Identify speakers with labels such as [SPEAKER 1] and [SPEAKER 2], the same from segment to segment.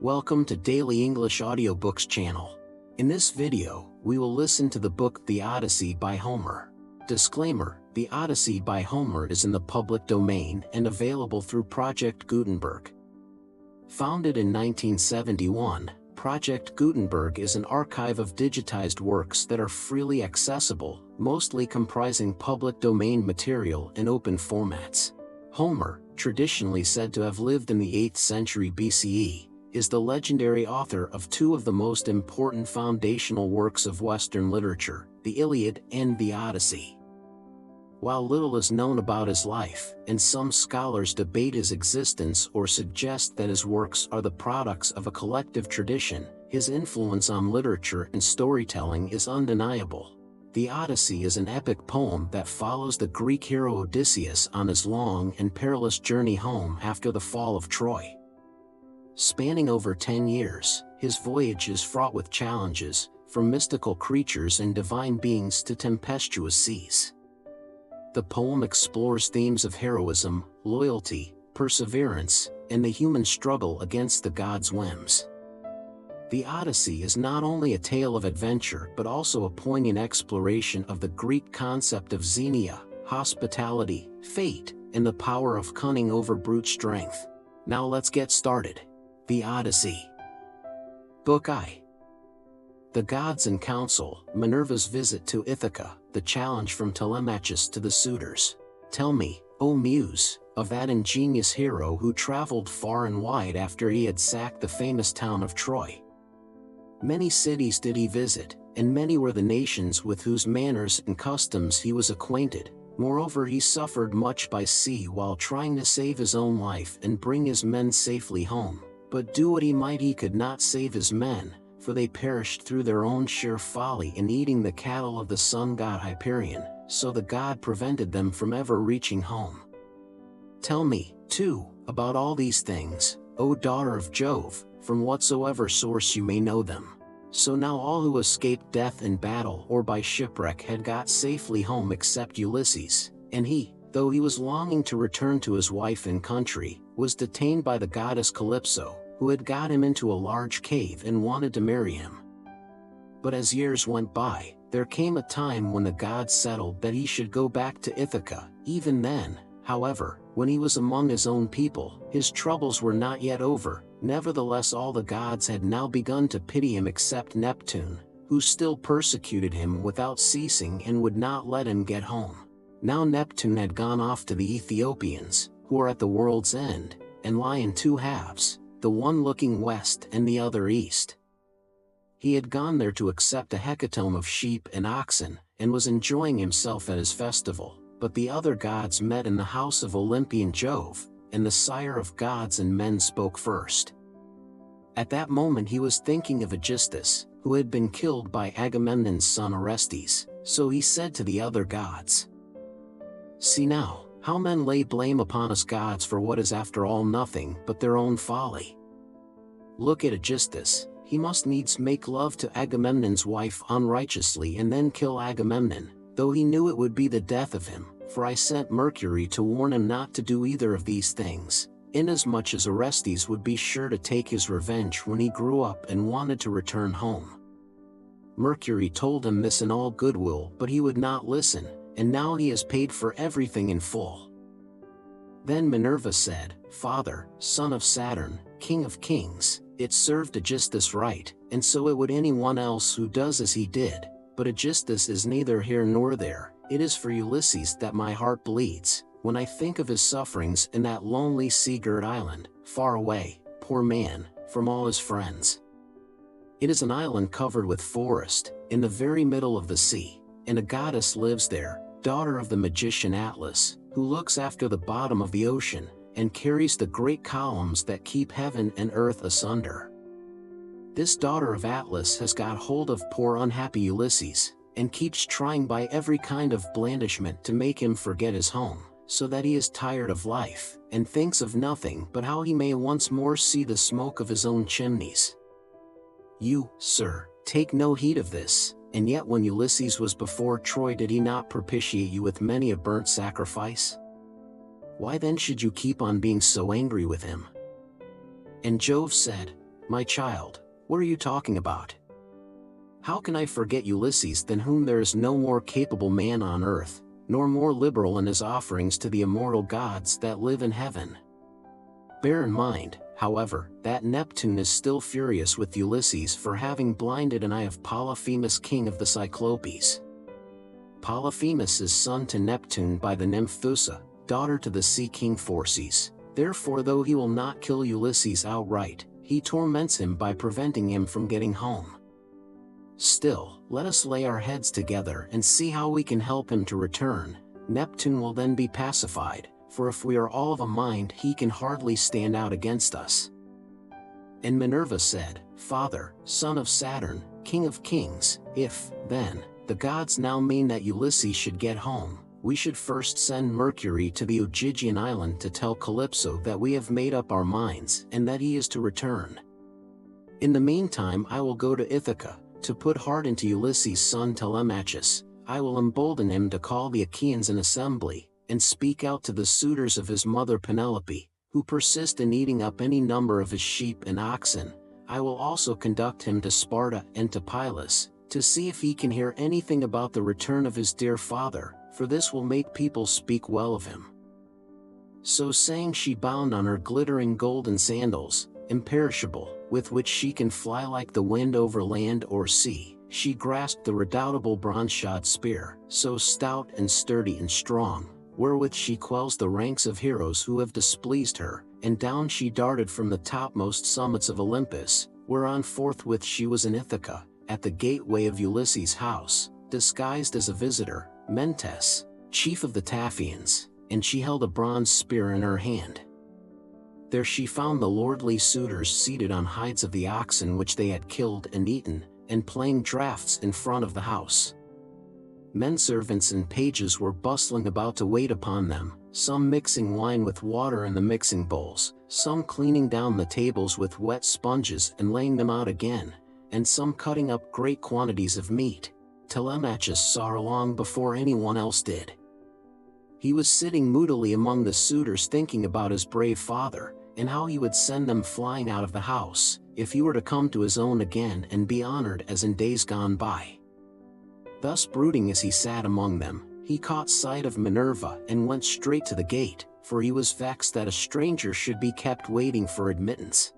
[SPEAKER 1] Welcome to Daily English Audiobooks channel. In this video, we will listen to the book The Odyssey by Homer. Disclaimer: The Odyssey by Homer is in the public domain and available through Project Gutenberg. Founded in 1971, Project Gutenberg is an archive of digitized works that are freely accessible, mostly comprising public domain material in open formats. Homer, traditionally said to have lived in the 8th century BCE, is the legendary author of two of the most important foundational works of Western literature, the Iliad and the Odyssey. While little is known about his life, and some scholars debate his existence or suggest that his works are the products of a collective tradition, his influence on literature and storytelling is undeniable. The Odyssey is an epic poem that follows the Greek hero Odysseus on his long and perilous journey home after the fall of Troy. Spanning over 10 years, his voyage is fraught with challenges, from mystical creatures and divine beings to tempestuous seas. The poem explores themes of heroism, loyalty, perseverance, and the human struggle against the gods' whims. The Odyssey is not only a tale of adventure but also a poignant exploration of the Greek concept of xenia, hospitality, fate, and the power of cunning over brute strength. Now let's get started. The Odyssey. Book I. The gods in council, Minerva's visit to Ithaca, the challenge from Telemachus to the suitors. Tell me, O Muse, of that ingenious hero who traveled far and wide after he had sacked the famous town of Troy. Many cities did he visit, and many were the nations with whose manners and customs he was acquainted. Moreover, he suffered much by sea while trying to save his own life and bring his men safely home. But do what he might, he could not save his men, for they perished through their own sheer folly in eating the cattle of the sun god Hyperion, so the god prevented them from ever reaching home. Tell me, too, about all these things, O daughter of Jove, from whatsoever source you may know them. So now all who escaped death in battle or by shipwreck had got safely home except Ulysses, and he, though he was longing to return to his wife and country, was detained by the goddess Calypso, who had got him into a large cave and wanted to marry him. But as years went by, there came a time when the gods settled that he should go back to Ithaca. Even then, however, when he was among his own people, his troubles were not yet over. Nevertheless, all the gods had now begun to pity him except Neptune, who still persecuted him without ceasing and would not let him get home. Now Neptune had gone off to the Ethiopians, who are at the world's end, and lie in two halves, the one looking west and the other east. He had gone there to accept a hecatomb of sheep and oxen, and was enjoying himself at his festival, but the other gods met in the house of Olympian Jove, and the sire of gods and men spoke first. At that moment he was thinking of Aegisthus, who had been killed by Agamemnon's son Orestes, so he said to the other gods, "See now, how men lay blame upon us gods for what is after all nothing but their own folly. Look at Aegisthus, he must needs make love to Agamemnon's wife unrighteously and then kill Agamemnon, though he knew it would be the death of him, for I sent Mercury to warn him not to do either of these things, inasmuch as Orestes would be sure to take his revenge when he grew up and wanted to return home. Mercury told him this in all goodwill, but he would not listen, and now he has paid for everything in full." Then Minerva said, "Father, son of Saturn, king of kings, it served Aegisthus right, and so it would anyone else who does as he did, but Aegisthus is neither here nor there. It is for Ulysses that my heart bleeds, when I think of his sufferings in that lonely sea-girt island, far away, poor man, from all his friends. It is an island covered with forest, in the very middle of the sea, and a goddess lives there, daughter of the magician Atlas, who looks after the bottom of the ocean, and carries the great columns that keep heaven and earth asunder. This daughter of Atlas has got hold of poor unhappy Ulysses, and keeps trying by every kind of blandishment to make him forget his home, so that he is tired of life, and thinks of nothing but how he may once more see the smoke of his own chimneys. You, sir, take no heed of this. And yet when Ulysses was before Troy, did he not propitiate you with many a burnt sacrifice? Why then should you keep on being so angry with him?" And Jove said, My child, what are you talking about? How can I forget Ulysses, than whom there is no more capable man on earth, nor more liberal in his offerings to the immortal gods that live in heaven? Bear in mind, however, that Neptune is still furious with Ulysses for having blinded an eye of Polyphemus, king of the Cyclopes. Polyphemus is son to Neptune by the nymph Ithaca, daughter to the sea king Circe. Therefore, though he will not kill Ulysses outright, he torments him by preventing him from getting home. Still, let us lay our heads together and see how we can help him to return. Neptune will then be pacified, for if we are all of a mind, he can hardly stand out against us. And Minerva said, Father, son of Saturn, king of kings, if, then, the gods now mean that Ulysses should get home, we should first send Mercury to the Ogygian island to tell Calypso that we have made up our minds and that he is to return. In the meantime, I will go to Ithaca, to put heart into Ulysses' son Telemachus. I will embolden him to call the Achaeans in assembly, and speak out to the suitors of his mother Penelope, who persist in eating up any number of his sheep and oxen. I will also conduct him to Sparta and to Pylos, to see if he can hear anything about the return of his dear father, for this will make people speak well of him. So saying, she bound on her glittering golden sandals, imperishable, with which she can fly like the wind over land or sea. She grasped the redoubtable bronze-shod spear, so stout and sturdy and strong, wherewith she quells the ranks of heroes who have displeased her, and down she darted from the topmost summits of Olympus, whereon forthwith she was in Ithaca, at the gateway of Ulysses' house, disguised as a visitor, Mentes, chief of the Taphians, and she held a bronze spear in her hand. There she found the lordly suitors seated on hides of the oxen which they had killed and eaten, and playing draughts in front of the house. Men-servants and pages were bustling about to wait upon them, some mixing wine with water in the mixing bowls, some cleaning down the tables with wet sponges and laying them out again, and some cutting up great quantities of meat. Telemachus saw her long before anyone else did. He was sitting moodily among the suitors, thinking about his brave father, and how he would send them flying out of the house, if he were to come to his own again and be honored as in days gone by. Thus brooding as he sat among them, he caught sight of Minerva and went straight to the gate, for he was vexed that a stranger should be kept waiting for admittance.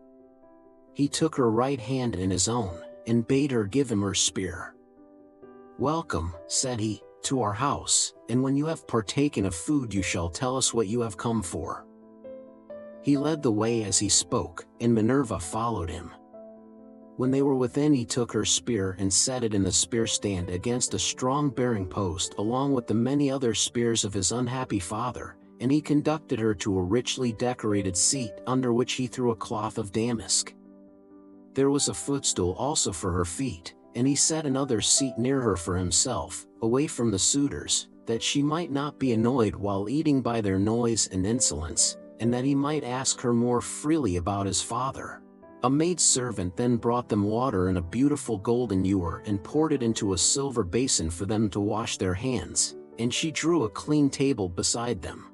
[SPEAKER 1] He took her right hand in his own, and bade her give him her spear. "Welcome," said he, "to our house, and when you have partaken of food you shall tell us what you have come for." He led the way as he spoke, and Minerva followed him. When they were within, he took her spear and set it in the spear stand against a strong bearing post along with the many other spears of his unhappy father, and he conducted her to a richly decorated seat under which he threw a cloth of damask. There was a footstool also for her feet, and he set another seat near her for himself, away from the suitors, that she might not be annoyed while eating by their noise and insolence, and that he might ask her more freely about his father. A maidservant then brought them water in a beautiful golden ewer and poured it into a silver basin for them to wash their hands, and she drew a clean table beside them.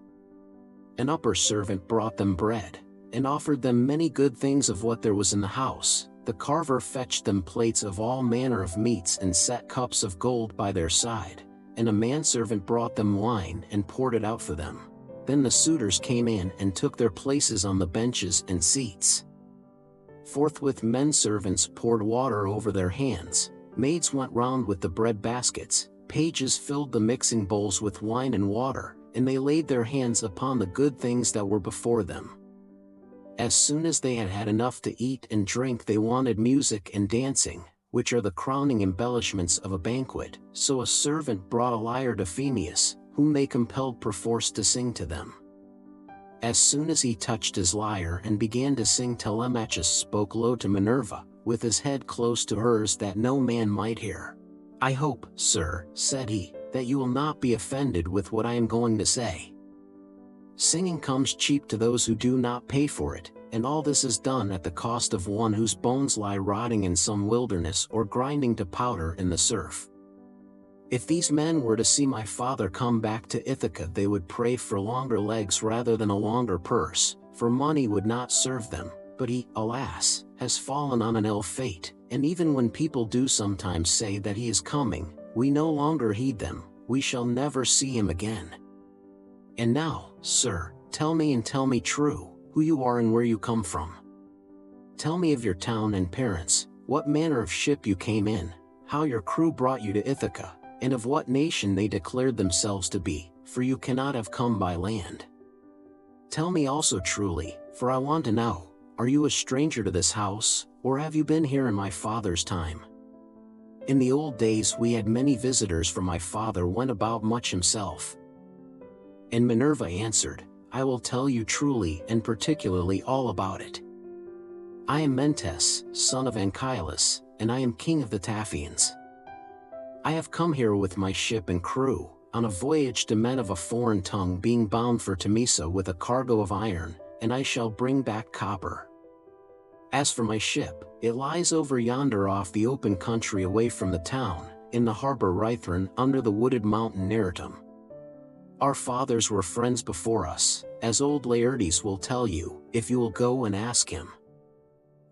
[SPEAKER 1] An upper servant brought them bread, and offered them many good things of what there was in the house. The carver fetched them plates of all manner of meats and set cups of gold by their side, and a manservant brought them wine and poured it out for them. Then the suitors came in and took their places on the benches and seats. Forthwith men-servants poured water over their hands, maids went round with the bread baskets, pages filled the mixing bowls with wine and water, and they laid their hands upon the good things that were before them. As soon as they had had enough to eat and drink, they wanted music and dancing, which are the crowning embellishments of a banquet, so a servant brought a lyre to Phemius, whom they compelled perforce to sing to them. As soon as he touched his lyre and began to sing, Telemachus spoke low to Minerva, with his head close to hers that no man might hear. "I hope, sir," said he, "that you will not be offended with what I am going to say. Singing comes cheap to those who do not pay for it, and all this is done at the cost of one whose bones lie rotting in some wilderness or grinding to powder in the surf. If these men were to see my father come back to Ithaca, they would pray for longer legs rather than a longer purse, for money would not serve them, but he, alas, has fallen on an ill fate, and even when people do sometimes say that he is coming, we no longer heed them, we shall never see him again. And now, sir, tell me and tell me true, who you are and where you come from. Tell me of your town and parents, what manner of ship you came in, how your crew brought you to Ithaca, and of what nation they declared themselves to be, for you cannot have come by land. Tell me also truly, for I want to know, are you a stranger to this house, or have you been here in my father's time? In the old days we had many visitors, for my father went about much himself. And Minerva answered, I will tell you truly and particularly all about it. I am Mentes, son of Anchialus, and I am king of the Taphians. I have come here with my ship and crew, on a voyage to men of a foreign tongue, being bound for Temesa with a cargo of iron, and I shall bring back copper. As for my ship, it lies over yonder off the open country away from the town, in the harbor Rhythron under the wooded mountain Neritum. Our fathers were friends before us, as old Laertes will tell you, if you will go and ask him.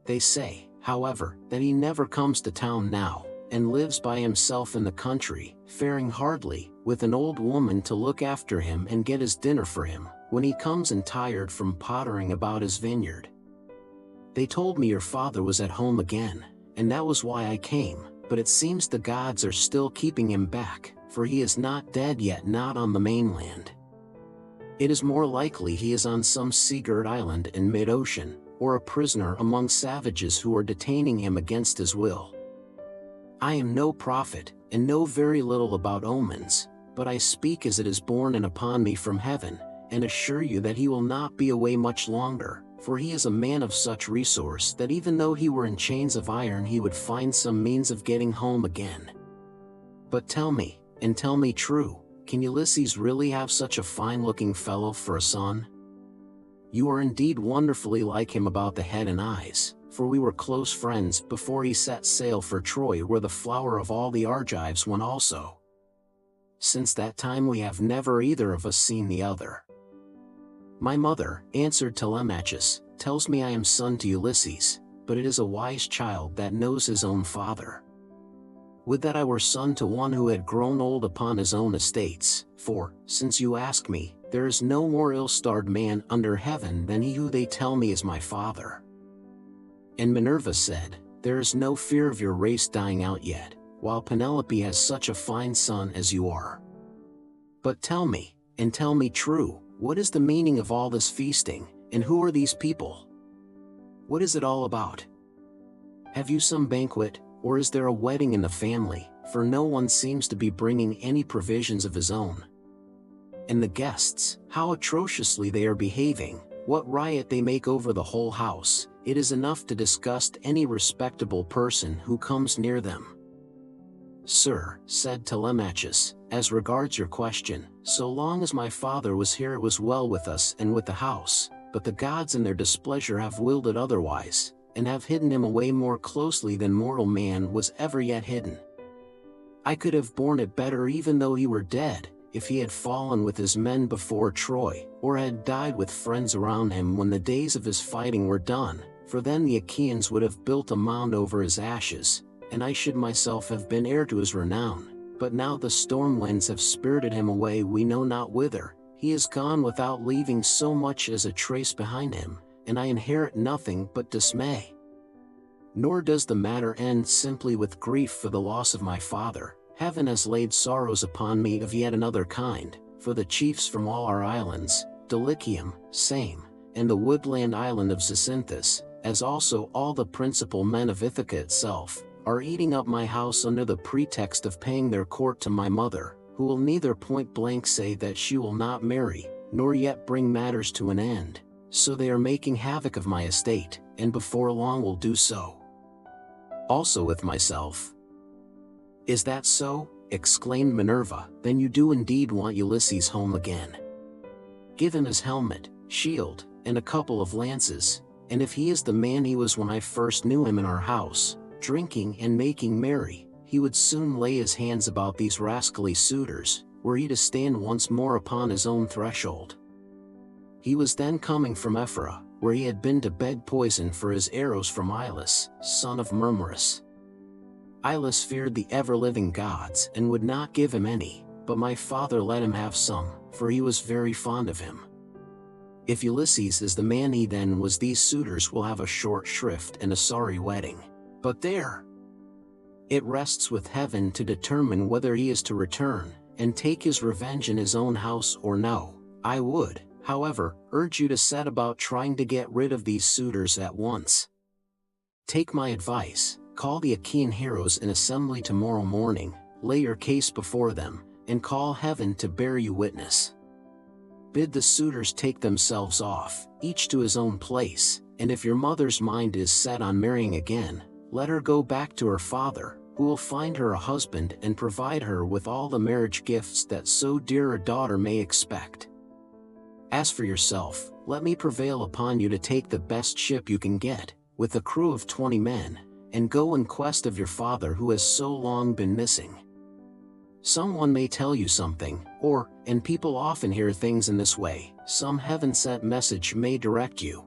[SPEAKER 1] They say, however, that he never comes to town now, and lives by himself in the country, faring hardly, with an old woman to look after him and get his dinner for him, when he comes in tired from pottering about his vineyard. They told me your father was at home again, and that was why I came, but it seems the gods are still keeping him back, for he is not dead yet, not on the mainland. It is more likely he is on some seagirt island in mid-ocean, or a prisoner among savages who are detaining him against his will. I am no prophet, and know very little about omens, but I speak as it is borne in upon me from heaven, and assure you that he will not be away much longer, for he is a man of such resource that even though he were in chains of iron he would find some means of getting home again. But tell me, and tell me true, can Ulysses really have such a fine-looking fellow for a son? You are indeed wonderfully like him about the head and eyes, for we were close friends before he set sail for Troy, where the flower of all the Argives went also. Since that time we have never either of us seen the other. My mother, answered Telemachus, tells me I am son to Ulysses, but it is a wise child that knows his own father. Would that I were son to one who had grown old upon his own estates, for, since you ask me, there is no more ill-starred man under heaven than he who they tell me is my father. And Minerva said, there is no fear of your race dying out yet, while Penelope has such a fine son as you are. But tell me, and tell me true, what is the meaning of all this feasting, and who are these people? What is it all about? Have you some banquet, or is there a wedding in the family, for no one seems to be bringing any provisions of his own? And the guests, how atrociously they are behaving, what riot they make over the whole house, it is enough to disgust any respectable person who comes near them. Sir, said Telemachus, as regards your question, so long as my father was here it was well with us and with the house, but the gods in their displeasure have willed it otherwise, and have hidden him away more closely than mortal man was ever yet hidden. I could have borne it better even though he were dead, if he had fallen with his men before Troy, or had died with friends around him when the days of his fighting were done, for then the Achaeans would have built a mound over his ashes, and I should myself have been heir to his renown. But now the storm winds have spirited him away we know not whither, he is gone without leaving so much as a trace behind him, and I inherit nothing but dismay. Nor does the matter end simply with grief for the loss of my father. Heaven has laid sorrows upon me of yet another kind, for the chiefs from all our islands, Dulichium, Same, and the woodland island of Zacynthus, as also all the principal men of Ithaca itself, are eating up my house under the pretext of paying their court to my mother, who will neither point blank say that she will not marry, nor yet bring matters to an end, so they are making havoc of my estate, and before long will do so. Also with myself. Is that so? Exclaimed Minerva, then you do indeed want Ulysses home again. Give him his helmet, shield, and a couple of lances, and if he is the man he was when I first knew him in our house, drinking and making merry, he would soon lay his hands about these rascally suitors, were he to stand once more upon his own threshold. He was then coming from Ephyra, where he had been to beg poison for his arrows from Ilus, son of Murmurus. Ilus feared the ever-living gods and would not give him any, but my father let him have some, for he was very fond of him. If Ulysses is the man he then was, these suitors will have a short shrift and a sorry wedding. But there, it rests with heaven to determine whether he is to return and take his revenge in his own house or no. I would, however, urge you to set about trying to get rid of these suitors at once. Take my advice, call the Achaean heroes in assembly tomorrow morning, lay your case before them, and call heaven to bear you witness. Bid the suitors take themselves off, each to his own place, and if your mother's mind is set on marrying again, let her go back to her father, who will find her a husband and provide her with all the marriage gifts that so dear a daughter may expect. As for yourself, let me prevail upon you to take the best ship you can get, with a crew of 20 men, and go in quest of your father who has so long been missing. Someone may tell you something, and people often hear things in this way, some heaven-sent message may direct you.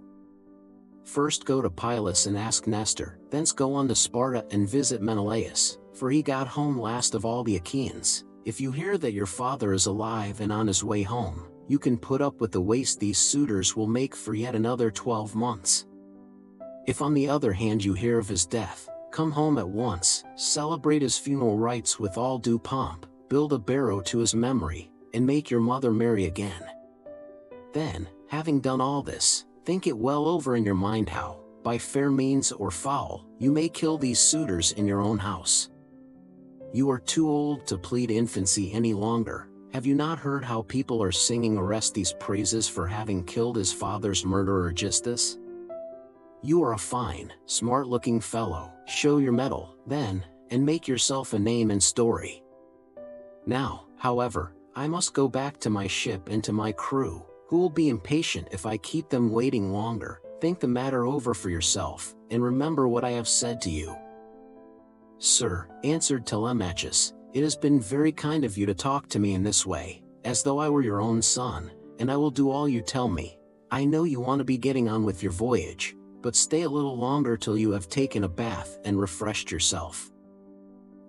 [SPEAKER 1] First go to Pylus and ask Nestor, thence go on to Sparta and visit Menelaus, for he got home last of all the Achaeans. If you hear that your father is alive and on his way home, you can put up with the waste these suitors will make for yet another 12 months. If on the other hand you hear of his death, come home at once, celebrate his funeral rites with all due pomp, build a barrow to his memory, and make your mother marry again. Then, having done all this, think it well over in your mind how, by fair means or foul, you may kill these suitors in your own house. You are too old to plead infancy any longer. Have you not heard how people are singing Orestes' praises for having killed his father's murderer Aegisthus? You are a fine, smart-looking fellow. Show your mettle, then, and make yourself a name and story. Now, however, I must go back to my ship and to my crew, who will be impatient if I keep them waiting longer. Think the matter over for yourself, and remember what I have said to you. Sir, answered Telemachus, it has been very kind of you to talk to me in this way, as though I were your own son, and I will do all you tell me. I know you want to be getting on with your voyage, but stay a little longer till you have taken a bath and refreshed yourself.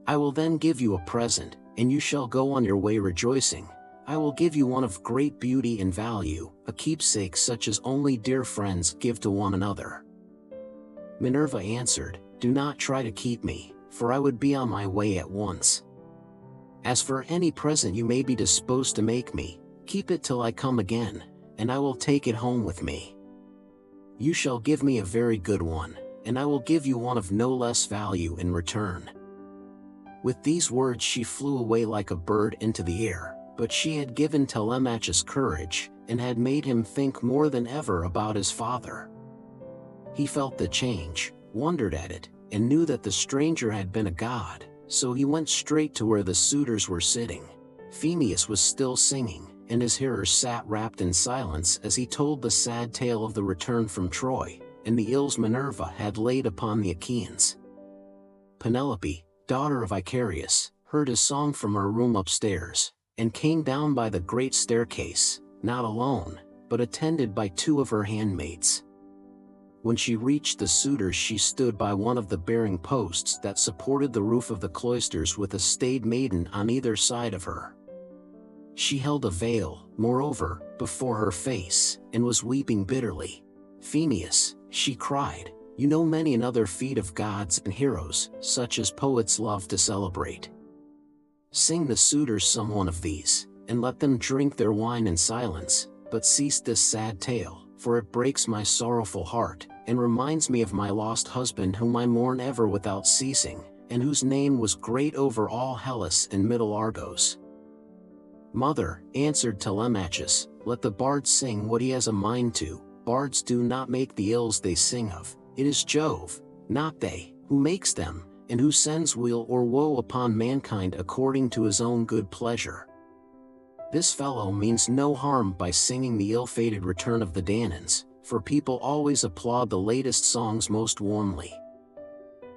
[SPEAKER 1] I will then give you a present, and you shall go on your way rejoicing. I will give you one of great beauty and value, a keepsake such as only dear friends give to one another. Minerva answered, do not try to keep me, for I would be on my way at once. As for any present you may be disposed to make me, keep it till I come again, and I will take it home with me. You shall give me a very good one, and I will give you one of no less value in return. With these words she flew away like a bird into the air, but she had given Telemachus courage, and had made him think more than ever about his father. He felt the change, wondered at it, and knew that the stranger had been a god, so he went straight to where the suitors were sitting. Phemius was still singing, and his hearers sat wrapped in silence as he told the sad tale of the return from Troy, and the ills Minerva had laid upon the Achaeans. Penelope, daughter of Icarius, heard his song from her room upstairs, and came down by the great staircase, not alone, but attended by 2 of her handmaids. When she reached the suitors she stood by one of the bearing posts that supported the roof of the cloisters with a staid maiden on either side of her. She held a veil, moreover, before her face, and was weeping bitterly. Phemius, she cried, you know many another feat of gods and heroes, such as poets love to celebrate. Sing the suitors some one of these, and let them drink their wine in silence, but cease this sad tale, for it breaks my sorrowful heart, and reminds me of my lost husband whom I mourn ever without ceasing, and whose name was great over all Hellas and middle Argos. Mother, answered Telemachus, let the bard sing what he has a mind to. Bards do not make the ills they sing of, it is Jove, not they, who makes them, and who sends weal or woe upon mankind according to his own good pleasure. This fellow means no harm by singing the ill-fated return of the Danaans, for people always applaud the latest songs most warmly.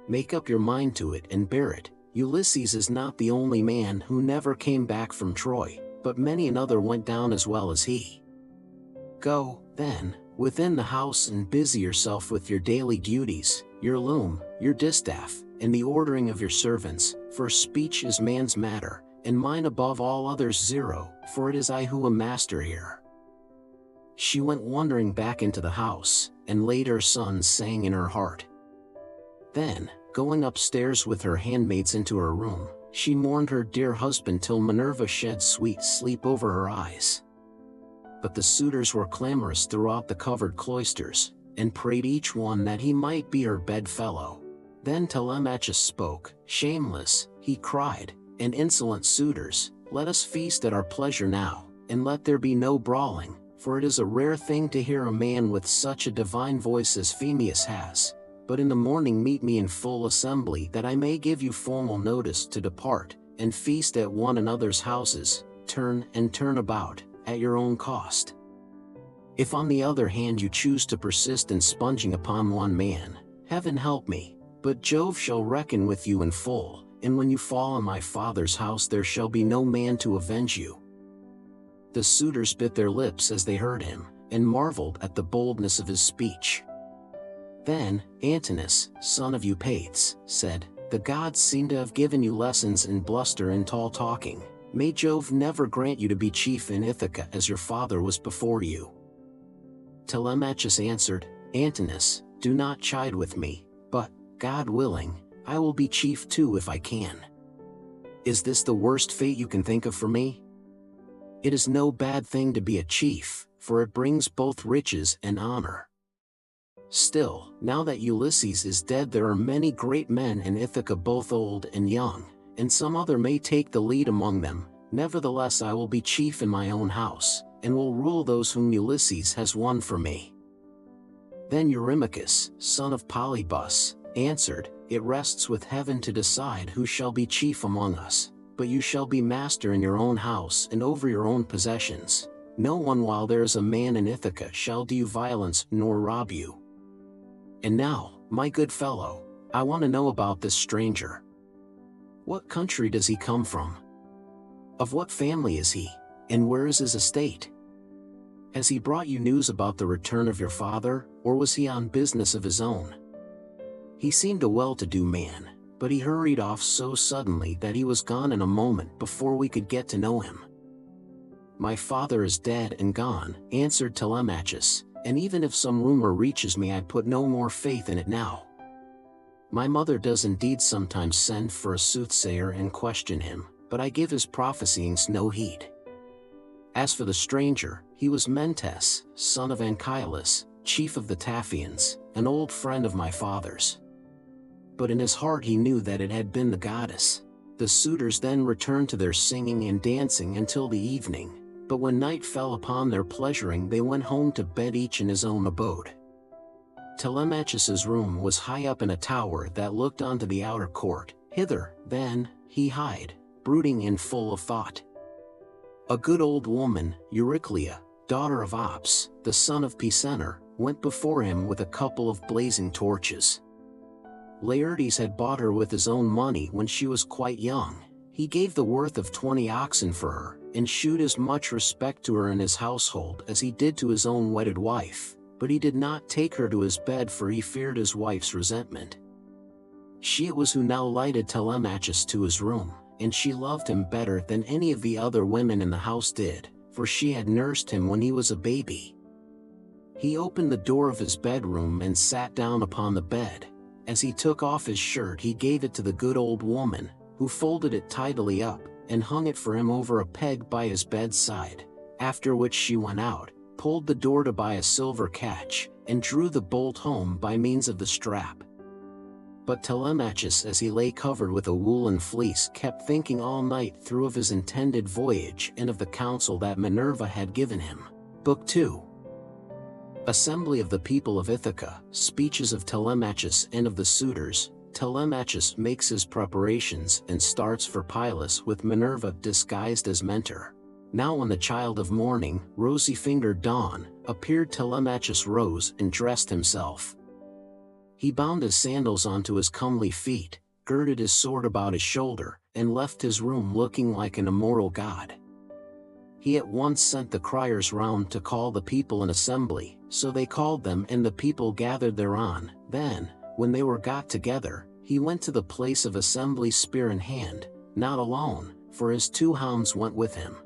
[SPEAKER 1] Make up your mind to it and bear it. Ulysses is not the only man who never came back from Troy, but many another went down as well as he. Go, then, within the house and busy yourself with your daily duties, your loom, your distaff, and the ordering of your servants, for speech is man's matter, and mine above all others zero, for it is I who am master here." She went wandering back into the house, and laid her sons saying in her heart. Then, going upstairs with her handmaids into her room, she mourned her dear husband till Minerva shed sweet sleep over her eyes. But the suitors were clamorous throughout the covered cloisters, and prayed each one that he might be her bedfellow. Then Telemachus spoke. "Shameless," he cried, "and insolent suitors, let us feast at our pleasure now, and let there be no brawling, for it is a rare thing to hear a man with such a divine voice as Phemius has. But in the morning meet me in full assembly, that I may give you formal notice to depart, and feast at one another's houses, turn and turn about, at your own cost. If on the other hand you choose to persist in sponging upon one man, heaven help me, but Jove shall reckon with you in full, and when you fall on my father's house there shall be no man to avenge you." The suitors bit their lips as they heard him, and marveled at the boldness of his speech. Then Antinous, son of Eupates, said, "The gods seem to have given you lessons in bluster and tall talking. May Jove never grant you to be chief in Ithaca as your father was before you." Telemachus answered, "Antinous, do not chide with me, but, God willing, I will be chief too if I can. Is this the worst fate you can think of for me? It is no bad thing to be a chief, for it brings both riches and honor. Still, now that Ulysses is dead there are many great men in Ithaca both old and young, and some other may take the lead among them. Nevertheless I will be chief in my own house, and will rule those whom Ulysses has won for me." Then Eurymachus, son of Polyphemus, answered, "It rests with heaven to decide who shall be chief among us, but you shall be master in your own house and over your own possessions. No one while there is a man in Ithaca shall do you violence nor rob you. And now, my good fellow, I want to know about this stranger. What country does he come from? Of what family is he, and where is his estate? Has he brought you news about the return of your father, or was he on business of his own? He seemed a well-to-do man, but he hurried off so suddenly that he was gone in a moment before we could get to know him." "My father is dead and gone," answered Telemachus, "and even if some rumor reaches me I put no more faith in it now. My mother does indeed sometimes send for a soothsayer and question him, but I give his prophesyings no heed. As for the stranger, he was Mentes, son of Anchialus, chief of the Taphians, an old friend of my father's." But in his heart he knew that it had been the goddess. The suitors then returned to their singing and dancing until the evening, but when night fell upon their pleasuring they went home to bed each in his own abode. Telemachus's room was high up in a tower that looked onto the outer court. Hither, then, he hied, brooding and full of thought. A good old woman, Euryclea, daughter of Ops, the son of Pisenor, went before him with a couple of blazing torches. Laertes had bought her with his own money when she was quite young. He gave the worth of 20 oxen for her, and shewed as much respect to her in his household as he did to his own wedded wife, but he did not take her to his bed for he feared his wife's resentment. She it was who now lighted Telemachus to his room, and she loved him better than any of the other women in the house did, for she had nursed him when he was a baby. He opened the door of his bedroom and sat down upon the bed. As he took off his shirt he gave it to the good old woman, who folded it tidily up, and hung it for him over a peg by his bedside, after which she went out, pulled the door to buy a silver catch, and drew the bolt home by means of the strap. But Telemachus as he lay covered with a woolen fleece kept thinking all night through of his intended voyage and of the counsel that Minerva had given him. Book 2. Assembly of the people of Ithaca, speeches of Telemachus and of the suitors. Telemachus makes his preparations and starts for Pylos with Minerva disguised as mentor. Now when the child of morning, rosy-fingered dawn, appeared Telemachus rose and dressed himself. He bound his sandals onto his comely feet, girded his sword about his shoulder, and left his room looking like an immortal god. he at once sent the criers round to call the people in assembly. So they called them, and the people gathered thereon. Then, when they were got together, he went to the place of assembly spear in hand, not alone, for his 2 hounds went with him.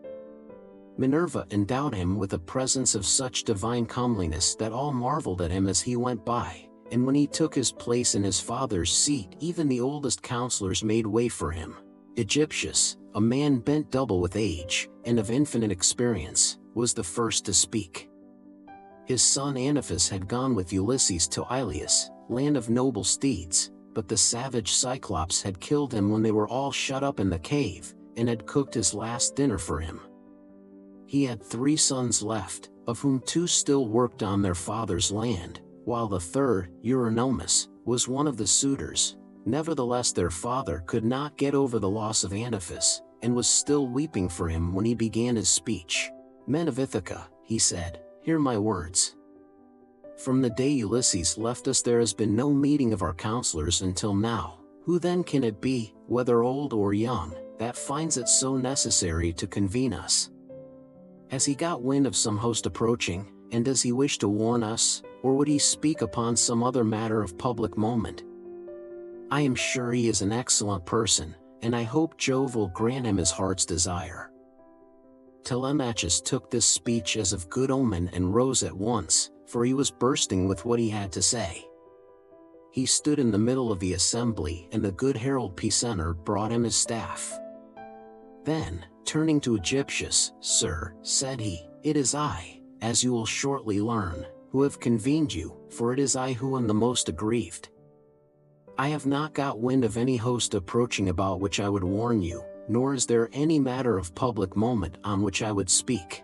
[SPEAKER 1] Minerva endowed him with a presence of such divine comeliness that all marveled at him as he went by, and when he took his place in his father's seat, even the oldest counselors made way for him. Odysseus, a man bent double with age, and of infinite experience, was the first to speak. His son Antiphus had gone with Ulysses to Iliad, land of noble steeds, but the savage Cyclops had killed him when they were all shut up in the cave, and had cooked his last dinner for him. He had 3 sons left, of whom 2 still worked on their father's land, while the third, Eurynomus, was one of the suitors. Nevertheless their father could not get over the loss of Antiphus, and was still weeping for him when he began his speech. "Men of Ithaca," he said, "hear my words. From the day Ulysses left us there has been no meeting of our counselors until now. Who then can it be, whether old or young, that finds it so necessary to convene us? Has he got wind of some host approaching, and does he wish to warn us, or would he speak upon some other matter of public moment? I am sure he is an excellent person, and I hope Jove will grant him his heart's desire." Telemachus took this speech as of good omen and rose at once, for he was bursting with what he had to say. He stood in the middle of the assembly, and the good herald Pisenor brought him his staff. Then, turning to Odysseus, "Sir," said he, "it is I, as you will shortly learn, who have convened you, for it is I who am the most aggrieved. I have not got wind of any host approaching about which I would warn you, nor is there any matter of public moment on which I would speak.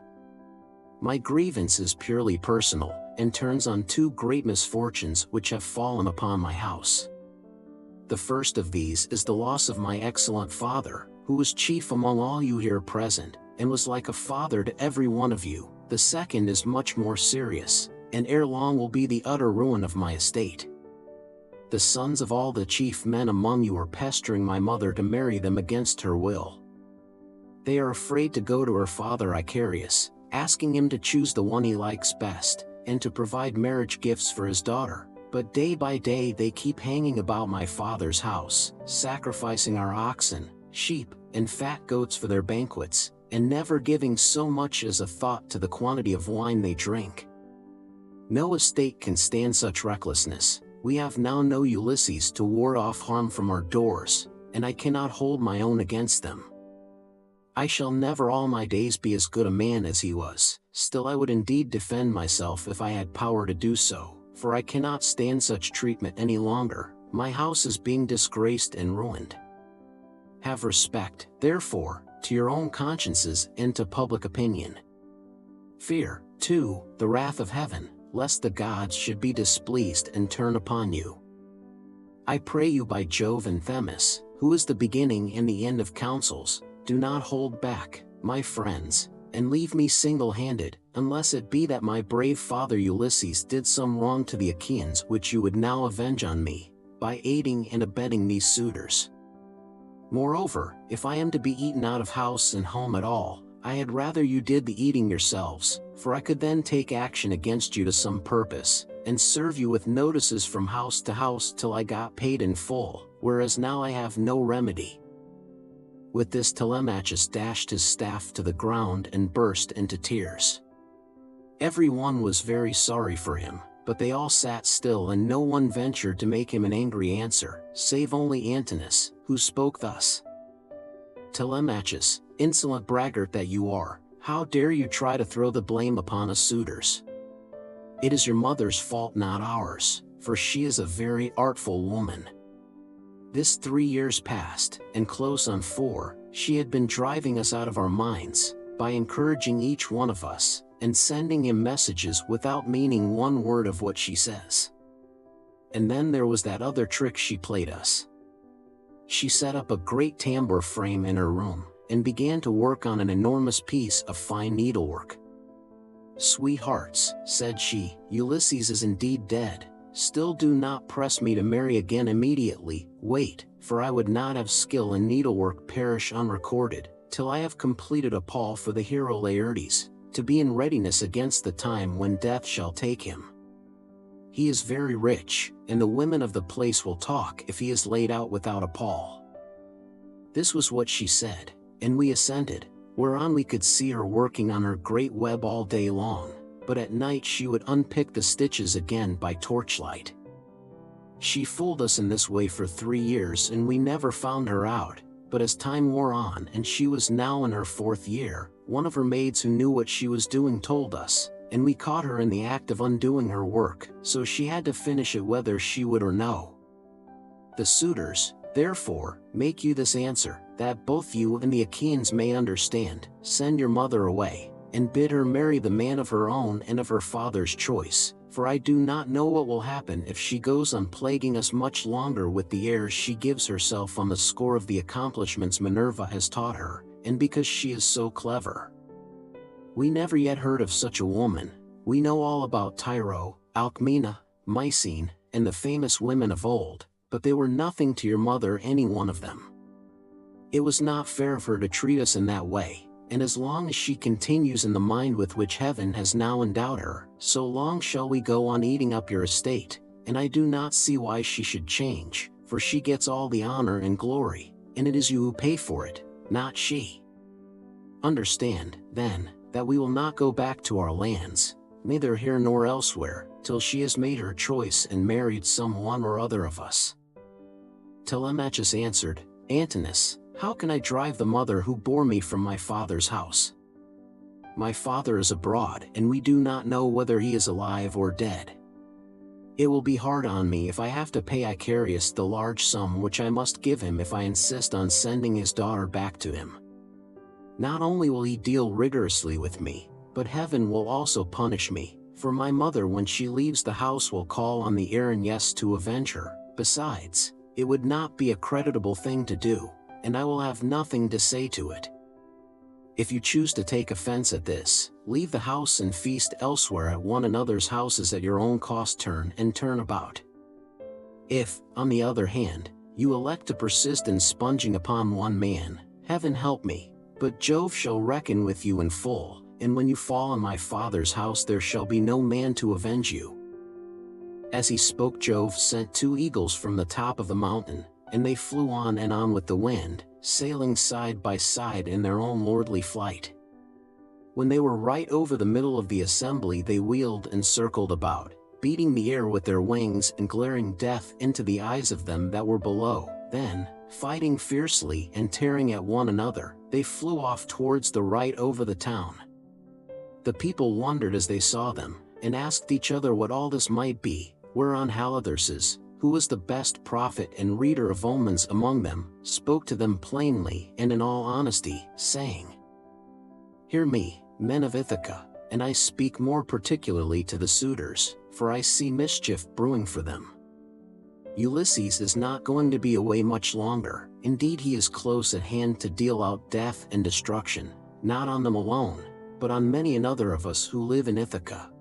[SPEAKER 1] My grievance is purely personal, and turns on 2 great misfortunes which have fallen upon my house. The first of these is the loss of my excellent father, who was chief among all you here present, and was like a father to every one of you. The second is much more serious, and ere long will be the utter ruin of my estate. The sons of all the chief men among you are pestering my mother to marry them against her will. They are afraid to go to her father Icarius, asking him to choose the one he likes best, and to provide marriage gifts for his daughter. But day by day they keep hanging about my father's house, sacrificing our oxen, sheep, and fat goats for their banquets, and never giving so much as a thought to the quantity of wine they drink. No estate can stand such recklessness. We have now no Ulysses to ward off harm from our doors, and I cannot hold my own against them. I shall never all my days be as good a man as he was, still I would indeed defend myself if I had power to do so, for I cannot stand such treatment any longer. My house is being disgraced and ruined. Have respect, therefore, to your own consciences and to public opinion. Fear, too, the wrath of heaven, lest the gods should be displeased and turn upon you. I pray you by Jove and Themis, who is the beginning and the end of counsels, do not hold back, my friends, and leave me single-handed, unless it be that my brave father Ulysses did some wrong to the Achaeans which you would now avenge on me, by aiding and abetting these suitors. Moreover, if I am to be eaten out of house and home at all, I had rather you did the eating yourselves, for I could then take action against you to some purpose, and serve you with notices from house to house till I got paid in full, whereas now I have no remedy." With this Telemachus dashed his staff to the ground and burst into tears. Every one was very sorry for him, but they all sat still and no one ventured to make him an angry answer, save only Antinous, who spoke thus: "Telemachus, insolent braggart that you are, how dare you try to throw the blame upon us suitors? It is your mother's fault, not ours, for she is a very artful woman. This 3 years past, and close on 4, she had been driving us out of our minds, by encouraging each one of us, and sending him messages without meaning one word of what she says. And then there was that other trick she played us. She set up a great tambour frame in her room, and began to work on an enormous piece of fine needlework. 'Sweethearts,' said she, 'Ulysses is indeed dead. Still do not press me to marry again immediately. Wait, for I would not have skill in needlework perish unrecorded, till I have completed a pall for the hero Laertes, to be in readiness against the time when death shall take him. He is very rich, and the women of the place will talk if he is laid out without a pall." This was what she said, and we assented, whereon we could see her working on her great web all day long, but at night she would unpick the stitches again by torchlight. She fooled us in this way for 3 years and we never found her out, but as time wore on and she was now in her 4th year, one of her maids who knew what she was doing told us, and we caught her in the act of undoing her work, so she had to finish it whether she would or no. The suitors, therefore, make you this answer, that both you and the Achaeans may understand: send your mother away, and bid her marry the man of her own and of her father's choice, for I do not know what will happen if she goes on plaguing us much longer with the airs she gives herself on the score of the accomplishments Minerva has taught her, and because she is so clever. We never yet heard of such a woman. We know all about Tyro, Alcmena, Mycene, and the famous women of old, but they were nothing to your mother, any one of them. It was not fair of her to treat us in that way, and as long as she continues in the mind with which heaven has now endowed her, so long shall we go on eating up your estate, and I do not see why she should change, for she gets all the honor and glory, and it is you who pay for it, not she. Understand, then, that we will not go back to our lands, neither here nor elsewhere, till she has made her choice and married some one or other of us." Telemachus answered, "Antinous, how can I drive the mother who bore me from my father's house? My father is abroad, and we do not know whether he is alive or dead. It will be hard on me if I have to pay Icarius the large sum which I must give him if I insist on sending his daughter back to him. Not only will he deal rigorously with me, but heaven will also punish me, for my mother when she leaves the house will call on the Erinyes to avenge her. Besides, it would not be a creditable thing to do, and I will have nothing to say to it. If you choose to take offense at this, leave the house and feast elsewhere at one another's houses at your own cost, turn about. If, on the other hand, you elect to persist in sponging upon one man, heaven help me, but Jove shall reckon with you in full, and when you fall on my father's house there shall be no man to avenge you." As he spoke, Jove sent 2 eagles from the top of the mountain, and they flew on and on with the wind, sailing side by side in their own lordly flight. When they were right over the middle of the assembly they wheeled and circled about, beating the air with their wings and glaring death into the eyes of them that were below. Then, fighting fiercely and tearing at one another, they flew off towards the right over the town. The people wondered as they saw them, and asked each other what all this might be, whereon Halitherses, who was the best prophet and reader of omens among them, spoke to them plainly and in all honesty, saying, "Hear me, men of Ithaca, and I speak more particularly to the suitors, for I see mischief brewing for them. Ulysses is not going to be away much longer, indeed he is close at hand to deal out death and destruction, not on them alone, but on many another of us who live in Ithaca.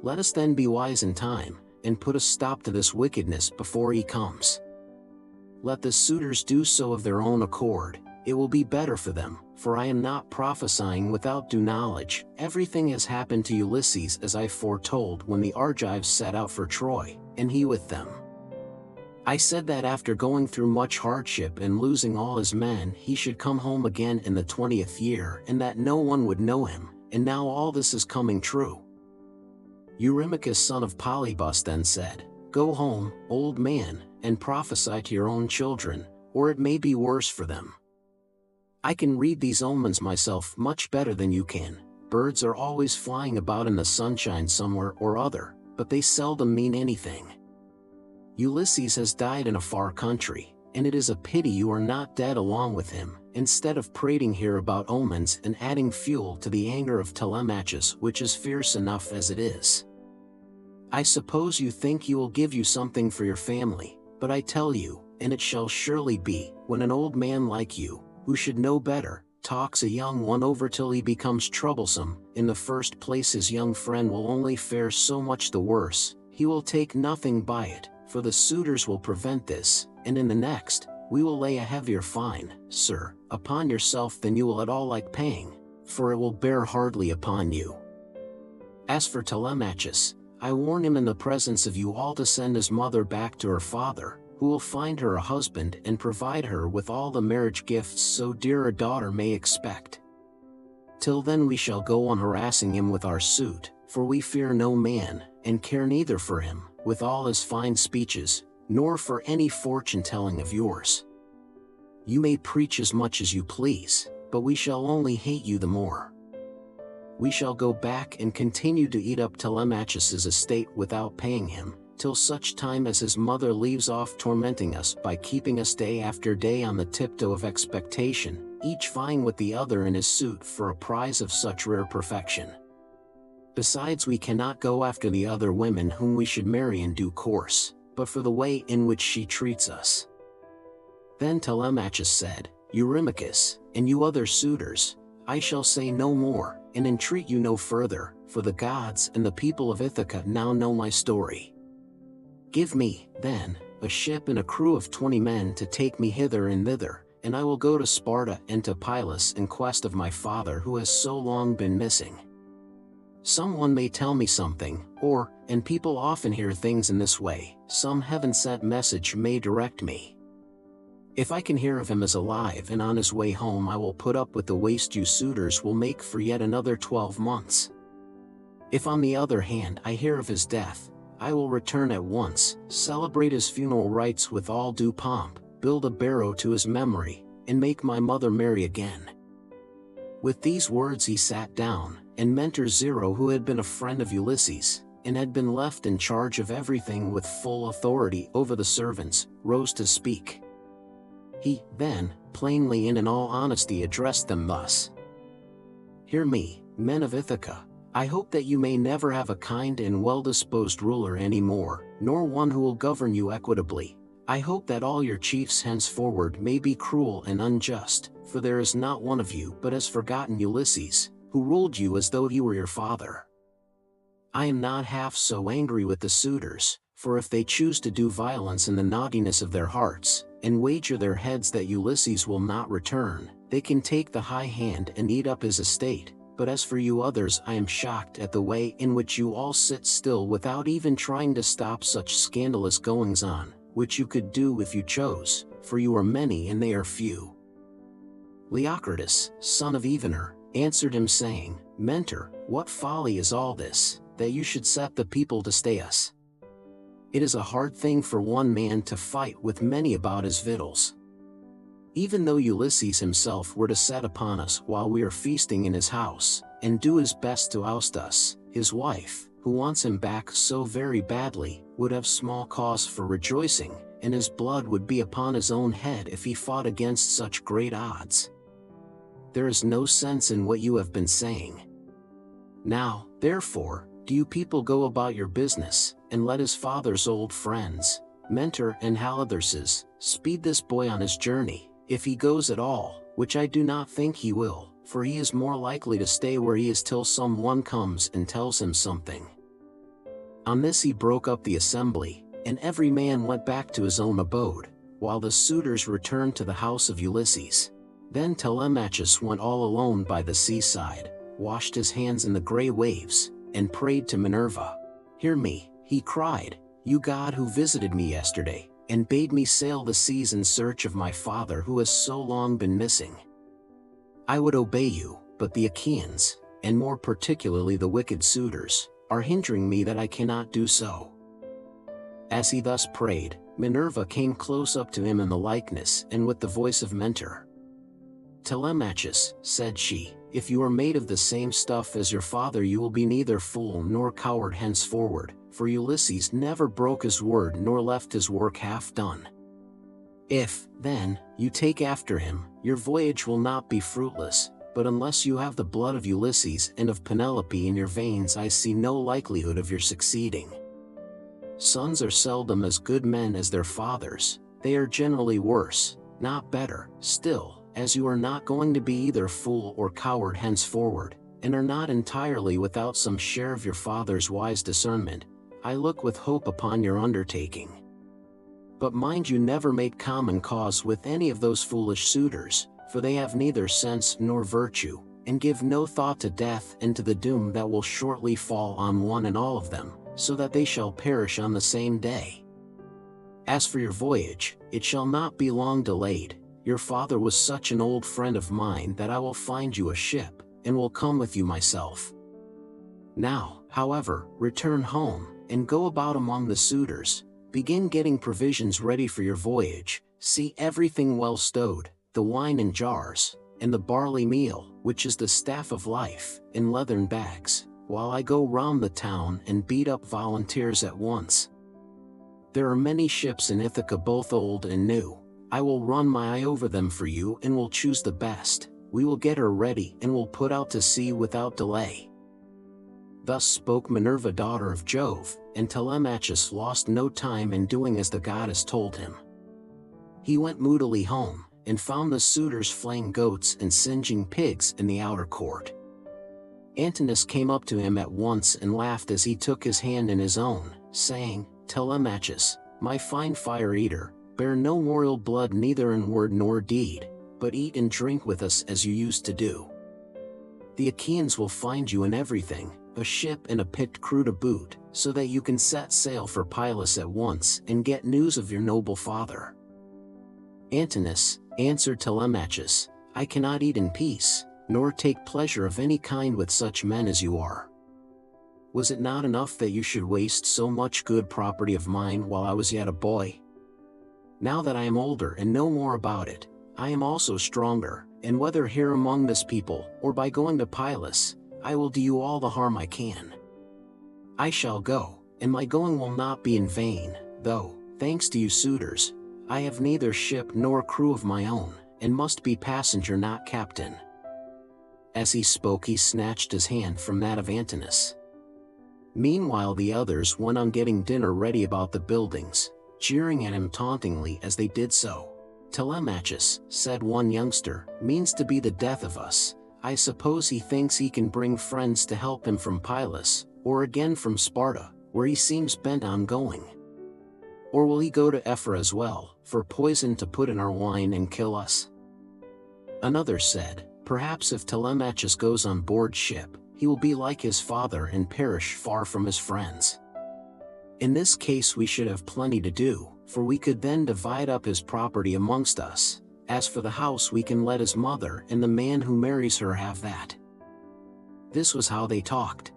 [SPEAKER 1] Let us then be wise in time, and put a stop to this wickedness before he comes. Let the suitors do so of their own accord, it will be better for them, for I am not prophesying without due knowledge. Everything has happened to Ulysses as I foretold when the Argives set out for Troy, and he with them. I said that after going through much hardship and losing all his men he should come home again in the 20th year and that no one would know him, and now all this is coming true." Eurymachus son of Polyphemus then said, "Go home, old man, and prophesy to your own children, or it may be worse for them. I can read these omens myself much better than you can. Birds are always flying about in the sunshine somewhere or other, but they seldom mean anything. Ulysses has died in a far country, and it is a pity you are not dead along with him, instead of prating here about omens and adding fuel to the anger of Telemachus, which is fierce enough as it is. I suppose you think he will give you something for your family, but I tell you, and it shall surely be, when an old man like you, who should know better, talks a young one over till he becomes troublesome, in the first place his young friend will only fare so much the worse, he will take nothing by it, for the suitors will prevent this, and in the next, we will lay a heavier fine, sir, upon yourself than you will at all like paying, for it will bear hardly upon you. As for Telemachus, I warn him in the presence of you all to send his mother back to her father, who will find her a husband and provide her with all the marriage gifts so dear a daughter may expect. Till then we shall go on harassing him with our suit, for we fear no man, and care neither for him, with all his fine speeches, nor for any fortune-telling of yours. You may preach as much as you please, but we shall only hate you the more. We shall go back and continue to eat up Telemachus's estate without paying him, till such time as his mother leaves off tormenting us by keeping us day after day on the tiptoe of expectation, each vying with the other in his suit for a prize of such rare perfection. Besides, we cannot go after the other women whom we should marry in due course, but for the way in which she treats us. Then Telemachus said, Eurymachus, and you other suitors, I shall say no more, and entreat you no further, for the gods and the people of Ithaca now know my story. Give me, then, a ship and a crew of 20 men to take me hither and thither, and I will go to Sparta and to Pylos in quest of my father who has so long been missing. Someone may tell me something, or, and people often hear things in this way, some heaven-sent message may direct me. If I can hear of him as alive and on his way home, I will put up with the waste you suitors will make for yet another 12 months. If on the other hand I hear of his death, I will return at once, celebrate his funeral rites with all due pomp, build a barrow to his memory, and make my mother marry again. With these words he sat down, and Mentor Zero, who had been a friend of Ulysses, and had been left in charge of everything with full authority over the servants, rose to speak. He, then, plainly and in all honesty addressed them thus. Hear me, men of Ithaca. I hope that you may never have a kind and well-disposed ruler any more, nor one who will govern you equitably. I hope that all your chiefs henceforward may be cruel and unjust, for there is not one of you but has forgotten Ulysses, who ruled you as though he were your father. I am not half so angry with the suitors, for if they choose to do violence in the naughtiness of their hearts, and wager their heads that Ulysses will not return, they can take the high hand and eat up his estate. But as for you others, I am shocked at the way in which you all sit still without even trying to stop such scandalous goings-on, which you could do if you chose, for you are many and they are few. Leocritus, son of Evenor, answered him saying, Mentor, what folly is all this, that you should set the people to stay us? It is a hard thing for one man to fight with many about his victuals. Even though Ulysses himself were to set upon us while we are feasting in his house, and do his best to oust us, his wife, who wants him back so very badly, would have small cause for rejoicing, and his blood would be upon his own head if he fought against such great odds. There is no sense in what you have been saying. Now, therefore, do you people go about your business, and let his father's old friends, Mentor and Halitherses, speed this boy on his journey, if he goes at all, which I do not think he will, for he is more likely to stay where he is till someone comes and tells him something. On this he broke up the assembly, and every man went back to his own abode, while the suitors returned to the house of Ulysses. Then Telemachus went all alone by the seaside, washed his hands in the grey waves, and prayed to Minerva. Hear me, he cried, you god who visited me yesterday, and bade me sail the seas in search of my father who has so long been missing. I would obey you, but the Achaeans, and more particularly the wicked suitors, are hindering me that I cannot do so. As he thus prayed, Minerva came close up to him in the likeness and with the voice of Mentor. Telemachus, said she, if you are made of the same stuff as your father, you will be neither fool nor coward henceforward, for Ulysses never broke his word nor left his work half done. If, then, you take after him, your voyage will not be fruitless, but unless you have the blood of Ulysses and of Penelope in your veins, I see no likelihood of your succeeding. Sons are seldom as good men as their fathers, they are generally worse, not better. Still, as you are not going to be either fool or coward henceforward, and are not entirely without some share of your father's wise discernment, I look with hope upon your undertaking. But mind you never make common cause with any of those foolish suitors, for they have neither sense nor virtue, and give no thought to death and to the doom that will shortly fall on one and all of them, so that they shall perish on the same day. As for your voyage, it shall not be long delayed. Your father was such an old friend of mine that I will find you a ship, and will come with you myself. Now, however, return home, and go about among the suitors, begin getting provisions ready for your voyage, see everything well stowed, the wine in jars, and the barley meal, which is the staff of life, in leathern bags, while I go round the town and beat up volunteers at once. There are many ships in Ithaca, both old and new. I will run my eye over them for you and will choose the best. We will get her ready and will put out to sea without delay." Thus spoke Minerva, daughter of Jove, and Telemachus lost no time in doing as the goddess told him. He went moodily home, and found the suitors flaying goats and singeing pigs in the outer court. Antinous came up to him at once and laughed as he took his hand in his own, saying, "Telemachus, my fine fire-eater, bear no mortal blood neither in word nor deed, but eat and drink with us as you used to do. The Achaeans will find you in everything, a ship and a picked crew to boot, so that you can set sail for Pylos at once and get news of your noble father." Antinous answered Telemachus, "I cannot eat in peace, nor take pleasure of any kind with such men as you are. Was it not enough that you should waste so much good property of mine while I was yet a boy? Now that I am older and know more about it, I am also stronger, and whether here among this people, or by going to Pylos, I will do you all the harm I can. I shall go, and my going will not be in vain, though, thanks to you suitors, I have neither ship nor crew of my own, and must be passenger not captain." As he spoke he snatched his hand from that of Antinous. Meanwhile the others went on getting dinner ready about the buildings, jeering at him tauntingly as they did so. "Telemachus," said one youngster, "means to be the death of us. I suppose he thinks he can bring friends to help him from Pylos, or again from Sparta, where he seems bent on going. Or will he go to Ephyra as well, for poison to put in our wine and kill us?" Another said, "Perhaps if Telemachus goes on board ship, he will be like his father and perish far from his friends. In this case we should have plenty to do, for we could then divide up his property amongst us. As for the house we can let his mother and the man who marries her have that." This was how they talked.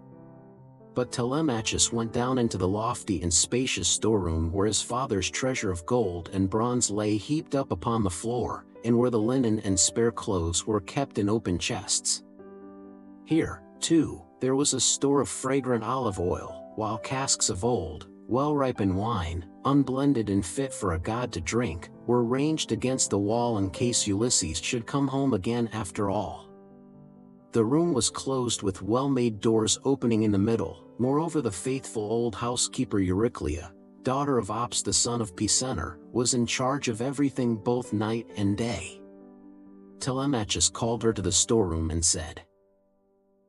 [SPEAKER 1] But Telemachus went down into the lofty and spacious storeroom where his father's treasure of gold and bronze lay heaped up upon the floor, and where the linen and spare clothes were kept in open chests. Here, too, there was a store of fragrant olive oil, while casks of old, well-ripened wine, unblended and fit for a god to drink, were ranged against the wall in case Ulysses should come home again after all. The room was closed with well-made doors opening in the middle. Moreover, the faithful old housekeeper Euryclea, daughter of Ops the son of Pisenor, was in charge of everything both night and day. Telemachus called her to the storeroom and said,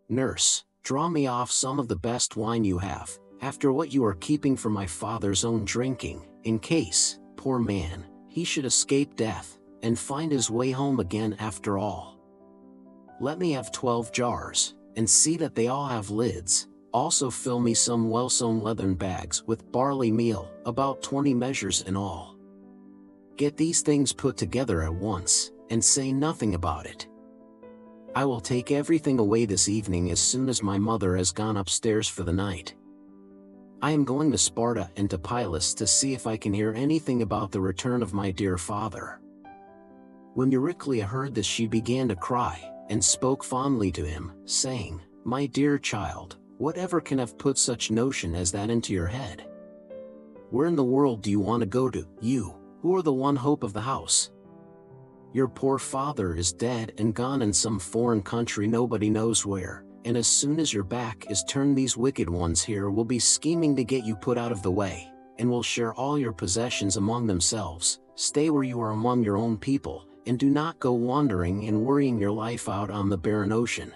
[SPEAKER 1] "Nurse, draw me off some of the best wine you have, after what you are keeping for my father's own drinking, in case, poor man, he should escape death, and find his way home again after all. Let me have 12 jars, and see that they all have lids. Also fill me some well-sewn leathern bags with barley meal, about 20 measures in all. Get these things put together at once, and say nothing about it. I will take everything away this evening as soon as my mother has gone upstairs for the night. I am going to Sparta and to Pylos to see if I can hear anything about the return of my dear father." When Euryclea heard this she began to cry, and spoke fondly to him, saying, "My dear child, whatever can have put such notion as that into your head? Where in the world do you want to go to, you, who are the one hope of the house? Your poor father is dead and gone in some foreign country nobody knows where, and as soon as your back is turned these wicked ones here will be scheming to get you put out of the way, and will share all your possessions among themselves. Stay where you are among your own people, and do not go wandering and worrying your life out on the barren ocean."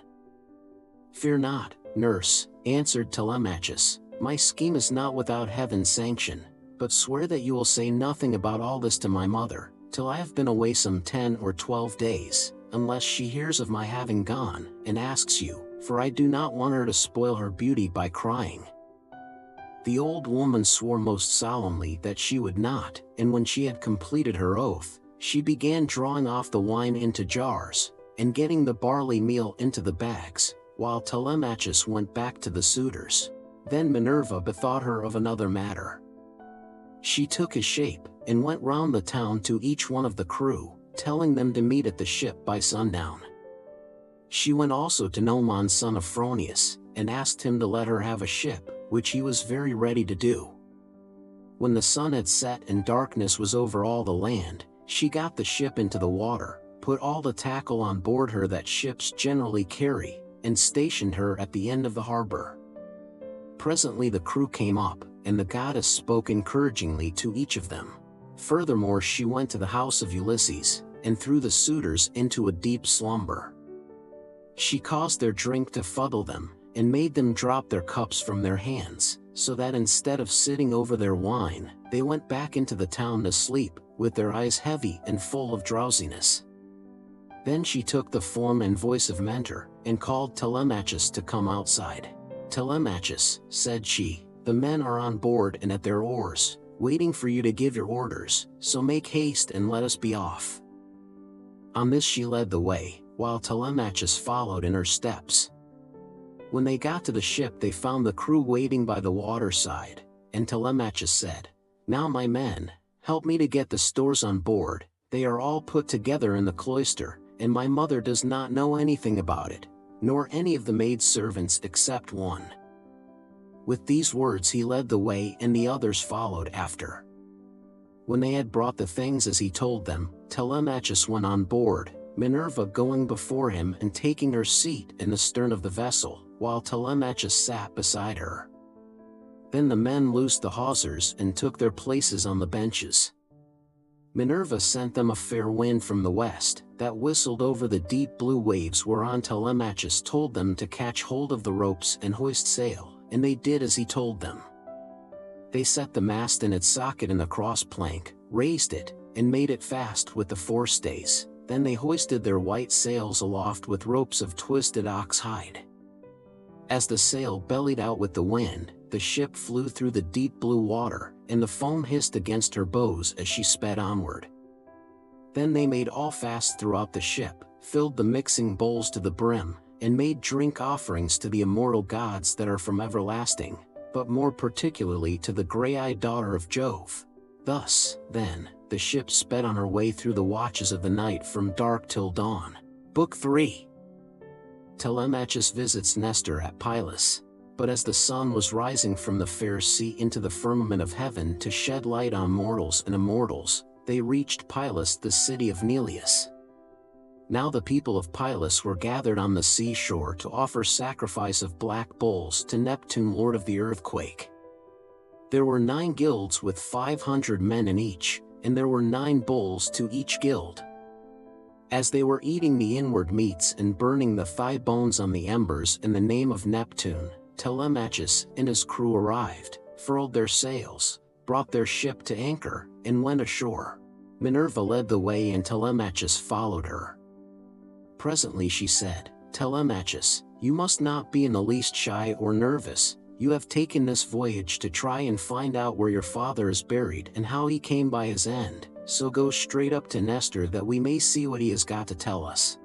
[SPEAKER 1] "Fear not, nurse," answered Telemachus, "my scheme is not without heaven's sanction. But swear that you will say nothing about all this to my mother, till I have been away some 10 or 12 days, unless she hears of my having gone, and asks you, for I do not want her to spoil her beauty by crying." The old woman swore most solemnly that she would not, and when she had completed her oath, she began drawing off the wine into jars, and getting the barley meal into the bags, while Telemachus went back to the suitors. Then Minerva bethought her of another matter. She took his shape, and went round the town to each one of the crew, telling them to meet at the ship by sundown. She went also to Noemon son of Phronius, and asked him to let her have a ship, which he was very ready to do. When the sun had set and darkness was over all the land, she got the ship into the water, put all the tackle on board her that ships generally carry, and stationed her at the end of the harbor. Presently the crew came up, and the goddess spoke encouragingly to each of them. Furthermore, she went to the house of Ulysses, and threw the suitors into a deep slumber. She caused their drink to fuddle them, and made them drop their cups from their hands, so that instead of sitting over their wine, they went back into the town to sleep, with their eyes heavy and full of drowsiness. Then she took the form and voice of Mentor, and called Telemachus to come outside. "Telemachus," said she, "the men are on board and at their oars, waiting for you to give your orders, so make haste and let us be off." On this she led the way, while Telemachus followed in her steps. When they got to the ship they found the crew waiting by the waterside, and Telemachus said, "Now my men, help me to get the stores on board, they are all put together in the cloister, and my mother does not know anything about it, nor any of the maidservants except one." With these words he led the way and the others followed after. When they had brought the things as he told them, Telemachus went on board, Minerva going before him and taking her seat in the stern of the vessel, while Telemachus sat beside her. Then the men loosed the hawsers and took their places on the benches. Minerva sent them a fair wind from the west, that whistled over the deep blue waves, whereon Telemachus told them to catch hold of the ropes and hoist sail, and they did as he told them. They set the mast in its socket in the cross plank, raised it, and made it fast with the forestays. Then they hoisted their white sails aloft with ropes of twisted ox hide. As the sail bellied out with the wind, the ship flew through the deep blue water, and the foam hissed against her bows as she sped onward. Then they made all fast throughout the ship, filled the mixing bowls to the brim, and made drink offerings to the immortal gods that are from everlasting, but more particularly to the grey-eyed daughter of Jove. Thus, then, the ship sped on her way through the watches of the night from dark till dawn. Book 3. Telemachus visits Nestor at Pylos. But as the sun was rising from the fair sea into the firmament of heaven to shed light on mortals and immortals, they reached Pylos, the city of Neleus. Now the people of Pylos were gathered on the seashore to offer sacrifice of black bulls to Neptune, lord of the earthquake. There were 9 guilds with 500 men in each, and there were 9 bulls to each guild. As they were eating the inward meats and burning the thigh bones on the embers in the name of Neptune, Telemachus and his crew arrived, furled their sails, brought their ship to anchor, and went ashore. Minerva led the way and Telemachus followed her. Presently she said, "Telemachus, you must not be in the least shy or nervous. You have taken this voyage to try and find out where your father is buried and how he came by his end, so go straight up to Nestor that we may see what he has got to tell us.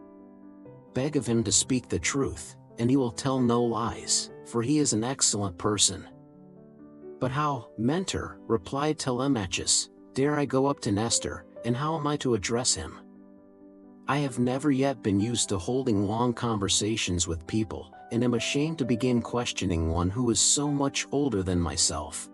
[SPEAKER 1] Beg of him to speak the truth, and he will tell no lies, for he is an excellent person." "But how, Mentor," replied Telemachus, "dare I go up to Nestor, and how am I to address him? I have never yet been used to holding long conversations with people, and am ashamed to begin questioning one who is so much older than myself."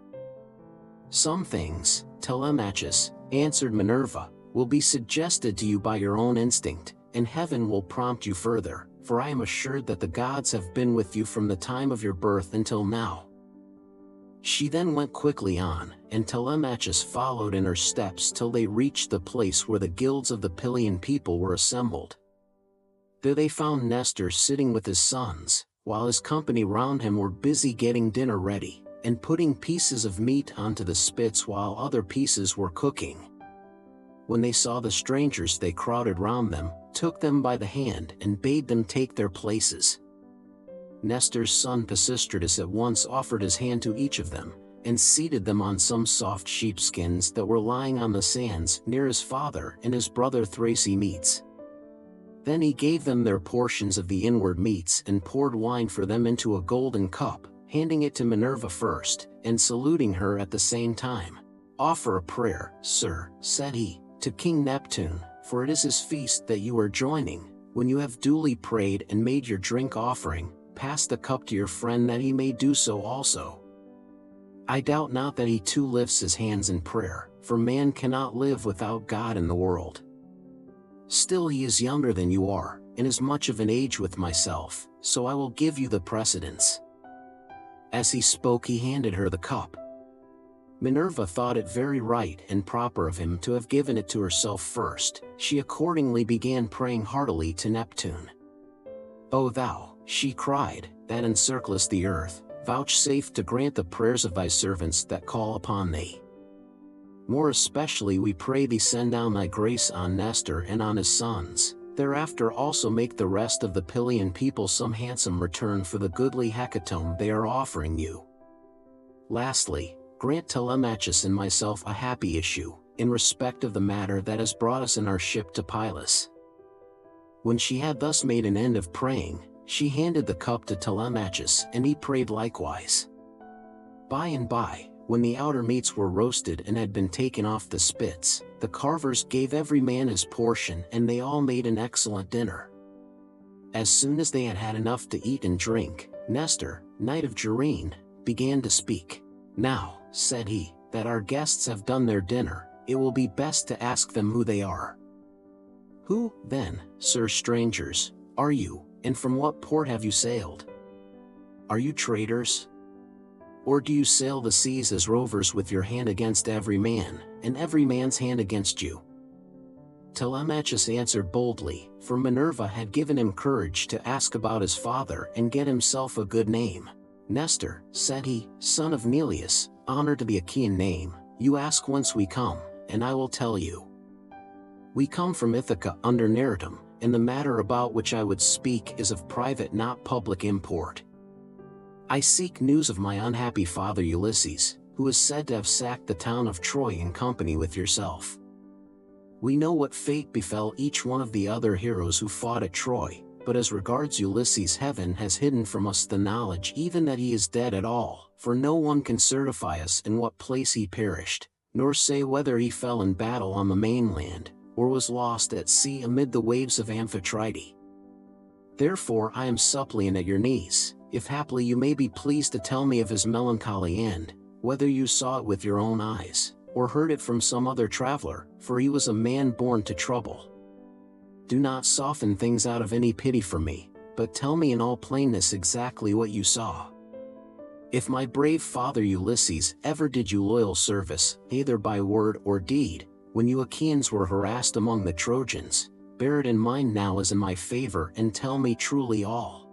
[SPEAKER 1] "Some things, Telemachus," answered Minerva, "will be suggested to you by your own instinct, and heaven will prompt you further, for I am assured that the gods have been with you from the time of your birth until now." She then went quickly on, and Telemachus followed in her steps till they reached the place where the guilds of the Pylian people were assembled. There they found Nestor sitting with his sons, while his company round him were busy getting dinner ready, and putting pieces of meat onto the spits while other pieces were cooking. When they saw the strangers, they crowded round them, took them by the hand, and bade them take their places. Nestor's son Pisistratus at once offered his hand to each of them, and seated them on some soft sheepskins that were lying on the sands near his father and his brother Thrasymes's. Then he gave them their portions of the inward meats and poured wine for them into a golden cup, handing it to Minerva first, and saluting her at the same time. "Offer a prayer, sir," said he, "to King Neptune, for it is his feast that you are joining. When you have duly prayed and made your drink offering, pass the cup to your friend that he may do so also." I doubt not that he too lifts his hands in prayer, for man cannot live without God in the world. Still he is younger than you are, and is much of an age with myself, so I will give you the precedence. As he spoke, he handed her the cup. Minerva thought it very right and proper of him to have given it to herself first. She accordingly began praying heartily to Neptune. "O thou," she cried, "that encirclest the earth, vouchsafe to grant the prayers of thy servants that call upon thee. More especially we pray thee send down thy grace on Nestor and on his sons. Thereafter also make the rest of the Pylian people some handsome return for the goodly hecatomb they are offering you. Lastly, grant Telemachus and myself a happy issue, in respect of the matter that has brought us in our ship to Pylos." When she had thus made an end of praying, she handed the cup to Telemachus, and he prayed likewise. By and by, when the outer meats were roasted and had been taken off the spits, the carvers gave every man his portion, and they all made an excellent dinner. As soon as they had had enough to eat and drink, Nestor, knight of Gerene, began to speak. "Now," said he, "that our guests have done their dinner, it will be best to ask them who they are. Who, then, sir strangers, are you, and from what port have you sailed? Are you traders? Or do you sail the seas as rovers with your hand against every man, and every man's hand against you?" Telemachus answered boldly, for Minerva had given him courage to ask about his father and get himself a good name. "Nestor," said he, "son of Neleus, honor to the Achaean name, you ask whence we come, and I will tell you. We come from Ithaca under Neritum, and the matter about which I would speak is of private not public import. I seek news of my unhappy father Ulysses, who is said to have sacked the town of Troy in company with yourself. We know what fate befell each one of the other heroes who fought at Troy, but as regards Ulysses, heaven has hidden from us the knowledge even that he is dead at all, for no one can certify us in what place he perished, nor say whether he fell in battle on the mainland, or was lost at sea amid the waves of Amphitrite. Therefore I am suppliant at your knees, if haply you may be pleased to tell me of his melancholy end, whether you saw it with your own eyes, or heard it from some other traveler, for he was a man born to trouble. Do not soften things out of any pity for me, but tell me in all plainness exactly what you saw. If my brave father Ulysses ever did you loyal service, either by word or deed, when you Achaeans were harassed among the Trojans, bear it in mind now as in my favor and tell me truly all."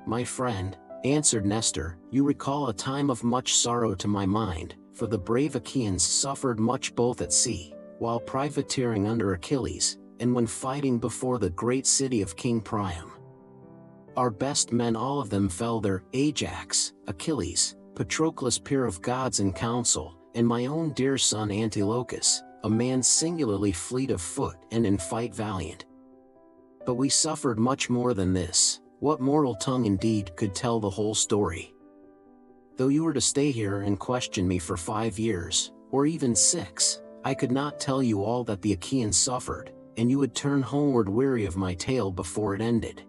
[SPEAKER 1] "My friend," answered Nestor, "you recall a time of much sorrow to my mind, for the brave Achaeans suffered much both at sea, while privateering under Achilles, and when fighting before the great city of King Priam. Our best men all of them fell there, Ajax, Achilles, Patroclus peer of gods in council, and my own dear son Antilochus, a man singularly fleet of foot and in fight valiant. But we suffered much more than this. What mortal tongue indeed could tell the whole story? Though you were to stay here and question me for 5 years, or even 6, I could not tell you all that the Achaeans suffered, and you would turn homeward weary of my tale before it ended.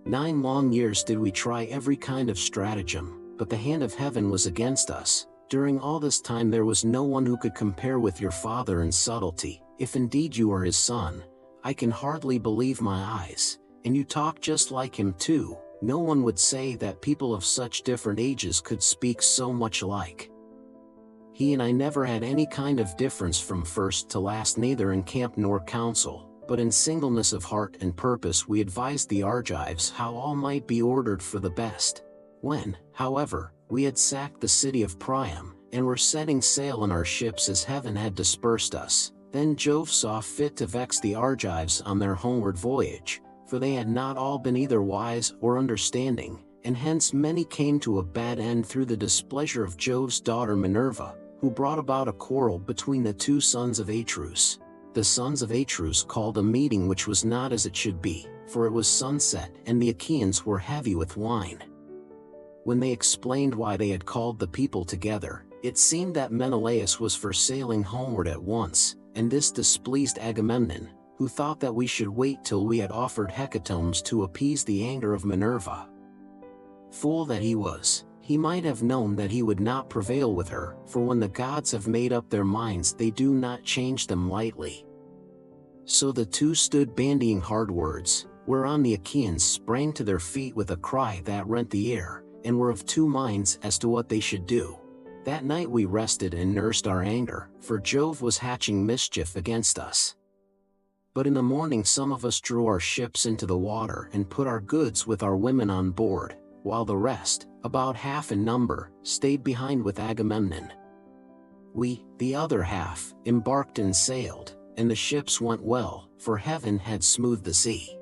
[SPEAKER 1] 9 long years did we try every kind of stratagem, but the hand of heaven was against us. During all this time there was no one who could compare with your father in subtlety. If indeed you are his son, I can hardly believe my eyes, and you talk just like him too. No one would say that people of such different ages could speak so much alike. He and I never had any kind of difference from first to last, neither in camp nor council, but in singleness of heart and purpose we advised the Argives how all might be ordered for the best. When, however, we had sacked the city of Priam, and were setting sail in our ships as heaven had dispersed us. Then Jove saw fit to vex the Argives on their homeward voyage, for they had not all been either wise or understanding, and hence many came to a bad end through the displeasure of Jove's daughter Minerva, who brought about a quarrel between the two sons of Atreus. The sons of Atreus called a meeting which was not as it should be, for it was sunset and the Achaeans were heavy with wine. When they explained why they had called the people together, it seemed that Menelaus was for sailing homeward at once, and this displeased Agamemnon, who thought that we should wait till we had offered hecatombs to appease the anger of Minerva. Fool that he was, he might have known that he would not prevail with her, for when the gods have made up their minds they do not change them lightly. So the two stood bandying hard words, whereon the Achaeans sprang to their feet with a cry that rent the air, and were of two minds as to what they should do. That night we rested and nursed our anger, for Jove was hatching mischief against us. But in the morning some of us drew our ships into the water and put our goods with our women on board, while the rest, about half in number, stayed behind with Agamemnon. We, the other half, embarked and sailed, and the ships went well, for heaven had smoothed the sea.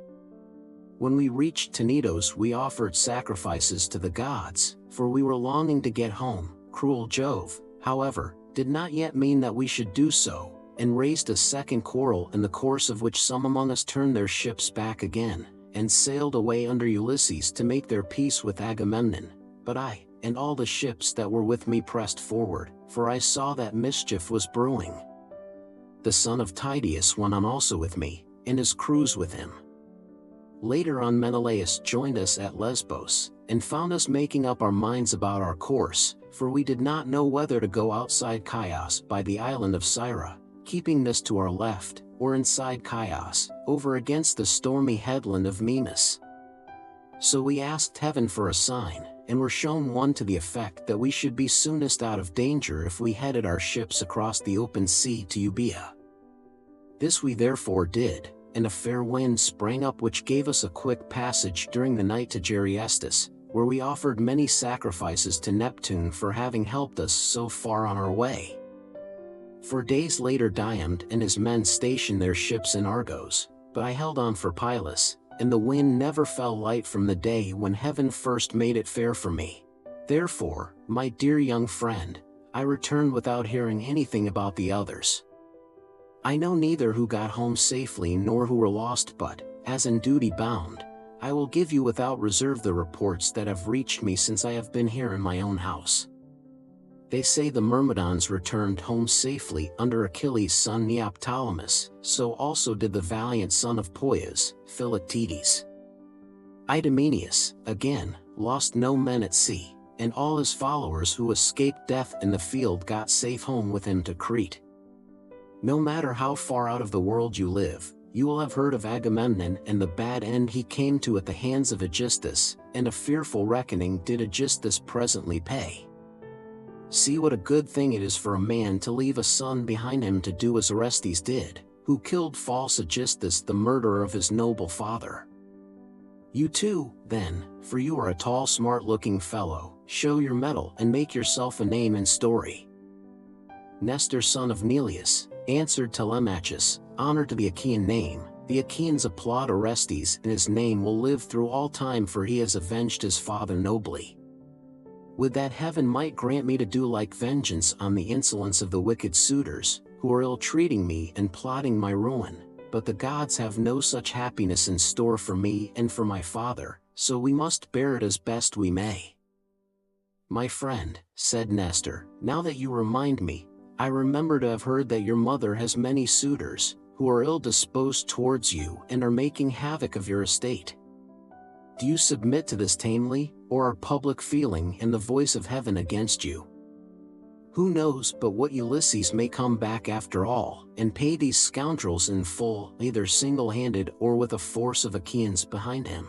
[SPEAKER 1] When we reached Tenedos we offered sacrifices to the gods, for we were longing to get home. Cruel Jove, however, did not yet mean that we should do so, and raised a second quarrel in the course of which some among us turned their ships back again, and sailed away under Ulysses to make their peace with Agamemnon. But I, and all the ships that were with me pressed forward, for I saw that mischief was brewing. The son of Tydeus went on also with me, and his crews with him. Later on Menelaus joined us at Lesbos, and found us making up our minds about our course, for we did not know whether to go outside Chios by the island of Syra, keeping this to our left, or inside Chios, over against the stormy headland of Mimas. So we asked heaven for a sign, and were shown one to the effect that we should be soonest out of danger if we headed our ships across the open sea to Euboea. This we therefore did, and a fair wind sprang up which gave us a quick passage during the night to Geriestus, where we offered many sacrifices to Neptune for having helped us so far on our way. 4 days later Diomed and his men stationed their ships in Argos, but I held on for Pylus, and the wind never fell light from the day when heaven first made it fair for me. Therefore, my dear young friend, I returned without hearing anything about the others. I know neither who got home safely nor who were lost, but, as in duty bound, I will give you without reserve the reports that have reached me since I have been here in my own house. They say the Myrmidons returned home safely under Achilles' son Neoptolemus, so also did the valiant son of Poias, Philoctetes. Idomeneus, again, lost no men at sea, and all his followers who escaped death in the field got safe home with him to Crete. No matter how far out of the world you live, you will have heard of Agamemnon and the bad end he came to at the hands of Aegisthus, and a fearful reckoning did Aegisthus presently pay. See what a good thing it is for a man to leave a son behind him to do as Orestes did, who killed false Aegisthus the murderer of his noble father. You too, then, for you are a tall smart-looking fellow, show your mettle and make yourself a name in story. Nestor son of Neleus, answered Telemachus, honor to the Achaean name. The Achaeans applaud Orestes, and his name will live through all time, for he has avenged his father nobly. Would that heaven might grant me to do like vengeance on the insolence of the wicked suitors, who are ill-treating me and plotting my ruin, but the gods have no such happiness in store for me and for my father, so we must bear it as best we may. My friend, said Nestor, now that you remind me, I remember to have heard that your mother has many suitors, who are ill-disposed towards you and are making havoc of your estate. Do you submit to this tamely, or are public feeling and the voice of heaven against you? Who knows but what Ulysses may come back after all, and pay these scoundrels in full, either single-handed or with a force of Achaeans behind him?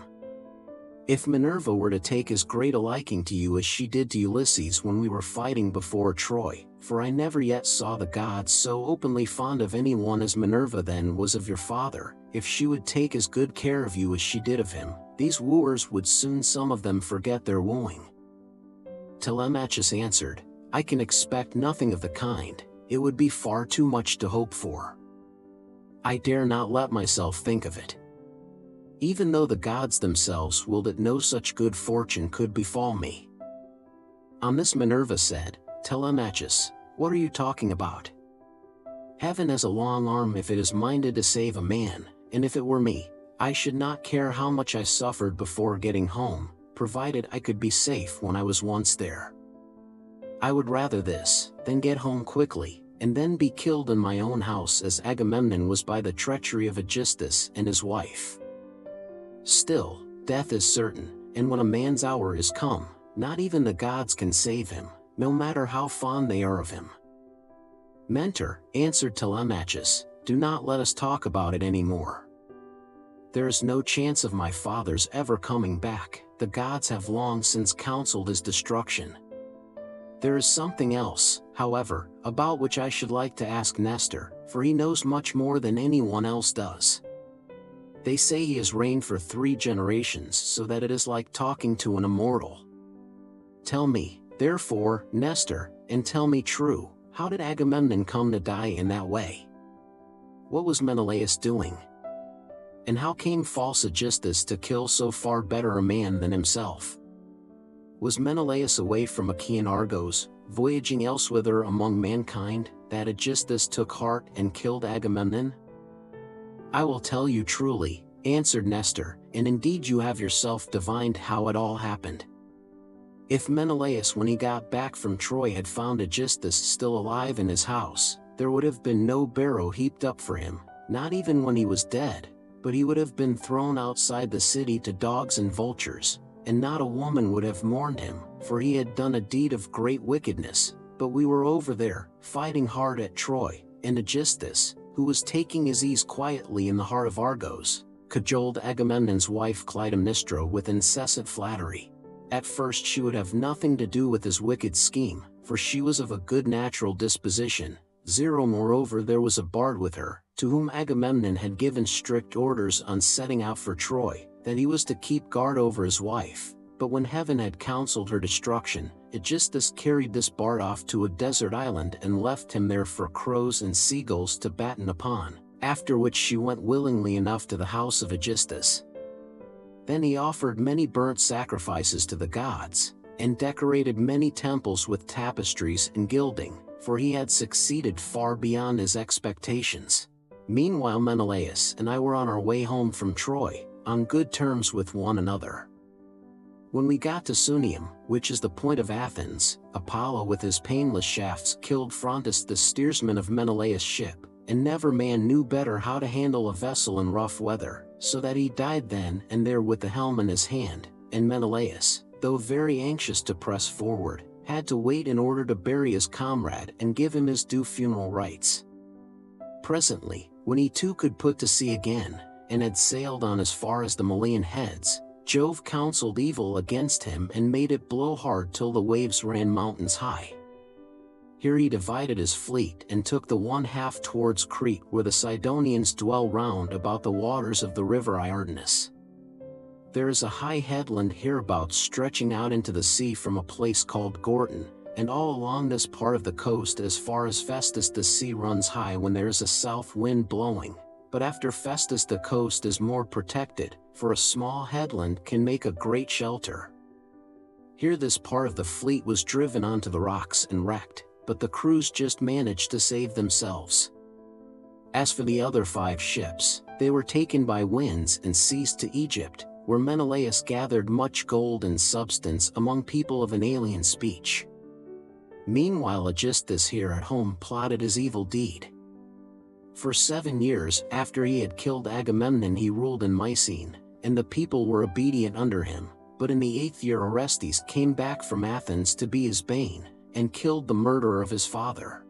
[SPEAKER 1] If Minerva were to take as great a liking to you as she did to Ulysses when we were fighting before Troy, for I never yet saw the gods so openly fond of anyone as Minerva then was of your father, if she would take as good care of you as she did of him, these wooers would soon some of them forget their wooing. Telemachus answered, I can expect nothing of the kind, it would be far too much to hope for. I dare not let myself think of it. Even though the gods themselves willed that no such good fortune could befall me. On this Minerva said, Telemachus, what are you talking about? Heaven has a long arm if it is minded to save a man, and if it were me, I should not care how much I suffered before getting home, provided I could be safe when I was once there. I would rather this, than get home quickly, and then be killed in my own house as Agamemnon was by the treachery of Aegisthus and his wife. Still, death is certain, and when a man's hour is come, not even the gods can save him, no matter how fond they are of him. Mentor, answered Telemachus, do not let us talk about it any more. There is no chance of my father's ever coming back, the gods have long since counseled his destruction. There is something else, however, about which I should like to ask Nestor, for he knows much more than anyone else does. They say he has reigned for 3 generations, so that it is like talking to an immortal. Tell me, therefore, Nestor, and tell me true, how did Agamemnon come to die in that way? What was Menelaus doing? And how came false Aegisthus to kill so far better a man than himself? Was Menelaus away from Achaean Argos, voyaging elsewhither among mankind, that Aegisthus took heart and killed Agamemnon? I will tell you truly, answered Nestor, and indeed you have yourself divined how it all happened. If Menelaus when he got back from Troy had found Aegisthus still alive in his house, there would have been no barrow heaped up for him, not even when he was dead, but he would have been thrown outside the city to dogs and vultures, and not a woman would have mourned him, for he had done a deed of great wickedness, but we were over there, fighting hard at Troy, and Aegisthus, who was taking his ease quietly in the heart of Argos, cajoled Agamemnon's wife Clytemnestra with incessant flattery. At first she would have nothing to do with his wicked scheme, for she was of a good natural disposition. Moreover there was a bard with her, to whom Agamemnon had given strict orders on setting out for Troy, that he was to keep guard over his wife. But when heaven had counseled her destruction, Aegisthus carried this bard off to a desert island and left him there for crows and seagulls to batten upon, after which she went willingly enough to the house of Aegisthus. Then he offered many burnt sacrifices to the gods, and decorated many temples with tapestries and gilding, for he had succeeded far beyond his expectations. Meanwhile Menelaus and I were on our way home from Troy, on good terms with one another. When we got to Sunium, which is the point of Athens, Apollo with his painless shafts killed Phrontis the steersman of Menelaus' ship, and never man knew better how to handle a vessel in rough weather, so that he died then and there with the helm in his hand, and Menelaus, though very anxious to press forward, had to wait in order to bury his comrade and give him his due funeral rites. Presently, when he too could put to sea again, and had sailed on as far as the Malian heads, Jove counseled evil against him and made it blow hard till the waves ran mountains high. Here he divided his fleet and took the one half towards Crete, where the Sidonians dwell round about the waters of the river Iardanus. There is a high headland hereabouts stretching out into the sea from a place called Gorton, and all along this part of the coast as far as Festus the sea runs high when there is a south wind blowing, but after Festus the coast is more protected, for a small headland can make a great shelter. Here this part of the fleet was driven onto the rocks and wrecked, but the crews just managed to save themselves. As for the other 5 ships, they were taken by winds and seized to Egypt, where Menelaus gathered much gold and substance among people of an alien speech. Meanwhile Aegisthus here at home plotted his evil deed. For 7 years after he had killed Agamemnon he ruled in Mycene, and the people were obedient under him, but in the 8th year Orestes came back from Athens to be his bane, and killed the murderer of his father.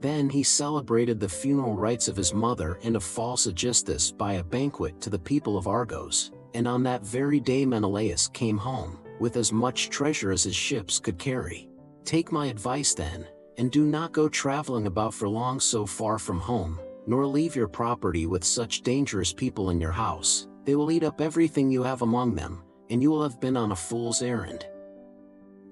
[SPEAKER 1] Then he celebrated the funeral rites of his mother and of false Aegisthus by a banquet to the people of Argos, and on that very day Menelaus came home, with as much treasure as his ships could carry. Take my advice then, and do not go traveling about for long so far from home, nor leave your property with such dangerous people in your house. They will eat up everything you have among them, and you will have been on a fool's errand.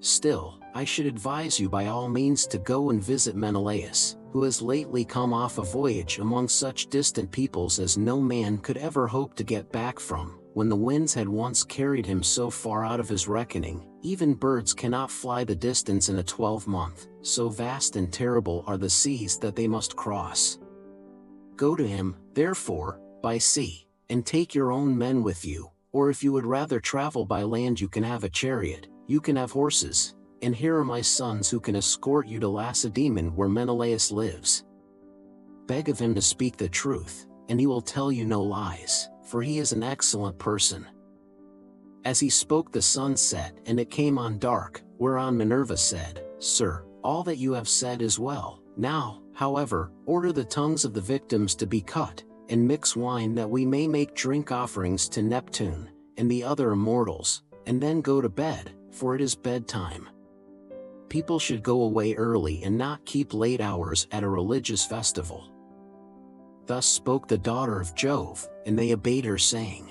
[SPEAKER 1] Still, I should advise you by all means to go and visit Menelaus, who has lately come off a voyage among such distant peoples as no man could ever hope to get back from. When the winds had once carried him so far out of his reckoning, even birds cannot fly the distance in a 12-month, so vast and terrible are the seas that they must cross. Go to him, therefore, by sea, and take your own men with you, or if you would rather travel by land you can have a chariot, you can have horses, and here are my sons who can escort you to Lacedaemon where Menelaus lives. Beg of him to speak the truth, and he will tell you no lies, for he is an excellent person." As he spoke the sun set and it came on dark, whereon Minerva said, "Sir, all that you have said is well. Now, however, order the tongues of the victims to be cut, and mix wine that we may make drink offerings to Neptune, and the other immortals, and then go to bed, for it is bedtime. People should go away early and not keep late hours at a religious festival." Thus spoke the daughter of Jove, and they obeyed her saying.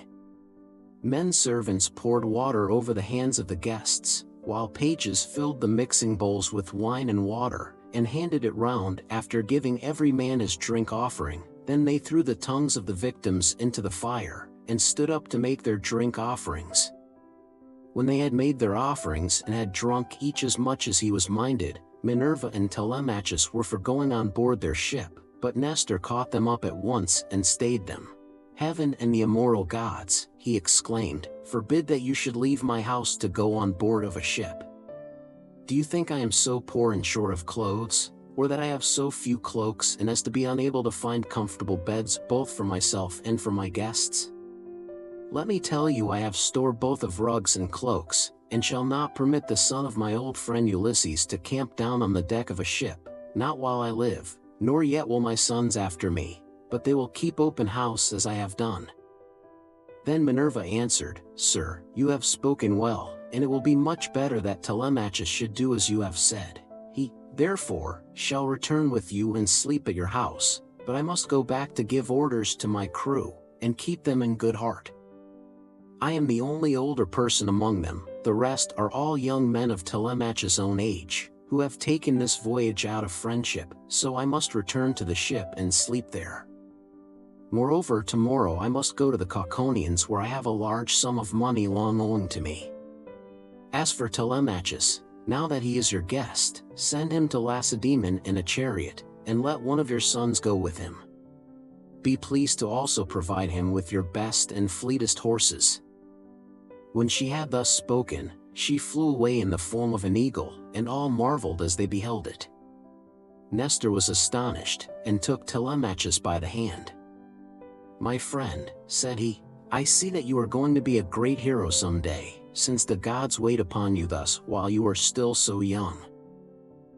[SPEAKER 1] Men servants poured water over the hands of the guests, while pages filled the mixing bowls with wine and water, and handed it round after giving every man his drink offering. Then they threw the tongues of the victims into the fire, and stood up to make their drink offerings. When they had made their offerings and had drunk each as much as he was minded, Minerva and Telemachus were for going on board their ship, but Nestor caught them up at once and stayed them. "Heaven and the immortal gods," he exclaimed, "forbid that you should leave my house to go on board of a ship. Do you think I am so poor and short of clothes, or that I have so few cloaks and as to be unable to find comfortable beds both for myself and for my guests? Let me tell you, I have store both of rugs and cloaks, and shall not permit the son of my old friend Ulysses to camp down on the deck of a ship, not while I live, nor yet will my sons after me, but they will keep open house as I have done." Then Minerva answered, "Sir, you have spoken well, and it will be much better that Telemachus should do as you have said. He, therefore, shall return with you and sleep at your house, but I must go back to give orders to my crew, and keep them in good heart. I am the only older person among them, the rest are all young men of Telemachus' own age, who have taken this voyage out of friendship, so I must return to the ship and sleep there. Moreover, tomorrow I must go to the Cauconians where I have a large sum of money long owing to me. As for Telemachus, now that he is your guest, send him to Lacedaemon in a chariot, and let one of your sons go with him. Be pleased to also provide him with your best and fleetest horses." When she had thus spoken, she flew away in the form of an eagle, and all marveled as they beheld it. Nestor was astonished, and took Telemachus by the hand. "My friend," said he, "I see that you are going to be a great hero some day, since the gods wait upon you thus while you are still so young.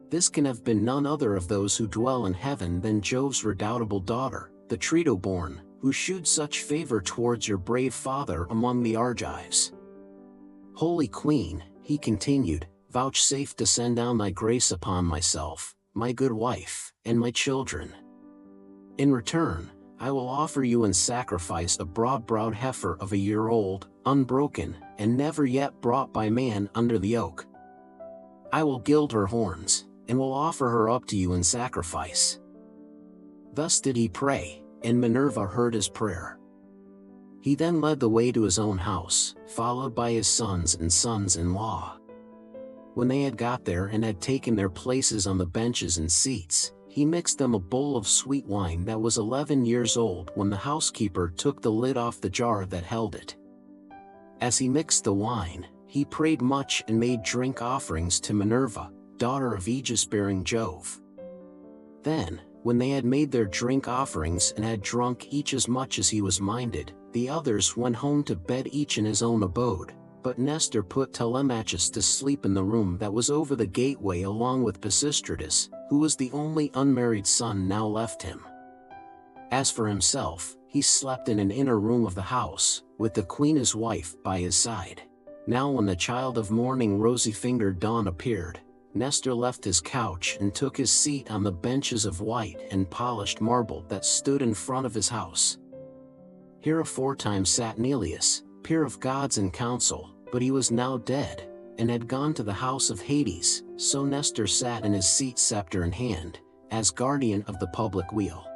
[SPEAKER 1] This can have been none other of those who dwell in heaven than Jove's redoubtable daughter, the Trito-born, who shewed such favor towards your brave father among the Argives. Holy Queen," he continued, "vouchsafe to send down thy grace upon myself, my good wife, and my children. In return, I will offer you in sacrifice a broad-browed heifer of a year old, unbroken, and never yet brought by man under the yoke. I will gild her horns, and will offer her up to you in sacrifice." Thus did he pray, and Minerva heard his prayer. He then led the way to his own house, followed by his sons and sons-in-law. When they had got there and had taken their places on the benches and seats, he mixed them a bowl of sweet wine that was 11 years old when the housekeeper took the lid off the jar that held it. As he mixed the wine, he prayed much and made drink offerings to Minerva, daughter of aegis-bearing Jove. Then, when they had made their drink offerings and had drunk each as much as he was minded, the others went home to bed each in his own abode, but Nestor put Telemachus to sleep in the room that was over the gateway along with Pisistratus, who was the only unmarried son now left him. As for himself, he slept in an inner room of the house, with the queen his wife by his side. Now when the child of morning rosy-fingered dawn appeared, Nestor left his couch and took his seat on the benches of white and polished marble that stood in front of his house. Here aforetime sat Neleus, peer of gods in council, but he was now dead, and had gone to the house of Hades, so Nestor sat in his seat, scepter in hand, as guardian of the public weal.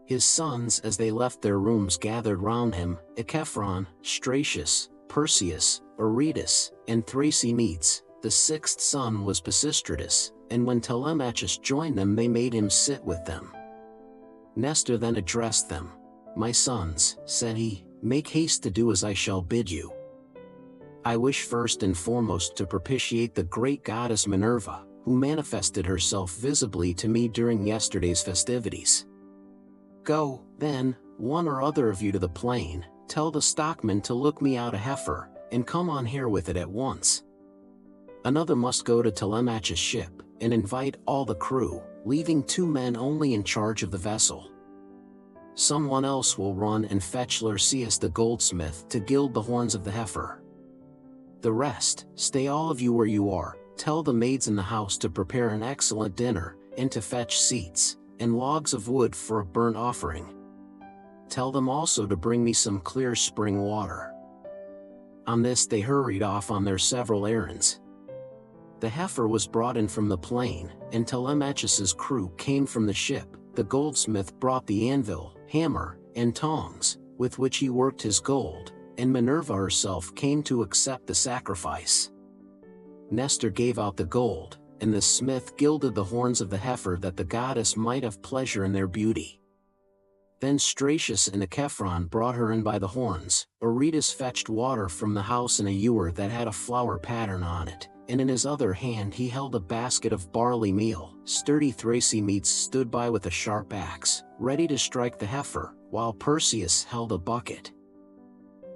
[SPEAKER 1] His sons, as they left their rooms, gathered round him: Echephron, Stratius, Perseus, Aretus, and Thrasymedes. The sixth son was Pisistratus, and when Telemachus joined them they made him sit with them. Nestor then addressed them. "My sons," said he, "make haste to do as I shall bid you. I wish first and foremost to propitiate the great goddess Minerva, who manifested herself visibly to me during yesterday's festivities. Go, then, one or other of you to the plain, tell the stockman to look me out a heifer, and come on here with it at once. Another must go to Telemachus' ship, and invite all the crew, leaving 2 men only in charge of the vessel. Someone else will run and fetch Circe the goldsmith to gild the horns of the heifer. The rest, stay all of you where you are. Tell the maids in the house to prepare an excellent dinner, and to fetch seats and logs of wood for a burnt offering. Tell them also to bring me some clear spring water." On this they hurried off on their several errands. The heifer was brought in from the plain, and Telemachus's crew came from the ship. The goldsmith brought the anvil, hammer, and tongs, with which he worked his gold, and Minerva herself came to accept the sacrifice. Nestor gave out the gold, and the smith gilded the horns of the heifer that the goddess might have pleasure in their beauty. Then Stratius and Echephron brought her in by the horns. Aretus fetched water from the house in a ewer that had a flower pattern on it, and in his other hand he held a basket of barley meal. Sturdy Thrasymedes stood by with a sharp axe, ready to strike the heifer, while Perseus held a bucket.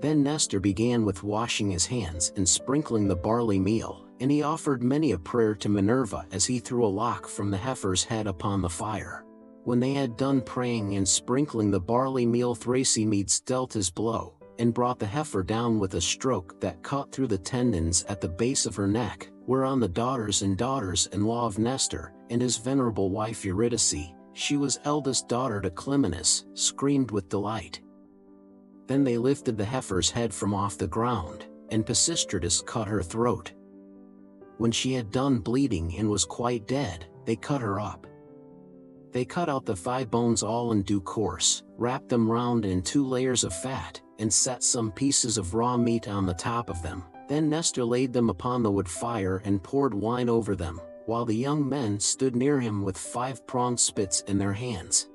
[SPEAKER 1] Then Nestor began with washing his hands and sprinkling the barley meal, and he offered many a prayer to Minerva as he threw a lock from the heifer's head upon the fire. When they had done praying and sprinkling the barley meal, Thrasymedes dealt his blow, and brought the heifer down with a stroke that cut through the tendons at the base of her neck, whereon the daughters-in-law of Nestor, and his venerable wife Eurydice, she was eldest daughter to Clymenus, screamed with delight. Then they lifted the heifer's head from off the ground, and Pisistratus cut her throat. When she had done bleeding and was quite dead, they cut her up. They cut out the thigh bones all in due course, wrapped them round in 2 layers of fat, and set some pieces of raw meat on the top of them. Then Nestor laid them upon the wood fire and poured wine over them, while the young men stood near him with 5-pronged spits in their hands.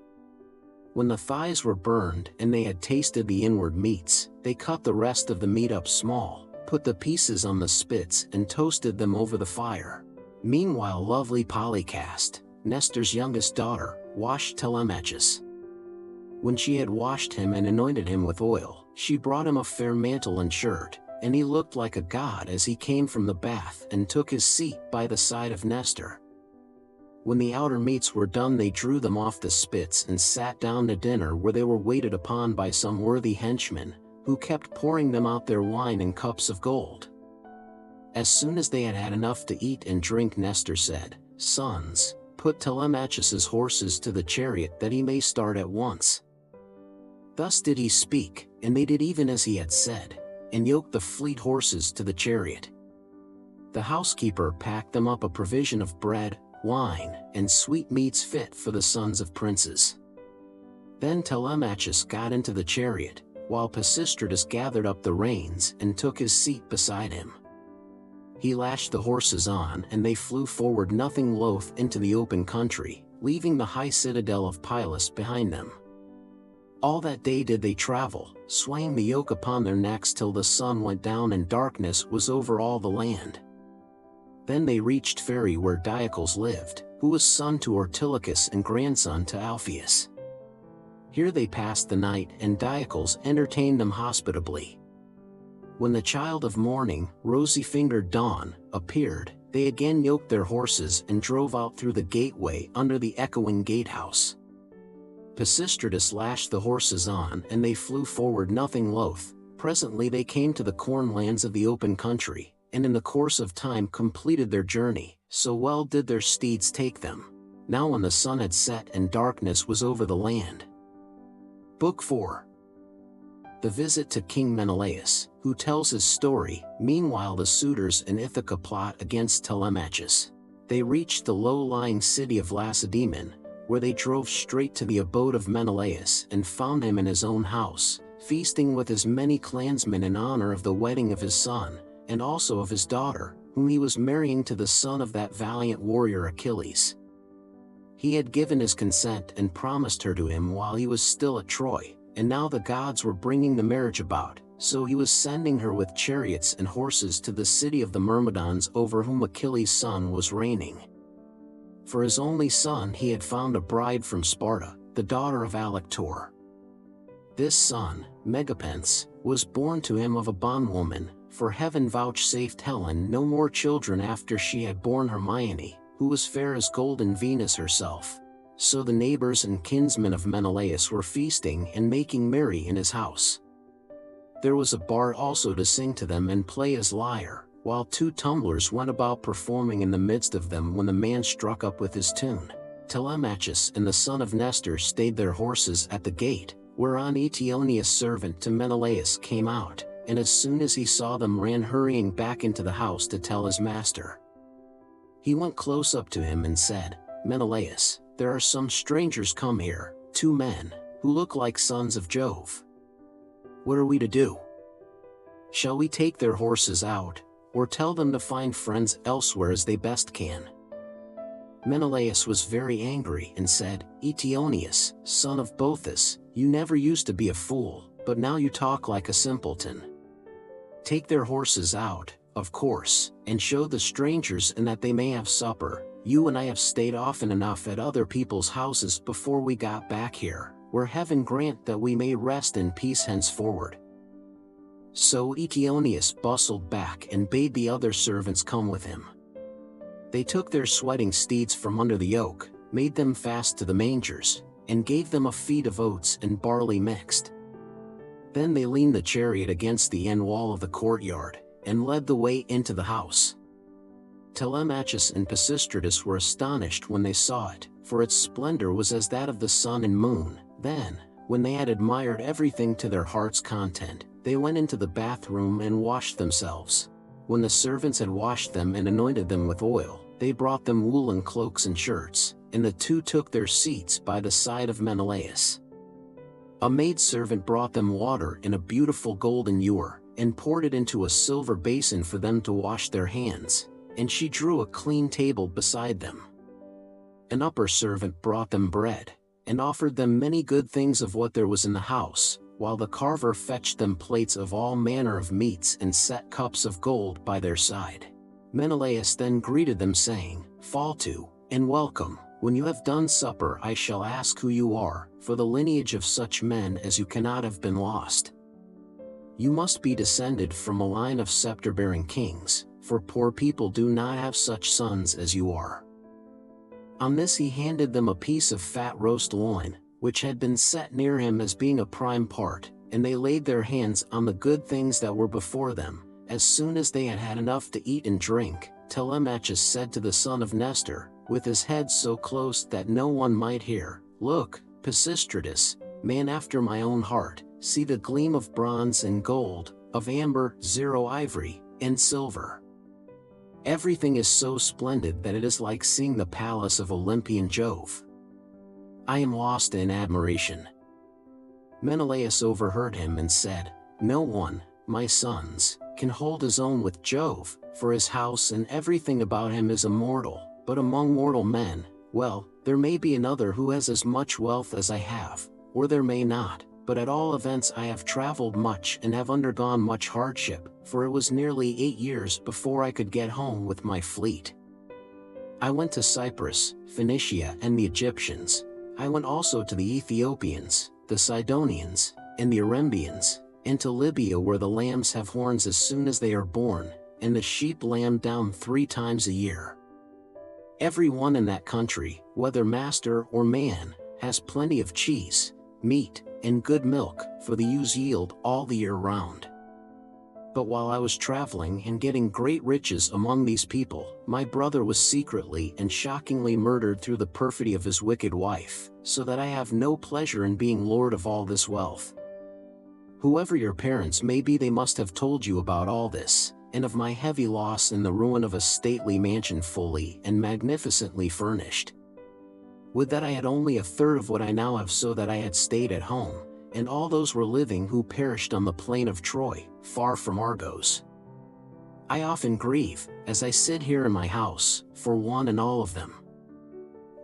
[SPEAKER 1] When the thighs were burned and they had tasted the inward meats, they cut the rest of the meat up small, put the pieces on the spits and toasted them over the fire. Meanwhile lovely Polycast, Nestor's youngest daughter, washed Telemachus. When she had washed him and anointed him with oil, she brought him a fair mantle and shirt, and he looked like a god as he came from the bath and took his seat by the side of Nestor. When the outer meats were done they drew them off the spits and sat down to dinner, where they were waited upon by some worthy henchmen, who kept pouring them out their wine in cups of gold. As soon as they had had enough to eat and drink, Nestor said, "Sons, put Telemachus's horses to the chariot that he may start at once." Thus did he speak, and they did even as he had said, and yoked the fleet horses to the chariot. The housekeeper packed them up a provision of bread, wine, and sweetmeats fit for the sons of princes. Then Telemachus got into the chariot, while Pisistratus gathered up the reins and took his seat beside him. He lashed the horses on, and they flew forward nothing loath into the open country, leaving the high citadel of Pylus behind them. All that day did they travel, swaying the yoke upon their necks till the sun went down and darkness was over all the land. Then they reached Pheræ, where Diocles lived, who was son to Ortilochus and grandson to Alpheus. Here they passed the night, and Diocles entertained them hospitably. When the child of morning, rosy-fingered Dawn, appeared, they again yoked their horses and drove out through the gateway under the echoing gatehouse. Pisistratus lashed the horses on, and they flew forward nothing loath. Presently they came to the cornlands of the open country, and in the course of time completed their journey, so well did their steeds take them. Now when the sun had set and darkness was over the land. Book 4. The visit to King Menelaus, who tells his story. Meanwhile, the suitors in Ithaca plot against Telemachus. They reached the low-lying city of Lacedaemon, where they drove straight to the abode of Menelaus and found him in his own house, feasting with his many clansmen in honor of the wedding of his son, and also of his daughter, whom he was marrying to the son of that valiant warrior Achilles. He had given his consent and promised her to him while he was still at Troy, and now the gods were bringing the marriage about, so he was sending her with chariots and horses to the city of the Myrmidons over whom Achilles' son was reigning. For his only son he had found a bride from Sparta, the daughter of Alector. This son, Megapence, was born to him of a bondwoman, for heaven vouchsafed Helen no more children after she had borne Hermione, who was fair as golden Venus herself. So the neighbors and kinsmen of Menelaus were feasting and making merry in his house. There was a bard also to sing to them and play his lyre, while 2 tumblers went about performing in the midst of them when the man struck up with his tune. Telemachus and the son of Nestor stayed their horses at the gate, whereon Eteoneus' servant to Menelaus came out, and as soon as he saw them ran hurrying back into the house to tell his master. He went close up to him and said, "Menelaus, there are some strangers come here, 2 men, who look like sons of Jove. What are we to do? Shall we take their horses out, or tell them to find friends elsewhere as they best can?" Menelaus was very angry and said, "Eteoneus, son of Boethus, you never used to be a fool, but now you talk like a simpleton. Take their horses out, of course, and show the strangers and that they may have supper. You and I have stayed often enough at other people's houses before we got back here, where heaven grant that we may rest in peace henceforward." So Eteoneus bustled back and bade the other servants come with him. They took their sweating steeds from under the yoke, made them fast to the mangers, and gave them a feed of oats and barley mixed. Then they leaned the chariot against the end wall of the courtyard, and led the way into the house. Telemachus and Pisistratus were astonished when they saw it, for its splendor was as that of the sun and moon. Then, when they had admired everything to their heart's content, they went into the bathroom and washed themselves. When the servants had washed them and anointed them with oil, they brought them woolen cloaks and shirts, and the 2 took their seats by the side of Menelaus. A maidservant brought them water in a beautiful golden ewer, and poured it into a silver basin for them to wash their hands, and she drew a clean table beside them. An upper servant brought them bread, and offered them many good things of what there was in the house, while the carver fetched them plates of all manner of meats and set cups of gold by their side. Menelaus then greeted them saying, "Fall to, and welcome. When you have done supper I shall ask who you are, for the lineage of such men as you cannot have been lost. You must be descended from a line of scepter-bearing kings, for poor people do not have such sons as you are." On this he handed them a piece of fat roast loin, which had been set near him as being a prime part, and they laid their hands on the good things that were before them. As soon as they had had enough to eat and drink, Telemachus said to the son of Nestor, with his head so close that no one might hear, "Look, Pisistratus, man after my own heart, see the gleam of bronze and gold, of amber, zero ivory, and silver. Everything is so splendid that it is like seeing the palace of Olympian Jove. I am lost in admiration." Menelaus overheard him and said, "No one, my sons, can hold his own with Jove, for his house and everything about him is immortal, but among mortal men, well, there may be another who has as much wealth as I have, or there may not, but at all events I have traveled much and have undergone much hardship, for it was nearly 8 years before I could get home with my fleet. I went to Cyprus, Phoenicia and the Egyptians. I went also to the Ethiopians, the Sidonians, and the Arembians, and to Libya where the lambs have horns as soon as they are born, and the sheep lamb down 3 times a year. Every one in that country, whether master or man, has plenty of cheese, meat, and good milk, for the ewes yield all the year round. But while I was traveling and getting great riches among these people, my brother was secretly and shockingly murdered through the perfidy of his wicked wife, so that I have no pleasure in being lord of all this wealth. Whoever your parents may be, they must have told you about all this, and of my heavy loss and the ruin of a stately mansion fully and magnificently furnished. Would that I had only a third of what I now have, so that I had stayed at home, and all those were living who perished on the plain of Troy, far from Argos. I often grieve, as I sit here in my house, for one and all of them.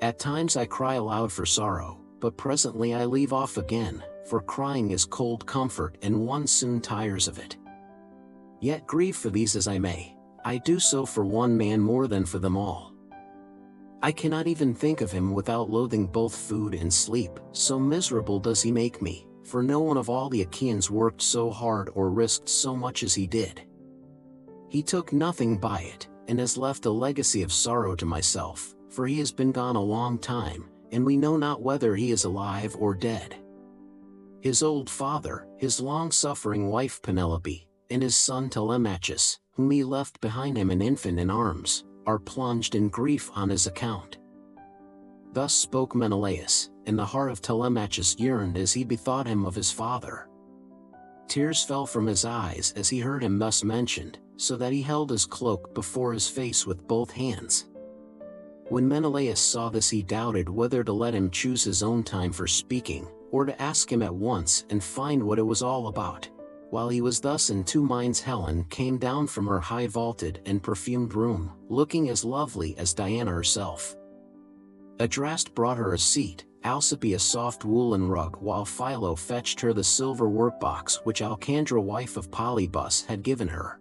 [SPEAKER 1] At times I cry aloud for sorrow, but presently I leave off again, for crying is cold comfort and one soon tires of it. Yet grieve for these as I may, I do so for one man more than for them all. I cannot even think of him without loathing both food and sleep, so miserable does he make me, for no one of all the Achaeans worked so hard or risked so much as he did. He took nothing by it, and has left a legacy of sorrow to myself, for he has been gone a long time, and we know not whether he is alive or dead. His old father, his long-suffering wife Penelope, and his son Telemachus, whom he left behind him an infant in arms, are plunged in grief on his account. Thus spoke Menelaus, and the heart of Telemachus yearned as he bethought him of his father. Tears fell from his eyes as he heard him thus mentioned, so that he held his cloak before his face with both hands. When Menelaus saw this, he doubted whether to let him choose his own time for speaking, or to ask him at once and find what it was all about. While he was thus in two minds, Helen came down from her high-vaulted and perfumed room, looking as lovely as Diana herself. Adraste brought her a seat, Alcippe a soft woolen rug, while Philo fetched her the silver workbox which Alcandra, wife of Polybus, had given her.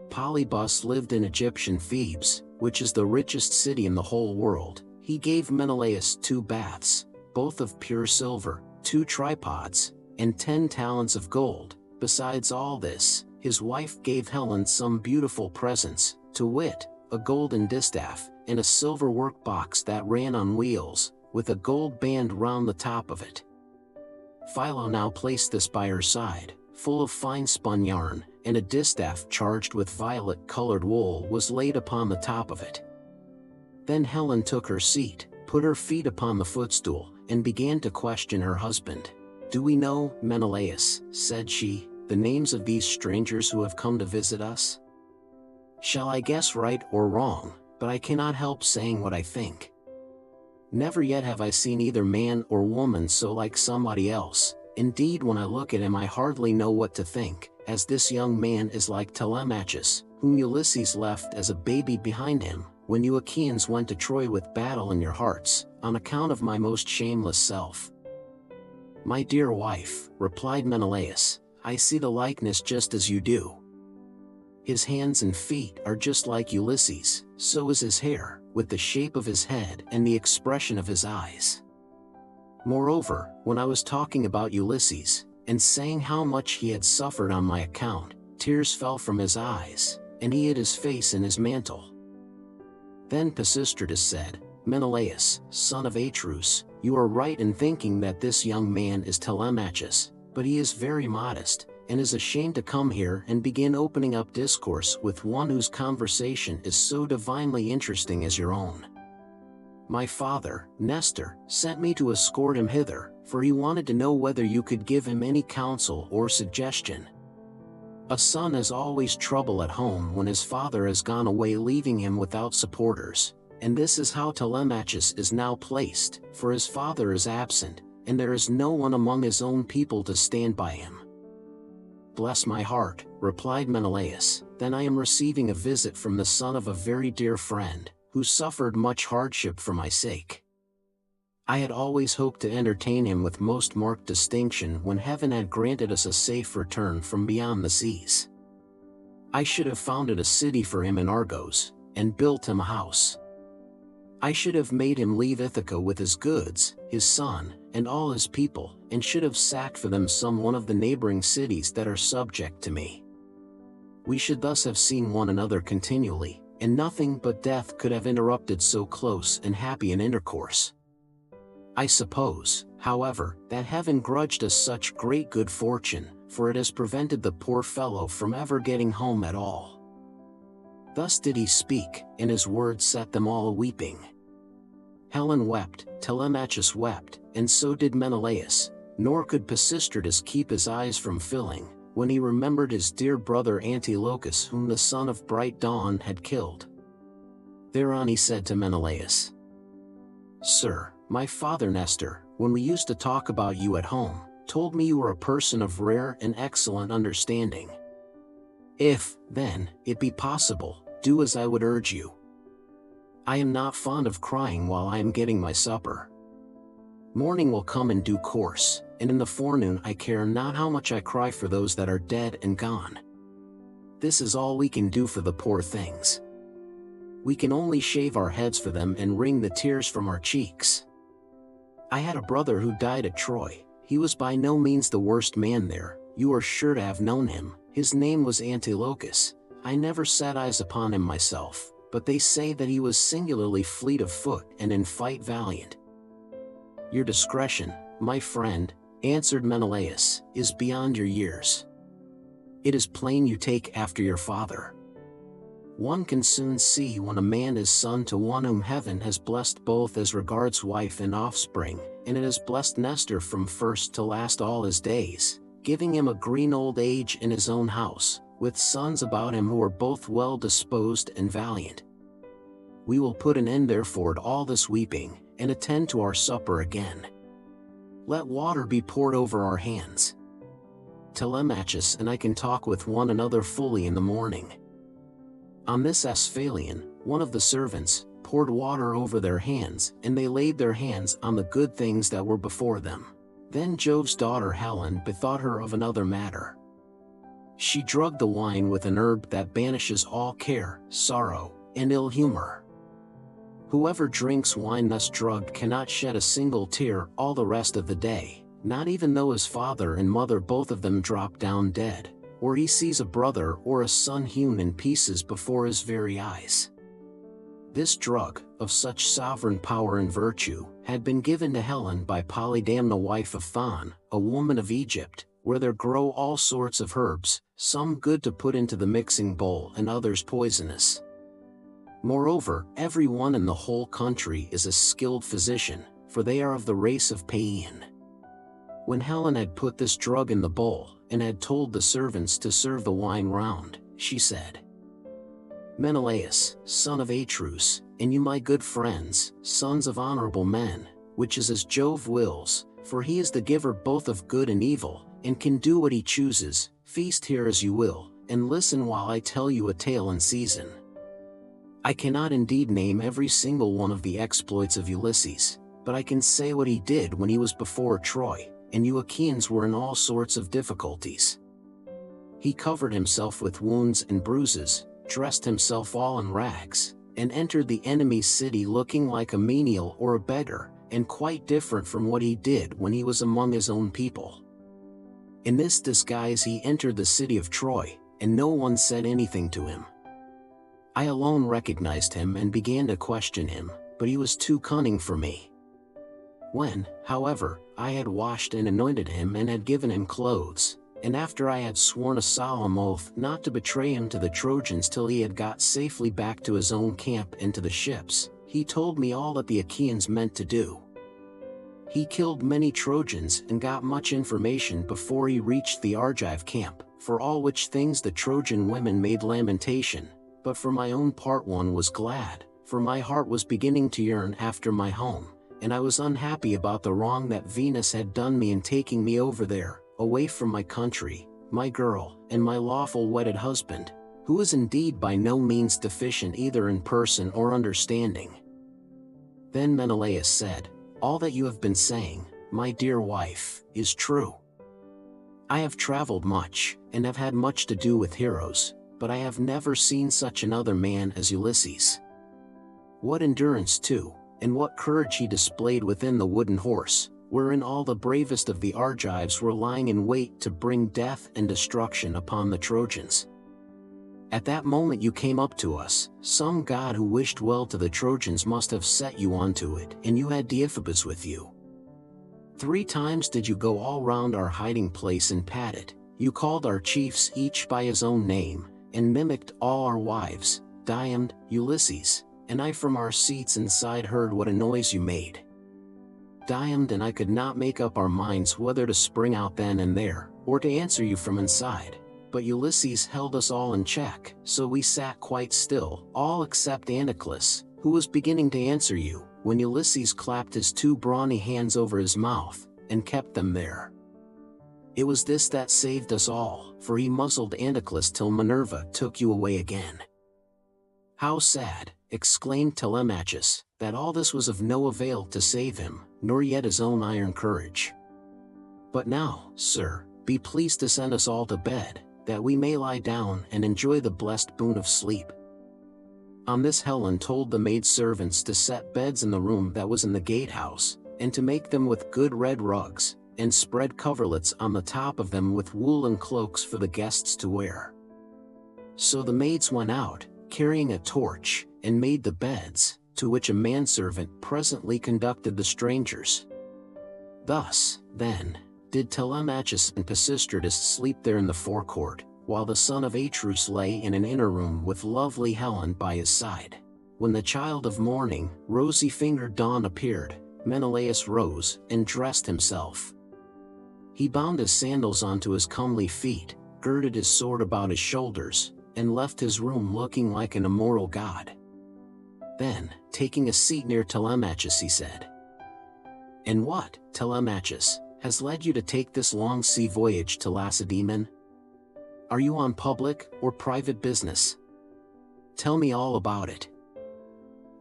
[SPEAKER 1] Polybus lived in Egyptian Thebes, which is the richest city in the whole world. He gave Menelaus 2 baths, both of pure silver, 2 tripods, and 10 talents of gold. Besides all this, his wife gave Helen some beautiful presents, to wit, a golden distaff, and a silver workbox that ran on wheels, with a gold band round the top of it. Philo now placed this by her side, full of fine spun yarn, and a distaff charged with violet-colored wool was laid upon the top of it. Then Helen took her seat, put her feet upon the footstool, and began to question her husband. "Do we know, Menelaus," said she, "the names of these strangers who have come to visit us? Shall I guess right or wrong, but I cannot help saying what I think. Never yet have I seen either man or woman so like somebody else. Indeed, when I look at him I hardly know what to think, as this young man is like Telemachus, whom Ulysses left as a baby behind him, when you Achaeans went to Troy with battle in your hearts, on account of my most shameless self." "My dear wife," replied Menelaus, "I see the likeness just as you do. His hands and feet are just like Ulysses, so is his hair, with the shape of his head and the expression of his eyes. Moreover, when I was talking about Ulysses, and saying how much he had suffered on my account, tears fell from his eyes, and he hid his face in his mantle." Then Pisistratus said, "Menelaus, son of Atreus, you are right in thinking that this young man is Telemachus, but he is very modest, and is ashamed to come here and begin opening up discourse with one whose conversation is so divinely interesting as your own. My father, Nestor, sent me to escort him hither, for he wanted to know whether you could give him any counsel or suggestion. A son is always trouble at home when his father has gone away, leaving him without supporters, and this is how Telemachus is now placed, for his father is absent, and there is no one among his own people to stand by him." "Bless my heart," replied Menelaus, "then I am receiving a visit from the son of a very dear friend, who suffered much hardship for my sake. I had always hoped to entertain him with most marked distinction when heaven had granted us a safe return from beyond the seas. I should have founded a city for him in Argos, and built him a house. I should have made him leave Ithaca with his goods, his son, and all his people, and should have sacked for them some one of the neighboring cities that are subject to me. We should thus have seen one another continually, and nothing but death could have interrupted so close and happy an intercourse. I suppose, however, that heaven grudged us such great good fortune, for it has prevented the poor fellow from ever getting home at all." Thus did he speak, and his words set them all weeping. Helen wept, Telemachus wept, and so did Menelaus, Nor could Pisistratus keep his eyes from filling, when he remembered his dear brother Antilochus, whom the son of bright dawn had killed. Thereon he said to Menelaus, "Sir, my father Nestor, when we used to talk about you at home, told me you were a person of rare and excellent understanding. If, then, it be possible, do as I would urge you. I am not fond of crying while I am getting my supper. Morning will come in due course, and in the forenoon I care not how much I cry for those that are dead and gone. This is all we can do for the poor things. We can only shave our heads for them and wring the tears from our cheeks. I had a brother who died at Troy. He was by no means the worst man there, you are sure to have known him. His name was Antilochus. I never set eyes upon him myself, but they say that he was singularly fleet of foot and in fight valiant." "Your discretion, my friend," answered Menelaus, "is beyond your years. It is plain you take after your father. One can soon see when a man is son to one whom heaven has blessed both as regards wife and offspring, and it has blessed Nestor from first to last all his days, giving him a green old age in his own house, with sons about him who are both well disposed and valiant. We will put an end therefore to all this weeping, and attend to our supper again. Let water be poured over our hands. Telemachus and I can talk with one another fully in the morning." On this Asphalion, one of the servants, poured water over their hands, and they laid their hands on the good things that were before them. Then Jove's daughter Helen bethought her of another matter. She drugged the wine with an herb that banishes all care, sorrow, and ill humor. Whoever drinks wine thus drugged cannot shed a single tear all the rest of the day, not even though his father and mother both of them drop down dead, or he sees a brother or a son hewn in pieces before his very eyes. This drug, of such sovereign power and virtue, had been given to Helen by Polydamna, wife of Thon, a woman of Egypt, where there grow all sorts of herbs, some good to put into the mixing bowl and others poisonous. Moreover, every one in the whole country is a skilled physician, for they are of the race of Paean. When Helen had put this drug in the bowl, and had told the servants to serve the wine round, she said, "Menelaus, son of Atreus, and you my good friends, sons of honorable men, which is as Jove wills, for he is the giver both of good and evil, and can do what he chooses, feast here as you will, and listen while I tell you a tale in season. I cannot indeed name every single one of the exploits of Ulysses, but I can say what he did when he was before Troy, and you Achaeans were in all sorts of difficulties. He covered himself with wounds and bruises, dressed himself all in rags, and entered the enemy's city looking like a menial or a beggar, and quite different from what he did when he was among his own people. In this disguise he entered the city of Troy, and no one said anything to him. I alone recognized him and began to question him, but he was too cunning for me. When, however, I had washed and anointed him and had given him clothes, and after I had sworn a solemn oath not to betray him to the Trojans till he had got safely back to his own camp and to the ships, he told me all that the Achaeans meant to do. He killed many Trojans and got much information before he reached the Argive camp, for all which things the Trojan women made lamentation, but for my own part one was glad, for my heart was beginning to yearn after my home, and I was unhappy about the wrong that Venus had done me in taking me over there, away from my country, my girl, and my lawful wedded husband, who is indeed by no means deficient either in person or understanding." Then Menelaus said, "All that you have been saying, my dear wife, is true. I have traveled much, and have had much to do with heroes, but I have never seen such another man as Ulysses. What endurance too, and what courage he displayed within the wooden horse, wherein all the bravest of the Argives were lying in wait to bring death and destruction upon the Trojans. At that moment you came up to us, some god who wished well to the Trojans must have set you onto it, and you had Deiphobus with you. 3 times did you go all round our hiding place and pat it, you called our chiefs each by his own name, and mimicked all our wives, Diomed, Ulysses, and I from our seats inside heard what a noise you made. Diamed and I could not make up our minds whether to spring out then and there, or to answer you from inside. But Ulysses held us all in check, so we sat quite still, all except Anticlus, who was beginning to answer you, when Ulysses clapped his two brawny hands over his mouth, and kept them there. It was this that saved us all, for he muzzled Anticlus till Minerva took you away again. How sad, exclaimed Telemachus, that all this was of no avail to save him, nor yet his own iron courage. But now, sir, be pleased to send us all to bed, that we may lie down and enjoy the blessed boon of sleep. On this Helen told the maidservants to set beds in the room that was in the gatehouse, and to make them with good red rugs, and spread coverlets on the top of them with woolen cloaks for the guests to wear. So the maids went out, carrying a torch, and made the beds, to which a manservant presently conducted the strangers. Thus, then, did Telemachus and Pisistratus sleep there in the forecourt, while the son of Atreus lay in an inner room with lovely Helen by his side. When the child of morning, rosy-fingered dawn appeared, Menelaus rose and dressed himself. He bound his sandals onto his comely feet, girded his sword about his shoulders, and left his room looking like an immortal god. Then, taking a seat near Telemachus, he said, "And what, Telemachus, has led you to take this long sea voyage to Lacedaemon? Are you on public or private business? Tell me all about it."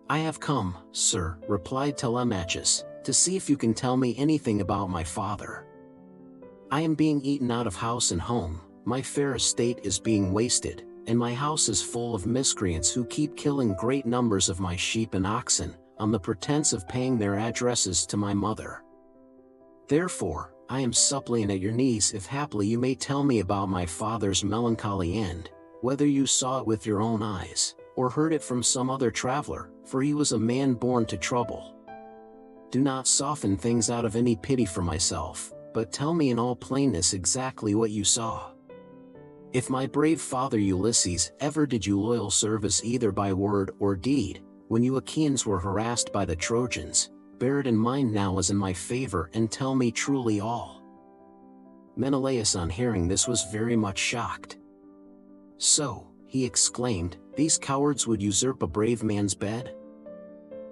[SPEAKER 1] "I have come, sir," replied Telemachus, "to see if you can tell me anything about my father. I am being eaten out of house and home, my fair estate is being wasted, and my house is full of miscreants who keep killing great numbers of my sheep and oxen, on the pretense of paying their addresses to my mother. Therefore, I am suppliant at your knees if haply you may tell me about my father's melancholy end, whether you saw it with your own eyes, or heard it from some other traveler, for he was a man born to trouble. Do not soften things out of any pity for myself, but tell me in all plainness exactly what you saw. If my brave father Ulysses ever did you loyal service either by word or deed, when you Achaeans were harassed by the Trojans, bear it in mind now as in my favor and tell me truly all." Menelaus on hearing this was very much shocked. "So," he exclaimed, "these cowards would usurp a brave man's bed?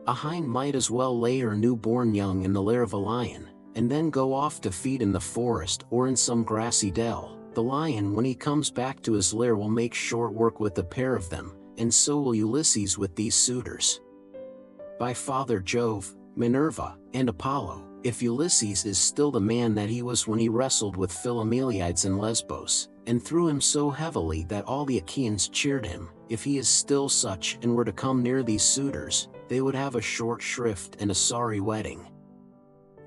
[SPEAKER 1] A hind might as well lay her newborn young in the lair of a lion, and then go off to feed in the forest or in some grassy dell. The lion when he comes back to his lair will make short work with the pair of them, and so will Ulysses with these suitors. By Father Jove, Minerva, and Apollo, if Ulysses is still the man that he was when he wrestled with Philomelides in Lesbos, and threw him so heavily that all the Achaeans cheered him, if he is still such and were to come near these suitors, they would have a short shrift and a sorry wedding.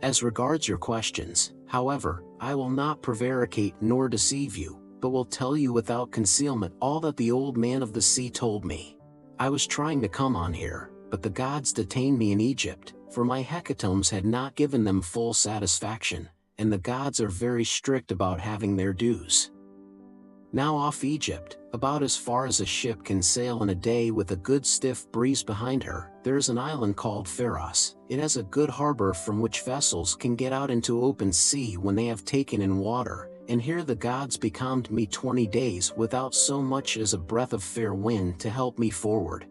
[SPEAKER 1] As regards your questions, however, I will not prevaricate nor deceive you, but will tell you without concealment all that the old man of the sea told me. I was trying to come on here, but the gods detained me in Egypt, for my hecatombs had not given them full satisfaction, and the gods are very strict about having their dues. Now off Egypt, about as far as a ship can sail in a day with a good stiff breeze behind her, there is an island called Pharos. It has a good harbor from which vessels can get out into open sea when they have taken in water, and here the gods becalmed me 20 days without so much as a breath of fair wind to help me forward.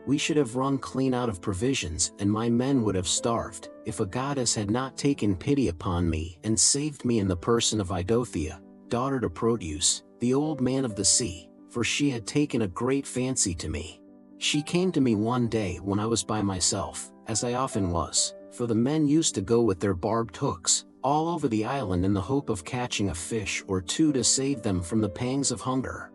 [SPEAKER 1] We should have run clean out of provisions and my men would have starved, if a goddess had not taken pity upon me and saved me in the person of Idothea, daughter to Proteus, the old man of the sea, for she had taken a great fancy to me. She came to me one day when I was by myself, as I often was, for the men used to go with their barbed hooks, all over the island in the hope of catching a fish or two to save them from the pangs of hunger.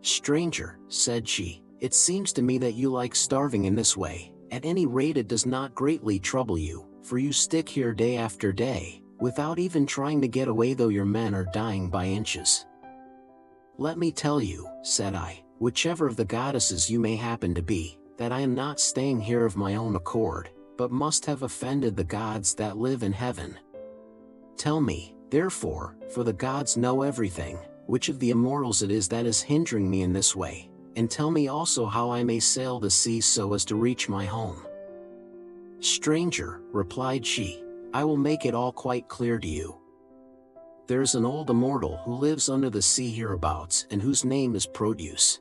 [SPEAKER 1] "Stranger," said she, "it seems to me that you like starving in this way. At any rate it does not greatly trouble you, for you stick here day after day, without even trying to get away though your men are dying by inches." "Let me tell you," said I, "whichever of the goddesses you may happen to be, that I am not staying here of my own accord, but must have offended the gods that live in heaven. Tell me, therefore, for the gods know everything, which of the immortals it is that is hindering me in this way, and tell me also how I may sail the sea so as to reach my home." "Stranger," replied she, "I will make it all quite clear to you. There is an old immortal who lives under the sea hereabouts and whose name is Proteus.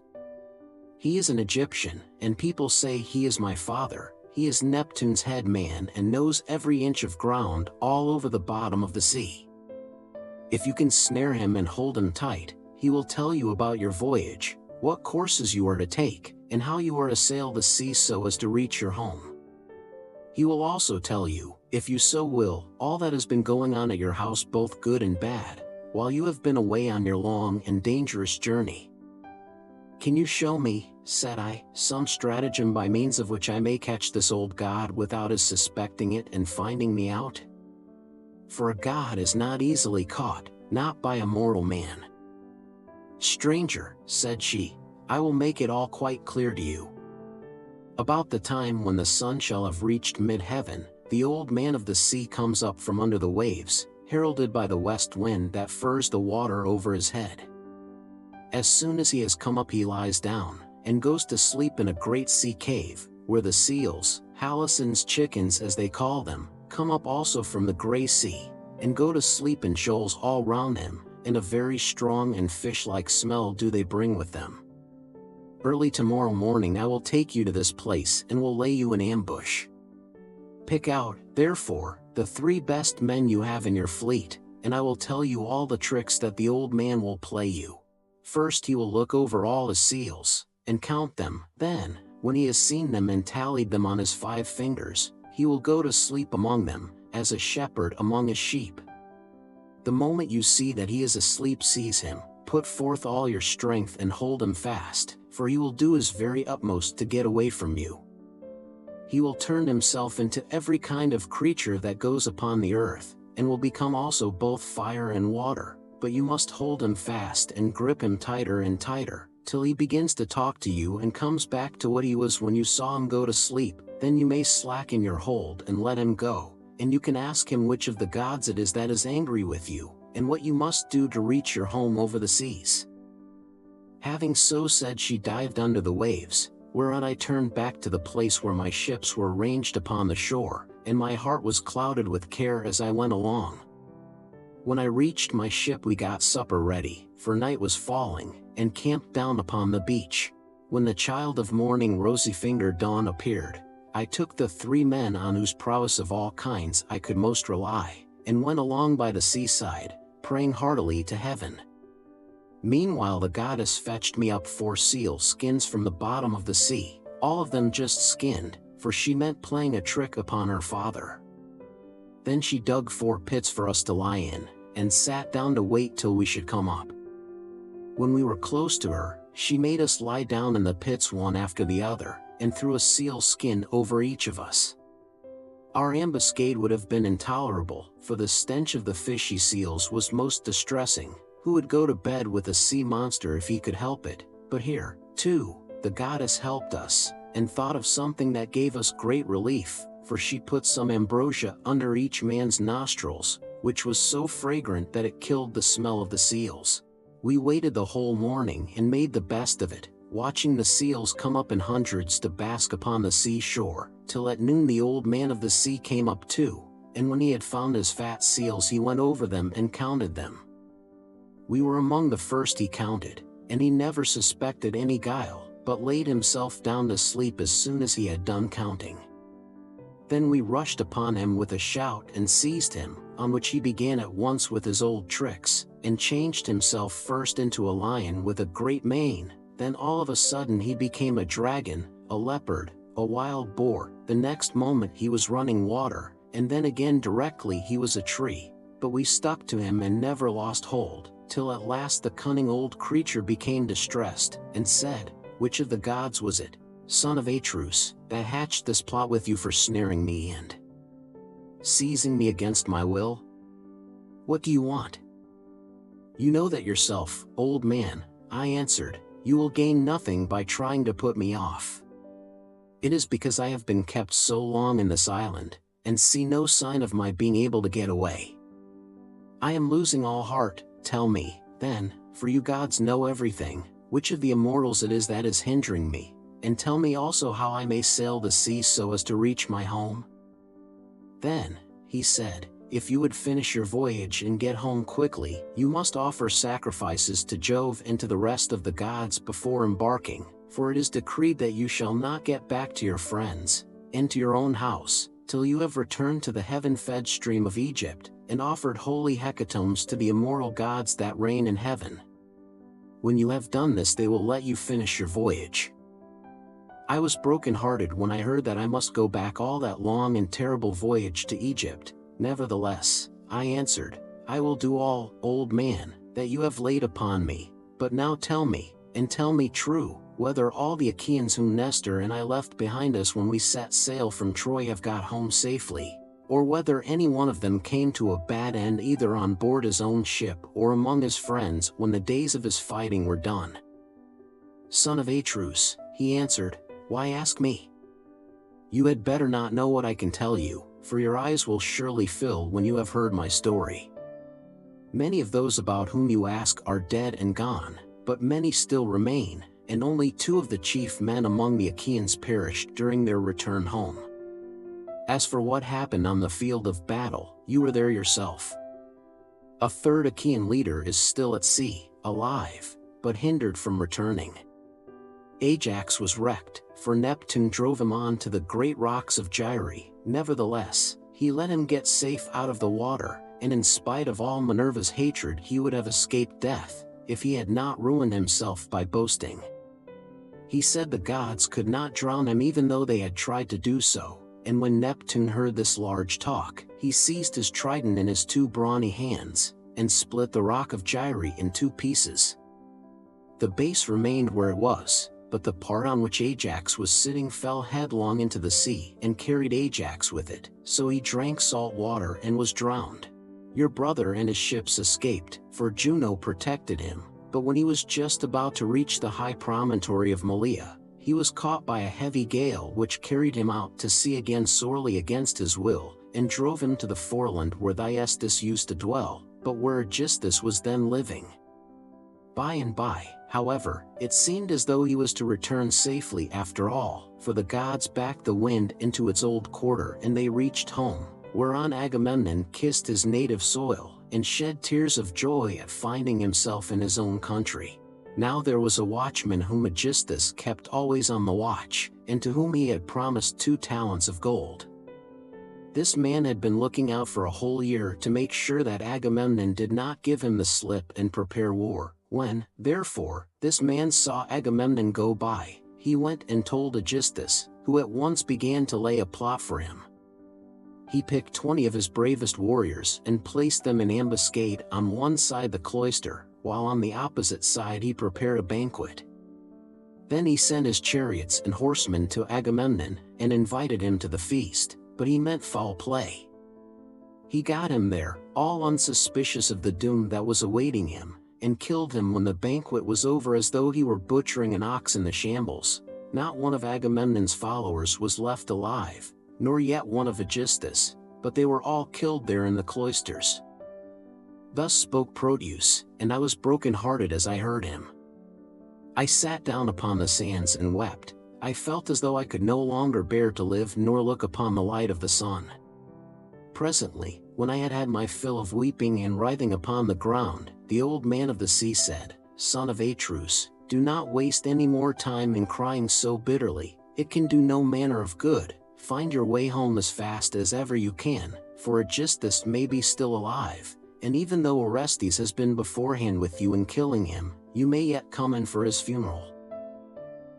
[SPEAKER 1] He is an Egyptian, and people say he is my father. He is Neptune's head man and knows every inch of ground all over the bottom of the sea. If you can snare him and hold him tight, he will tell you about your voyage, what courses you are to take, and how you are to sail the sea so as to reach your home. He will also tell you, if you so will, all that has been going on at your house, both good and bad, while you have been away on your long and dangerous journey. Can you show me," said I, "some stratagem by means of which I may catch this old god without his suspecting it and finding me out? For a god is not easily caught, not by a mortal man." "Stranger," said she, "I will make it all quite clear to you. About the time when the sun shall have reached mid-heaven, the old man of the sea comes up from under the waves, heralded by the west wind that furs the water over his head. As soon as he has come up, he lies down, and goes to sleep in a great sea cave, where the seals, Halison's chickens as they call them, come up also from the grey sea, and go to sleep in shoals all round him, and a very strong and fish-like smell do they bring with them. Early tomorrow morning I will take you to this place and will lay you in ambush. Pick out, therefore, the 3 best men you have in your fleet, and I will tell you all the tricks that the old man will play you. First he will look over all his seals, and count them. Then, when he has seen them and tallied them on his 5 fingers, he will go to sleep among them, as a shepherd among his sheep. The moment you see that he is asleep, seize him, put forth all your strength and hold him fast, for he will do his very utmost to get away from you. He will turn himself into every kind of creature that goes upon the earth, and will become also both fire and water, but you must hold him fast and grip him tighter and tighter, till he begins to talk to you and comes back to what he was when you saw him go to sleep. Then you may slacken your hold and let him go, and you can ask him which of the gods it is that is angry with you, and what you must do to reach your home over the seas." Having so said, she dived under the waves, whereon I turned back to the place where my ships were ranged upon the shore, and my heart was clouded with care as I went along. When I reached my ship, we got supper ready, for night was falling, and camped down upon the beach. When the child of morning, rosy-fingered dawn, appeared, I took the 3 men on whose prowess of all kinds I could most rely, and went along by the seaside, praying heartily to heaven. Meanwhile the goddess fetched me up 4 seal skins from the bottom of the sea, all of them just skinned, for she meant playing a trick upon her father. Then she dug 4 pits for us to lie in, and sat down to wait till we should come up. When we were close to her, she made us lie down in the pits one after the other, and threw a seal skin over each of us. Our ambuscade would have been intolerable, for the stench of the fishy seals was most distressing. Who would go to bed with a sea monster if he could help it? But here, too, the goddess helped us, and thought of something that gave us great relief, for she put some ambrosia under each man's nostrils, which was so fragrant that it killed the smell of the seals. We waited the whole morning and made the best of it, watching the seals come up in hundreds to bask upon the seashore, till at noon the old man of the sea came up too, and when he had found his fat seals he went over them and counted them. We were among the first he counted, and he never suspected any guile, but laid himself down to sleep as soon as he had done counting. Then we rushed upon him with a shout and seized him, on which he began at once with his old tricks, and changed himself first into a lion with a great mane, then all of a sudden he became a dragon, a leopard, a wild boar, the next moment he was running water, and then again directly he was a tree. But we stuck to him and never lost hold, till at last the cunning old creature became distressed, and said, "Which of the gods was it, son of Atreus, that hatched this plot with you for snaring me and seizing me against my will? What do you want?" "You know that yourself, old man," I answered. "You will gain nothing by trying to put me off. It is because I have been kept so long in this island, and see no sign of my being able to get away. I am losing all heart. Tell me, then, for you gods know everything, which of the immortals it is that is hindering me, and tell me also how I may sail the sea so as to reach my home." Then, he said, if you would finish your voyage and get home quickly, you must offer sacrifices to Jove and to the rest of the gods before embarking, for it is decreed that you shall not get back to your friends, and to your own house, till you have returned to the heaven-fed stream of Egypt, and offered holy hecatombs to the immortal gods that reign in heaven. When you have done this, they will let you finish your voyage. I was broken-hearted when I heard that I must go back all that long and terrible voyage to Egypt. Nevertheless, I answered, I will do all, old man, that you have laid upon me. But now tell me, and tell me true, whether all the Achaeans whom Nestor and I left behind us when we set sail from Troy have got home safely, or whether any one of them came to a bad end either on board his own ship or among his friends when the days of his fighting were done. Son of Atreus, he answered, why ask me? You had better not know what I can tell you, for your eyes will surely fill when you have heard my story. Many of those about whom you ask are dead and gone, but many still remain, and only 2 of the chief men among the Achaeans perished during their return home. As for what happened on the field of battle, you were there yourself. A 3rd Achaean leader is still at sea, alive, but hindered from returning. Ajax was wrecked, for Neptune drove him on to the great rocks of Gyre. Nevertheless, he let him get safe out of the water, and in spite of all Minerva's hatred he would have escaped death, if he had not ruined himself by boasting. He said the gods could not drown him even though they had tried to do so, and when Neptune heard this large talk, he seized his trident in his 2 brawny hands, and split the rock of Gyre in 2 pieces. The base remained where it was, but the part on which Ajax was sitting fell headlong into the sea and carried Ajax with it, so he drank salt water and was drowned. Your brother and his ships escaped, for Juno protected him, but when he was just about to reach the high promontory of Malea, he was caught by a heavy gale which carried him out to sea again sorely against his will, and drove him to the foreland where Thyestes used to dwell, but where Aegisthus was then living. By and by, however, it seemed as though he was to return safely after all, for the gods backed the wind into its old quarter and they reached home, whereon Agamemnon kissed his native soil, and shed tears of joy at finding himself in his own country. Now there was a watchman whom Aegisthus kept always on the watch, and to whom he had promised 2 talents of gold. This man had been looking out for a whole year to make sure that Agamemnon did not give him the slip and prepare war. When, therefore, this man saw Agamemnon go by, he went and told Aegisthus, who at once began to lay a plot for him. He picked 20 of his bravest warriors and placed them in ambuscade on one side the cloister, while on the opposite side he prepared a banquet. Then he sent his chariots and horsemen to Agamemnon and invited him to the feast, but he meant foul play. He got him there, all unsuspicious of the doom that was awaiting him, and killed him when the banquet was over as though he were butchering an ox in the shambles. Not one of Agamemnon's followers was left alive, nor yet one of Aegisthus, but they were all killed there in the cloisters. Thus spoke Proteus, and I was broken-hearted as I heard him. I sat down upon the sands and wept. I felt as though I could no longer bear to live nor look upon the light of the sun. Presently, when I had had my fill of weeping and writhing upon the ground, the old man of the sea said, Son of Atreus, do not waste any more time in crying so bitterly, it can do no manner of good. Find your way home as fast as ever you can, for Aegisthus may be still alive, and even though Orestes has been beforehand with you in killing him, you may yet come in for his funeral.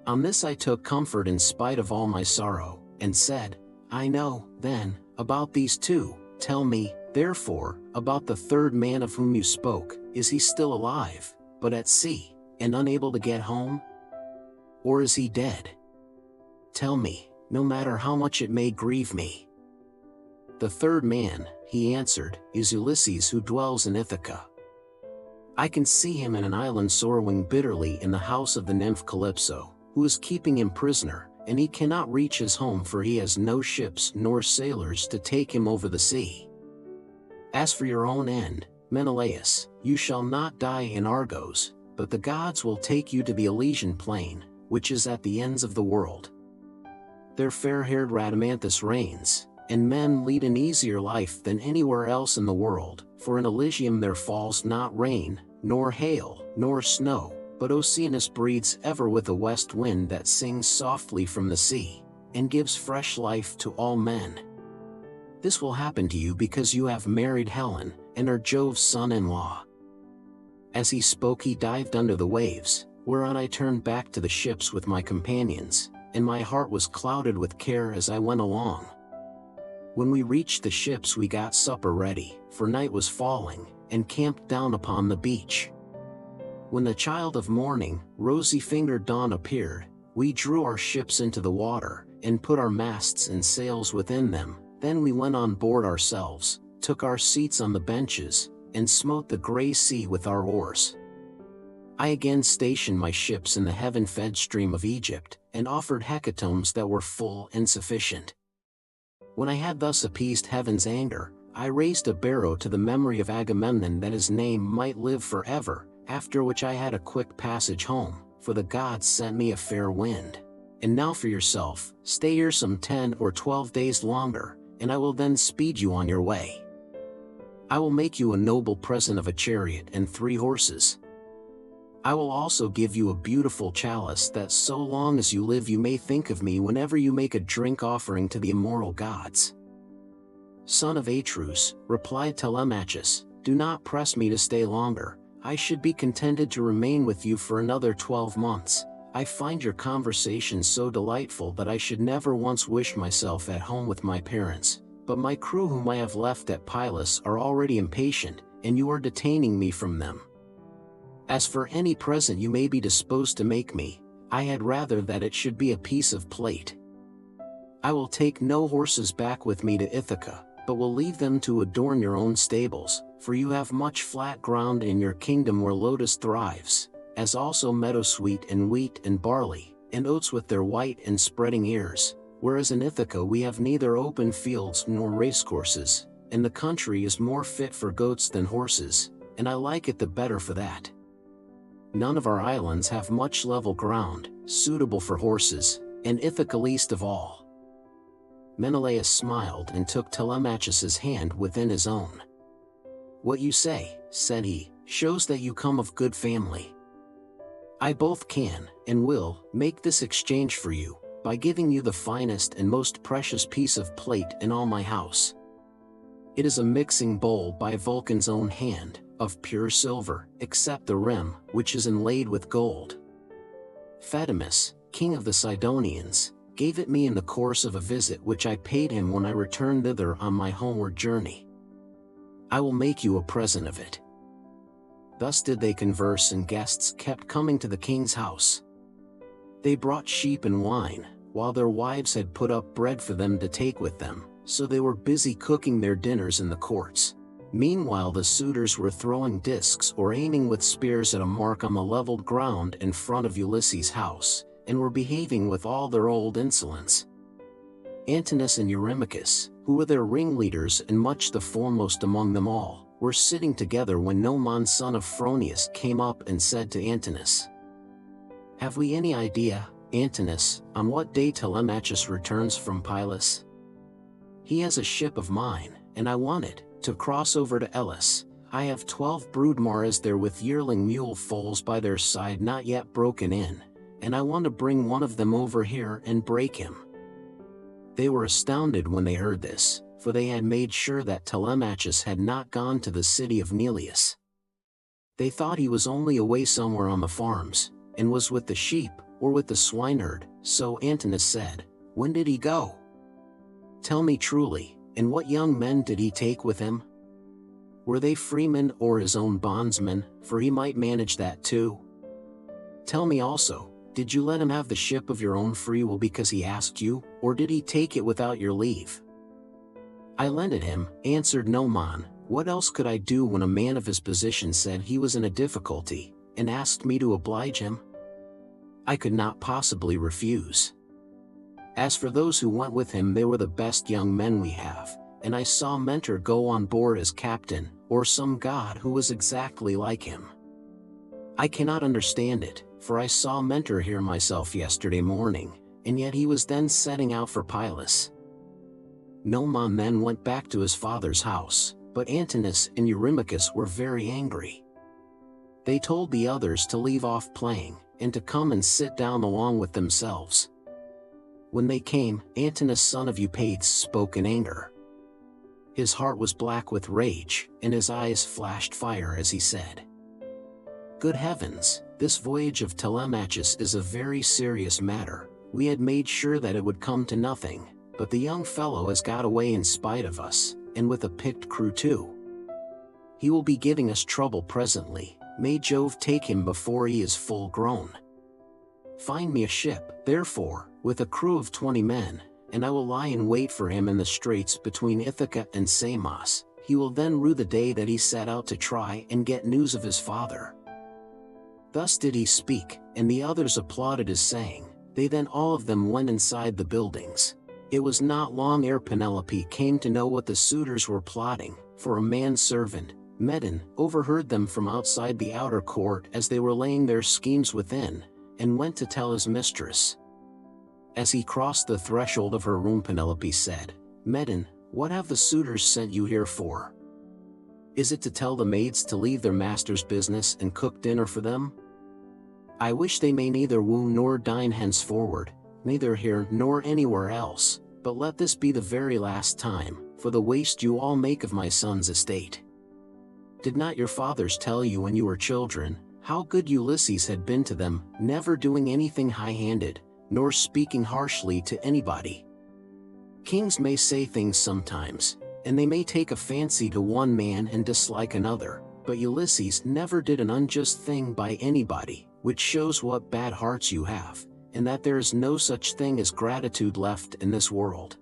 [SPEAKER 1] On this I took comfort in spite of all my sorrow, and said, I know, then, about these 2, tell me, therefore, about the 3rd man of whom you spoke. Is he still alive, but at sea, and unable to get home? Or is he dead? Tell me, no matter how much it may grieve me. The 3rd man, he answered, is Ulysses, who dwells in Ithaca. I can see him in an island sorrowing bitterly in the house of the nymph Calypso, who is keeping him prisoner, and he cannot reach his home for he has no ships nor sailors to take him over the sea. As for your own end, Menelaus, you shall not die in Argos, but the gods will take you to the Elysian plain, which is at the ends of the world. There fair-haired Rhadamanthus reigns, and men lead an easier life than anywhere else in the world, for in Elysium there falls not rain, nor hail, nor snow, but Oceanus breathes ever with a west wind that sings softly from the sea, and gives fresh life to all men. This will happen to you because you have married Helen, and are Jove's son-in-law." As he spoke he dived under the waves, whereon I turned back to the ships with my companions, and my heart was clouded with care as I went along. When we reached the ships we got supper ready, for night was falling, and camped down upon the beach. When the child of morning, rosy-fingered dawn appeared, we drew our ships into the water, and put our masts and sails within them. Then we went on board ourselves, took our seats on the benches, and smote the grey sea with our oars. I again stationed my ships in the heaven-fed stream of Egypt, and offered hecatombs that were full and sufficient. When I had thus appeased heaven's anger, I raised a barrow to the memory of Agamemnon that his name might live forever, after which I had a quick passage home, for the gods sent me a fair wind. And now for yourself, stay here some 10 or 12 days longer, and I will then speed you on your way. I will make you a noble present of a chariot and 3 horses. I will also give you a beautiful chalice that so long as you live you may think of me whenever you make a drink offering to the immortal gods." "Son of Atreus," replied Telemachus, "do not press me to stay longer. I should be contented to remain with you for another 12 months. I find your conversation so delightful that I should never once wish myself at home with my parents, but my crew whom I have left at Pylos are already impatient, and you are detaining me from them. As for any present you may be disposed to make me, I had rather that it should be a piece of plate. I will take no horses back with me to Ithaca, but will leave them to adorn your own stables, for you have much flat ground in your kingdom where lotus thrives, as also meadowsweet and wheat and barley, and oats with their white and spreading ears, whereas in Ithaca we have neither open fields nor racecourses, and the country is more fit for goats than horses, and I like it the better for that. None of our islands have much level ground, suitable for horses, and Ithaca least of all." Menelaus smiled and took Telemachus's hand within his own. "What you say," said he, "shows that you come of good family. I both can, and will, make this exchange for you, by giving you the finest and most precious piece of plate in all my house. It is a mixing bowl by Vulcan's own hand, of pure silver, except the rim, which is inlaid with gold. Phaedimus, king of the Sidonians, gave it me in the course of a visit which I paid him when I returned thither on my homeward journey. I will make you a present of it." Thus did they converse, and guests kept coming to the king's house. They brought sheep and wine, while their wives had put up bread for them to take with them, so they were busy cooking their dinners in the courts. Meanwhile the suitors were throwing discs or aiming with spears at a mark on the leveled ground in front of Ulysses' house, and were behaving with all their old insolence. Antinous and Eurymachus, who were their ringleaders and much the foremost among them all, were sitting together when Noemon son of Phronius came up and said to Antinous, "Have we any idea, Antinous, on what day Telemachus returns from Pylos? He has a ship of mine, and I want it, to cross over to Elis. I have 12 broodmares there with yearling mule foals by their side not yet broken in, and I want to bring one of them over here and break him." They were astounded when they heard this, for they had made sure that Telemachus had not gone to the city of Neleus. They thought he was only away somewhere on the farms, and was with the sheep, or with the swineherd. So Antinous said, "When did he go? Tell me truly, and what young men did he take with him? Were they freemen or his own bondsmen, for he might manage that too? Tell me also, did you let him have the ship of your own free will because he asked you, or did he take it without your leave?" "I lent it him," answered Noemon. "What else could I do when a man of his position said he was in a difficulty, and asked me to oblige him? I could not possibly refuse. As for those who went with him, they were the best young men we have, and I saw Mentor go on board as captain, or some god who was exactly like him. I cannot understand it, for I saw Mentor here myself yesterday morning, and yet he was then setting out for Pylos." Nomon then went back to his father's house, but Antinous and Eurymachus were very angry. They told the others to leave off playing, and to come and sit down along with themselves. When they came, Antinous son of Eupates spoke in anger. His heart was black with rage, and his eyes flashed fire as he said, "Good heavens, this voyage of Telemachus is a very serious matter. We had made sure that it would come to nothing, but the young fellow has got away in spite of us, and with a picked crew too. He will be giving us trouble presently. May Jove take him before he is full grown. Find me a ship, therefore, with a crew of 20 men, and I will lie in wait for him in the straits between Ithaca and Samos. He will then rue the day that he set out to try and get news of his father." Thus did he speak, and the others applauded his saying. They then all of them went inside the buildings. It was not long ere Penelope came to know what the suitors were plotting, for a manservant, Medon, overheard them from outside the outer court as they were laying their schemes within, and went to tell his mistress. As he crossed the threshold of her room, Penelope said, "Medon, what have the suitors sent you here for? Is it to tell the maids to leave their master's business and cook dinner for them? I wish they may neither woo nor dine henceforward, neither here nor anywhere else, but let this be the very last time, for the waste you all make of my son's estate. Did not your fathers tell you when you were children, how good Ulysses had been to them, never doing anything high-handed, nor speaking harshly to anybody? Kings may say things sometimes, and they may take a fancy to one man and dislike another, but Ulysses never did an unjust thing by anybody, which shows what bad hearts you have, and that there is no such thing as gratitude left in this world."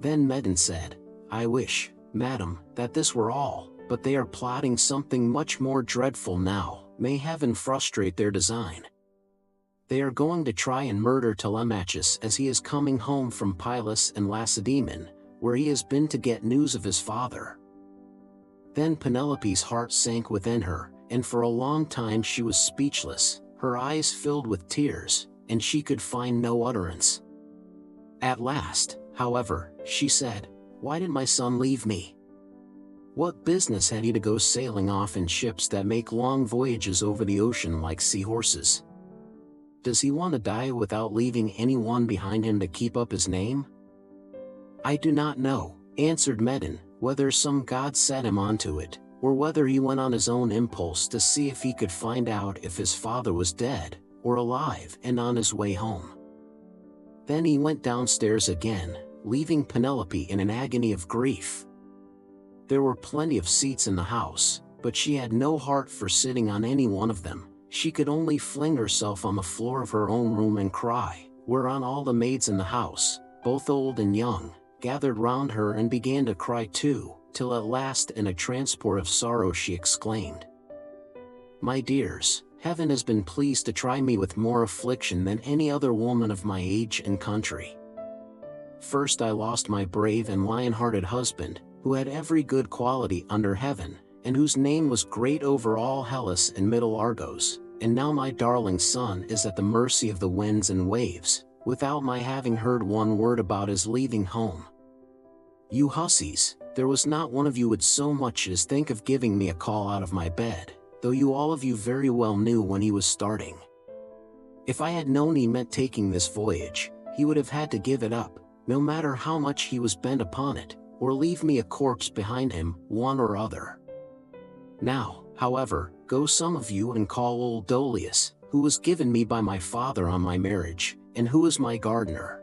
[SPEAKER 1] Then Medon said, "I wish, madam, that this were all, but they are plotting something much more dreadful now. May heaven frustrate their design. They are going to try and murder Telemachus as he is coming home from Pylos and Lacedaemon, where he has been to get news of his father." Then Penelope's heart sank within her, and for a long time she was speechless, her eyes filled with tears, and she could find no utterance. At last, however, she said, "Why did my son leave me? What business had he to go sailing off in ships that make long voyages over the ocean like seahorses? Does he want to die without leaving anyone behind him to keep up his name?" "I do not know," answered Medon, "whether some god set him onto it, or whether he went on his own impulse to see if he could find out if his father was dead, or alive and on his way home." Then he went downstairs again, leaving Penelope in an agony of grief. There were plenty of seats in the house, but she had no heart for sitting on any one of them. She could only fling herself on the floor of her own room and cry, whereon all the maids in the house, both old and young, gathered round her and began to cry too, till at last in a transport of sorrow she exclaimed, "My dears, heaven has been pleased to try me with more affliction than any other woman of my age and country. First I lost my brave and lion-hearted husband, who had every good quality under heaven, and whose name was great over all Hellas and Middle Argos, and now my darling son is at the mercy of the winds and waves, without my having heard one word about his leaving home. You hussies, there was not one of you would so much as think of giving me a call out of my bed, though you all of you very well knew when he was starting. If I had known he meant taking this voyage, he would have had to give it up, no matter how much he was bent upon it, or leave me a corpse behind him, one or other. Now, however, go some of you and call old Dolius, who was given me by my father on my marriage, and who is my gardener.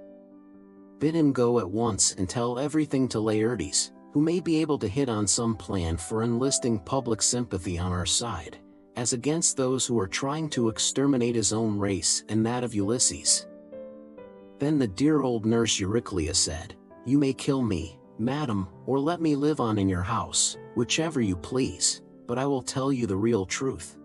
[SPEAKER 1] Bid him go at once and tell everything to Laertes, who may be able to hit on some plan for enlisting public sympathy on our side, as against those who are trying to exterminate his own race and that of Ulysses." Then the dear old nurse Euryclea said, "You may kill me, madam, or let me live on in your house, whichever you please, but I will tell you the real truth.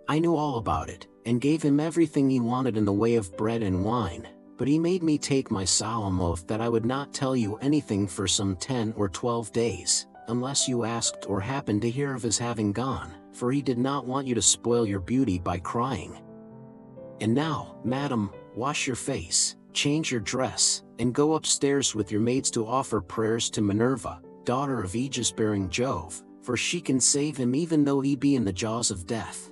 [SPEAKER 1] I knew all about it, and gave him everything he wanted in the way of bread and wine, but he made me take my solemn oath that I would not tell you anything for some 10 or 12 days, unless you asked or happened to hear of his having gone, for he did not want you to spoil your beauty by crying. And now, madam, wash your face, change your dress, and go upstairs with your maids to offer prayers to Minerva, daughter of aegis-bearing Jove, for she can save him even though he be in the jaws of death.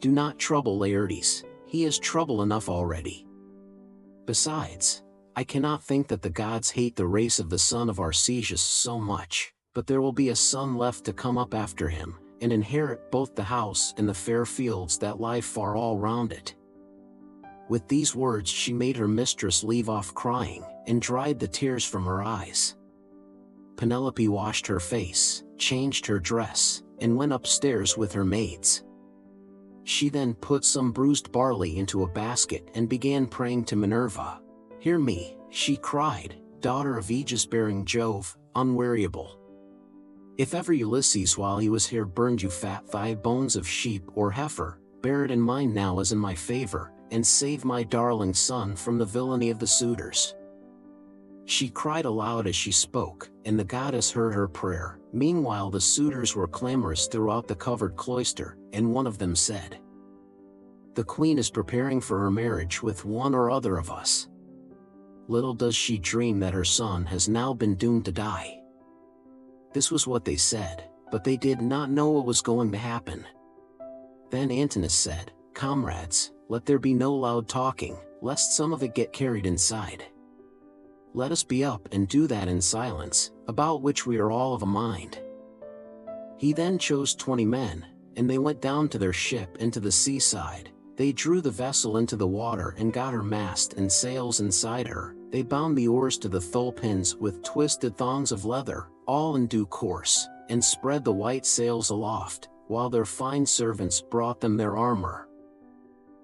[SPEAKER 1] Do not trouble Laertes, he has trouble enough already. Besides, I cannot think that the gods hate the race of the son of Arcesius so much, but there will be a son left to come up after him, and inherit both the house and the fair fields that lie far all round it." With these words she made her mistress leave off crying, and dried the tears from her eyes. Penelope washed her face, changed her dress, and went upstairs with her maids. She then put some bruised barley into a basket and began praying to Minerva. "Hear me," she cried, "daughter of aegis-bearing Jove, unweariable. If ever Ulysses while he was here burned you fat thigh bones of sheep or heifer, bear it in mind now as in my favor, and save my darling son from the villainy of the suitors." She cried aloud as she spoke, and the goddess heard her prayer. Meanwhile the suitors were clamorous throughout the covered cloister, and one of them said, "The queen is preparing for her marriage with one or other of us. Little does she dream that her son has now been doomed to die." This was what they said, but they did not know what was going to happen. Then Antinous said, "Comrades, let there be no loud talking, lest some of it get carried inside. Let us be up and do that in silence, about which we are all of a mind." He then chose 20 men, and they went down to their ship into the seaside. They drew the vessel into the water and got her mast and sails inside her. They bound the oars to the thole pins with twisted thongs of leather, all in due course, and spread the white sails aloft, while their fine servants brought them their armor.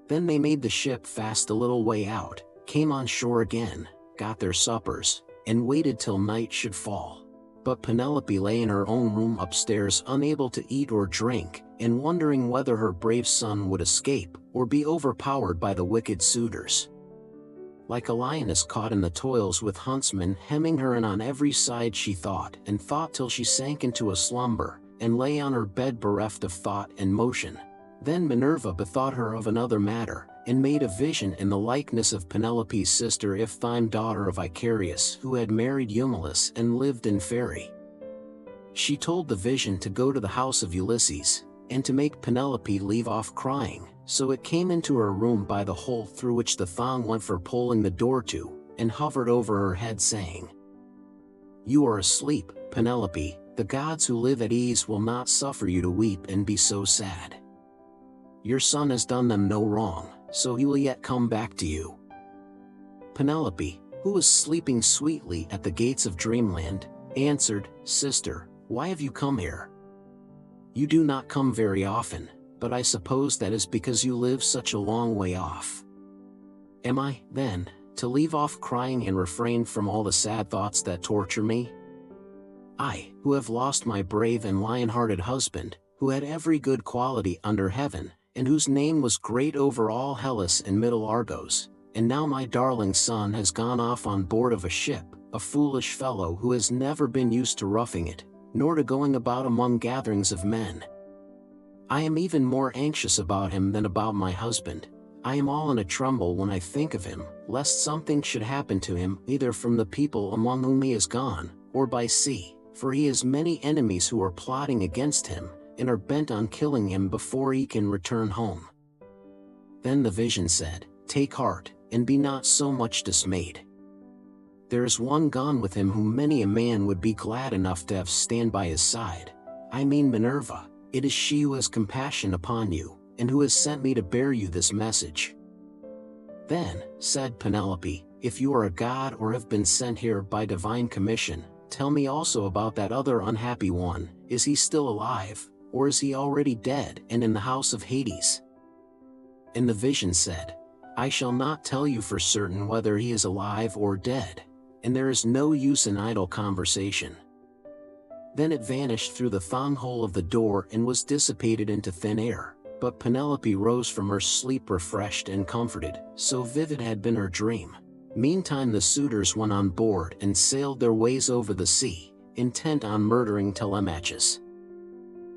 [SPEAKER 1] Then they made the ship fast a little way out, came on shore again, got their suppers, and waited till night should fall. But Penelope lay in her own room upstairs unable to eat or drink, and wondering whether her brave son would escape, or be overpowered by the wicked suitors. Like a lioness caught in the toils with huntsmen hemming her in on every side she thought till she sank into a slumber, and lay on her bed bereft of thought and motion. Then Minerva bethought her of another matter, and made a vision in the likeness of Penelope's sister Iphthyme daughter of Icarius, who had married Eumelus and lived in Pheræ. She told the vision to go to the house of Ulysses, and to make Penelope leave off crying, so it came into her room by the hole through which the thong went for pulling the door to, and hovered over her head saying, "You are asleep, Penelope, the gods who live at ease will not suffer you to weep and be so sad. Your son has done them no wrong, so he will yet come back to you." Penelope, who was sleeping sweetly at the gates of dreamland, answered, "Sister, why have you come here? You do not come very often, but I suppose that is because you live such a long way off. Am I, then, to leave off crying and refrain from all the sad thoughts that torture me? I, who have lost my brave and lion-hearted husband, who had every good quality under heaven, and whose name was great over all Hellas and Middle Argos, and now my darling son has gone off on board of a ship, a foolish fellow who has never been used to roughing it, nor to going about among gatherings of men. I am even more anxious about him than about my husband. I am all in a tremble when I think of him, lest something should happen to him either from the people among whom he has gone, or by sea, for he has many enemies who are plotting against him, and are bent on killing him before he can return home." Then the vision said, "Take heart, and be not so much dismayed. There is one gone with him whom many a man would be glad enough to have stand by his side. I mean Minerva. It is she who has compassion upon you, and who has sent me to bear you this message." Then, said Penelope, "If you are a god or have been sent here by divine commission, tell me also about that other unhappy one. Is he still alive, or is he already dead and in the house of Hades?" And the vision said, "I shall not tell you for certain whether he is alive or dead, and there is no use in idle conversation." Then it vanished through the thong hole of the door and was dissipated into thin air. But Penelope rose from her sleep refreshed and comforted, so vivid had been her dream. Meantime the suitors went on board and sailed their ways over the sea, intent on murdering Telemachus.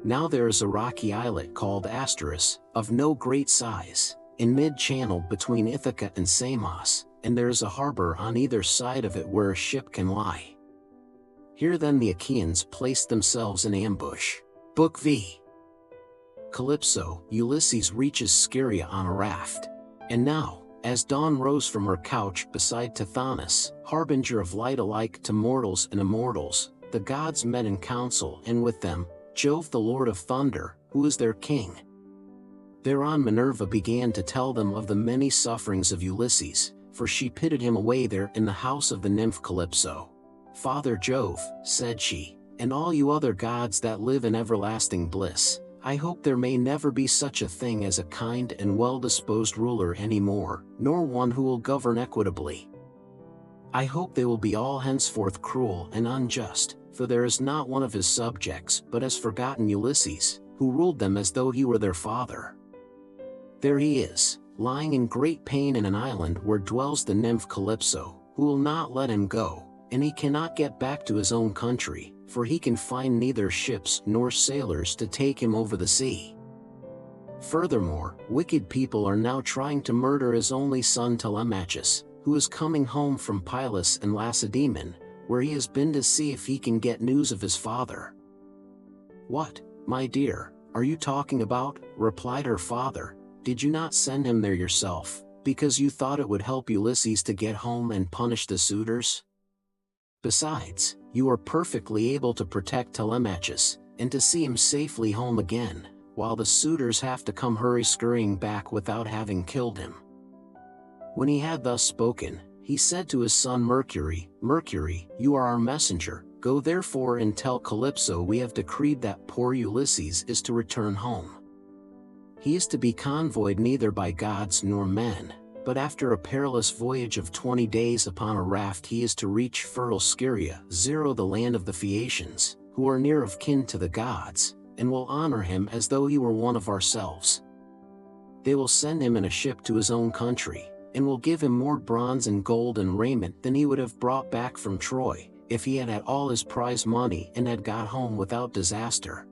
[SPEAKER 1] Now there is a rocky islet called Asteris, of no great size, in mid-channel between Ithaca and Samos, and there is a harbor on either side of it where a ship can lie. Here then the Achaeans placed themselves in ambush. Book V. Calypso, Ulysses reaches Scheria on a raft. And now, as dawn rose from her couch beside Tithonus, harbinger of light alike to mortals and immortals, the gods met in council, and with them, Jove the Lord of Thunder, who is their king. Thereon Minerva began to tell them of the many sufferings of Ulysses, for she pitied him away there in the house of the nymph Calypso. Father Jove, said she, and all you other gods that live in everlasting bliss, I hope there may never be such a thing as a kind and well-disposed ruler any more, nor one who will govern equitably. I hope they will be all henceforth cruel and unjust, for there is not one of his subjects but has forgotten Ulysses, who ruled them as though he were their father. There he is, lying in great pain in an island where dwells the nymph Calypso, who will not let him go, and he cannot get back to his own country, for he can find neither ships nor sailors to take him over the sea. Furthermore, wicked people are now trying to murder his only son Telemachus, who is coming home from Pylos and Lacedaemon, where he has been to see if he can get news of his father. What, my dear, are you talking about? Replied her father. Did you not send him there yourself, because you thought it would help Ulysses to get home and punish the suitors? Besides, you are perfectly able to protect Telemachus, and to see him safely home again, while the suitors have to come scurrying back without having killed him. When he had thus spoken, he said to his son Mercury, Mercury, you are our messenger, go therefore and tell Calypso we have decreed that poor Ulysses is to return home. He is to be convoyed neither by gods nor men, but after a perilous voyage of 20 days upon a raft he is to reach fertile Scheria, the land of the Phaeacians, who are near of kin to the gods, and will honor him as though he were one of ourselves. They will send him in a ship to his own country, and will give him more bronze and gold and raiment than he would have brought back from Troy, if he had had all his prize money and had got home without disaster.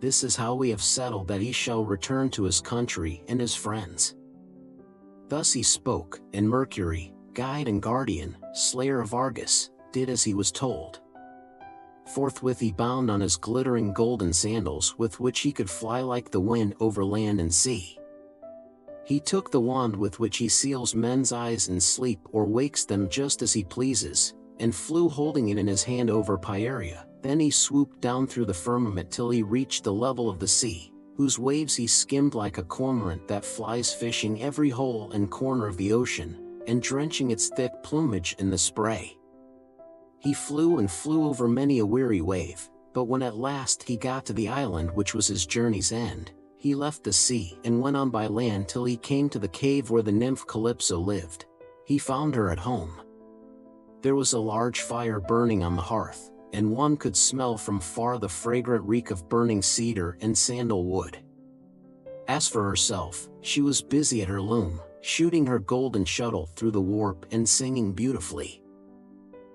[SPEAKER 1] This is how we have settled that he shall return to his country and his friends. Thus he spoke, and Mercury, guide and guardian, slayer of Argus, did as he was told. Forthwith he bound on his glittering golden sandals with which he could fly like the wind over land and sea. He took the wand with which he seals men's eyes in sleep or wakes them just as he pleases, and flew holding it in his hand over Pieria. Then he swooped down through the firmament till he reached the level of the sea, whose waves he skimmed like a cormorant that flies fishing every hole and corner of the ocean, and drenching its thick plumage in the spray. He flew and flew over many a weary wave, but when at last he got to the island which was his journey's end, he left the sea and went on by land till he came to the cave where the nymph Calypso lived. He found her at home. There was a large fire burning on the hearth, and one could smell from far the fragrant reek of burning cedar and sandalwood. As for herself, she was busy at her loom, shooting her golden shuttle through the warp and singing beautifully.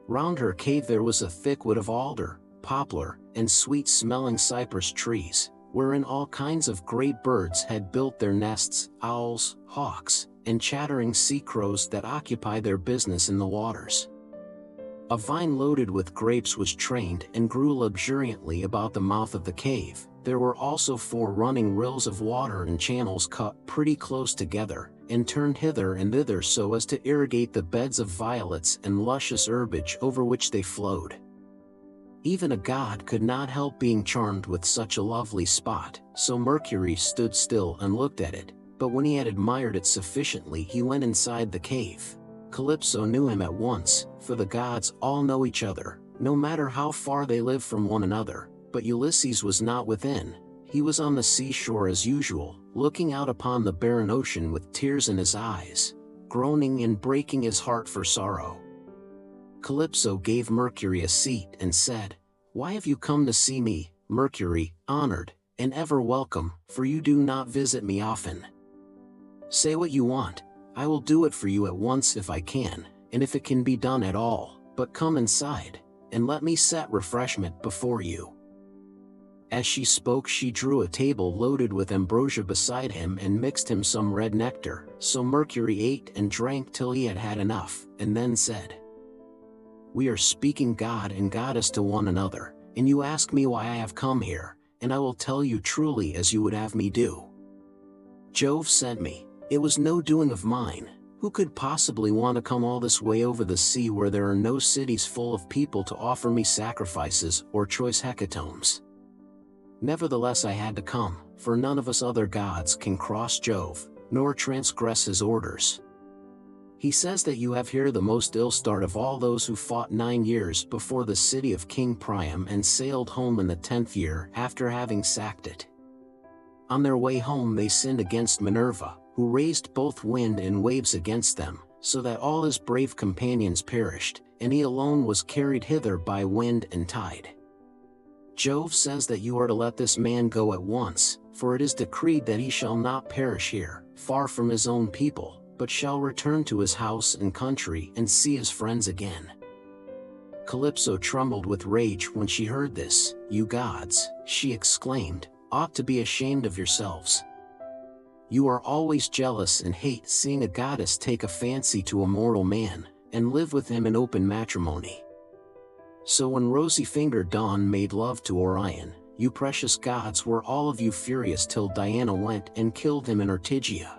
[SPEAKER 1] Round her cave there was a thick wood of alder, poplar, and sweet-smelling cypress trees, wherein all kinds of great birds had built their nests, owls, hawks, and chattering sea crows that occupy their business in the waters. A vine loaded with grapes was trained and grew luxuriantly about the mouth of the cave. There were also 4 running rills of water in channels cut pretty close together, and turned hither and thither so as to irrigate the beds of violets and luscious herbage over which they flowed. Even a god could not help being charmed with such a lovely spot, so Mercury stood still and looked at it, but when he had admired it sufficiently he went inside the cave. Calypso knew him at once, for the gods all know each other, no matter how far they live from one another, but Ulysses was not within. He was on the seashore as usual, looking out upon the barren ocean with tears in his eyes, groaning and breaking his heart for sorrow. Calypso gave Mercury a seat and said, "Why have you come to see me, Mercury, honored, and ever welcome, for you do not visit me often? Say what you want, I will do it for you at once if I can, and if it can be done at all, but come inside, and let me set refreshment before you." As she spoke, she drew a table loaded with ambrosia beside him and mixed him some red nectar. So Mercury ate and drank till he had had enough, and then said, "We are speaking God and Goddess to one another, and you ask me why I have come here, and I will tell you truly as you would have me do. Jove sent me. It was no doing of mine. Who could possibly want to come all this way over the sea where there are no cities full of people to offer me sacrifices or choice hecatombs? Nevertheless I had to come, for none of us other gods can cross Jove, nor transgress his orders. He says that you have here the most ill start of all those who fought 9 years before the city of King Priam and sailed home in the 10th year after having sacked it. On their way home they sinned against Minerva, who raised both wind and waves against them, so that all his brave companions perished, and he alone was carried hither by wind and tide. Jove says that you are to let this man go at once, for it is decreed that he shall not perish here, far from his own people, but shall return to his house and country and see his friends again." Calypso trembled with rage when she heard this. "You gods," she exclaimed, "ought to be ashamed of yourselves. You are always jealous and hate seeing a goddess take a fancy to a mortal man, and live with him in open matrimony. So when rosy-fingered Dawn made love to Orion, you precious gods were all of you furious till Diana went and killed him in Ortygia.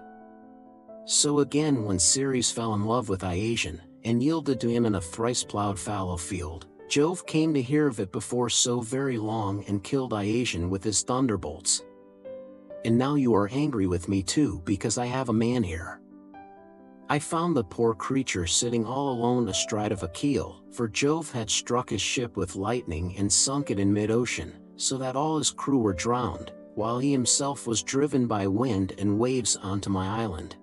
[SPEAKER 1] So again when Ceres fell in love with Iasion, and yielded to him in a thrice-plowed fallow field, Jove came to hear of it before so very long and killed Iasion with his thunderbolts. And now you are angry with me too because I have a man here. I found the poor creature sitting all alone astride of a keel, for Jove had struck his ship with lightning and sunk it in mid-ocean, so that all his crew were drowned, while he himself was driven by wind and waves onto my island.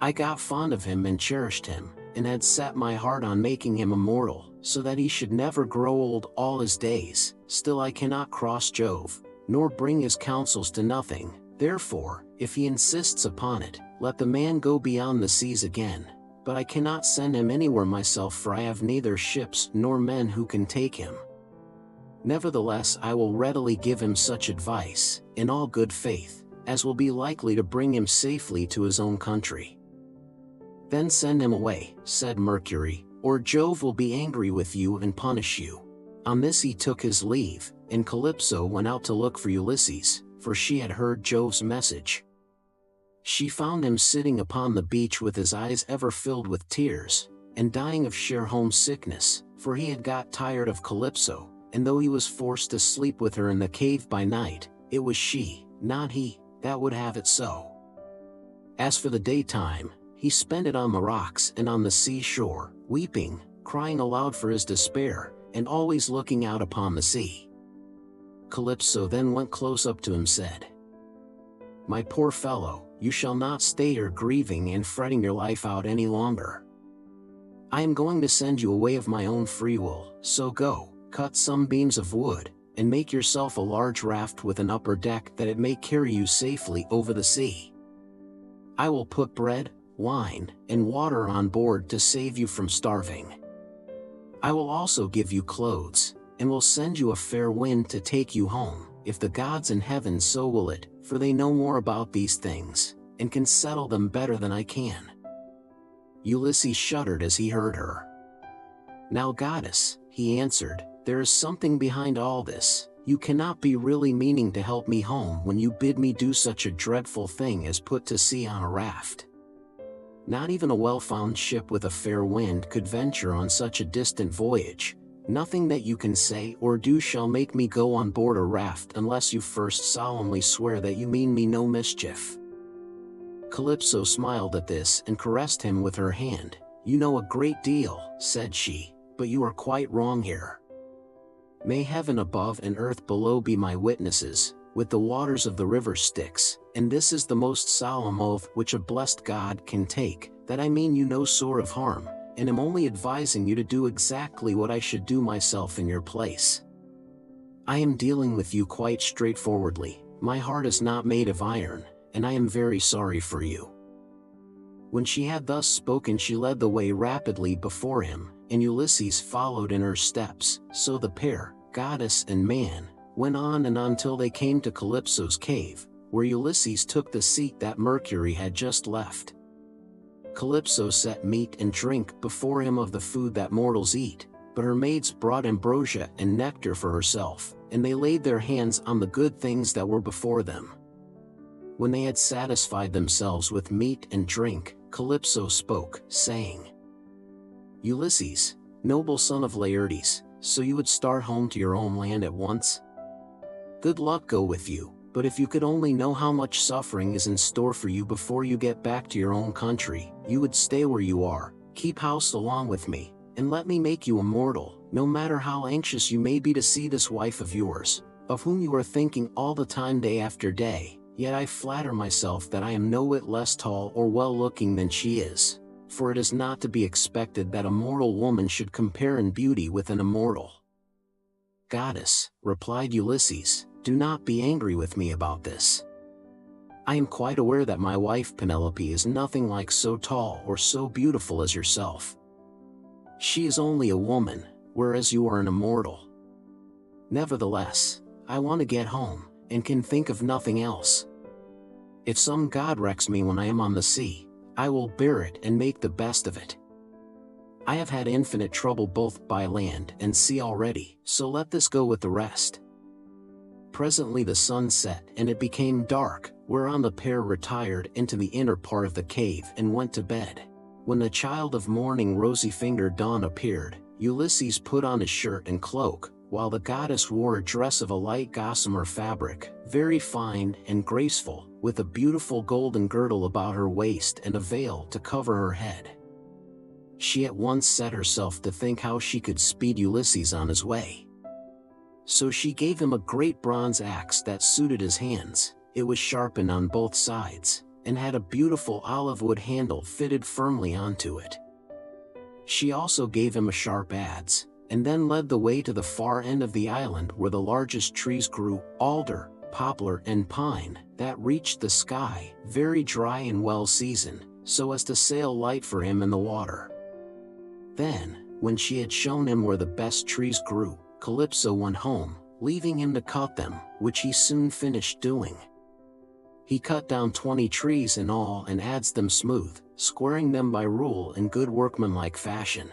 [SPEAKER 1] I got fond of him and cherished him, and had set my heart on making him immortal, so that he should never grow old all his days. Still I cannot cross Jove, nor bring his counsels to nothing. Therefore, if he insists upon it, let the man go beyond the seas again. But I cannot send him anywhere myself, for I have neither ships nor men who can take him. Nevertheless I will readily give him such advice, in all good faith, as will be likely to bring him safely to his own country." "Then send him away," said Mercury, "or Jove will be angry with you and punish you." On this he took his leave, and Calypso went out to look for Ulysses, for she had heard Jove's message. She found him sitting upon the beach with his eyes ever filled with tears, and dying of sheer homesickness, for he had got tired of Calypso, and though he was forced to sleep with her in the cave by night, it was she, not he, that would have it so. As for the daytime, he spent it on the rocks and on the sea-shore, weeping, crying aloud for his despair, and always looking out upon the sea. Calypso then went close up to him and said, "My poor fellow, you shall not stay here grieving and fretting your life out any longer. I am going to send you away of my own free will, so go, cut some beams of wood, and make yourself a large raft with an upper deck that it may carry you safely over the sea. I will put bread, wine, and water on board to save you from starving. I will also give you clothes, and will send you a fair wind to take you home, if the gods in heaven so will it, for they know more about these things, and can settle them better than I can." Ulysses shuddered as he heard her. "Now goddess," he answered, "there is something behind all this. You cannot be really meaning to help me home when you bid me do such a dreadful thing as put to sea on a raft. Not even a well-found ship with a fair wind could venture on such a distant voyage. Nothing that you can say or do shall make me go on board a raft unless you first solemnly swear that you mean me no mischief." Calypso smiled at this and caressed him with her hand. "You know a great deal," said she, "but you are quite wrong here. May heaven above and earth below be my witnesses, with the waters of the river Styx, and this is the most solemn oath which a blessed god can take, that I mean you no sort of harm, and am only advising you to do exactly what I should do myself in your place. I am dealing with you quite straightforwardly. My heart is not made of iron, and I am very sorry for you." When she had thus spoken she led the way rapidly before him, and Ulysses followed in her steps, so the pair, goddess and man, went on and on till they came to Calypso's cave, where Ulysses took the seat that Mercury had just left. Calypso set meat and drink before him of the food that mortals eat, but her maids brought ambrosia and nectar for herself, and they laid their hands on the good things that were before them. When they had satisfied themselves with meat and drink, Calypso spoke, saying, "Ulysses, noble son of Laertes, so you would start home to your own land at once? Good luck go with you, but if you could only know how much suffering is in store for you before you get back to your own country, you would stay where you are, keep house along with me, and let me make you immortal, no matter how anxious you may be to see this wife of yours, of whom you are thinking all the time day after day. Yet I flatter myself that I am no whit less tall or well-looking than she is, for it is not to be expected that a mortal woman should compare in beauty with an immortal." "Goddess," replied Ulysses, "do not be angry with me about this. I am quite aware that my wife Penelope is nothing like so tall or so beautiful as yourself. She is only a woman, whereas you are an immortal. Nevertheless, I want to get home, and can think of nothing else. If some god wrecks me when I am on the sea, I will bear it and make the best of it. I have had infinite trouble both by land and sea already, so let this go with the rest." Presently the sun set and it became dark, whereon the pair retired into the inner part of the cave and went to bed. When the child of morning rosy-fingered dawn appeared, Ulysses put on his shirt and cloak, while the goddess wore a dress of a light gossamer fabric, very fine and graceful, with a beautiful golden girdle about her waist and a veil to cover her head. She at once set herself to think how she could speed Ulysses on his way. So she gave him a great bronze axe that suited his hands. It was sharpened on both sides, and had a beautiful olive wood handle fitted firmly onto it. She also gave him a sharp adze, and then led the way to the far end of the island where the largest trees grew, alder, poplar and pine, that reached the sky, very dry and well seasoned, so as to sail light for him in the water. Then, when she had shown him where the best trees grew, Calypso went home, leaving him to cut them, which he soon finished doing. He cut down 20 trees in all and adzed them smooth, squaring them by rule in good workmanlike fashion.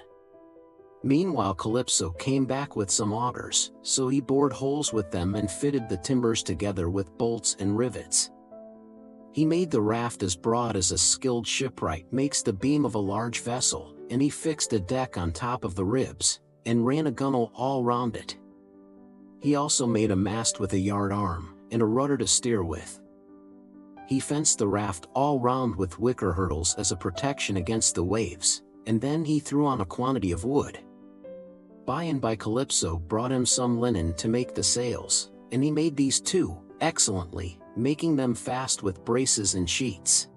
[SPEAKER 1] Meanwhile Calypso came back with some augers, so he bored holes with them and fitted the timbers together with bolts and rivets. He made the raft as broad as a skilled shipwright makes the beam of a large vessel, and he fixed a deck on top of the ribs, and ran a gunwale all round it. He also made a mast with a yard arm, and a rudder to steer with. He fenced the raft all round with wicker hurdles as a protection against the waves, and then he threw on a quantity of wood. By and by Calypso brought him some linen to make the sails, and he made these too, excellently, making them fast with braces and sheets.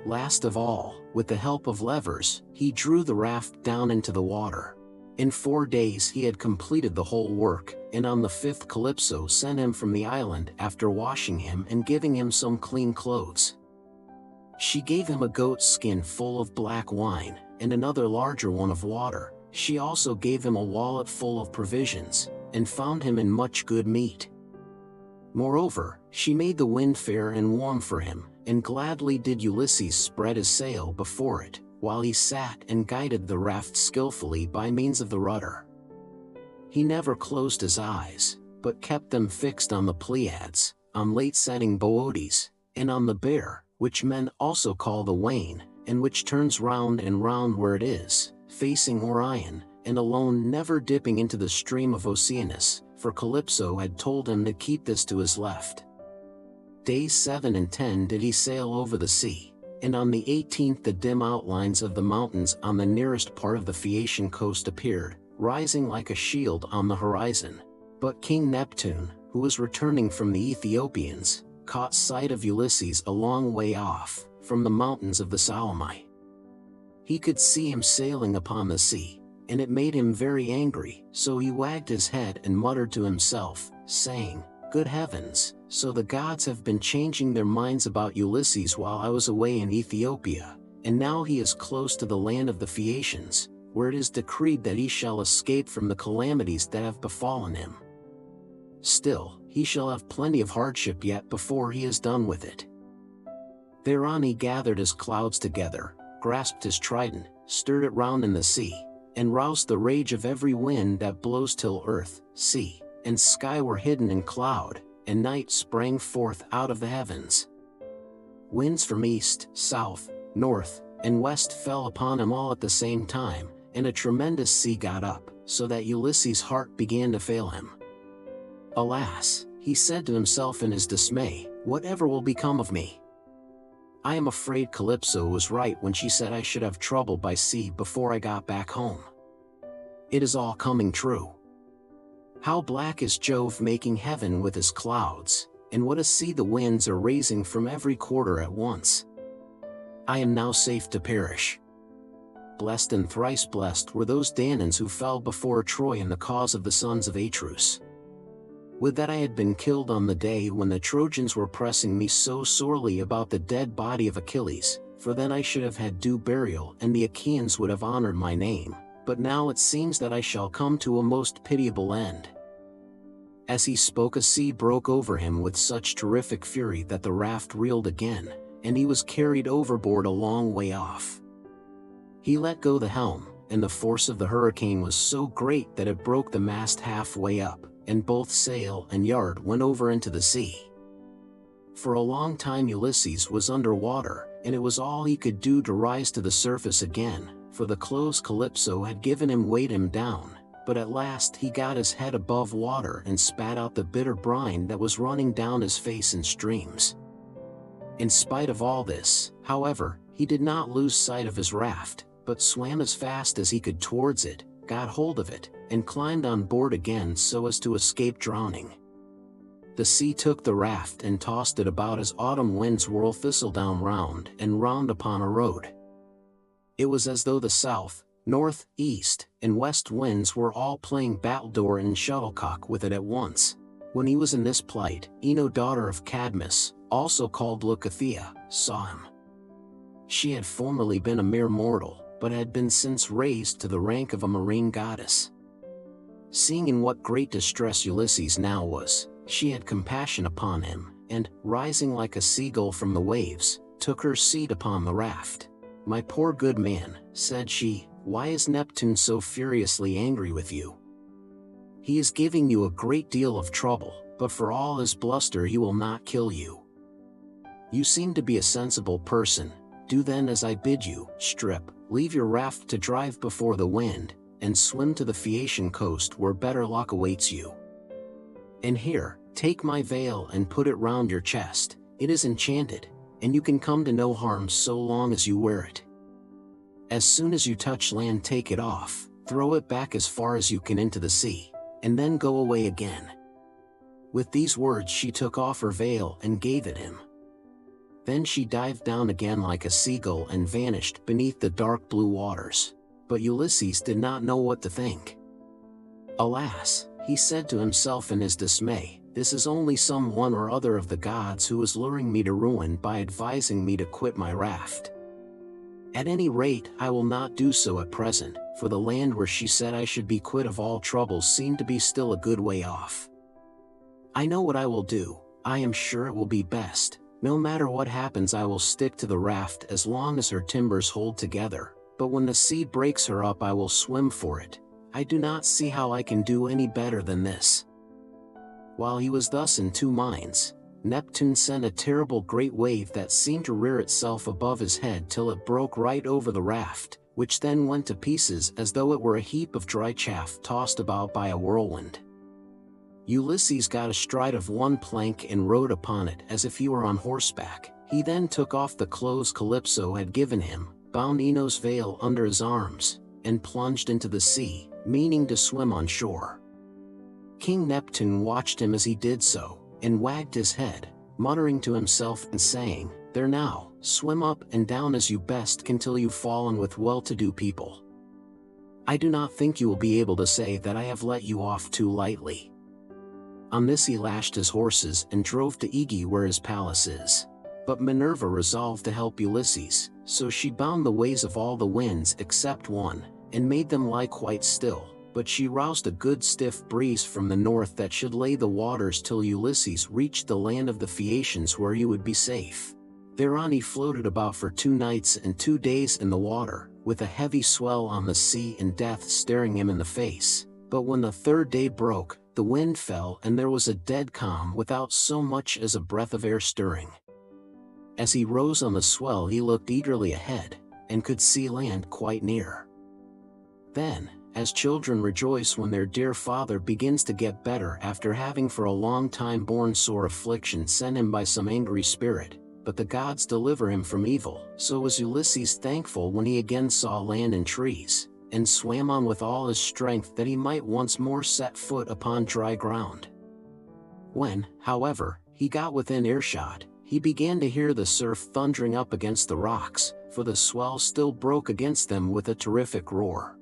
[SPEAKER 1] Last of all, with the help of levers, he drew the raft down into the water. In 4 days he had completed the whole work, and on the 5th Calypso sent him from the island after washing him and giving him some clean clothes. She gave him a goat's skin full of black wine, and another larger one of water. She also gave him a wallet full of provisions, and found him in much good meat. Moreover, she made the wind fair and warm for him, and gladly did Ulysses spread his sail before it, while he sat and guided the raft skillfully by means of the rudder. He never closed his eyes, but kept them fixed on the Pleiades, on late-setting Boötes, and on the Bear, which men also call the Wain, and which turns round and round where it is, facing Orion, and alone never dipping into the stream of Oceanus, for Calypso had told him to keep this to his left. Days 7 and 10 did he sail over the sea, and on the 18th the dim outlines of the mountains on the nearest part of the Phaeacian coast appeared, rising like a shield on the horizon. But King Neptune, who was returning from the Ethiopians, caught sight of Ulysses a long way off, from the mountains of the Salami. He could see him sailing upon the sea, and it made him very angry, so he wagged his head and muttered to himself, saying, "Good heavens, so the gods have been changing their minds about Ulysses while I was away in Ethiopia, and now he is close to the land of the Phaeacians, where it is decreed that he shall escape from the calamities that have befallen him." Still, he shall have plenty of hardship yet before he is done with it. Thereon he gathered his clouds together, grasped his trident, stirred it round in the sea, and roused the rage of every wind that blows till earth, sea, and sky were hidden in cloud, and night sprang forth out of the heavens. Winds from east, south, north, and west fell upon him all at the same time, and a tremendous sea got up, so that Ulysses' heart began to fail him. Alas, he said to himself in his dismay, whatever will become of me? I am afraid Calypso was right when she said I should have trouble by sea before I got back home. It is all coming true. How black is Jove making heaven with his clouds, and what a sea the winds are raising from every quarter at once. I am now safe to perish. Blessed and thrice blessed were those Danaans who fell before Troy in the cause of the sons of Atreus. Would that I had been killed on the day when the Trojans were pressing me so sorely about the dead body of Achilles, for then I should have had due burial and the Achaeans would have honored my name, but now it seems that I shall come to a most pitiable end. As he spoke, a sea broke over him with such terrific fury that the raft reeled again, and he was carried overboard a long way off. He let go the helm, and the force of the hurricane was so great that it broke the mast halfway up, and both sail and yard went over into the sea. For a long time Ulysses was under water, and it was all he could do to rise to the surface again, for the clothes Calypso had given him weighed him down, but at last he got his head above water and spat out the bitter brine that was running down his face in streams. In spite of all this, however, he did not lose sight of his raft, but swam as fast as he could towards it, got hold of it, and climbed on board again so as to escape drowning. The sea took the raft and tossed it about as autumn winds whirl thistledown round and round upon a road. It was as though the south, north, east, and west winds were all playing battledore and shuttlecock with it at once. When he was in this plight, Ino, daughter of Cadmus, also called Leucothea, saw him. She had formerly been a mere mortal, but had been since raised to the rank of a marine goddess. Seeing in what great distress Ulysses now was, she had compassion upon him, and, rising like a seagull from the waves, took her seat upon the raft. "My poor good man," said she, "why is Neptune so furiously angry with you? He is giving you a great deal of trouble, but for all his bluster he will not kill you. You seem to be a sensible person. Do then as I bid you, strip, leave your raft to drive before the wind, and swim to the Phaeacian coast where better luck awaits you. And here, take my veil and put it round your chest. It is enchanted, and you can come to no harm so long as you wear it. As soon as you touch land, take it off, throw it back as far as you can into the sea, and then go away again." With these words she took off her veil and gave it him. Then she dived down again like a seagull and vanished beneath the dark blue waters. But Ulysses did not know what to think. "Alas," he said to himself in his dismay, "this is only some one or other of the gods who is luring me to ruin by advising me to quit my raft. At any rate, I will not do so at present, for the land where she said I should be quit of all troubles seemed to be still a good way off. I know what I will do. I am sure it will be best. No matter what happens, I will stick to the raft as long as her timbers hold together, but when the sea breaks her up I will swim for it. I do not see how I can do any better than this." While he was thus in two minds, Neptune sent a terrible great wave that seemed to rear itself above his head till it broke right over the raft, which then went to pieces as though it were a heap of dry chaff tossed about by a whirlwind. Ulysses got astride of one plank and rode upon it as if he were on horseback. He then took off the clothes Calypso had given him, bound Ino's veil under his arms, and plunged into the sea, meaning to swim on shore. King Neptune watched him as he did so, and wagged his head, muttering to himself and saying, "There now, swim up and down as you best can till you've fallen with well-to-do people. I do not think you will be able to say that I have let you off too lightly." On this he lashed his horses and drove to Aegae where his palace is. But Minerva resolved to help Ulysses, so she bound the ways of all the winds except one, and made them lie quite still, but she roused a good stiff breeze from the north that should lay the waters till Ulysses reached the land of the Phaeacians, where he would be safe. Thereon he floated about for 2 nights and 2 days in the water, with a heavy swell on the sea and death staring him in the face. But when the 3rd day broke, the wind fell and there was a dead calm without so much as a breath of air stirring. As he rose on the swell he looked eagerly ahead, and could see land quite near. Then, as children rejoice when their dear father begins to get better after having for a long time borne sore affliction sent him by some angry spirit, but the gods deliver him from evil, so was Ulysses thankful when he again saw land and trees, and swam on with all his strength that he might once more set foot upon dry ground. When, however, he got within earshot, he began to hear the surf thundering up against the rocks, for the swell still broke against them with a terrific roar.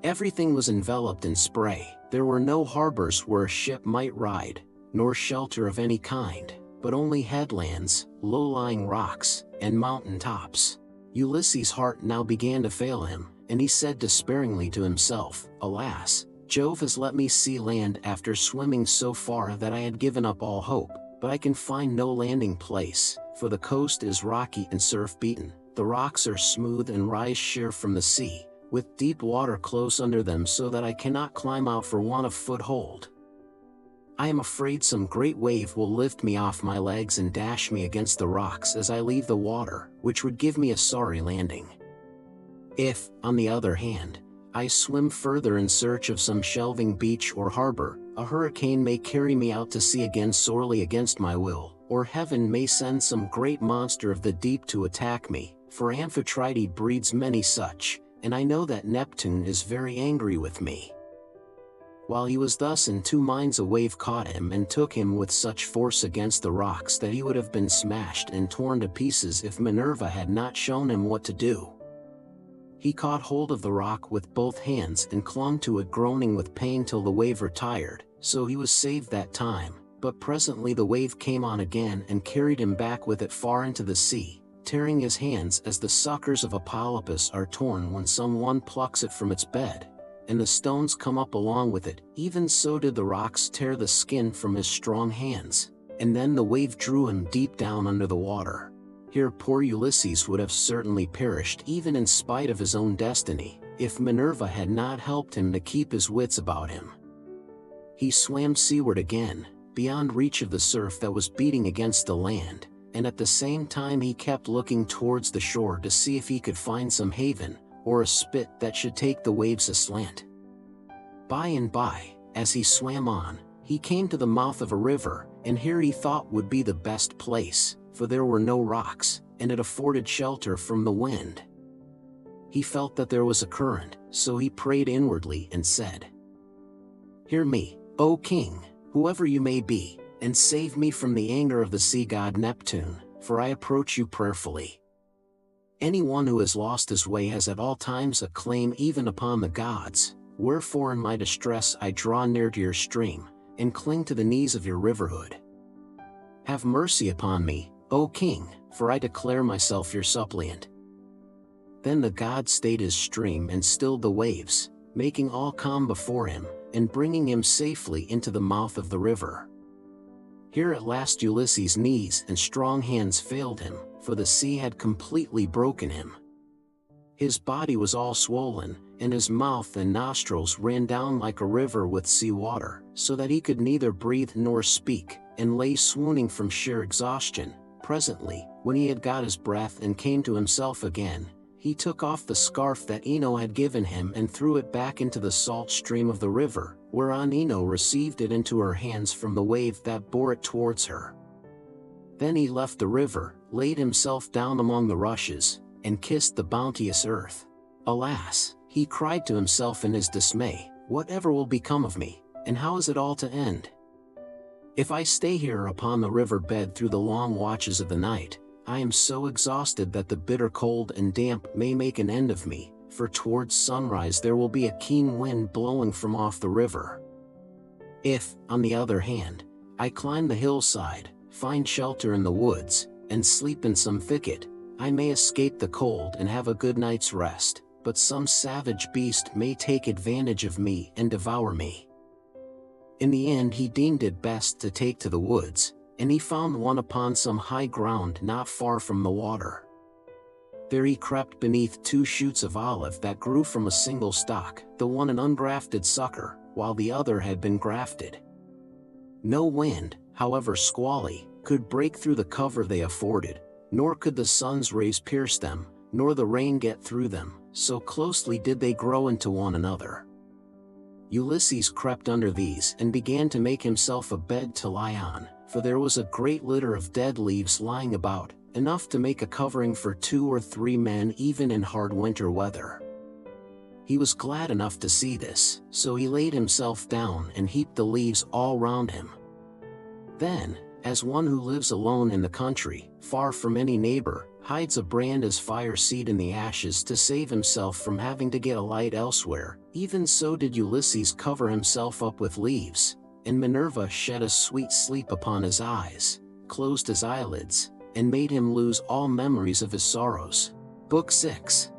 [SPEAKER 1] Everything was enveloped in spray. There were no harbors where a ship might ride, nor shelter of any kind, but only headlands, low-lying rocks, and mountain tops. Ulysses' heart now began to fail him, and he said despairingly to himself, "Alas, Jove has let me see land after swimming so far that I had given up all hope, but I can find no landing place, for the coast is rocky and surf-beaten, the rocks are smooth and rise sheer from the sea, with deep water close under them so that I cannot climb out for want of foothold. I am afraid some great wave will lift me off my legs and dash me against the rocks as I leave the water, which would give me a sorry landing. If, on the other hand, I swim further in search of some shelving beach or harbor, a hurricane may carry me out to sea again sorely against my will, or heaven may send some great monster of the deep to attack me, for Amphitrite breeds many such, and I know that Neptune is very angry with me." While he was thus in 2 minds, a wave caught him and took him with such force against the rocks that he would have been smashed and torn to pieces if Minerva had not shown him what to do. He caught hold of the rock with both hands and clung to it, groaning with pain till the wave retired, so he was saved that time. But presently the wave came on again and carried him back with it far into the sea, tearing his hands as the suckers of a Polyphemus are torn when someone plucks it from its bed, and the stones come up along with it. Even so did the rocks tear the skin from his strong hands, and then the wave drew him deep down under the water. Here poor Ulysses would have certainly perished even in spite of his own destiny, if Minerva had not helped him to keep his wits about him. He swam seaward again, beyond reach of the surf that was beating against the land, and at the same time he kept looking towards the shore to see if he could find some haven, or a spit that should take the waves aslant. By and by, as he swam on, he came to the mouth of a river, and here he thought would be the best place, for there were no rocks, and it afforded shelter from the wind. He felt that there was a current, so he prayed inwardly and said, "Hear me, O king, whoever you may be, and save me from the anger of the sea god Neptune, for I approach you prayerfully. Anyone who has lost his way has at all times a claim even upon the gods, wherefore in my distress I draw near to your stream, and cling to the knees of your riverhood. Have mercy upon me, O king, for I declare myself your suppliant." Then the god stayed his stream and stilled the waves, making all calm before him, and bringing him safely into the mouth of the river. Here at last Ulysses' knees and strong hands failed him, for the sea had completely broken him. His body was all swollen, and his mouth and nostrils ran down like a river with sea water, so that he could neither breathe nor speak, and lay swooning from sheer exhaustion. Presently, when he had got his breath and came to himself again, he took off the scarf that Ino had given him and threw it back into the salt stream of the river, whereon Ino received it into her hands from the wave that bore it towards her. Then he left the river, laid himself down among the rushes, and kissed the bounteous earth. "Alas," he cried to himself in his dismay, "whatever will become of me, and how is it all to end? If I stay here upon the river bed through the long watches of the night, I am so exhausted that the bitter cold and damp may make an end of me, for towards sunrise there will be a keen wind blowing from off the river. If, on the other hand, I climb the hillside, find shelter in the woods, and sleep in some thicket, I may escape the cold and have a good night's rest, but some savage beast may take advantage of me and devour me." In the end he deemed it best to take to the woods, and he found one upon some high ground not far from the water. There he crept beneath 2 shoots of olive that grew from a single stalk, the one an ungrafted sucker, while the other had been grafted. No wind, however squally, could break through the cover they afforded, nor could the sun's rays pierce them, nor the rain get through them, so closely did they grow into one another. Ulysses crept under these and began to make himself a bed to lie on, for there was a great litter of dead leaves lying about, enough to make a covering for 2 or 3 men even in hard winter weather. He was glad enough to see this, so he laid himself down and heaped the leaves all round him. Then, as one who lives alone in the country, far from any neighbor, hides a brand as fire seed in the ashes to save himself from having to get a light elsewhere, even so did Ulysses cover himself up with leaves, and Minerva shed a sweet sleep upon his eyes, closed his eyelids, and made him lose all memories of his sorrows. Book 6.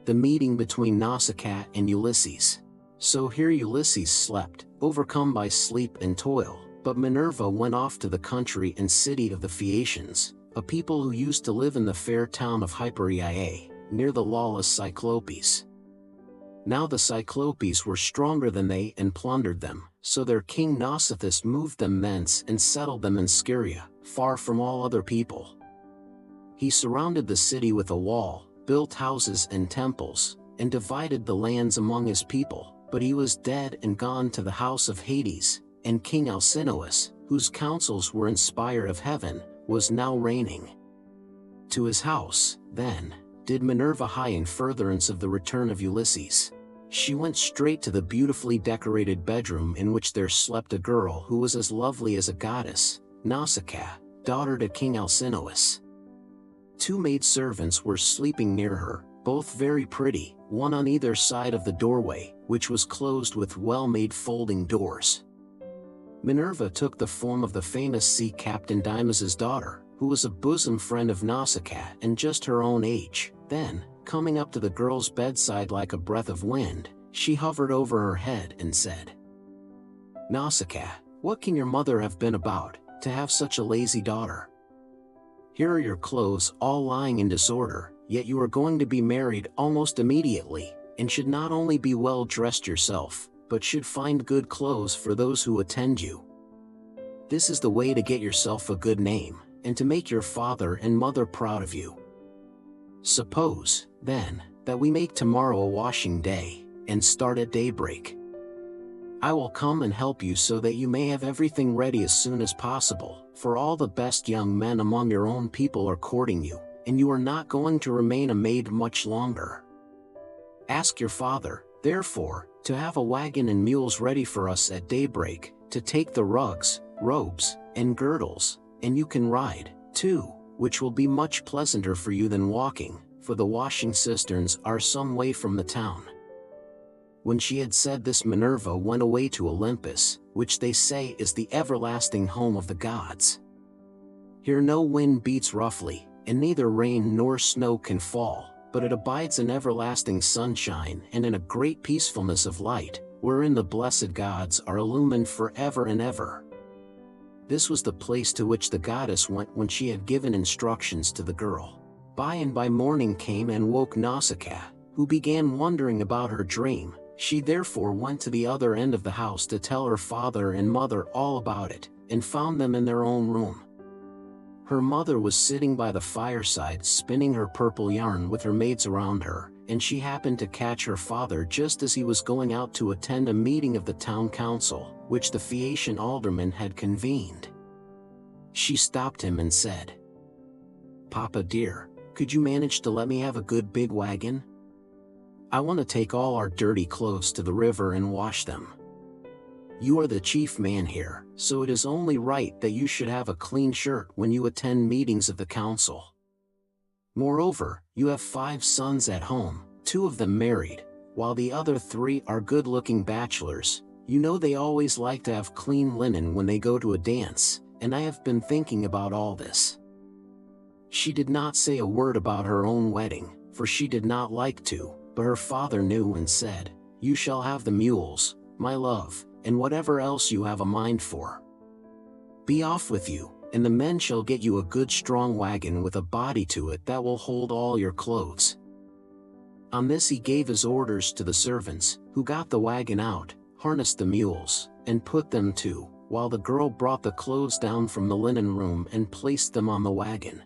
[SPEAKER 1] The meeting between Nausicaa and Ulysses. So here Ulysses slept, overcome by sleep and toil, but Minerva went off to the country and city of the Phaeacians, a people who used to live in the fair town of Hypereia, near the lawless Cyclopes. Now the Cyclopes were stronger than they and plundered them, so their king Nausithous moved them thence and settled them in Scheria, far from all other people. He surrounded the city with a wall, built houses and temples, and divided the lands among his people, but he was dead and gone to the house of Hades, and King Alcinous, whose counsels were inspired of heaven, was now reigning. To his house, then, did Minerva hie in furtherance of the return of Ulysses. She went straight to the beautifully decorated bedroom in which there slept a girl who was as lovely as a goddess, Nausicaa, daughter to King Alcinous. 2 maidservants were sleeping near her, both very pretty, one on either side of the doorway, which was closed with well-made folding doors. Minerva took the form of the famous sea captain Dymas's daughter, who was a bosom friend of Nausicaa and just her own age. Then, coming up to the girl's bedside like a breath of wind, she hovered over her head and said, "Nausicaa, what can your mother have been about, to have such a lazy daughter? Here are your clothes all lying in disorder, yet you are going to be married almost immediately, and should not only be well dressed yourself, but should find good clothes for those who attend you. This is the way to get yourself a good name, and to make your father and mother proud of you. Suppose, then, that we make tomorrow a washing day, and start at daybreak. I will come and help you so that you may have everything ready as soon as possible, for all the best young men among your own people are courting you, and you are not going to remain a maid much longer. Ask your father, therefore, to have a wagon and mules ready for us at daybreak, to take the rugs, robes, and girdles, and you can ride, too, which will be much pleasanter for you than walking, for the washing cisterns are some way from the town." When she had said this, Minerva went away to Olympus, which they say is the everlasting home of the gods. Here no wind beats roughly, and neither rain nor snow can fall, but it abides in everlasting sunshine and in a great peacefulness of light, wherein the blessed gods are illumined forever and ever. This was the place to which the goddess went when she had given instructions to the girl. By and by morning came and woke Nausicaa, who began wondering about her dream. She therefore went to the other end of the house to tell her father and mother all about it, and found them in their own room. Her mother was sitting by the fireside spinning her purple yarn with her maids around her, and she happened to catch her father just as he was going out to attend a meeting of the town council, which the Phaeacian aldermen had convened. She stopped him and said, "Papa dear, could you manage to let me have a good big wagon? I want to take all our dirty clothes to the river and wash them. You are the chief man here, so it is only right that you should have a clean shirt when you attend meetings of the council. Moreover, you have 5 sons at home, 2 of them married, while the other 3 are good-looking bachelors. You know they always like to have clean linen when they go to a dance, and I have been thinking about all this." She did not say a word about her own wedding, for she did not like to, But her father knew and said, "You shall have the mules, my love, and whatever else you have a mind for. Be off with you, and the men shall get you a good strong wagon with a body to it that will hold all your clothes." On this he gave his orders to the servants, who got the wagon out, harnessed the mules, and put them to, while the girl brought the clothes down from the linen room and placed them on the wagon.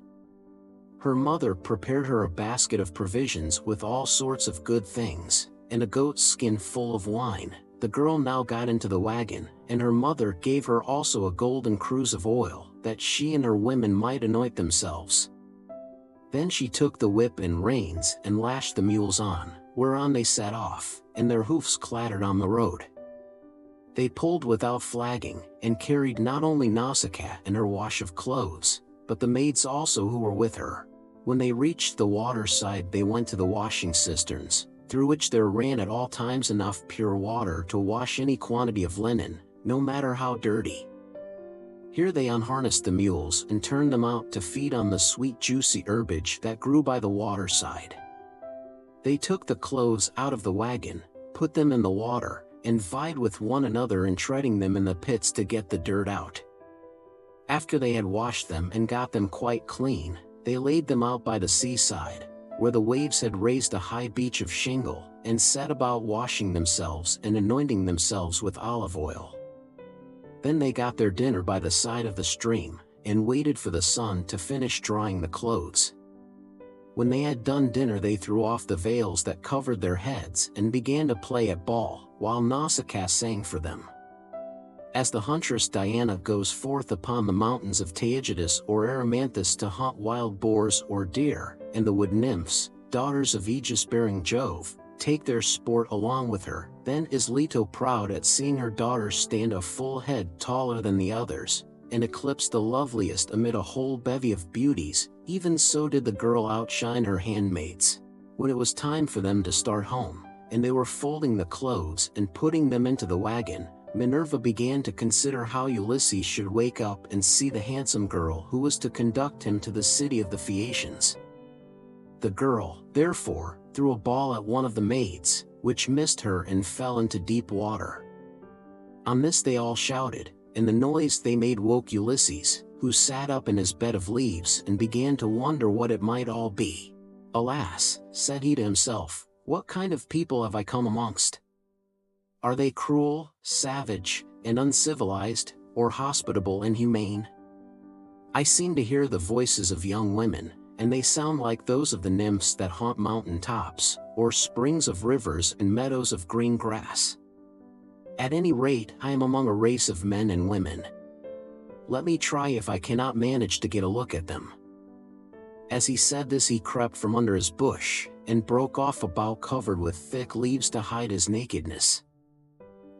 [SPEAKER 1] Her mother prepared her a basket of provisions with all sorts of good things, and a goat's skin full of wine. The girl now got into the wagon, and her mother gave her also a golden cruse of oil, that she and her women might anoint themselves. Then she took the whip and reins and lashed the mules on, whereon they set off, and their hoofs clattered on the road. They pulled without flagging, and carried not only Nausicaa and her wash of clothes, but the maids also who were with her. When they reached the water side they went to the washing cisterns, through which there ran at all times enough pure water to wash any quantity of linen, no matter how dirty. Here they unharnessed the mules and turned them out to feed on the sweet juicy herbage that grew by the water side. They took the clothes out of the wagon, put them in the water, and vied with one another in treading them in the pits to get the dirt out. After they had washed them and got them quite clean, they laid them out by the seaside, where the waves had raised a high beach of shingle, and set about washing themselves and anointing themselves with olive oil. Then they got their dinner by the side of the stream, and waited for the sun to finish drying the clothes. When they had done dinner they threw off the veils that covered their heads and began to play at ball, while Nausicaa sang for them. As the huntress Diana goes forth upon the mountains of Taygetus or Erymanthus to hunt wild boars or deer, and the wood nymphs, daughters of aegis-bearing Jove, take their sport along with her, then is Leto proud at seeing her daughters stand a full head taller than the others, and eclipse the loveliest amid a whole bevy of beauties. Even so did the girl outshine her handmaids. When it was time for them to start home, and they were folding the clothes and putting them into the wagon, Minerva began to consider how Ulysses should wake up and see the handsome girl who was to conduct him to the city of the Phaeacians. The girl, therefore, threw a ball at one of the maids, which missed her and fell into deep water. On this they all shouted, and the noise they made woke Ulysses, who sat up in his bed of leaves and began to wonder what it might all be. "Alas," said he to himself, "what kind of people have I come amongst? Are they cruel, savage, and uncivilized, or hospitable and humane? I seem to hear the voices of young women, and they sound like those of the nymphs that haunt mountain tops, or springs of rivers and meadows of green grass. At any rate, I am among a race of men and women. Let me try if I cannot manage to get a look at them." As he said this he crept from under his bush, and broke off a bough covered with thick leaves to hide his nakedness.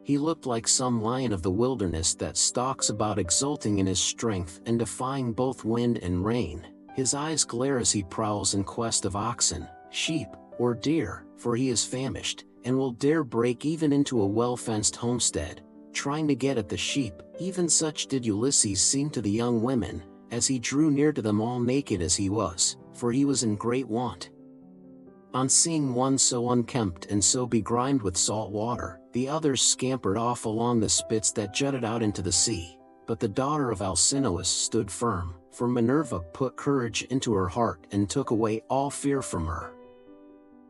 [SPEAKER 1] He looked like some lion of the wilderness that stalks about exulting in his strength and defying both wind and rain. His eyes glare as he prowls in quest of oxen, sheep, or deer, for he is famished, and will dare break even into a well-fenced homestead, trying to get at the sheep. Even such did Ulysses seem to the young women, as he drew near to them all naked as he was, for he was in great want. On seeing one so unkempt and so begrimed with salt water, the others scampered off along the spits that jutted out into the sea. But the daughter of Alcinous stood firm, for Minerva put courage into her heart and took away all fear from her.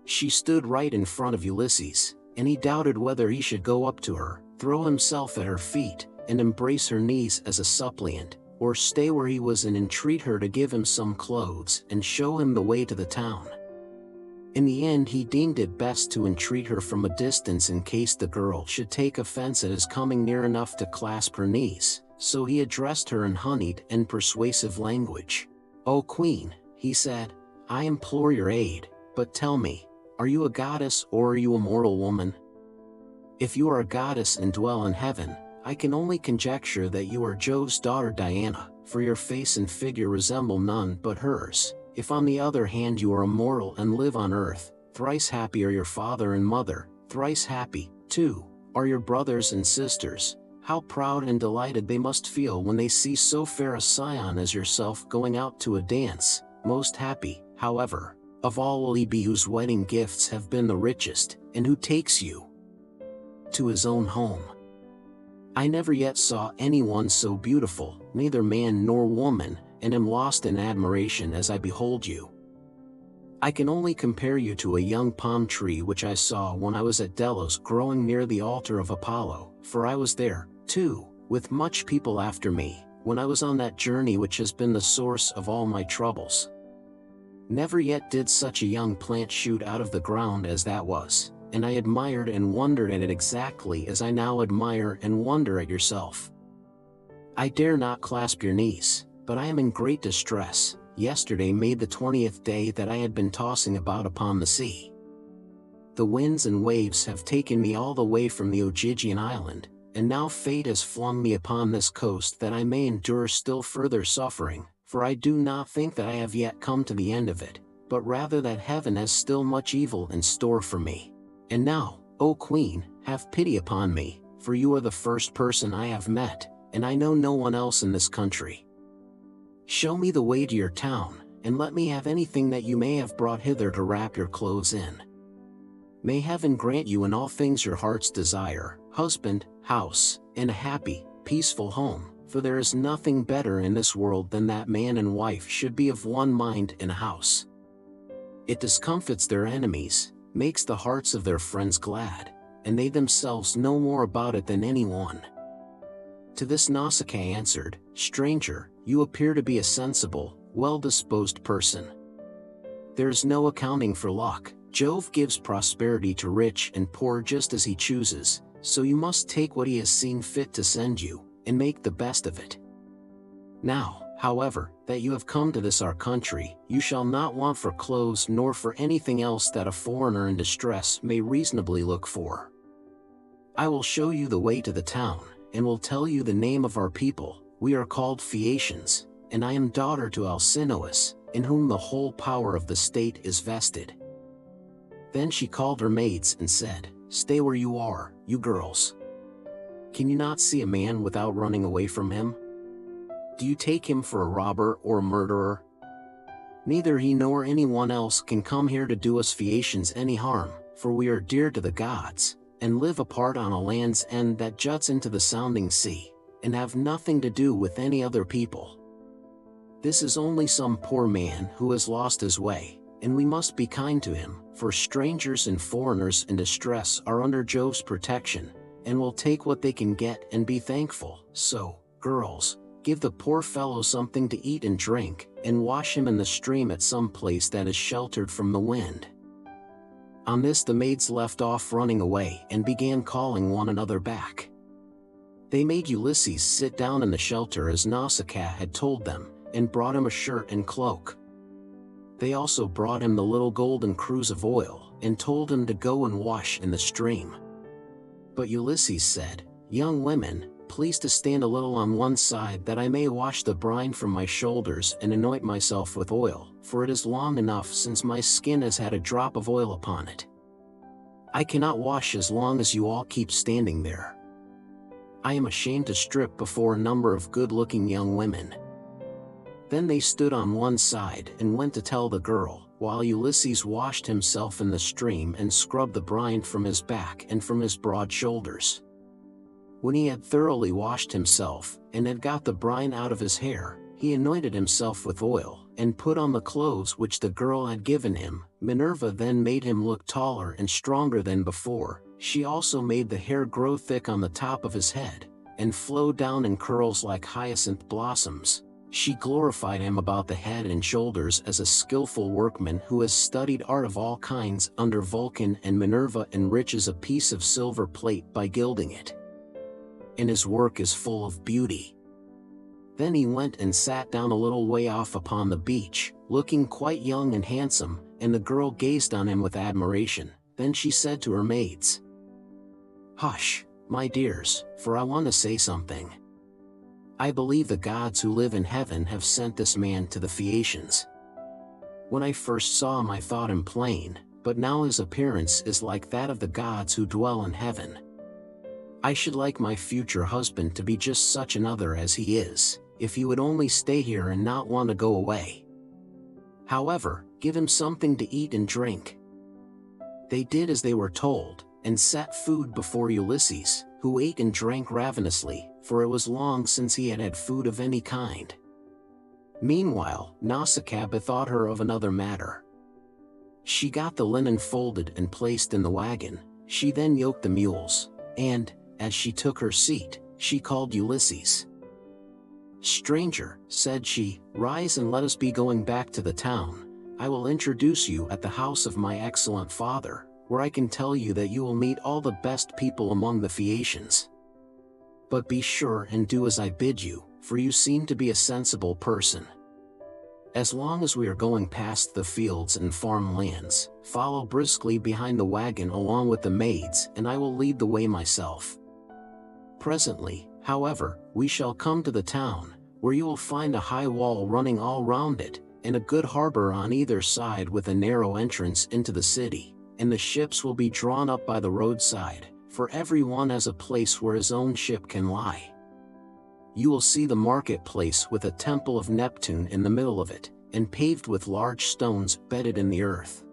[SPEAKER 1] She stood right in front of Ulysses, and he doubted whether he should go up to her, throw himself at her feet, and embrace her knees as a suppliant, or stay where he was and entreat her to give him some clothes and show him the way to the town. In the end he deemed it best to entreat her from a distance in case the girl should take offense at his coming near enough to clasp her knees, so he addressed her in honeyed and persuasive language. "O Queen," he said, "I implore your aid, but tell me, are you a goddess or are you a mortal woman? If you are a goddess and dwell in heaven, I can only conjecture that you are Jove's daughter Diana, for your face and figure resemble none but hers. If on the other hand you are a mortal and live on earth, thrice happy are your father and mother, thrice happy, too, are your brothers and sisters. How proud and delighted they must feel when they see so fair a scion as yourself going out to a dance. Most happy, however, Of all will he be whose wedding gifts have been the richest, and who takes you to his own home. I never yet saw anyone so beautiful, neither man nor woman, and am lost in admiration as I behold you. I can only compare you to a young palm tree which I saw when I was at Delos growing near the altar of Apollo, for I was there, too, with much people after me, when I was on that journey which has been the source of all my troubles. Never yet did such a young plant shoot out of the ground as that was, and I admired and wondered at it exactly as I now admire and wonder at yourself. I dare not clasp your knees, but I am in great distress. Yesterday made the 20th day that I had been tossing about upon the sea. The winds and waves have taken me all the way from the Ogygian island, and now fate has flung me upon this coast that I may endure still further suffering, for I do not think that I have yet come to the end of it, but rather that heaven has still much evil in store for me. And now, O Queen, have pity upon me, for you are the first person I have met, and I know no one else in this country. Show me the way to your town, and let me have anything that you may have brought hither to wrap your clothes in. May heaven grant you in all things your heart's desire, husband, house, and a happy, peaceful home, for there is nothing better in this world than that man and wife should be of one mind in a house. It discomfits their enemies, makes the hearts of their friends glad, and they themselves know more about it than anyone. To this Nausicaa answered, Stranger, you appear to be a sensible, well-disposed person. There is no accounting for luck. Jove gives prosperity to rich and poor just as he chooses, so you must take what he has seen fit to send you, and make the best of it. Now, however, that you have come to this our country, you shall not want for clothes nor for anything else that a foreigner in distress may reasonably look for. I will show you the way to the town, and will tell you the name of our people. We are called Phaeacians, and I am daughter to Alcinous, in whom the whole power of the state is vested. Then she called her maids and said, Stay where you are, you girls. Can you not see a man without running away from him? Do you take him for a robber or a murderer? Neither he nor anyone else can come here to do us Phaeacians any harm, for we are dear to the gods, and live apart on a land's end that juts into the sounding sea, and have nothing to do with any other people. This is only some poor man who has lost his way, and we must be kind to him, for strangers and foreigners in distress are under Jove's protection, and will take what they can get and be thankful. So, girls, give the poor fellow something to eat and drink, and wash him in the stream at some place that is sheltered from the wind. On this the maids left off running away and began calling one another back. They made Ulysses sit down in the shelter as Nausicaa had told them, and brought him a shirt and cloak. They also brought him the little golden cruse of oil, and told him to go and wash in the stream. But Ulysses said, Young women, please to stand a little on one side that I may wash the brine from my shoulders and anoint myself with oil, for it is long enough since my skin has had a drop of oil upon it. I cannot wash as long as you all keep standing there. I am ashamed to strip before a number of good-looking young women. Then they stood on one side and went to tell the girl, while Ulysses washed himself in the stream and scrubbed the brine from his back and from his broad shoulders. When he had thoroughly washed himself, and had got the brine out of his hair, he anointed himself with oil, and put on the clothes which the girl had given him. Minerva then made him look taller and stronger than before. She also made the hair grow thick on the top of his head, and flow down in curls like hyacinth blossoms. She glorified him about the head and shoulders as a skillful workman who has studied art of all kinds under Vulcan, and Minerva enriches a piece of silver plate by gilding it. And his work is full of beauty. Then he went and sat down a little way off upon the beach, looking quite young and handsome, and the girl gazed on him with admiration. Then she said to her maids, Hush, my dears, for I want to say something. I believe the gods who live in heaven have sent this man to the Phaeacians. When I first saw him I thought him plain, but now his appearance is like that of the gods who dwell in heaven. I should like my future husband to be just such another as he is, if he would only stay here and not want to go away. However, give him something to eat and drink." They did as they were told, and set food before Ulysses, who ate and drank ravenously, for it was long since he had had food of any kind. Meanwhile, Nausicaa bethought her of another matter. She got the linen folded and placed in the wagon. She then yoked the mules, and, as she took her seat, she called Ulysses. "Stranger," said she, "rise and let us be going back to the town. I will introduce you at the house of my excellent father, where I can tell you that you will meet all the best people among the Phaeacians. But be sure and do as I bid you, for you seem to be a sensible person. As long as we are going past the fields and farmlands, follow briskly behind the wagon along with the maids, and I will lead the way myself. Presently, however, we shall come to the town, where you will find a high wall running all round it, and a good harbor on either side with a narrow entrance into the city, and the ships will be drawn up by the roadside, for every one has a place where his own ship can lie. You will see the marketplace with a temple of Neptune in the middle of it, and paved with large stones bedded in the earth.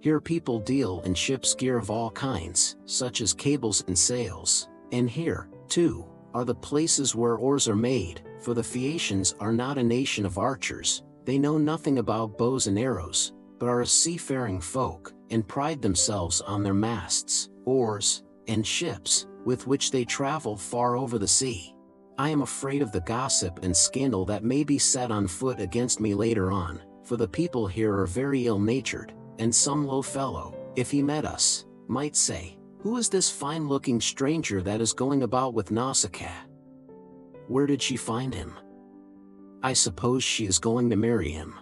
[SPEAKER 1] Here people deal in ship's gear of all kinds, such as cables and sails, and here, too, are the places where oars are made, for the Phaeacians are not a nation of archers, they know nothing about bows and arrows, but are a seafaring folk, and pride themselves on their masts, oars, and ships, with which they travel far over the sea. I am afraid of the gossip and scandal that may be set on foot against me later on, for the people here are very ill-natured, and some low fellow, if he met us, might say, 'Who is this fine-looking stranger that is going about with Nausicaa? Where did she find him? I suppose she is going to marry him.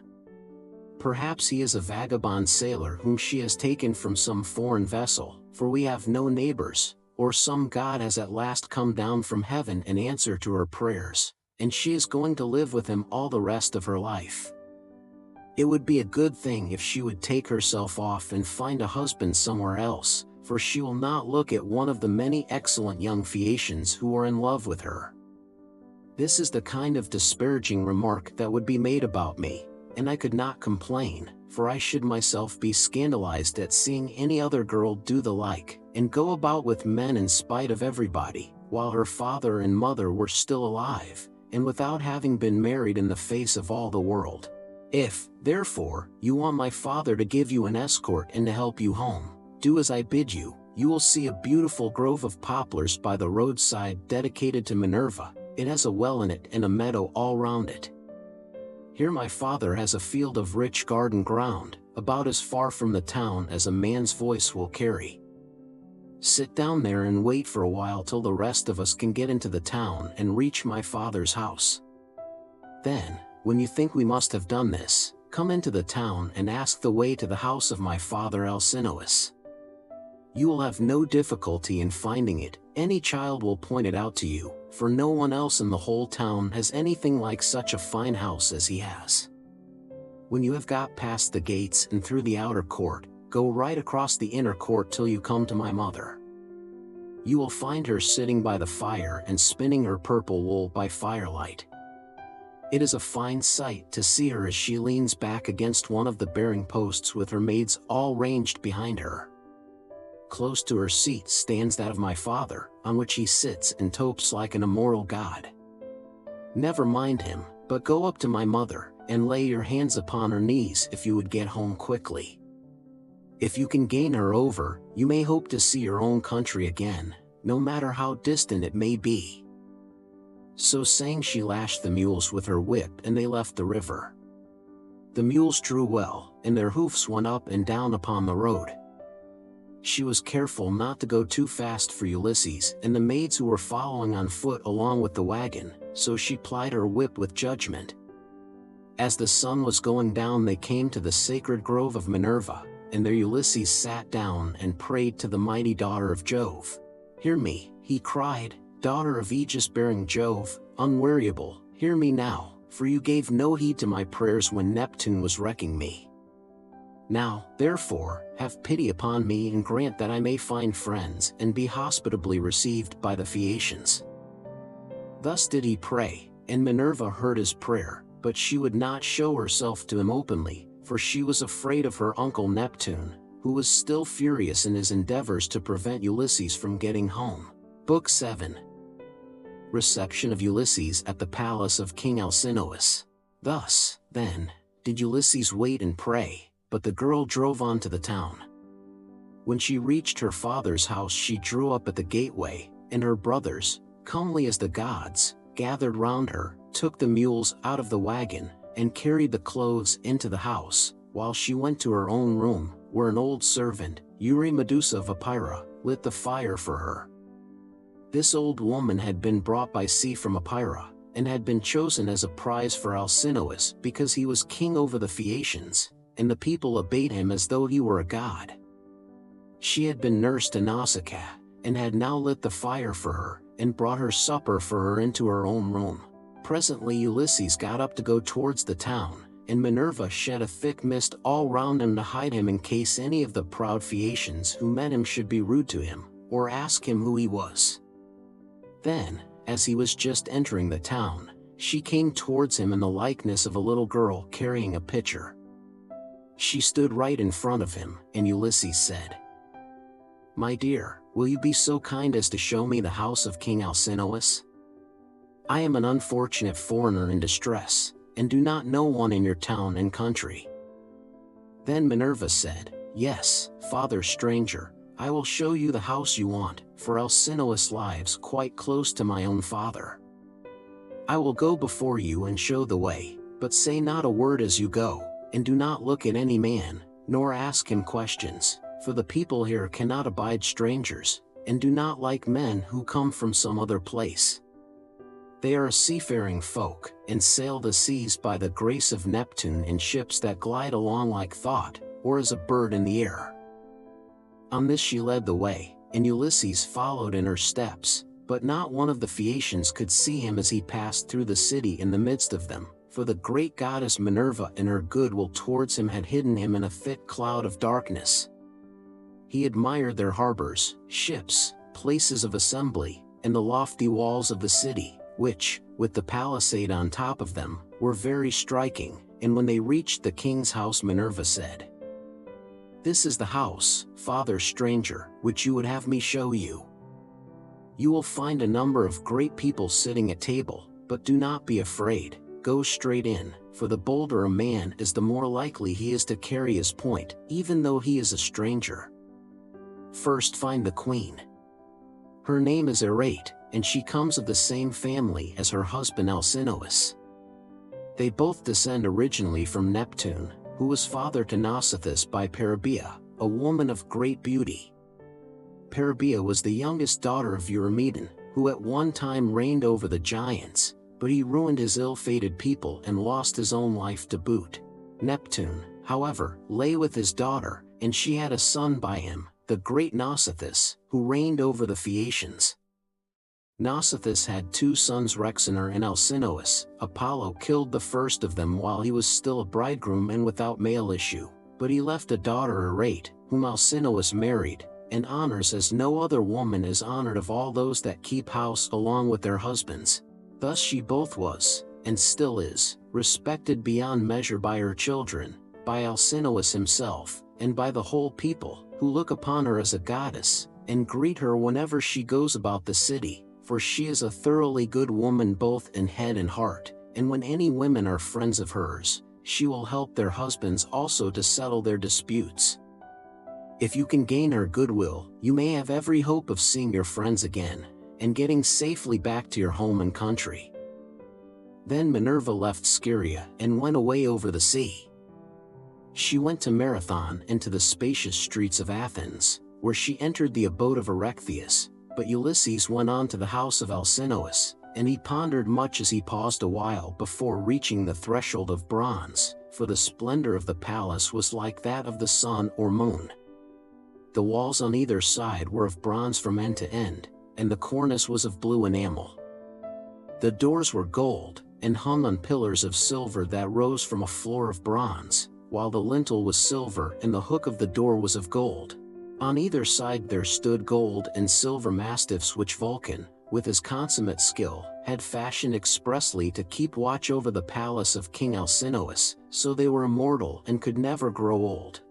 [SPEAKER 1] Perhaps he is a vagabond sailor whom she has taken from some foreign vessel, for we have no neighbors, or some god has at last come down from heaven in answer to her prayers, and she is going to live with him all the rest of her life. It would be a good thing if she would take herself off and find a husband somewhere else, for she will not look at one of the many excellent young Phaeacians who are in love with her.' This is the kind of disparaging remark that would be made about me, and I could not complain, for I should myself be scandalized at seeing any other girl do the like, and go about with men in spite of everybody, while her father and mother were still alive, and without having been married in the face of all the world. If, therefore, you want my father to give you an escort and to help you home, do as I bid you. You will see a beautiful grove of poplars by the roadside dedicated to Minerva. It has a well in it and a meadow all round it. Here my father has a field of rich garden ground, about as far from the town as a man's voice will carry. Sit down there and wait for a while till the rest of us can get into the town and reach my father's house. Then, when you think we must have done this, come into the town and ask the way to the house of my father Alcinous. You will have no difficulty in finding it, any child will point it out to you, for no one else in the whole town has anything like such a fine house as he has. When you have got past the gates and through the outer court, go right across the inner court till you come to my mother. You will find her sitting by the fire and spinning her purple wool by firelight. It is a fine sight to see her as she leans back against one of the bearing posts with her maids all ranged behind her. Close to her seat stands that of my father, on which he sits and topes like an immortal god. Never mind him, but go up to my mother, and lay your hands upon her knees if you would get home quickly. If you can gain her over, you may hope to see your own country again, no matter how distant it may be." So saying, she lashed the mules with her whip and they left the river. The mules drew well, and their hoofs went up and down upon the road. She was careful not to go too fast for Ulysses and the maids who were following on foot along with the wagon, so she plied her whip with judgment. As the sun was going down, they came to the sacred grove of Minerva, and there Ulysses sat down and prayed to the mighty daughter of Jove. "Hear me," he cried, "daughter of aegis-bearing Jove, unweariable, hear me now, for you gave no heed to my prayers when Neptune was wrecking me. Now, therefore, have pity upon me and grant that I may find friends and be hospitably received by the Phaeacians." Thus did he pray, and Minerva heard his prayer, but she would not show herself to him openly, for she was afraid of her uncle Neptune, who was still furious in his endeavors to prevent Ulysses from getting home. Book 7. Reception of Ulysses at the palace of King Alcinous. Thus, then, did Ulysses wait and pray, but the girl drove on to the town. When she reached her father's house, she drew up at the gateway, and her brothers, comely as the gods, gathered round her, took the mules out of the wagon, and carried the clothes into the house, while she went to her own room, where an old servant, Eurymedusa of Ephyra, lit the fire for her. This old woman had been brought by sea from Ephyra, and had been chosen as a prize for Alcinous because he was king over the Phaeacians, and the people obeyed him as though he were a god. She had been nursed in Ithaca, and had now lit the fire for her, and brought her supper for her into her own room. Presently Ulysses got up to go towards the town, and Minerva shed a thick mist all round him to hide him in case any of the proud Phaeacians who met him should be rude to him, or ask him who he was. Then, as he was just entering the town, she came towards him in the likeness of a little girl carrying a pitcher. She stood right in front of him, and Ulysses said, "My dear, will you be so kind as to show me the house of King Alcinous? I am an unfortunate foreigner in distress, and do not know one in your town and country." Then Minerva said, "Yes, father stranger, I will show you the house you want, for Alcinous lives quite close to my own father. I will go before you and show the way, but say not a word as you go, and do not look at any man, nor ask him questions, for the people here cannot abide strangers, and do not like men who come from some other place. They are a seafaring folk, and sail the seas by the grace of Neptune in ships that glide along like thought, or as a bird in the air." On this she led the way, and Ulysses followed in her steps, but not one of the Phaeacians could see him as he passed through the city in the midst of them, for the great goddess Minerva in her good will towards him had hidden him in a thick cloud of darkness. He admired their harbors, ships, places of assembly, and the lofty walls of the city, which, with the palisade on top of them, were very striking, and when they reached the king's house Minerva said, "This is the house, father stranger, which you would have me show you. You will find a number of great people sitting at table, but do not be afraid, go straight in, for the bolder a man is the more likely he is to carry his point, even though he is a stranger. First find the queen. Her name is Irate, and she comes of the same family as her husband Alcinous. They both descend originally from Neptune, who was father to Nausithous by Peribea, a woman of great beauty. Peribea was the youngest daughter of Eurymedon, who at one time reigned over the giants, but he ruined his ill-fated people and lost his own life to boot. Neptune, however, lay with his daughter, and she had a son by him, the great Nausithous, who reigned over the Phaeacians. Nausithous had two sons, Rhexenor and Alcinous. Apollo killed the first of them while he was still a bridegroom and without male issue, but he left a daughter Irate, whom Alcinous married, and honors as no other woman is honored of all those that keep house along with their husbands. Thus she both was, and still is, respected beyond measure by her children, by Alcinous himself, and by the whole people, who look upon her as a goddess, and greet her whenever she goes about the city, for she is a thoroughly good woman both in head and heart, and when any women are friends of hers, she will help their husbands also to settle their disputes. If you can gain her goodwill, you may have every hope of seeing your friends again, and getting safely back to your home and country." Then Minerva left Scheria and went away over the sea. She went to Marathon and to the spacious streets of Athens, where she entered the abode of Erechtheus, but Ulysses went on to the house of Alcinous, and he pondered much as he paused a while before reaching the threshold of bronze, for the splendor of the palace was like that of the sun or moon. The walls on either side were of bronze from end to end, and the cornice was of blue enamel. The doors were gold, and hung on pillars of silver that rose from a floor of bronze, while the lintel was silver and the hook of the door was of gold. On either side there stood gold and silver mastiffs which Vulcan, with his consummate skill, had fashioned expressly to keep watch over the palace of King Alcinous, so they were immortal and could never grow old.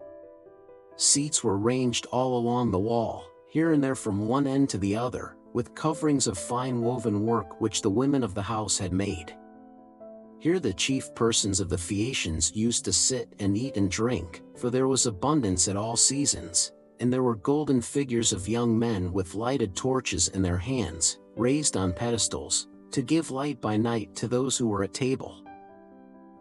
[SPEAKER 1] Seats were ranged all along the wall, here and there from one end to the other, with coverings of fine woven work which the women of the house had made. Here the chief persons of the Phaeacians used to sit and eat and drink, for there was abundance at all seasons, and there were golden figures of young men with lighted torches in their hands, raised on pedestals, to give light by night to those who were at table.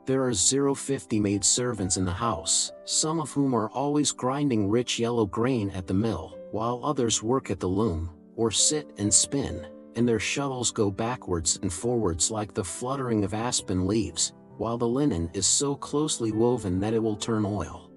[SPEAKER 1] There are 50 maid servants in the house, some of whom are always grinding rich yellow grain at the mill, while others work at the loom, or sit and spin, and their shuttles go backwards and forwards like the fluttering of aspen leaves, while the linen is so closely woven that it will turn oil.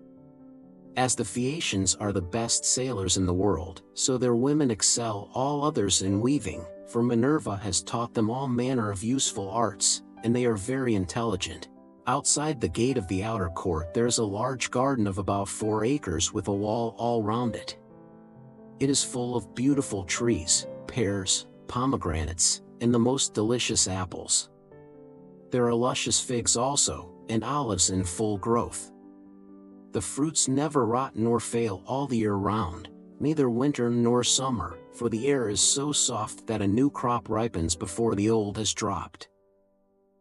[SPEAKER 1] As the Phaeacians are the best sailors in the world, so their women excel all others in weaving, for Minerva has taught them all manner of useful arts, and they are very intelligent. Outside the gate of the outer court there is a large garden of about 4 acres with a wall all round it. It is full of beautiful trees, pears, pomegranates, and the most delicious apples. There are luscious figs also, and olives in full growth. The fruits never rot nor fail all the year round, neither winter nor summer, for the air is so soft that a new crop ripens before the old has dropped.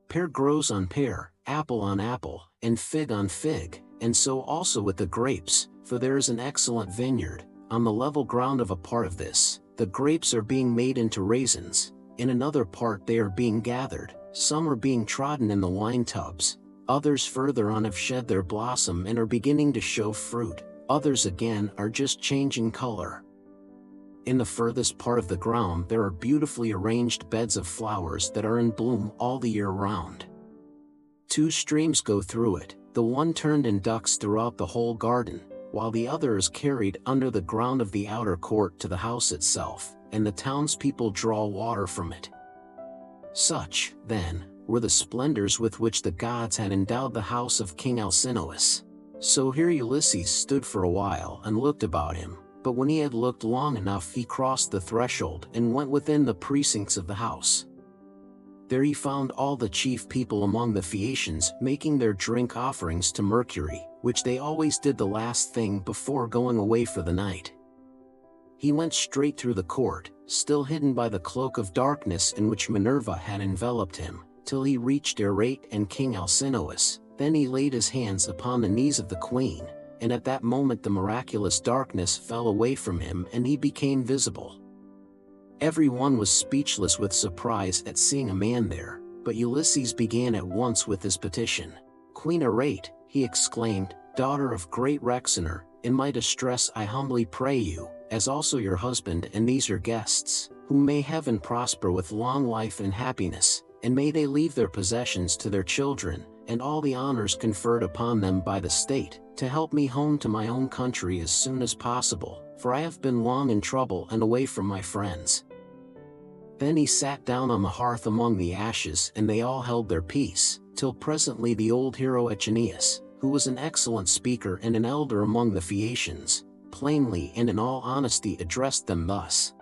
[SPEAKER 1] Pear grows on pear, apple on apple, and fig on fig, and so also with the grapes, for there is an excellent vineyard. On the level ground of a part of this, the grapes are being made into raisins, in another part they are being gathered, some are being trodden in the wine tubs, others further on have shed their blossom and are beginning to show fruit, others again are just changing color. In the furthest part of the ground there are beautifully arranged beds of flowers that are in bloom all the year round. 2 streams go through it, the one turned in ducts throughout the whole garden, while the other is carried under the ground of the outer court to the house itself, and the townspeople draw water from it. Such, then, were the splendors with which the gods had endowed the house of King Alcinous. So here Ulysses stood for a while and looked about him, but when he had looked long enough he crossed the threshold and went within the precincts of the house. There he found all the chief people among the Phaeacians making their drink offerings to Mercury, which they always did the last thing before going away for the night. He went straight through the court, still hidden by the cloak of darkness in which Minerva had enveloped him, till he reached Arete and King Alcinous. Then he laid his hands upon the knees of the queen, and at that moment the miraculous darkness fell away from him and he became visible. Every one was speechless with surprise at seeing a man there, but Ulysses began at once with his petition. "Queen Arete," he exclaimed, "daughter of great Rhexenor, in my distress I humbly pray you, as also your husband and these your guests, whom may heaven prosper with long life and happiness, and may they leave their possessions to their children, and all the honors conferred upon them by the state, to help me home to my own country as soon as possible, for I have been long in trouble and away from my friends." Then he sat down on the hearth among the ashes and they all held their peace, till presently the old hero Aeneas, who was an excellent speaker and an elder among the Phaeacians, plainly and in all honesty addressed them thus.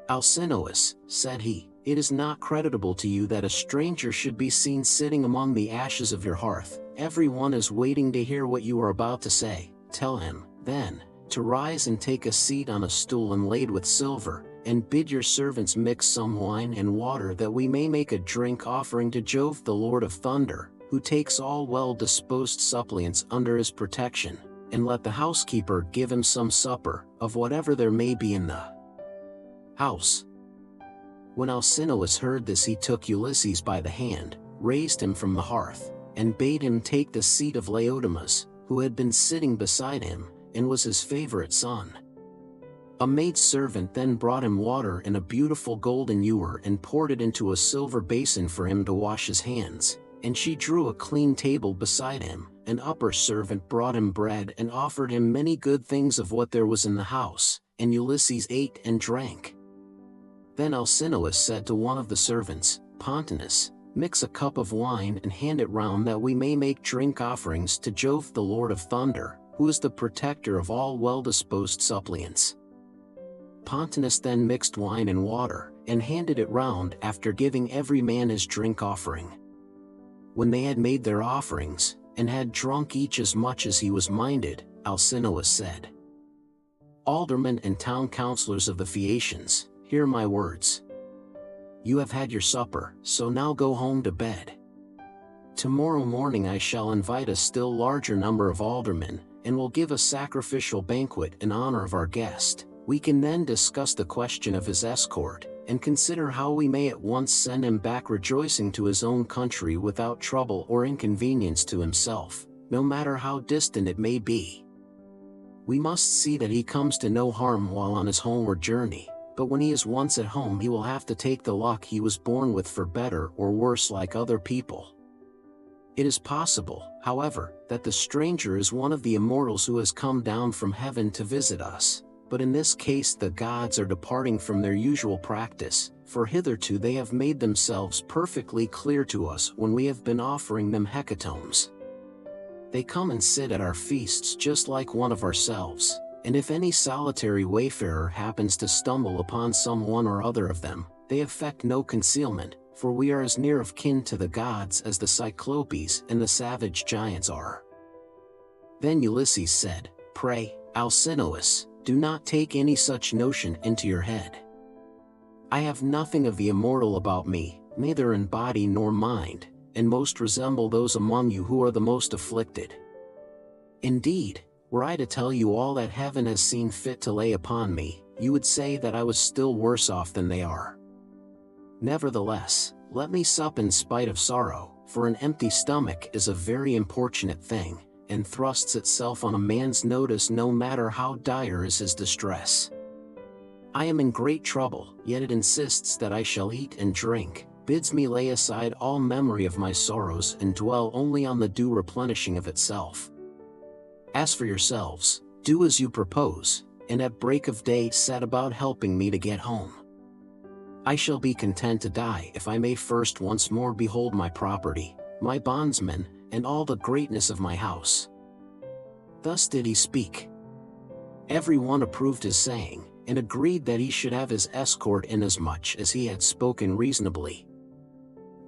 [SPEAKER 1] "Alcinous," said he, "it is not creditable to you that a stranger should be seen sitting among the ashes of your hearth. Every one is waiting to hear what you are about to say. Tell him, then, to rise and take a seat on a stool inlaid with silver, and bid your servants mix some wine and water that we may make a drink offering to Jove the Lord of Thunder, who takes all well-disposed suppliants under his protection, and let the housekeeper give him some supper, of whatever there may be in the house." When Alcinous heard this he took Ulysses by the hand, raised him from the hearth, and bade him take the seat of Laodamas, who had been sitting beside him, and was his favorite son. A maidservant then brought him water in a beautiful golden ewer and poured it into a silver basin for him to wash his hands, and she drew a clean table beside him. An upper servant brought him bread and offered him many good things of what there was in the house, and Ulysses ate and drank. Then Alcinous said to one of the servants, "Pontonous, mix a cup of wine and hand it round that we may make drink offerings to Jove the Lord of Thunder, who is the protector of all well-disposed suppliants." Pontonous then mixed wine and water, and handed it round after giving every man his drink offering. When they had made their offerings, and had drunk each as much as he was minded, Alcinous said, "Aldermen and town councillors of the Phaeacians, hear my words. You have had your supper, so now go home to bed. Tomorrow morning I shall invite a still larger number of aldermen, and will give a sacrificial banquet in honor of our guest. We can then discuss the question of his escort, and consider how we may at once send him back rejoicing to his own country without trouble or inconvenience to himself, no matter how distant it may be. We must see that he comes to no harm while on his homeward journey, but when he is once at home he will have to take the luck he was born with for better or worse like other people. It is possible, however, that the stranger is one of the immortals who has come down from heaven to visit us, but in this case the gods are departing from their usual practice, for hitherto they have made themselves perfectly clear to us when we have been offering them hecatombs. They come and sit at our feasts just like one of ourselves, and if any solitary wayfarer happens to stumble upon some one or other of them, they affect no concealment, for we are as near of kin to the gods as the cyclops and the savage giants are." Then Ulysses said, "Pray, Alcinous, do not take any such notion into your head. I have nothing of the immortal about me, neither in body nor mind, and most resemble those among you who are the most afflicted. Indeed, were I to tell you all that heaven has seen fit to lay upon me, you would say that I was still worse off than they are. Nevertheless, let me sup in spite of sorrow, for an empty stomach is a very importunate thing, and thrusts itself on a man's notice no matter how dire is his distress. I am in great trouble, yet it insists that I shall eat and drink, bids me lay aside all memory of my sorrows and dwell only on the due replenishing of itself. As for yourselves, do as you propose, and at break of day set about helping me to get home. I shall be content to die if I may first once more behold my property, my bondsmen, and all the greatness of my house." Thus did he speak. Every one approved his saying, and agreed that he should have his escort inasmuch as he had spoken reasonably.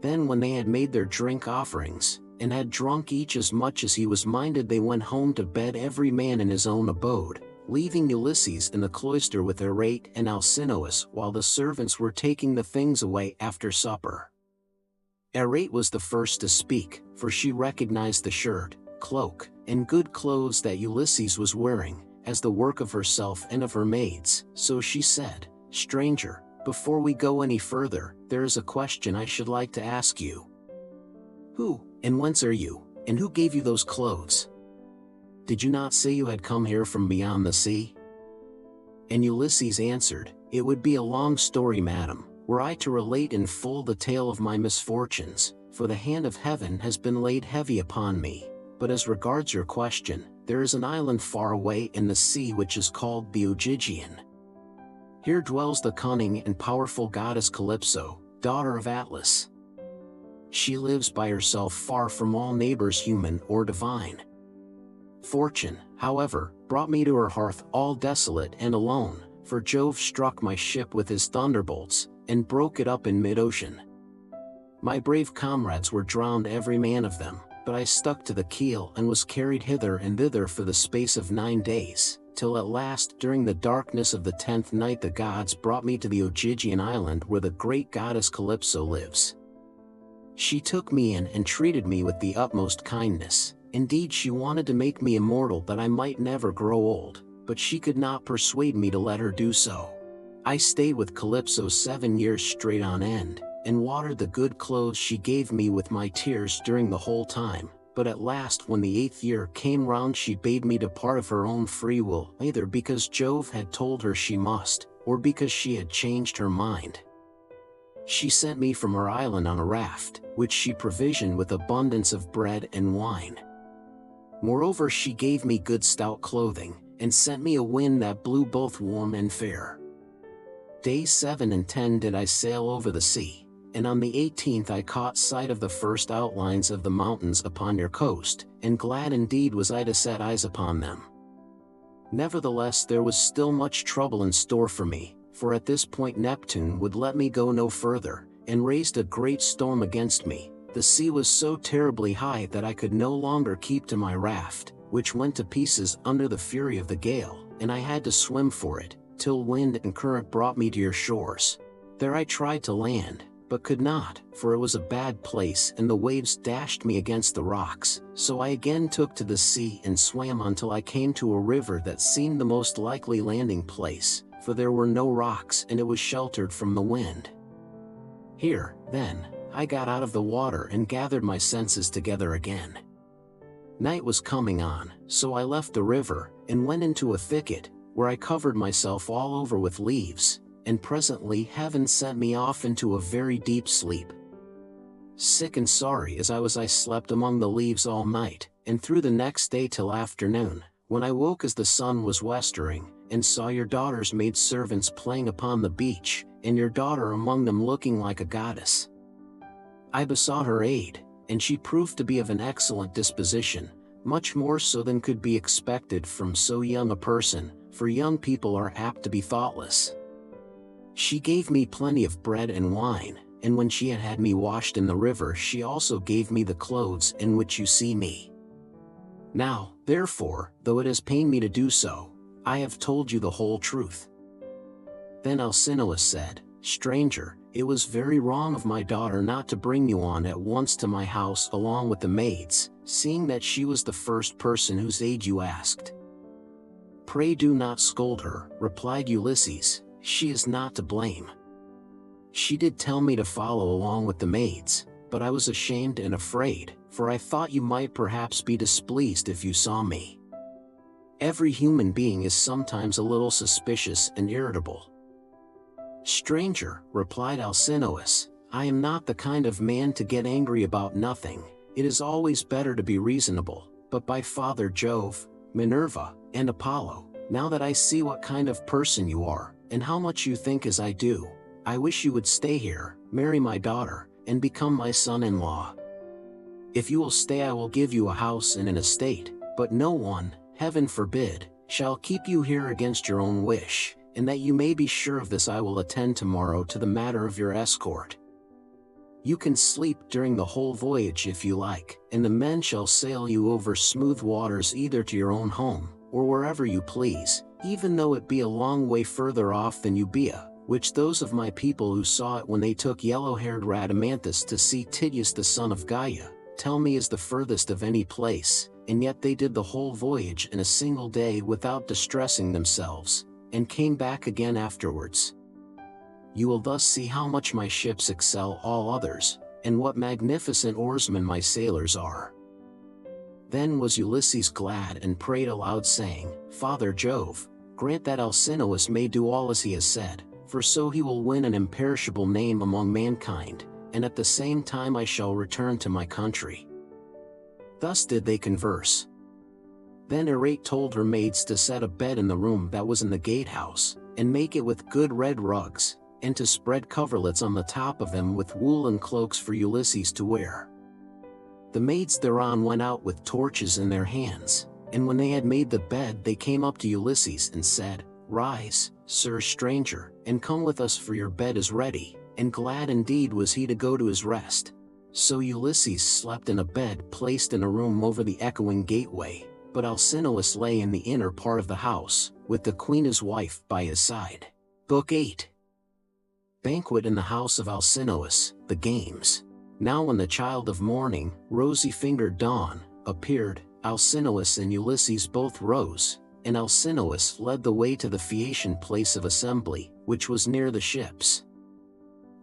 [SPEAKER 1] Then when they had made their drink offerings, and had drunk each as much as he was minded, they went home to bed every man in his own abode, leaving Ulysses in the cloister with Arete and Alcinous while the servants were taking the things away after supper. Arete was the first to speak, for she recognized the shirt, cloak, and good clothes that Ulysses was wearing, as the work of herself and of her maids, so she said, "Stranger, before we go any further, there is a question I should like to ask you. Who, and whence are you, and who gave you those clothes? Did you not say you had come here from beyond the sea?" And Ulysses answered, "It would be a long story, madam, were I to relate in full the tale of my misfortunes, for the hand of heaven has been laid heavy upon me. But as regards your question, there is an island far away in the sea which is called the Ogygian. Here dwells the cunning and powerful goddess Calypso, daughter of Atlas. She lives by herself far from all neighbors human or divine. Fortune, however, brought me to her hearth all desolate and alone, for Jove struck my ship with his thunderbolts, and broke it up in mid-ocean. My brave comrades were drowned every man of them, but I stuck to the keel and was carried hither and thither for the space of 9 days, till at last during the darkness of the 10th night the gods brought me to the Ogygian island where the great goddess Calypso lives. She took me in and treated me with the utmost kindness. Indeed, she wanted to make me immortal that I might never grow old, but she could not persuade me to let her do so. I stayed with Calypso 7 years straight on end, and watered the good clothes she gave me with my tears during the whole time, but at last when the 8th year came round she bade me depart of her own free will, either because Jove had told her she must, or because she had changed her mind. She sent me from her island on a raft, which she provisioned with abundance of bread and wine. Moreover, she gave me good stout clothing, and sent me a wind that blew both warm and fair. Days 7 and 10 did I sail over the sea, and on the 18th I caught sight of the first outlines of the mountains upon your coast, and glad indeed was I to set eyes upon them. Nevertheless there was still much trouble in store for me, for at this point Neptune would let me go no further, and raised a great storm against me. The sea was so terribly high that I could no longer keep to my raft, which went to pieces under the fury of the gale, and I had to swim for it, till wind and current brought me to your shores. There I tried to land, but could not, for it was a bad place and the waves dashed me against the rocks. So I again took to the sea and swam until I came to a river that seemed the most likely landing place, for there were no rocks and it was sheltered from the wind. Here, then, I got out of the water and gathered my senses together again. Night was coming on, so I left the river, and went into a thicket, where I covered myself all over with leaves, and presently heaven sent me off into a very deep sleep. Sick and sorry as I slept among the leaves all night, and through the next day till afternoon, when I woke as the sun was westering, and saw your daughter's maidservants playing upon the beach, and your daughter among them looking like a goddess. I besought her aid, and she proved to be of an excellent disposition, much more so than could be expected from so young a person, for young people are apt to be thoughtless. She gave me plenty of bread and wine, and when she had had me washed in the river she also gave me the clothes in which you see me. Now, therefore, though it has pained me to do so, I have told you the whole truth. Then Alcinous said, Stranger, it was very wrong of my daughter not to bring you on at once to my house along with the maids, seeing that she was the first person whose aid you asked. Pray do not scold her, replied Ulysses, she is not to blame. She did tell me to follow along with the maids, but I was ashamed and afraid, for I thought you might perhaps be displeased if you saw me. Every human being is sometimes a little suspicious and irritable. Stranger, replied Alcinous, I am not the kind of man to get angry about nothing. It is always better to be reasonable, but by Father Jove, Minerva, and Apollo, now that I see what kind of person you are, and how much you think as I do, I wish you would stay here, marry my daughter, and become my son-in-law. If you will stay I will give you a house and an estate, but no one, heaven forbid, shall keep you here against your own wish, and that you may be sure of this I will attend tomorrow to the matter of your escort. You can sleep during the whole voyage if you like, and the men shall sail you over smooth waters either to your own home, or wherever you please, even though it be a long way further off than Euboea, which those of my people who saw it when they took yellow-haired Rhadamanthus to see Tydeus the son of Gaia, tell me is the furthest of any place, and yet they did the whole voyage in a single day without distressing themselves, and came back again afterwards. You will thus see how much my ships excel all others, and what magnificent oarsmen my sailors are. Then was Ulysses glad and prayed aloud saying, Father Jove, grant that Alcinous may do all as he has said, for so he will win an imperishable name among mankind, and at the same time I shall return to my country. Thus did they converse. Then Arete told her maids to set a bed in the room that was in the gatehouse, and make it with good red rugs, and to spread coverlets on the top of them with woolen cloaks for Ulysses to wear. The maids thereon went out with torches in their hands, and when they had made the bed they came up to Ulysses and said, Rise, sir stranger, and come with us for your bed is ready, and glad indeed was he to go to his rest. So Ulysses slept in a bed placed in a room over the echoing gateway, but Alcinous lay in the inner part of the house, with the queen his wife by his side. Book 8. Banquet in the house of Alcinous, the games. Now when the child of morning, rosy-fingered dawn, appeared, Alcinous and Ulysses both rose, and Alcinous led the way to the Phaeacian place of assembly, which was near the ships.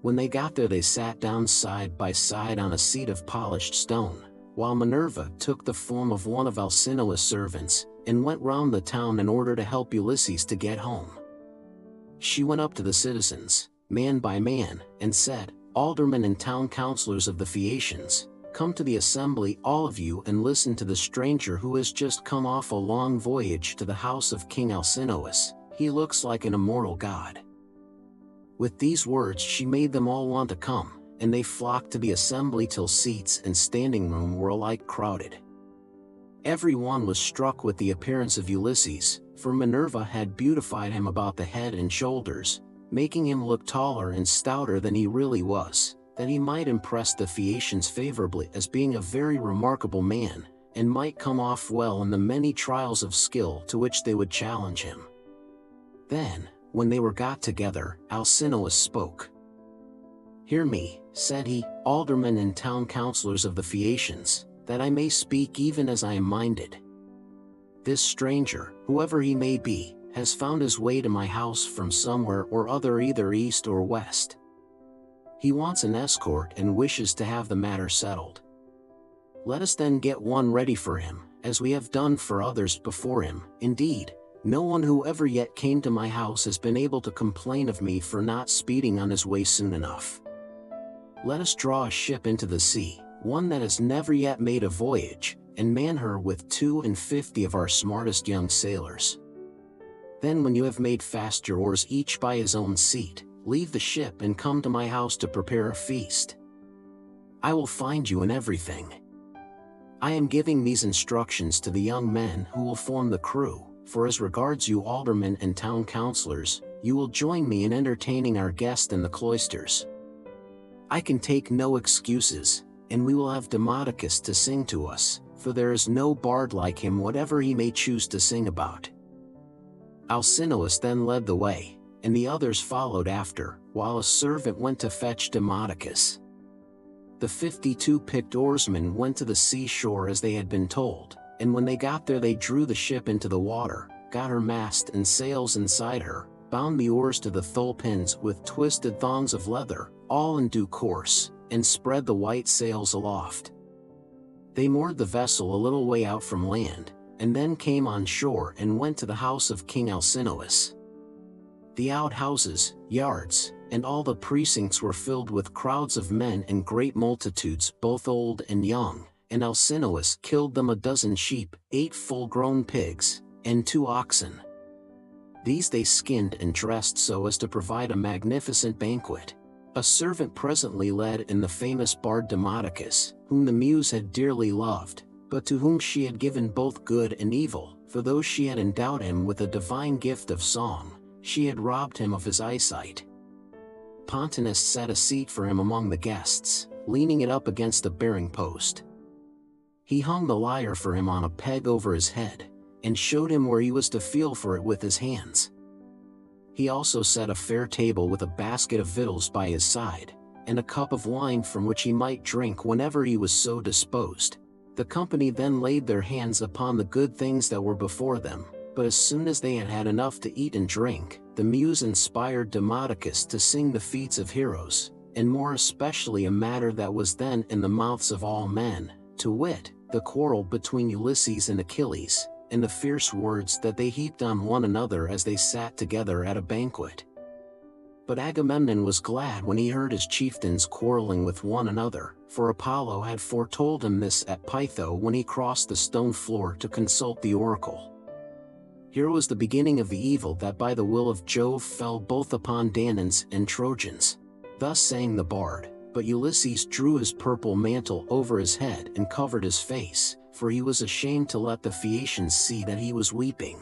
[SPEAKER 1] When they got there they sat down side by side on a seat of polished stone, while Minerva took the form of one of Alcinous' servants, and went round the town in order to help Ulysses to get home. She went up to the citizens, man by man, and said, Aldermen and town councillors of the Phaeacians, come to the assembly all of you and listen to the stranger who has just come off a long voyage to the house of King Alcinous. He looks like an immortal god. With these words she made them all want to come, and they flocked to the assembly till seats and standing room were alike crowded. Every one was struck with the appearance of Ulysses, for Minerva had beautified him about the head and shoulders, making him look taller and stouter than he really was, that he might impress the Phaeacians favorably as being a very remarkable man, and might come off well in the many trials of skill to which they would challenge him. Then, when they were got together, Alcinous spoke. "Hear me," said he, "aldermen and town councillors of the Phaeacians, that I may speak even as I am minded. This stranger, whoever he may be, has found his way to my house from somewhere or other, either east or west. He wants an escort and wishes to have the matter settled. Let us then get one ready for him, as we have done for others before him. Indeed, no one who ever yet came to my house has been able to complain of me for not speeding on his way soon enough. Let us draw a ship into the sea, one that has never yet made a voyage, and man her with 52 of our smartest young sailors. Then when you have made fast your oars each by his own seat, leave the ship and come to my house to prepare a feast. I will find you in everything. I am giving these instructions to the young men who will form the crew, for as regards you aldermen and town councillors, you will join me in entertaining our guest in the cloisters. I can take no excuses, and we will have Telemachus to sing to us, for there is no bard like him whatever he may choose to sing about." Alcinous then led the way, and the others followed after, while a servant went to fetch Telemachus. The 52 picked oarsmen went to the seashore as they had been told, and when they got there they drew the ship into the water, got her mast and sails inside her, bound the oars to the thole pins with twisted thongs of leather, all in due course, and spread the white sails aloft. They moored the vessel a little way out from land, and then came on shore and went to the house of King Alcinous. The outhouses, yards, and all the precincts were filled with crowds of men and great multitudes, both old and young, and Alcinous killed them 12 sheep, 8 full-grown pigs, and 2 oxen. These they skinned and dressed so as to provide a magnificent banquet. A servant presently led in the famous bard Telemachus, whom the muse had dearly loved, but to whom she had given both good and evil, for though she had endowed him with a divine gift of song, she had robbed him of his eyesight. Pontonous set a seat for him among the guests, leaning it up against the bearing post. He hung the lyre for him on a peg over his head, and showed him where he was to feel for it with his hands. He also set a fair table with a basket of victuals by his side, and a cup of wine from which he might drink whenever he was so disposed. The company then laid their hands upon the good things that were before them, but as soon as they had had enough to eat and drink, the muse inspired Telemachus to sing the feats of heroes, and more especially a matter that was then in the mouths of all men, to wit, the quarrel between Ulysses and Achilles, and the fierce words that they heaped on one another as they sat together at a banquet. But Agamemnon was glad when he heard his chieftains quarreling with one another, for Apollo had foretold him this at Pytho when he crossed the stone floor to consult the oracle. Here was the beginning of the evil that by the will of Jove fell both upon Danaans and Trojans. Thus sang the bard, but Ulysses drew his purple mantle over his head and covered his face, for he was ashamed to let the Phaeacians see that he was weeping.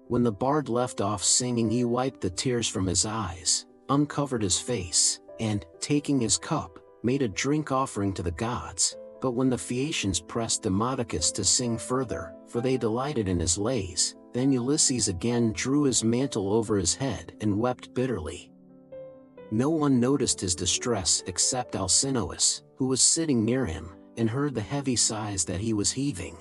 [SPEAKER 1] When the bard left off singing, he wiped the tears from his eyes, uncovered his face, and, taking his cup, made a drink offering to the gods. But when the Phaeacians pressed Telemachus to sing further, for they delighted in his lays, then Ulysses again drew his mantle over his head and wept bitterly. No one noticed his distress except Alcinous, who was sitting near him, and heard the heavy sighs that he was heaving.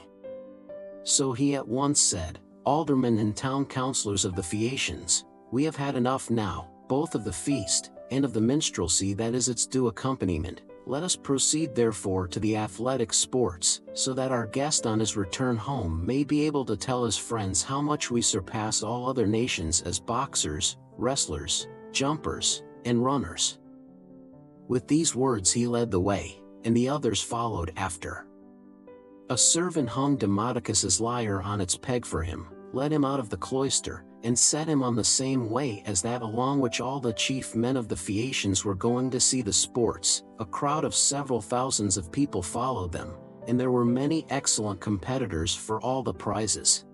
[SPEAKER 1] So he at once said, "Aldermen and town councillors of the Phaeacians, we have had enough now, both of the feast, and of the minstrelsy that is its due accompaniment. Let us proceed therefore to the athletic sports, so that our guest on his return home may be able to tell his friends how much we surpass all other nations as boxers, wrestlers, jumpers, and runners." With these words he led the way, and the others followed after. A servant hung Telemachus's lyre on its peg for him, led him out of the cloister, and set him on the same way as that along which all the chief men of the Phaeacians were going to see the sports. A crowd of several thousands of people followed them, and there were many excellent competitors for all the prizes.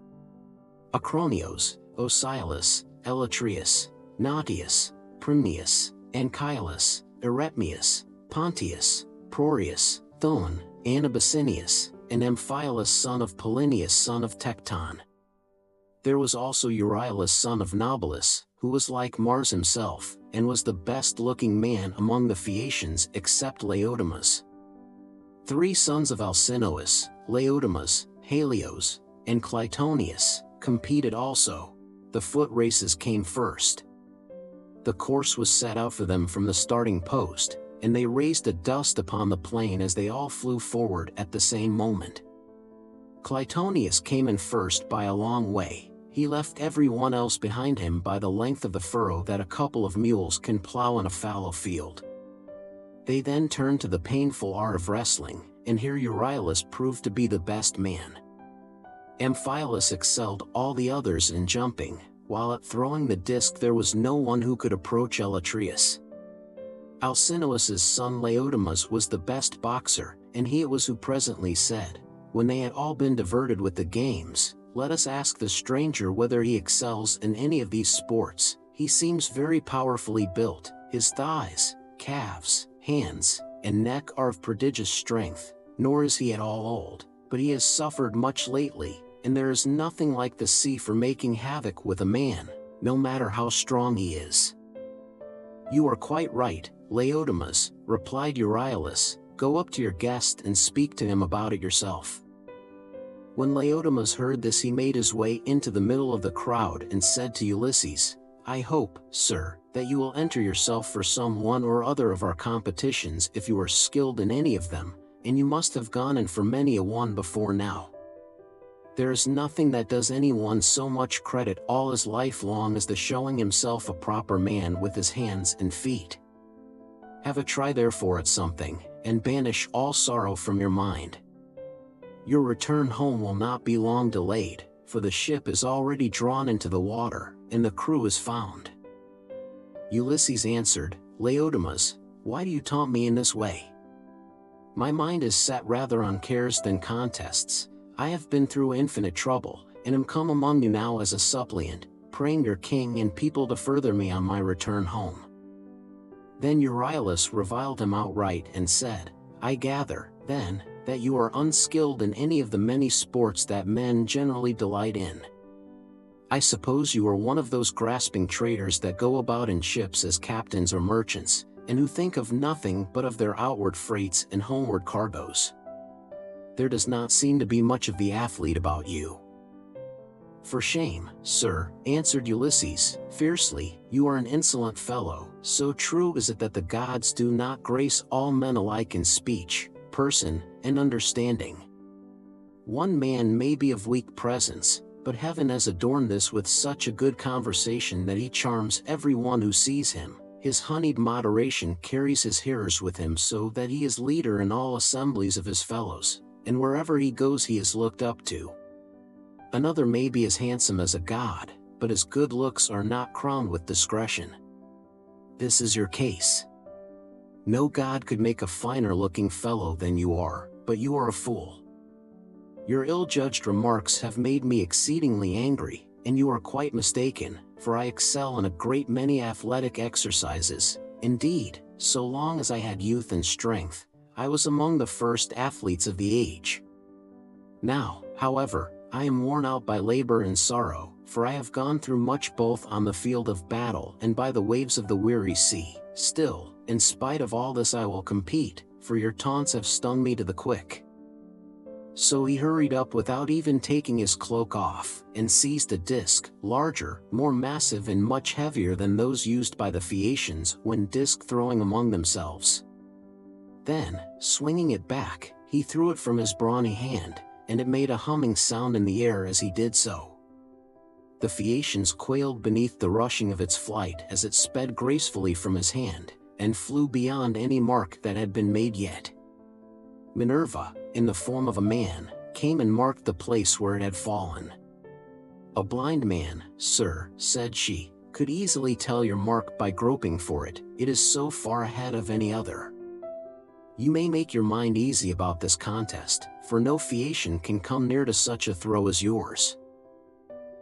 [SPEAKER 1] Acronios, Ocyllus, Elytrius, Nautius, Primnius, Anchialus, Eretmius, Pontius, Prorius, Thon, Anabasinius, and Amphialus son of Polynius son of Tecton. There was also Euryalus son of Nobilus, who was like Mars himself, and was the best-looking man among the Phaeacians except Laodamas. 3 sons of Alcinous, Laodamas, Helios, and Clytonius, competed also. The foot races came first. The course was set out for them from the starting post, and they raised a dust upon the plain as they all flew forward at the same moment. Clytonius came in first by a long way. He left every one else behind him by the length of the furrow that a couple of mules can plow in a fallow field. They then turned to the painful art of wrestling, and here Euryalus proved to be the best man. Amphialus excelled all the others in jumping, while at throwing the disc there was no one who could approach Elytrius. Alcinous's son Laodamas was the best boxer, and he it was who presently said, when they had all been diverted with the games, "Let us ask the stranger whether he excels in any of these sports. He seems very powerfully built, his thighs, calves, hands, and neck are of prodigious strength, nor is he at all old, but he has suffered much lately, and there is nothing like the sea for making havoc with a man, no matter how strong he is." "You are quite right, Laodamas," replied Euryalus. "Go up to your guest and speak to him about it yourself." When Laodamas heard this, he made his way into the middle of the crowd and said to Ulysses, "I hope, sir, that you will enter yourself for some one or other of our competitions if you are skilled in any of them, and you must have gone in for many a one before now. There is nothing that does anyone so much credit all his life long as the showing himself a proper man with his hands and feet. Have a try therefore at something, and banish all sorrow from your mind. Your return home will not be long delayed, for the ship is already drawn into the water, and the crew is found." Ulysses answered, "Laodamas, why do you taunt me in this way? My mind is set rather on cares than contests. I have been through infinite trouble, and am come among you now as a suppliant, praying your king and people to further me on my return home." Then Euryalus reviled him outright and said, "I gather, then, that you are unskilled in any of the many sports that men generally delight in. I suppose you are one of those grasping traders that go about in ships as captains or merchants, and who think of nothing but of their outward freights and homeward cargoes. There does not seem to be much of the athlete about you." "For shame, sir," answered Ulysses, fiercely, "you are an insolent fellow. So true is it that the gods do not grace all men alike in speech, person, and understanding. One man may be of weak presence, but heaven has adorned this with such a good conversation that he charms every one who sees him. His honeyed moderation carries his hearers with him so that he is leader in all assemblies of his fellows, and wherever he goes he is looked up to. Another may be as handsome as a god, but his good looks are not crowned with discretion. This is your case. No god could make a finer-looking fellow than you are, but you are a fool. Your ill-judged remarks have made me exceedingly angry, and you are quite mistaken, for I excel in a great many athletic exercises. Indeed, so long as I had youth and strength, I was among the first athletes of the age. Now, however, I am worn out by labor and sorrow, for I have gone through much both on the field of battle and by the waves of the weary sea. Still, in spite of all this I will compete, for your taunts have stung me to the quick." So he hurried up without even taking his cloak off, and seized a disc, larger, more massive and much heavier than those used by the Phaeacians when disc throwing among themselves. Then, swinging it back, he threw it from his brawny hand, and it made a humming sound in the air as he did so. The Phaeacians quailed beneath the rushing of its flight as it sped gracefully from his hand, and flew beyond any mark that had been made yet. Minerva, in the form of a man, came and marked the place where it had fallen. "A blind man, sir," said she, "could easily tell your mark by groping for it, it is so far ahead of any other. You may make your mind easy about this contest, for no Phaeacian can come near to such a throw as yours."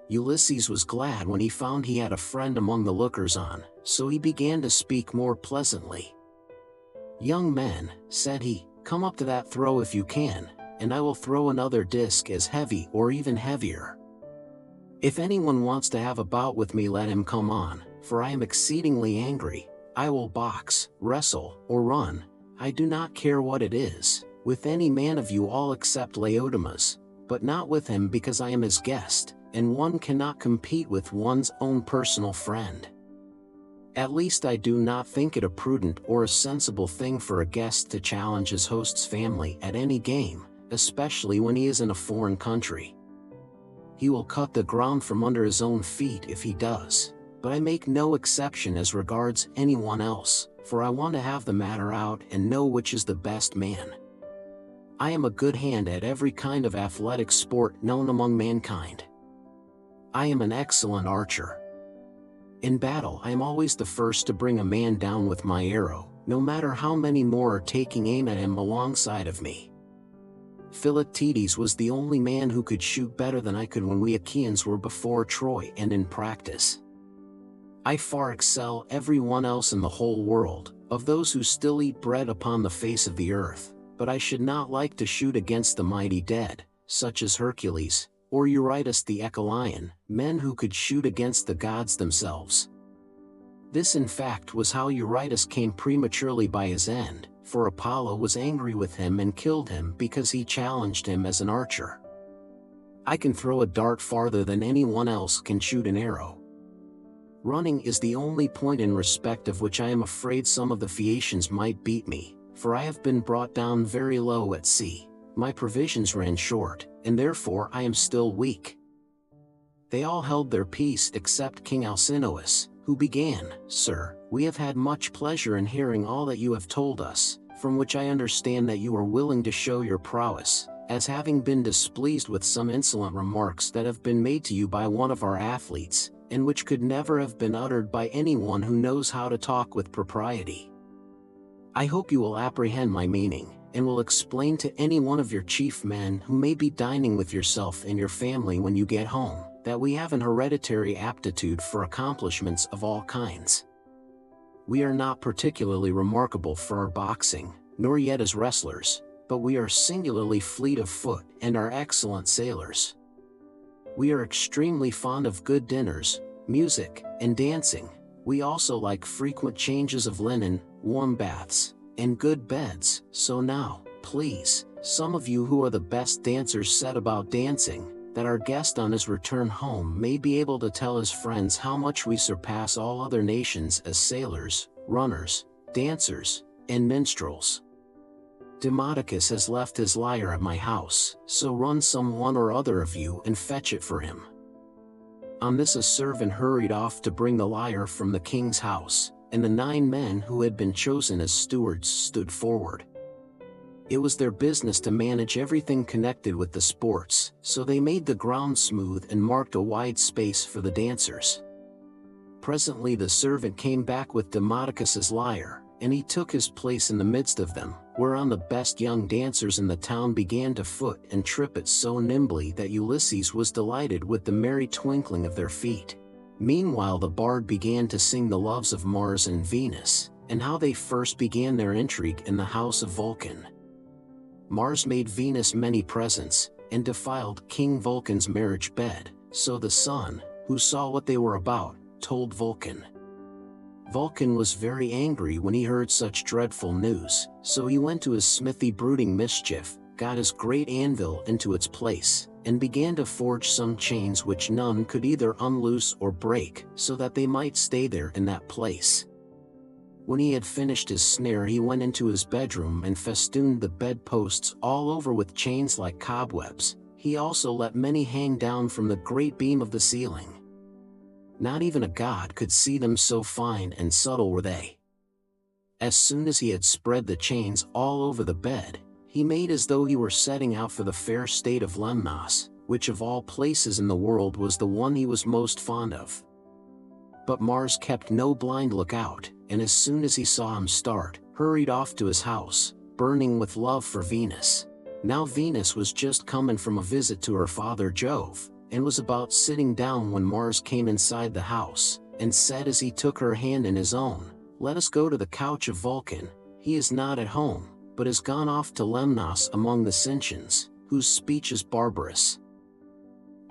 [SPEAKER 1] Ulysses was glad when he found he had a friend among the lookers-on, so he began to speak more pleasantly. "Young men," said he, "come up to that throw if you can, and I will throw another disc as heavy or even heavier. If anyone wants to have a bout with me, let him come on, for I am exceedingly angry. I will box, wrestle, or run, I do not care what it is, with any man of you all except Laodamas, but not with him because I am his guest, and one cannot compete with one's own personal friend. At least I do not think it a prudent or a sensible thing for a guest to challenge his host's family at any game, especially when he is in a foreign country. He will cut the ground from under his own feet if he does, but I make no exception as regards anyone else, for I want to have the matter out and know which is the best man. I am a good hand at every kind of athletic sport known among mankind. I am an excellent archer. In battle I am always the first to bring a man down with my arrow, no matter how many more are taking aim at him alongside of me. Philoctetes was the only man who could shoot better than I could when we Achaeans were before Troy and in practice. I far excel everyone else in the whole world, of those who still eat bread upon the face of the earth, but I should not like to shoot against the mighty dead, such as Hercules, or Eurytus the Echalian, men who could shoot against the gods themselves. This in fact was how Eurytus came prematurely by his end, for Apollo was angry with him and killed him because he challenged him as an archer. I can throw a dart farther than anyone else can shoot an arrow. Running is the only point in respect of which I am afraid some of the Phaeacians might beat me, for I have been brought down very low at sea, my provisions ran short, and therefore I am still weak." They all held their peace except King Alcinous, who began, "Sir, we have had much pleasure in hearing all that you have told us, from which I understand that you are willing to show your prowess, as having been displeased with some insolent remarks that have been made to you by one of our athletes, and which could never have been uttered by anyone who knows how to talk with propriety. I hope you will apprehend my meaning, and will explain to any one of your chief men who may be dining with yourself and your family when you get home, that we have an hereditary aptitude for accomplishments of all kinds. We are not particularly remarkable for our boxing, nor yet as wrestlers, but we are singularly fleet of foot and are excellent sailors. We are extremely fond of good dinners, music, and dancing. We also like frequent changes of linen, warm baths, and good beds. So now, please, some of you who are the best dancers set about dancing, that our guest on his return home may be able to tell his friends how much we surpass all other nations as sailors, runners, dancers, and minstrels. Demodocus has left his lyre at my house, so run some one or other of you and fetch it for him." On this a servant hurried off to bring the lyre from the king's house, and the 9 men who had been chosen as stewards stood forward. It was their business to manage everything connected with the sports, so they made the ground smooth and marked a wide space for the dancers. Presently the servant came back with Demodocus's lyre, and he took his place in the midst of them, whereon the best young dancers in the town began to foot and trip it so nimbly that Ulysses was delighted with the merry twinkling of their feet. Meanwhile the bard began to sing the loves of Mars and Venus, and how they first began their intrigue in the house of Vulcan. Mars made Venus many presents, and defiled King Vulcan's marriage bed, so the sun, who saw what they were about, told Vulcan. Vulcan was very angry when he heard such dreadful news, so he went to his smithy brooding mischief, got his great anvil into its place, and began to forge some chains which none could either unloose or break, so that they might stay there in that place. When he had finished his snare he went into his bedroom and festooned the bedposts all over with chains like cobwebs. He also let many hang down from the great beam of the ceiling. Not even a god could see them, so fine and subtle were they. As soon as he had spread the chains all over the bed, he made as though he were setting out for the fair state of Lemnos, which of all places in the world was the one he was most fond of. But Mars kept no blind lookout, and as soon as he saw him start, hurried off to his house, burning with love for Venus. Now Venus was just coming from a visit to her father Jove, and was about sitting down when Mars came inside the house, and said as he took her hand in his own, "Let us go to the couch of Vulcan. He is not at home, but has gone off to Lemnos among the Sintians, whose speech is barbarous."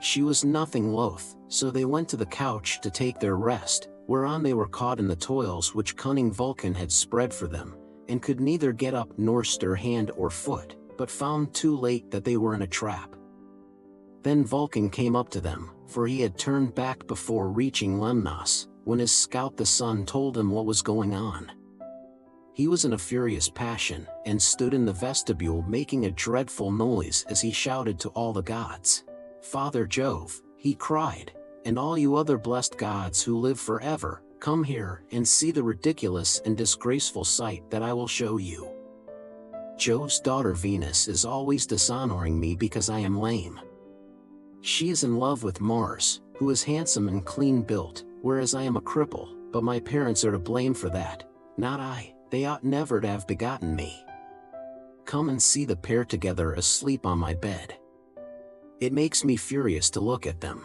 [SPEAKER 1] She was nothing loath, so they went to the couch to take their rest, whereon they were caught in the toils which cunning Vulcan had spread for them, and could neither get up nor stir hand or foot, but found too late that they were in a trap. Then Vulcan came up to them, for he had turned back before reaching Lemnos, when his scout the sun told him what was going on. He was in a furious passion, and stood in the vestibule making a dreadful noise as he shouted to all the gods. "Father Jove," he cried, "and all you other blessed gods who live forever, come here and see the ridiculous and disgraceful sight that I will show you. Jove's daughter Venus is always dishonoring me because I am lame. She is in love with Mars, who is handsome and clean built, whereas I am a cripple, but my parents are to blame for that, not I. They ought never to have begotten me. Come and see the pair together asleep on my bed. It makes me furious to look at them.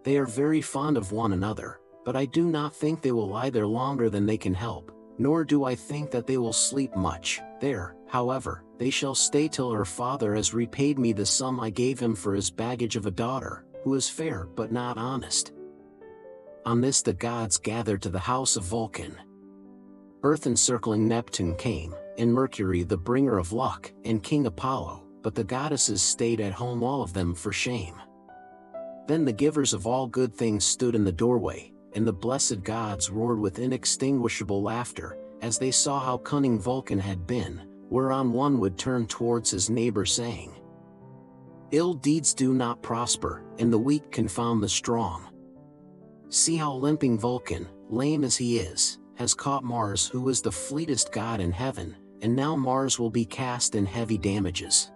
[SPEAKER 1] They are very fond of one another, but I do not think they will lie there longer than they can help, nor do I think that they will sleep much. There, however, they shall stay till her father has repaid me the sum I gave him for his baggage of a daughter, who is fair but not honest." On this the gods gathered to the house of Vulcan. Earth-encircling Neptune came, and Mercury the bringer of luck, and King Apollo, but the goddesses stayed at home, all of them for shame. Then the givers of all good things stood in the doorway, and the blessed gods roared with inextinguishable laughter, as they saw how cunning Vulcan had been, whereon one would turn towards his neighbor saying, "Ill deeds do not prosper, and the weak confound the strong. See how limping Vulcan, lame as he is, has caught Mars, who is the fleetest god in heaven, and now Mars will be cast in heavy damages."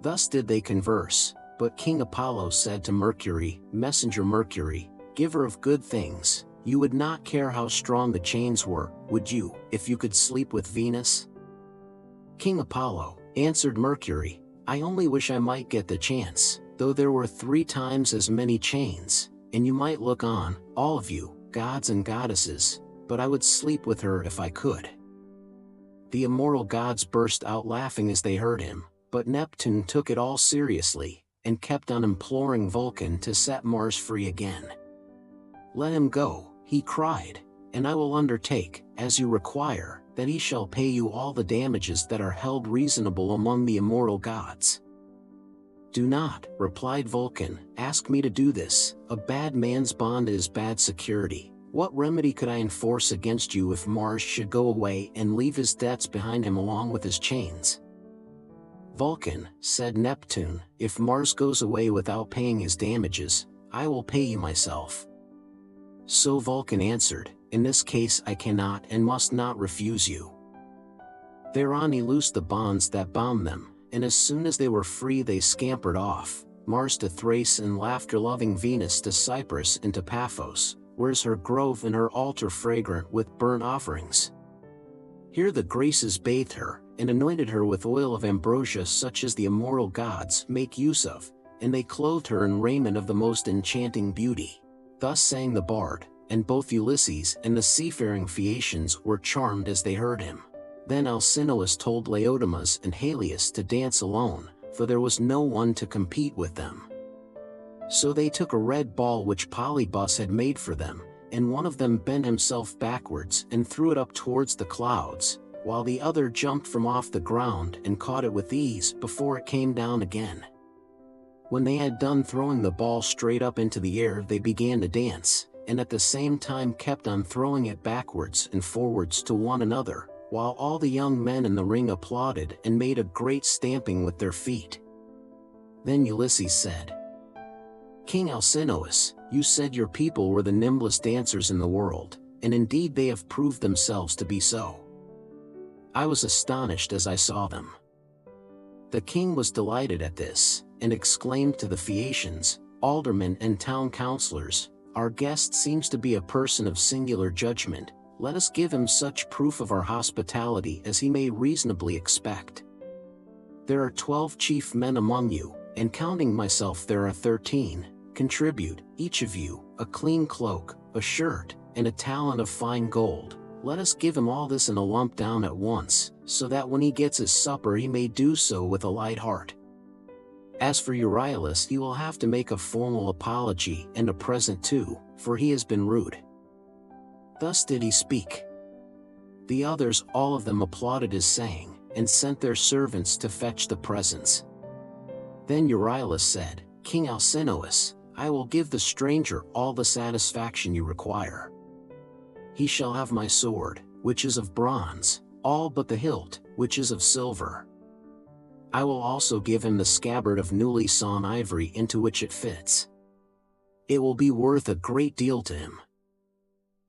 [SPEAKER 1] Thus did they converse, but King Apollo said to Mercury, "Messenger Mercury, giver of good things, you would not care how strong the chains were, would you, if you could sleep with Venus?" "King Apollo," answered Mercury, "I only wish I might get the chance, though there were 3 times as many chains, and you might look on, all of you, gods and goddesses, but I would sleep with her if I could." The immortal gods burst out laughing as they heard him, but Neptune took it all seriously, and kept on imploring Vulcan to set Mars free again. "Let him go," he cried, "and I will undertake, as you require, that he shall pay you all the damages that are held reasonable among the immortal gods." "Do not," replied Vulcan, "ask me to do this. A bad man's bond is bad security. What remedy could I enforce against you if Mars should go away and leave his debts behind him along with his chains?" "Vulcan," said Neptune, "if Mars goes away without paying his damages, I will pay you myself." So Vulcan answered, "In this case I cannot and must not refuse you." Thereon he loosed the bonds that bound them, and as soon as they were free they scampered off, Mars to Thrace and laughter-loving Venus to Cyprus and to Paphos, where's her grove and her altar fragrant with burnt offerings. Here the Graces bathed her, and anointed her with oil of ambrosia such as the immortal gods make use of, and they clothed her in raiment of the most enchanting beauty. Thus sang the bard, and both Ulysses and the seafaring Phaeacians were charmed as they heard him. Then Alcinous told Laodamas and Halius to dance alone, for there was no one to compete with them. So they took a red ball which Polybus had made for them, and one of them bent himself backwards and threw it up towards the clouds, while the other jumped from off the ground and caught it with ease before it came down again. When they had done throwing the ball straight up into the air, they began to dance, and at the same time kept on throwing it backwards and forwards to one another, while all the young men in the ring applauded and made a great stamping with their feet. Then Ulysses said, "King Alcinous, you said your people were the nimblest dancers in the world, and indeed they have proved themselves to be so. I was astonished as I saw them." The king was delighted at this, and exclaimed to the Phaeacians, aldermen and town councillors, "Our guest seems to be a person of singular judgment. Let us give him such proof of our hospitality as he may reasonably expect. There are 12 chief men among you, and counting myself there are 13, contribute, each of you, a clean cloak, a shirt, and a talent of fine gold. Let us give him all this in a lump down at once, so that when he gets his supper he may do so with a light heart. As for Euryalus, he will have to make a formal apology and a present too, for he has been rude." Thus did he speak. The others, all of them, applauded his saying, and sent their servants to fetch the presents. Then Euryalus said, "King Alcinous, I will give the stranger all the satisfaction you require. He shall have my sword, which is of bronze, all but the hilt, which is of silver. I will also give him the scabbard of newly sawn ivory into which it fits. It will be worth a great deal to him."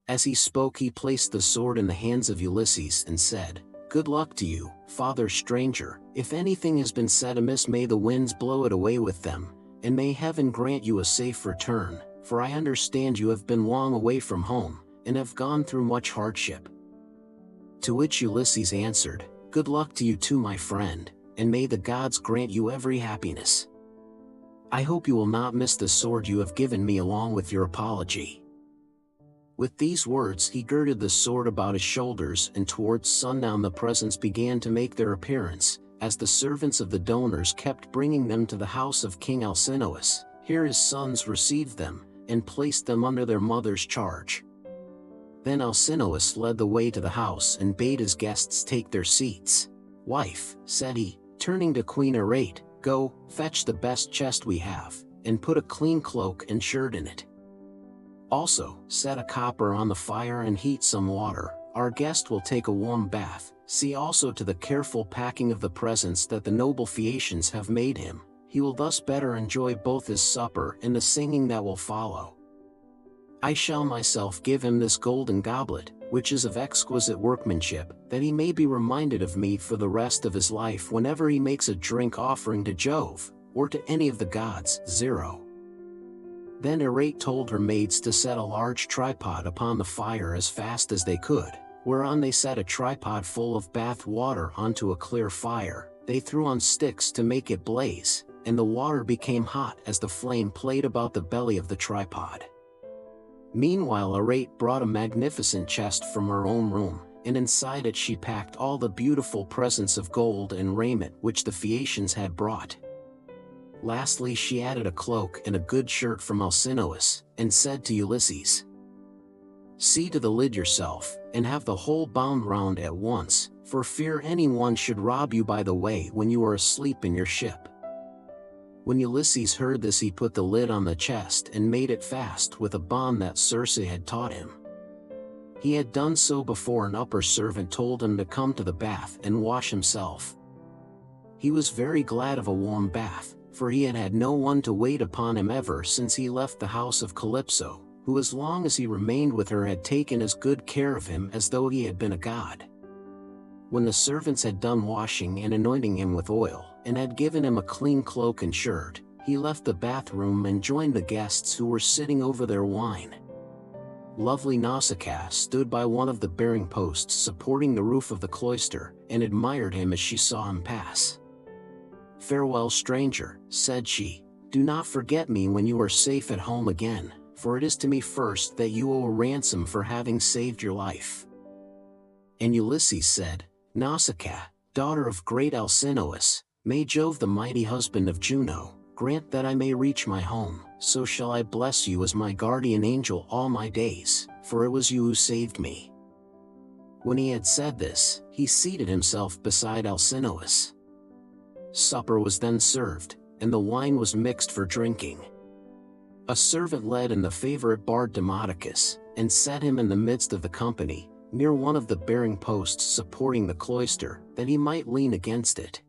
[SPEAKER 1] As he spoke, he placed the sword in the hands of Ulysses and said, "Good luck to you, father stranger. If anything has been said amiss, may the winds blow it away with them, and may heaven grant you a safe return, for I understand you have been long away from home, and have gone through much hardship." To which Ulysses answered, "Good luck to you too, my friend, and may the gods grant you every happiness. I hope you will not miss the sword you have given me along with your apology." With these words he girded the sword about his shoulders, and towards sundown the presents began to make their appearance, as the servants of the donors kept bringing them to the house of King Alcinous. Here his sons received them, and placed them under their mother's charge. Then Alcinous led the way to the house and bade his guests take their seats. "Wife," said he, turning to Queen Arete, "go, fetch the best chest we have, and put a clean cloak and shirt in it. Also, set a copper on the fire and heat some water. Our guest will take a warm bath. See also to the careful packing of the presents that the noble Phaeacians have made him. He will thus better enjoy both his supper and the singing that will follow. I shall myself give him this golden goblet, which is of exquisite workmanship, that he may be reminded of me for the rest of his life whenever he makes a drink offering to Jove, or to any of the gods." 0. Then Arete told her maids to set a large tripod upon the fire as fast as they could, whereon they set a tripod full of bath water onto a clear fire. They threw on sticks to make it blaze, and the water became hot as the flame played about the belly of the tripod. Meanwhile Arete brought a magnificent chest from her own room, and inside it she packed all the beautiful presents of gold and raiment which the Phaeacians had brought. Lastly she added a cloak and a good shirt from Alcinous, and said to Ulysses, "See to the lid yourself, and have the whole bound round at once, for fear anyone should rob you by the way when you are asleep in your ship." When Ulysses heard this he put the lid on the chest and made it fast with a bond that Circe had taught him. He had done so before an upper servant told him to come to the bath and wash himself. He was very glad of a warm bath, for he had had no one to wait upon him ever since he left the house of Calypso, who as long as he remained with her had taken as good care of him as though he had been a god. When the servants had done washing and anointing him with oil, and had given him a clean cloak and shirt, he left the bathroom and joined the guests who were sitting over their wine. Lovely Nausicaa stood by one of the bearing posts supporting the roof of the cloister, and admired him as she saw him pass. "Farewell, stranger," said she, "do not forget me when you are safe at home again, for it is to me first that you owe a ransom for having saved your life." And Ulysses said, "Nausicaa, daughter of great Alcinous, may Jove, the mighty husband of Juno, grant that I may reach my home, so shall I bless you as my guardian angel all my days, for it was you who saved me." When he had said this, he seated himself beside Alcinous. Supper was then served, and the wine was mixed for drinking. A servant led in the favorite bard Telemachus, and set him in the midst of the company, near one of the bearing posts supporting the cloister, that he might lean against it.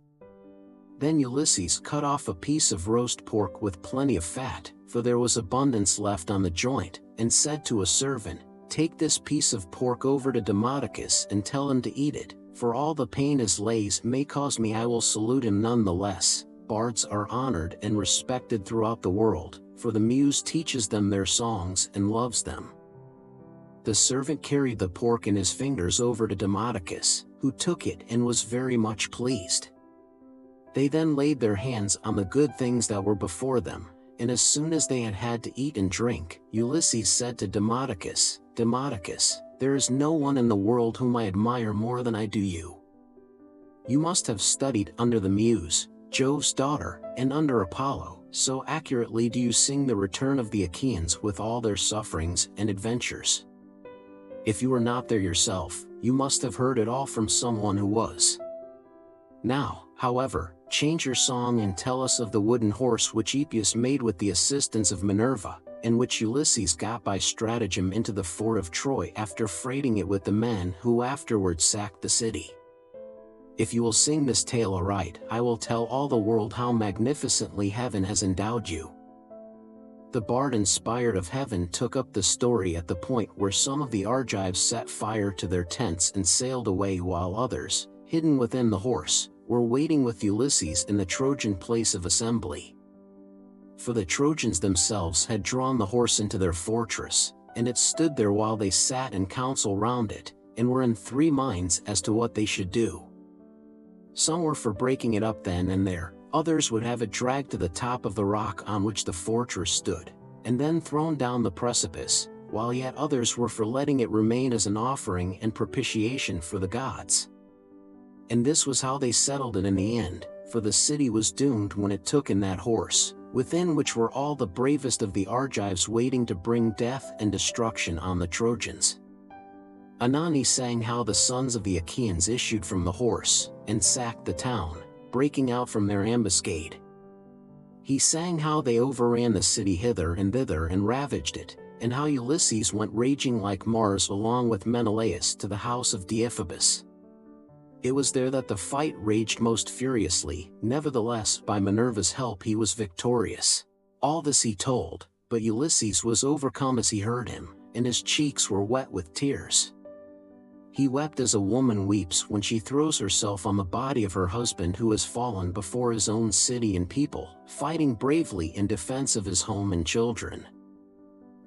[SPEAKER 1] Then Ulysses cut off a piece of roast pork with plenty of fat, for there was abundance left on the joint, and said to a servant, "Take this piece of pork over to Telemachus and tell him to eat it, for all the pain his lays may cause me I will salute him none the less." Bards are honored and respected throughout the world, for the muse teaches them their songs and loves them. The servant carried the pork in his fingers over to Telemachus, who took it and was very much pleased. They then laid their hands on the good things that were before them, and as soon as they had had to eat and drink, Ulysses said to Demodocus, "Demodocus, there is no one in the world whom I admire more than I do you. You must have studied under the Muse, Jove's daughter, and under Apollo, so accurately do you sing the return of the Achaeans with all their sufferings and adventures. If you were not there yourself, you must have heard it all from someone who was. Now, however, change your song and tell us of the wooden horse which Epeus made with the assistance of Minerva, and which Ulysses got by stratagem into the fort of Troy after freighting it with the men who afterwards sacked the city. If you will sing this tale aright, I will tell all the world how magnificently heaven has endowed you." The bard inspired of heaven took up the story at the point where some of the Argives set fire to their tents and sailed away, while others, hidden within the horse, were waiting with Ulysses in the Trojan place of assembly. For the Trojans themselves had drawn the horse into their fortress, and it stood there while they sat in council round it, and were in three minds as to what they should do. Some were for breaking it up then and there, others would have it dragged to the top of the rock on which the fortress stood, and then thrown down the precipice, while yet others were for letting it remain as an offering and propitiation for the gods. And this was how they settled it in the end, for the city was doomed when it took in that horse, within which were all the bravest of the Argives waiting to bring death and destruction on the Trojans. Anon he sang how the sons of the Achaeans issued from the horse, and sacked the town, breaking out from their ambuscade. He sang how they overran the city hither and thither and ravaged it, and how Ulysses went raging like Mars along with Menelaus to the house of Deiphobus. It was there that the fight raged most furiously, nevertheless by Minerva's help he was victorious. All this he told, but Ulysses was overcome as he heard him, and his cheeks were wet with tears. He wept as a woman weeps when she throws herself on the body of her husband who has fallen before his own city and people, fighting bravely in defense of his home and children.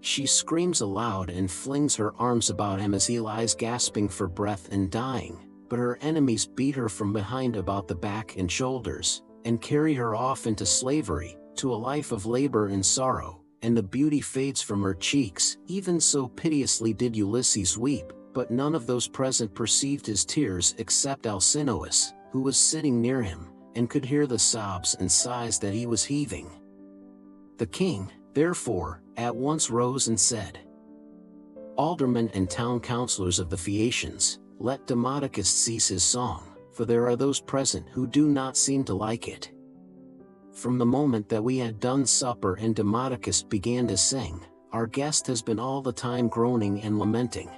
[SPEAKER 1] She screams aloud and flings her arms about him as he lies gasping for breath and dying, but her enemies beat her from behind about the back and shoulders, and carry her off into slavery, to a life of labor and sorrow, and the beauty fades from her cheeks. Even so piteously did Ulysses weep, but none of those present perceived his tears except Alcinous, who was sitting near him, and could hear the sobs and sighs that he was heaving. The king, therefore, at once rose and said, "Aldermen and town councillors of the Phaeacians, let Demodocus cease his song, for there are those present who do not seem to like it." From the moment that we had done supper and Demodocus began to sing, our guest has been all the time groaning and lamenting.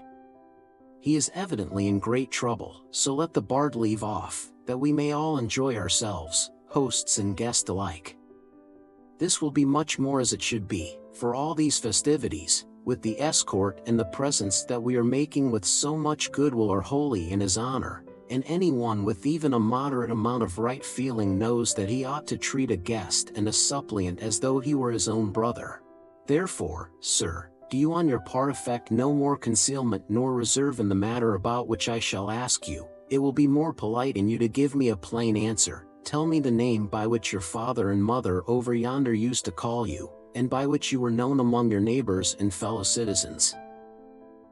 [SPEAKER 1] He is evidently in great trouble, so let the bard leave off, that we may all enjoy ourselves, hosts and guests alike. This will be much more as it should be, for all these festivities, with the escort and the presents that we are making with so much goodwill are holy in his honor, and anyone with even a moderate amount of right feeling knows that he ought to treat a guest and a suppliant as though he were his own brother. Therefore, sir, do you on your part affect no more concealment nor reserve in the matter about which I shall ask you. It will be more polite in you to give me a plain answer. Tell me the name by which your father and mother over yonder used to call you, and by which you were known among your neighbors and fellow citizens.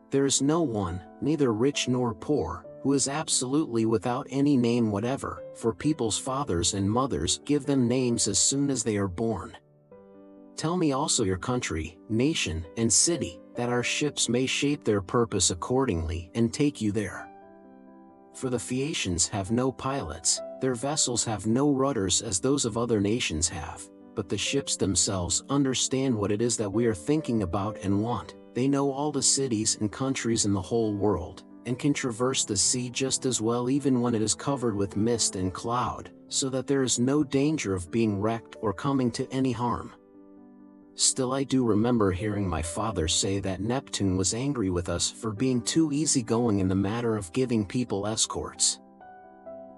[SPEAKER 1] There is no one, neither rich nor poor, who is absolutely without any name whatever, for people's fathers and mothers give them names as soon as they are born. Tell me also your country, nation, and city, that our ships may shape their purpose accordingly and take you there. For the Phaeacians have no pilots, their vessels have no rudders as those of other nations have, but the ships themselves understand what it is that we are thinking about and want. They know all the cities and countries in the whole world, and can traverse the sea just as well even when it is covered with mist and cloud, so that there is no danger of being wrecked or coming to any harm. Still I do remember hearing my father say that Neptune was angry with us for being too easygoing in the matter of giving people escorts.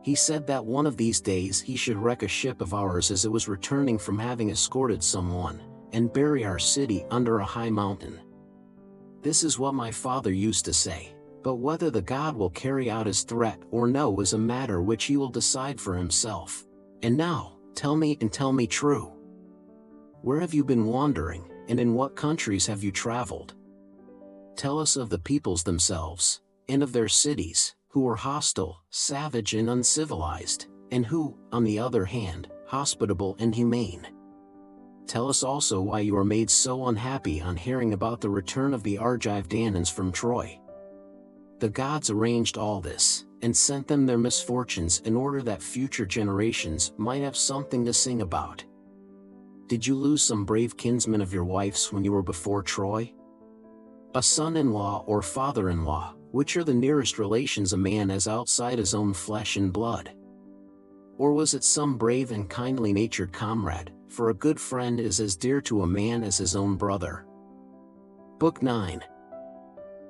[SPEAKER 1] He said that one of these days he should wreck a ship of ours as it was returning from having escorted someone, and bury our city under a high mountain. This is what my father used to say, but whether the god will carry out his threat or no is a matter which he will decide for himself. And now, tell me true. Where have you been wandering, and in what countries have you traveled? Tell us of the peoples themselves, and of their cities, who were hostile, savage and uncivilized, and who, on the other hand, hospitable and humane. Tell us also why you are made so unhappy on hearing about the return of the Argive Danaans from Troy. The gods arranged all this, and sent them their misfortunes in order that future generations might have something to sing about. Did you lose some brave kinsman of your wife's when you were before Troy? A son-in-law or father-in-law, which are the nearest relations a man has outside his own flesh and blood? Or was it some brave and kindly-natured comrade, for a good friend is as dear to a man as his own brother? Book 9.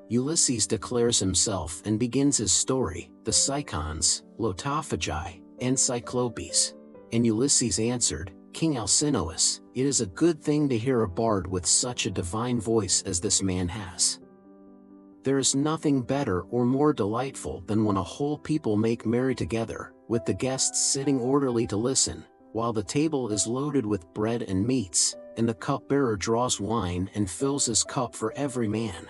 [SPEAKER 1] Ulysses declares himself and begins his story, the Cicons, Lotophagi, and Cyclopes. And Ulysses answered, King Alcinous, it is a good thing to hear a bard with such a divine voice as this man has. There is nothing better or more delightful than when a whole people make merry together, with the guests sitting orderly to listen, while the table is loaded with bread and meats, and the cupbearer draws wine and fills his cup for every man.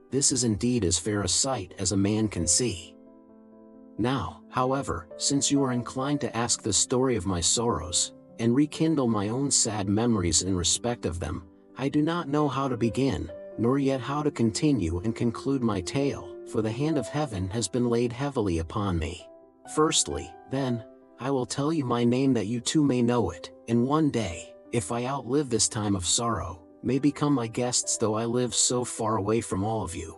[SPEAKER 1] This is indeed as fair a sight as a man can see. Now, however, since you are inclined to ask the story of my sorrows, and rekindle my own sad memories in respect of them, I do not know how to begin, nor yet how to continue and conclude my tale, for the hand of heaven has been laid heavily upon me. Firstly, then, I will tell you my name that you too may know it, and one day, if I outlive this time of sorrow, may become my guests though I live so far away from all of you.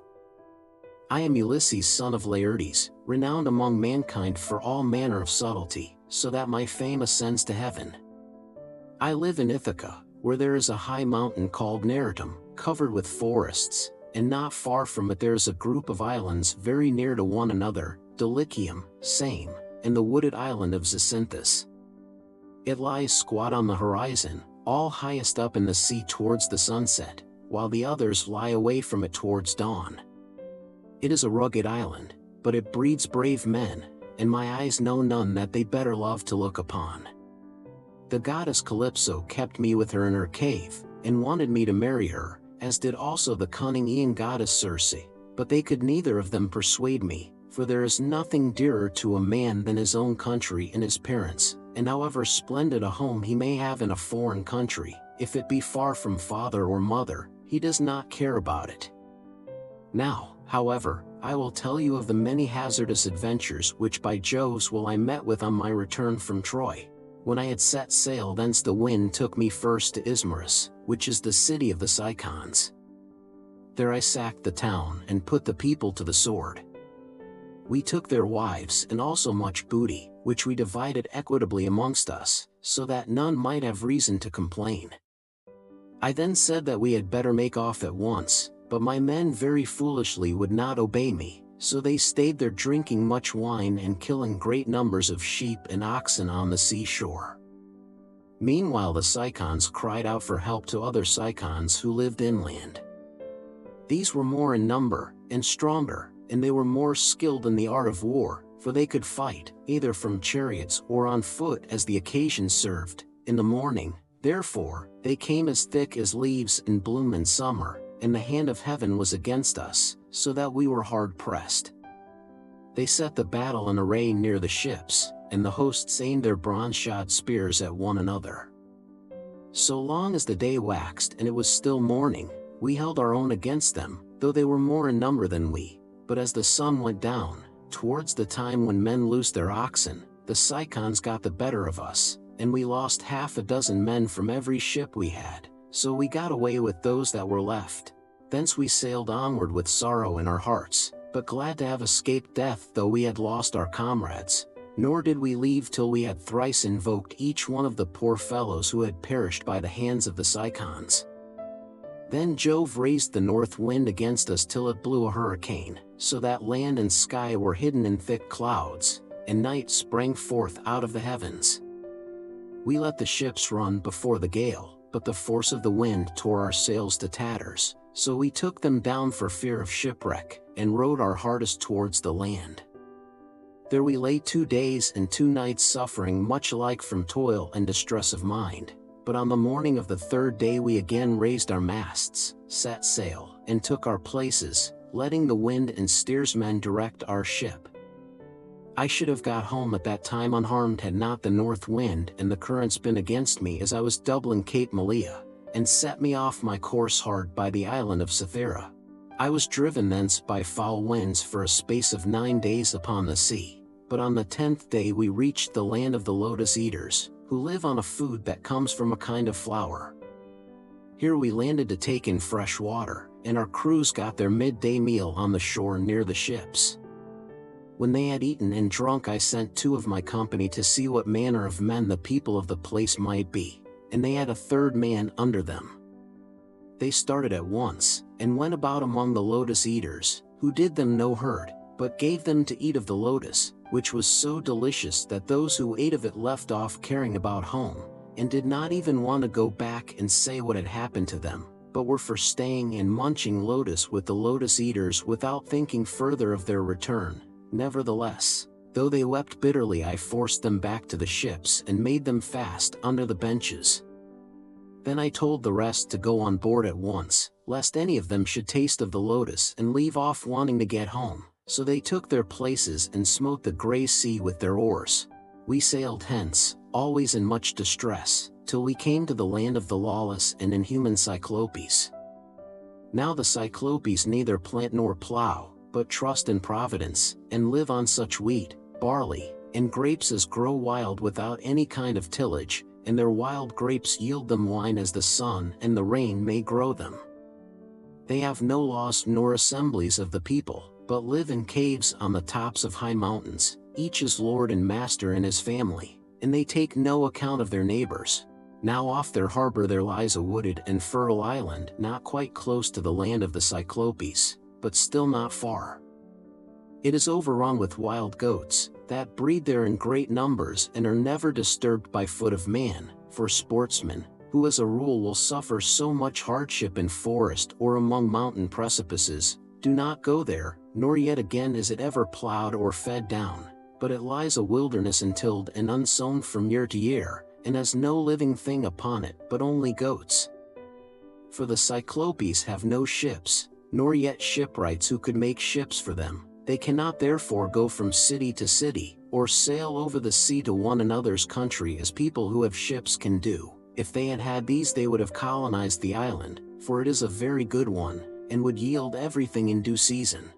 [SPEAKER 1] I am Ulysses son of Laertes, renowned among mankind for all manner of subtlety, so that my fame ascends to heaven. I live in Ithaca, where there is a high mountain called Neritum, covered with forests, and not far from it there is a group of islands very near to one another, Dulichium, Same, and the wooded island of Zacynthus. It lies squat on the horizon, all highest up in the sea towards the sunset, while the others lie away from it towards dawn. It is a rugged island, but it breeds brave men, and my eyes know none that they better love to look upon. The goddess Calypso kept me with her in her cave, and wanted me to marry her, as did also the cunning Aean goddess Circe, but they could neither of them persuade me, for there is nothing dearer to a man than his own country and his parents, and however splendid a home he may have in a foreign country, if it be far from father or mother, he does not care about it. Now, however, I will tell you of the many hazardous adventures which by Jove's will I met with on my return from Troy. When I had set sail thence the wind took me first to Ismarus, which is the city of the Cicons. There I sacked the town and put the people to the sword. We took their wives and also much booty, which we divided equitably amongst us, so that none might have reason to complain. I then said that we had better make off at once, but my men very foolishly would not obey me, so they stayed there drinking much wine and killing great numbers of sheep and oxen on the seashore. Meanwhile the Cicons cried out for help to other Cicons who lived inland. These were more in number, and stronger, and they were more skilled in the art of war, for they could fight, either from chariots or on foot as the occasion served, in the morning. Therefore, they came as thick as leaves in bloom in summer, and the hand of heaven was against us, so that we were hard pressed. They set the battle in array near the ships, and the hosts aimed their bronze-shod spears at one another. So long as the day waxed and it was still morning, we held our own against them, though they were more in number than we. But as the sun went down, towards the time when men loosed their oxen, the Cicons got the better of us, and we lost 6 men from every ship we had, so we got away with those that were left. Thence we sailed onward with sorrow in our hearts, but glad to have escaped death though we had lost our comrades, nor did we leave till we had thrice invoked each one of the poor fellows who had perished by the hands of the Cicons. Then Jove raised the north wind against us till it blew a hurricane, so that land and sky were hidden in thick clouds, and night sprang forth out of the heavens. We let the ships run before the gale, but the force of the wind tore our sails to tatters, so we took them down for fear of shipwreck, and rowed our hardest towards the land. There we lay 2 days and 2 nights, suffering much alike from toil and distress of mind. But on the morning of the 3rd day we again raised our masts, set sail, and took our places, letting the wind and steersmen direct our ship. I should have got home at that time unharmed had not the north wind and the currents been against me as I was doubling Cape Malea, and set me off my course hard by the island of Cythera. I was driven thence by foul winds for a space of 9 days upon the sea, but on the 10th day we reached the land of the lotus eaters, who live on a food that comes from a kind of flower. Here we landed to take in fresh water, and our crews got their midday meal on the shore near the ships. When they had eaten and drunk, I sent 2 of my company to see what manner of men the people of the place might be, and they had a 3rd man under them. They started at once, and went about among the lotus eaters, who did them no hurt, but gave them to eat of the lotus, which was so delicious that those who ate of it left off caring about home, and did not even want to go back and say what had happened to them, but were for staying and munching lotus with the lotus eaters without thinking further of their return. Nevertheless, though they wept bitterly, I forced them back to the ships and made them fast under the benches. Then I told the rest to go on board at once, lest any of them should taste of the lotus and leave off wanting to get home. So they took their places and smote the grey sea with their oars. We sailed hence, always in much distress, till we came to the land of the lawless and inhuman Cyclopes. Now the Cyclopes neither plant nor plow, but trust in Providence, and live on such wheat, barley, and grapes as grow wild without any kind of tillage, and their wild grapes yield them wine as the sun and the rain may grow them. They have no laws nor assemblies of the people, but live in caves on the tops of high mountains, each is lord and master in his family, and they take no account of their neighbors. Now off their harbor there lies a wooded and fertile island, not quite close to the land of the Cyclopes, but still not far. It is overrun with wild goats, that breed there in great numbers and are never disturbed by foot of man, for sportsmen, who as a rule will suffer so much hardship in forest or among mountain precipices, do not go there, nor yet again is it ever plowed or fed down, but it lies a wilderness untilled and unsown from year to year, and has no living thing upon it but only goats. For the Cyclopes have no ships, nor yet shipwrights who could make ships for them. They cannot therefore go from city to city, or sail over the sea to one another's country as people who have ships can do. If they had had these they would have colonized the island, for it is a very good one, and would yield everything in due season.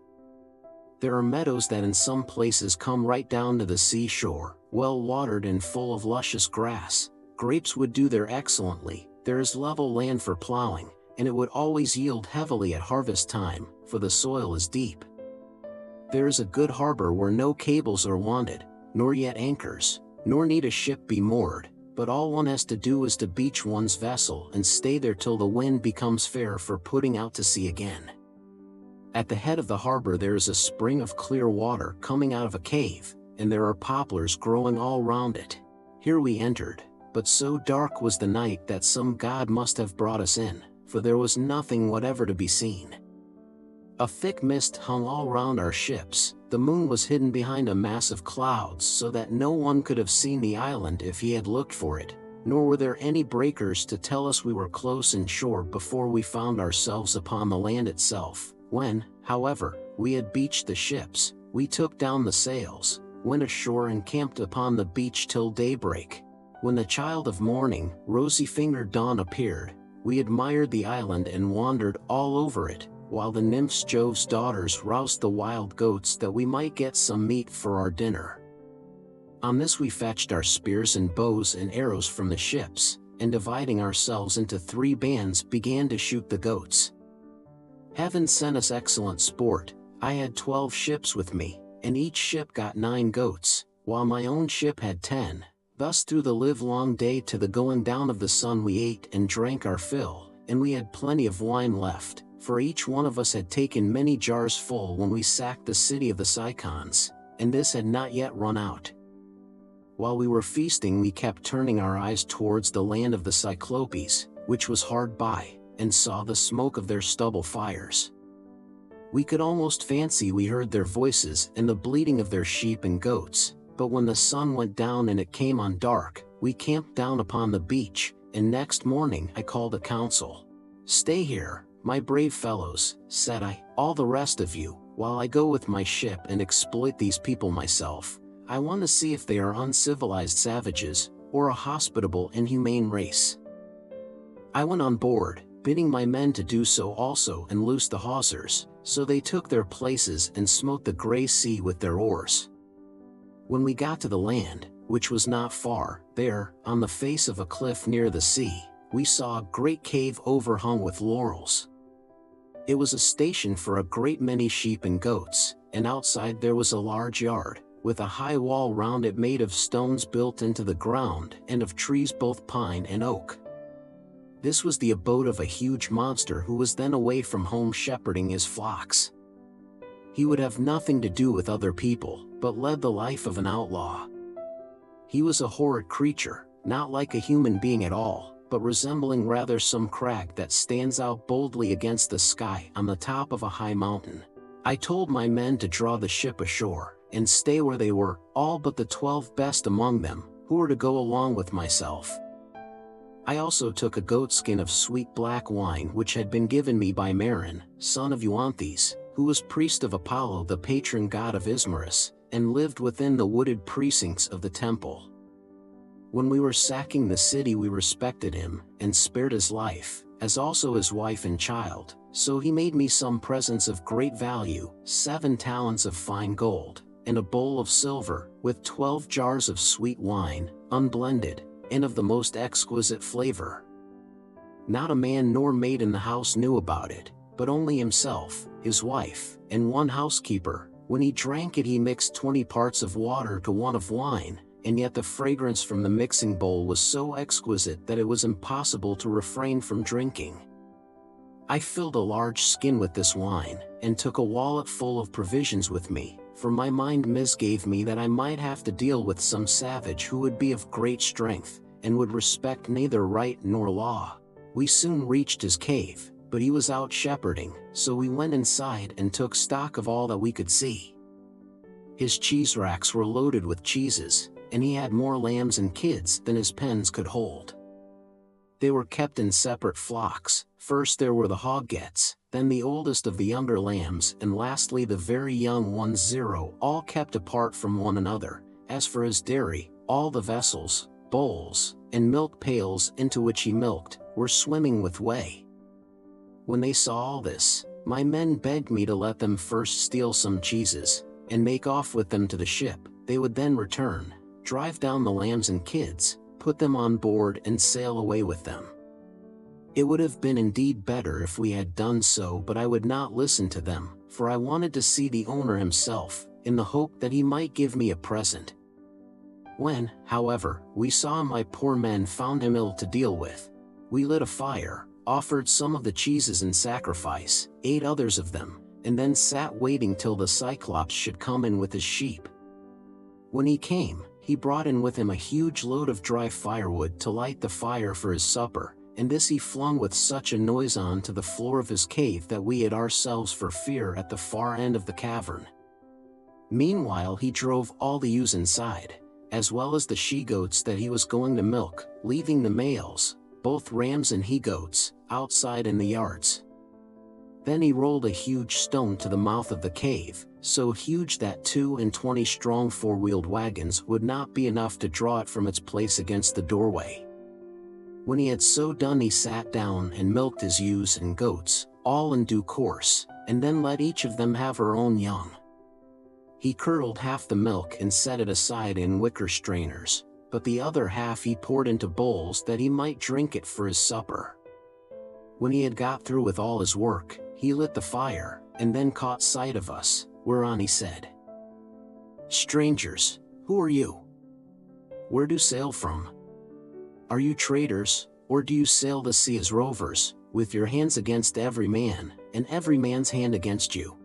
[SPEAKER 1] There are meadows that in some places come right down to the seashore, well watered and full of luscious grass. Grapes would do there excellently. There is level land for plowing, and it would always yield heavily at harvest time, for the soil is deep. There is a good harbor where no cables are wanted, nor yet anchors, nor need a ship be moored, but all one has to do is to beach one's vessel and stay there till the wind becomes fair for putting out to sea again. At the head of the harbor there is a spring of clear water coming out of a cave, and there are poplars growing all round it. Here we entered, but so dark was the night that some god must have brought us in, for there was nothing whatever to be seen. A thick mist hung all round our ships. The moon was hidden behind a mass of clouds so that no one could have seen the island if he had looked for it, nor were there any breakers to tell us we were close inshore before we found ourselves upon the land itself. When, however, we had beached the ships, we took down the sails, went ashore and camped upon the beach till daybreak. When the child of morning, rosy-fingered dawn appeared, we admired the island and wandered all over it, while the nymphs Jove's daughters roused the wild goats that we might get some meat for our dinner. On this we fetched our spears and bows and arrows from the ships, and dividing ourselves into 3 bands began to shoot the goats. Heaven sent us excellent sport. I had 12 ships with me, and each ship got 9 goats, while my own ship had 10. Thus through the livelong day to the going down of the sun we ate and drank our fill, and we had plenty of wine left, for each one of us had taken many jars full when we sacked the city of the Cicons, and this had not yet run out. While we were feasting we kept turning our eyes towards the land of the Cyclopes, which was hard by, and saw the smoke of their stubble fires. We could almost fancy we heard their voices and the bleating of their sheep and goats, but when the sun went down and it came on dark, we camped down upon the beach, and next morning I called a council. "Stay here, my brave fellows," said I, "all the rest of you, while I go with my ship and exploit these people myself. I want to see if they are uncivilized savages, or a hospitable and humane race." I went on board, bidding my men to do so also and loose the hawsers, so they took their places and smote the grey sea with their oars. When we got to the land, which was not far, there, on the face of a cliff near the sea, we saw a great cave overhung with laurels. It was a station for a great many sheep and goats, and outside there was a large yard, with a high wall round it made of stones built into the ground and of trees both pine and oak. This was the abode of a huge monster who was then away from home shepherding his flocks. He would have nothing to do with other people, but led the life of an outlaw. He was a horrid creature, not like a human being at all, but resembling rather some crag that stands out boldly against the sky on the top of a high mountain. I told my men to draw the ship ashore, and stay where they were, all but the 12 best among them, who were to go along with myself. I also took a goatskin of sweet black wine which had been given me by Marin, son of Euanthes, who was priest of Apollo the patron god of Ismarus, and lived within the wooded precincts of the temple. When we were sacking the city we respected him, and spared his life, as also his wife and child, so he made me some presents of great value, 7 talents of fine gold, and a bowl of silver, with 12 jars of sweet wine, unblended, and of the most exquisite flavor. Not a man nor maid in the house knew about it, but only himself, his wife, and one housekeeper. When he drank it he mixed 20 parts of water to 1 of wine, and yet the fragrance from the mixing bowl was so exquisite that it was impossible to refrain from drinking. I filled a large skin with this wine, and took a wallet full of provisions with me, for my mind misgave me that I might have to deal with some savage who would be of great strength, and would respect neither right nor law. We soon reached his cave, but he was out shepherding, so we went inside and took stock of all that we could see. His cheese racks were loaded with cheeses, and he had more lambs and kids than his pens could hold. They were kept in separate flocks. First there were the hoggets, then the oldest of the younger lambs, and lastly the very young ones 0, all kept apart from one another. As for his dairy, all the vessels, bowls, and milk pails into which he milked, were swimming with whey. When they saw all this, my men begged me to let them first steal some cheeses, and make off with them to the ship. They would then return, drive down the lambs and kids, put them on board and sail away with them. It would have been indeed better if we had done so, but I would not listen to them, for I wanted to see the owner himself, in the hope that he might give me a present. When, however, we saw my poor men found him ill to deal with, we lit a fire, offered some of the cheeses in sacrifice, ate others of them, and then sat waiting till the cyclops should come in with his sheep. When he came, he brought in with him a huge load of dry firewood to light the fire for his supper, and this he flung with such a noise on to the floor of his cave that we hid ourselves for fear at the far end of the cavern. Meanwhile he drove all the ewes inside, as well as the she-goats that he was going to milk, leaving the males, both rams and he-goats, outside in the yards. Then he rolled a huge stone to the mouth of the cave, so huge that 22 strong 4-wheeled wagons would not be enough to draw it from its place against the doorway. When he had so done he sat down and milked his ewes and goats, all in due course, and then let each of them have her own young. He curdled half the milk and set it aside in wicker strainers, but the other half he poured into bowls that he might drink it for his supper. When he had got through with all his work, he lit the fire, and then caught sight of us, whereon he said, "Strangers, who are you? Where do you sail from? Are you traders, or do you sail the sea as rovers, with your hands against every man, and every man's hand against you?"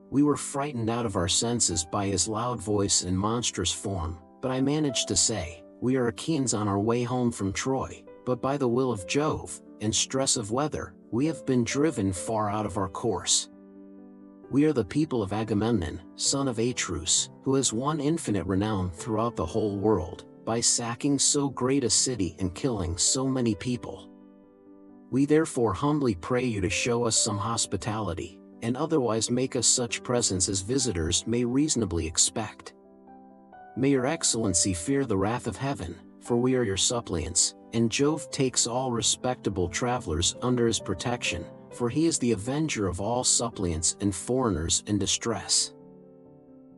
[SPEAKER 1] We were frightened out of our senses by his loud voice and monstrous form, but I managed to say, "We are Achaeans on our way home from Troy, but by the will of Jove, and stress of weather, we have been driven far out of our course. We are the people of Agamemnon, son of Atreus, who has won infinite renown throughout the whole world, by sacking so great a city and killing so many people. We therefore humbly pray you to show us some hospitality, and otherwise make us such presents as visitors may reasonably expect. May your excellency fear the wrath of heaven, for we are your suppliants, and Jove takes all respectable travelers under his protection, for he is the avenger of all suppliants and foreigners in distress.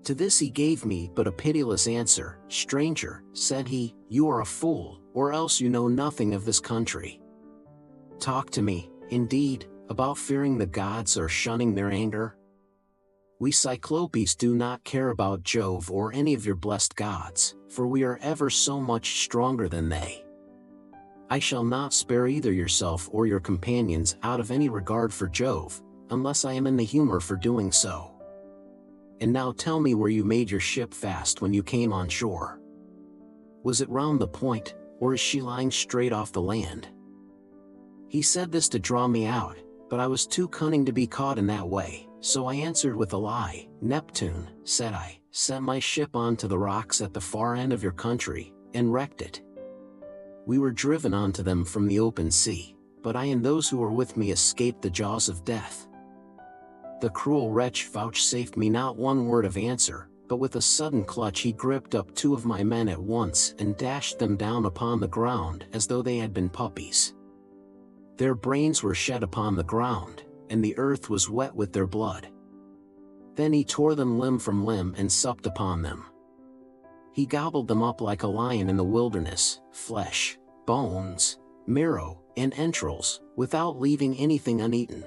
[SPEAKER 1] To this he gave me but a pitiless answer. Stranger, said he, you are a fool, or else you know nothing of this country. Talk to me, indeed, about fearing the gods or shunning their anger? We Cyclopes do not care about Jove or any of your blessed gods, for we are ever so much stronger than they. I shall not spare either yourself or your companions out of any regard for Jove, unless I am in the humor for doing so. And now tell me where you made your ship fast when you came on shore. Was it round the point, or is she lying straight off the land? He said this to draw me out, but I was too cunning to be caught in that way, so I answered with a lie. Neptune, said I, sent my ship onto the rocks at the far end of your country, and wrecked it. We were driven onto them from the open sea, but I and those who were with me escaped the jaws of death. The cruel wretch vouchsafed me not one word of answer, but with a sudden clutch he gripped up 2 of my men at once and dashed them down upon the ground as though they had been puppies. Their brains were shed upon the ground, and the earth was wet with their blood. Then he tore them limb from limb and supped upon them. He gobbled them up like a lion in the wilderness, flesh, bones, marrow, and entrails, without leaving anything uneaten.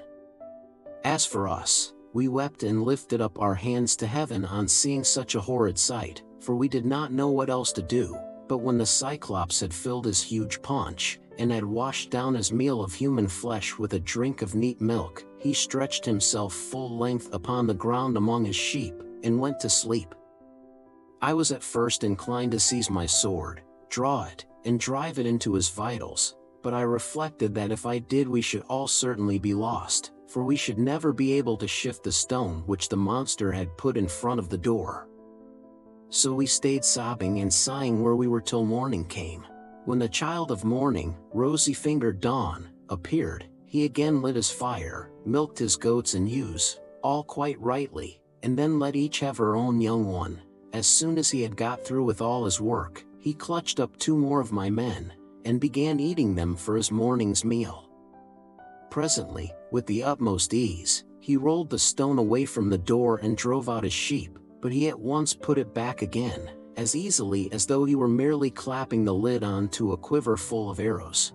[SPEAKER 1] As for us, we wept and lifted up our hands to heaven on seeing such a horrid sight, for we did not know what else to do. But when the Cyclops had filled his huge paunch, and had washed down his meal of human flesh with a drink of neat milk, he stretched himself full length upon the ground among his sheep, and went to sleep. I was at first inclined to seize my sword, draw it, and drive it into his vitals, but I reflected that if I did we should all certainly be lost, for we should never be able to shift the stone which the monster had put in front of the door. So we stayed sobbing and sighing where we were till morning came. When the child of morning, rosy-fingered Dawn, appeared, he again lit his fire, milked his goats and ewes, all quite rightly, and then let each have her own young one. As soon as he had got through with all his work, he clutched up 2 more of my men, and began eating them for his morning's meal. Presently, with the utmost ease, he rolled the stone away from the door and drove out his sheep, but he at once put it back again, as easily as though he were merely clapping the lid on to a quiver full of arrows.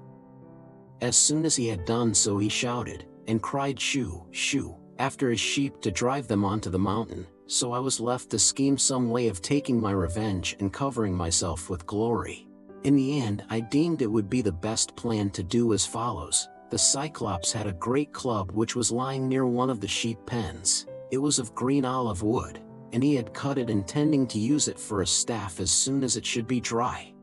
[SPEAKER 1] As soon as he had done so he shouted, and cried shoo, shoo, after his sheep to drive them onto the mountain, so I was left to scheme some way of taking my revenge and covering myself with glory. In the end I deemed it would be the best plan to do as follows. The Cyclops had a great club which was lying near one of the sheep pens. It was of green olive wood, and he had cut it intending to use it for a staff as soon as it should be dry.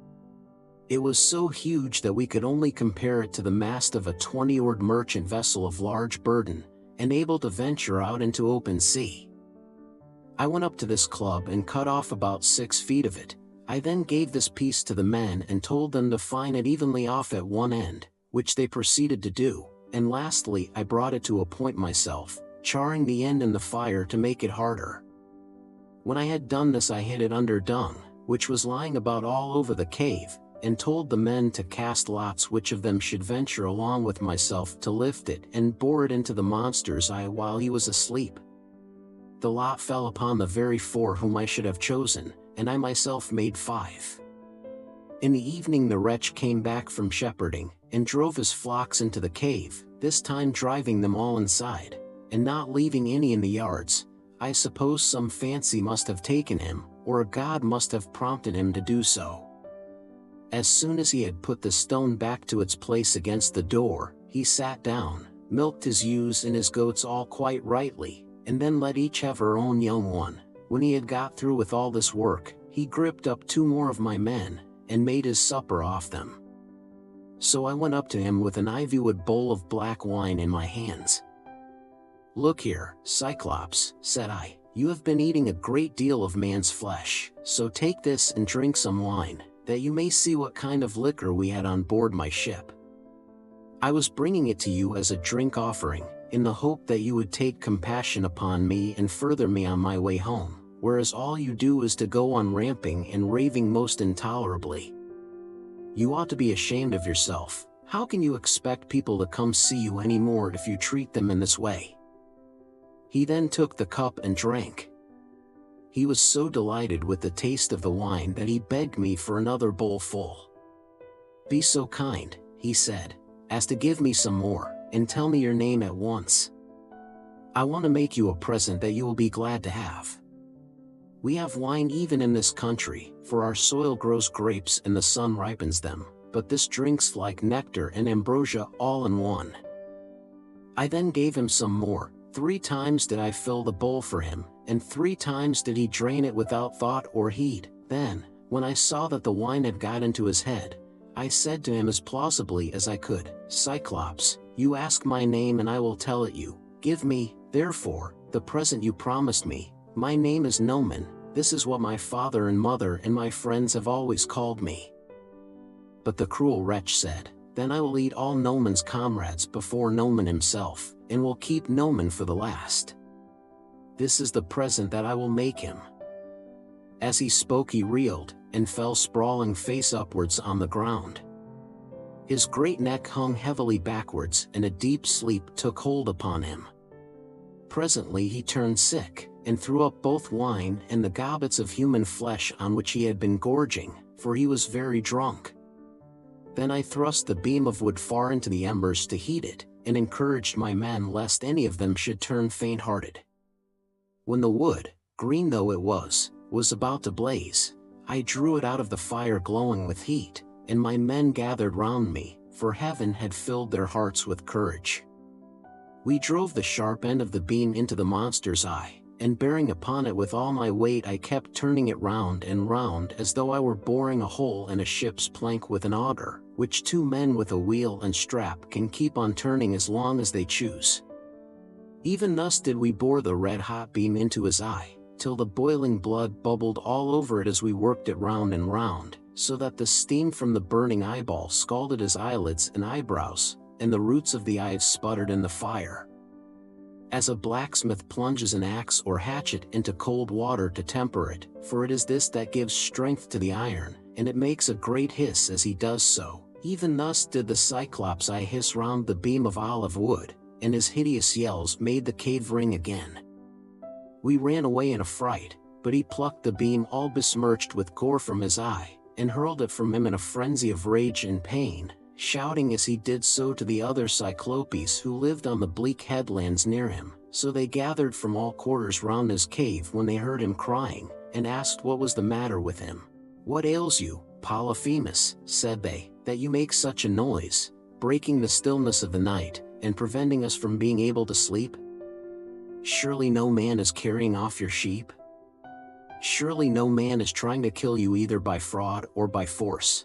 [SPEAKER 1] It was so huge that we could only compare it to the mast of a 20-oared merchant vessel of large burden, and able to venture out into open sea. I went up to this club and cut off about 6 feet of it. I then gave this piece to the men and told them to fine it evenly off at one end, which they proceeded to do, and lastly I brought it to a point myself, charring the end in the fire to make it harder. When I had done this I hid it under dung, which was lying about all over the cave, and told the men to cast lots which of them should venture along with myself to lift it and bore it into the monster's eye while he was asleep. The lot fell upon the very 4 whom I should have chosen, and I myself made 5. In the evening the wretch came back from shepherding, and drove his flocks into the cave, this time driving them all inside, and not leaving any in the yards. I suppose some fancy must have taken him, or a god must have prompted him to do so. As soon as he had put the stone back to its place against the door, he sat down, milked his ewes and his goats all quite rightly, and then let each have her own young one. When he had got through with all this work, he gripped up 2 more of my men, and made his supper off them. So I went up to him with an ivywood bowl of black wine in my hands. "Look here, Cyclops," said I, "you have been eating a great deal of man's flesh, so take this and drink some wine, that you may see what kind of liquor we had on board my ship. I was bringing it to you as a drink offering, in the hope that you would take compassion upon me and further me on my way home, whereas all you do is to go on ramping and raving most intolerably. You ought to be ashamed of yourself. How can you expect people to come see you any more if you treat them in this way?" He then took the cup and drank. He was so delighted with the taste of the wine that he begged me for another bowl full. "Be so kind," he said, "as to give me some more, and tell me your name at once. I want to make you a present that you will be glad to have. We have wine even in this country, for our soil grows grapes and the sun ripens them, but this drinks like nectar and ambrosia all in one." I then gave him some more. 3 times did I fill the bowl for him, and 3 times did he drain it without thought or heed. Then, when I saw that the wine had got into his head, I said to him as plausibly as I could, "Cyclops, you ask my name and I will tell it you. Give me, therefore, the present you promised me. My name is Nomen, this is what my father and mother and my friends have always called me." But the cruel wretch said, "Then I will eat all Nomen's comrades before Nomen himself, and will keep Nomen for the last. This is the present that I will make him." As he spoke he reeled, and fell sprawling face upwards on the ground. His great neck hung heavily backwards and a deep sleep took hold upon him. Presently he turned sick, and threw up both wine and the gobbets of human flesh on which he had been gorging, for he was very drunk. Then I thrust the beam of wood far into the embers to heat it, and encouraged my men lest any of them should turn faint-hearted. When the wood, green though it was about to blaze, I drew it out of the fire glowing with heat, and my men gathered round me, for heaven had filled their hearts with courage. We drove the sharp end of the beam into the monster's eye, and bearing upon it with all my weight I kept turning it round and round as though I were boring a hole in a ship's plank with an auger, which 2 men with a wheel and strap can keep on turning as long as they choose. Even thus did we bore the red-hot beam into his eye, till the boiling blood bubbled all over it as we worked it round and round, so that the steam from the burning eyeball scalded his eyelids and eyebrows, and the roots of the eyes sputtered in the fire. As a blacksmith plunges an axe or hatchet into cold water to temper it, for it is this that gives strength to the iron, and it makes a great hiss as he does so, even thus did the Cyclops' eye hiss round the beam of olive wood, and his hideous yells made the cave ring again. We ran away in a fright, but he plucked the beam all besmirched with gore from his eye, and hurled it from him in a frenzy of rage and pain, shouting as he did so to the other Cyclopes who lived on the bleak headlands near him. So they gathered from all quarters round his cave when they heard him crying, and asked what was the matter with him. "What ails you, Polyphemus," said they, "that you make such a noise, breaking the stillness of the night, and preventing us from being able to sleep? Surely no man is carrying off your sheep? Surely no man is trying to kill you either by fraud or by force?"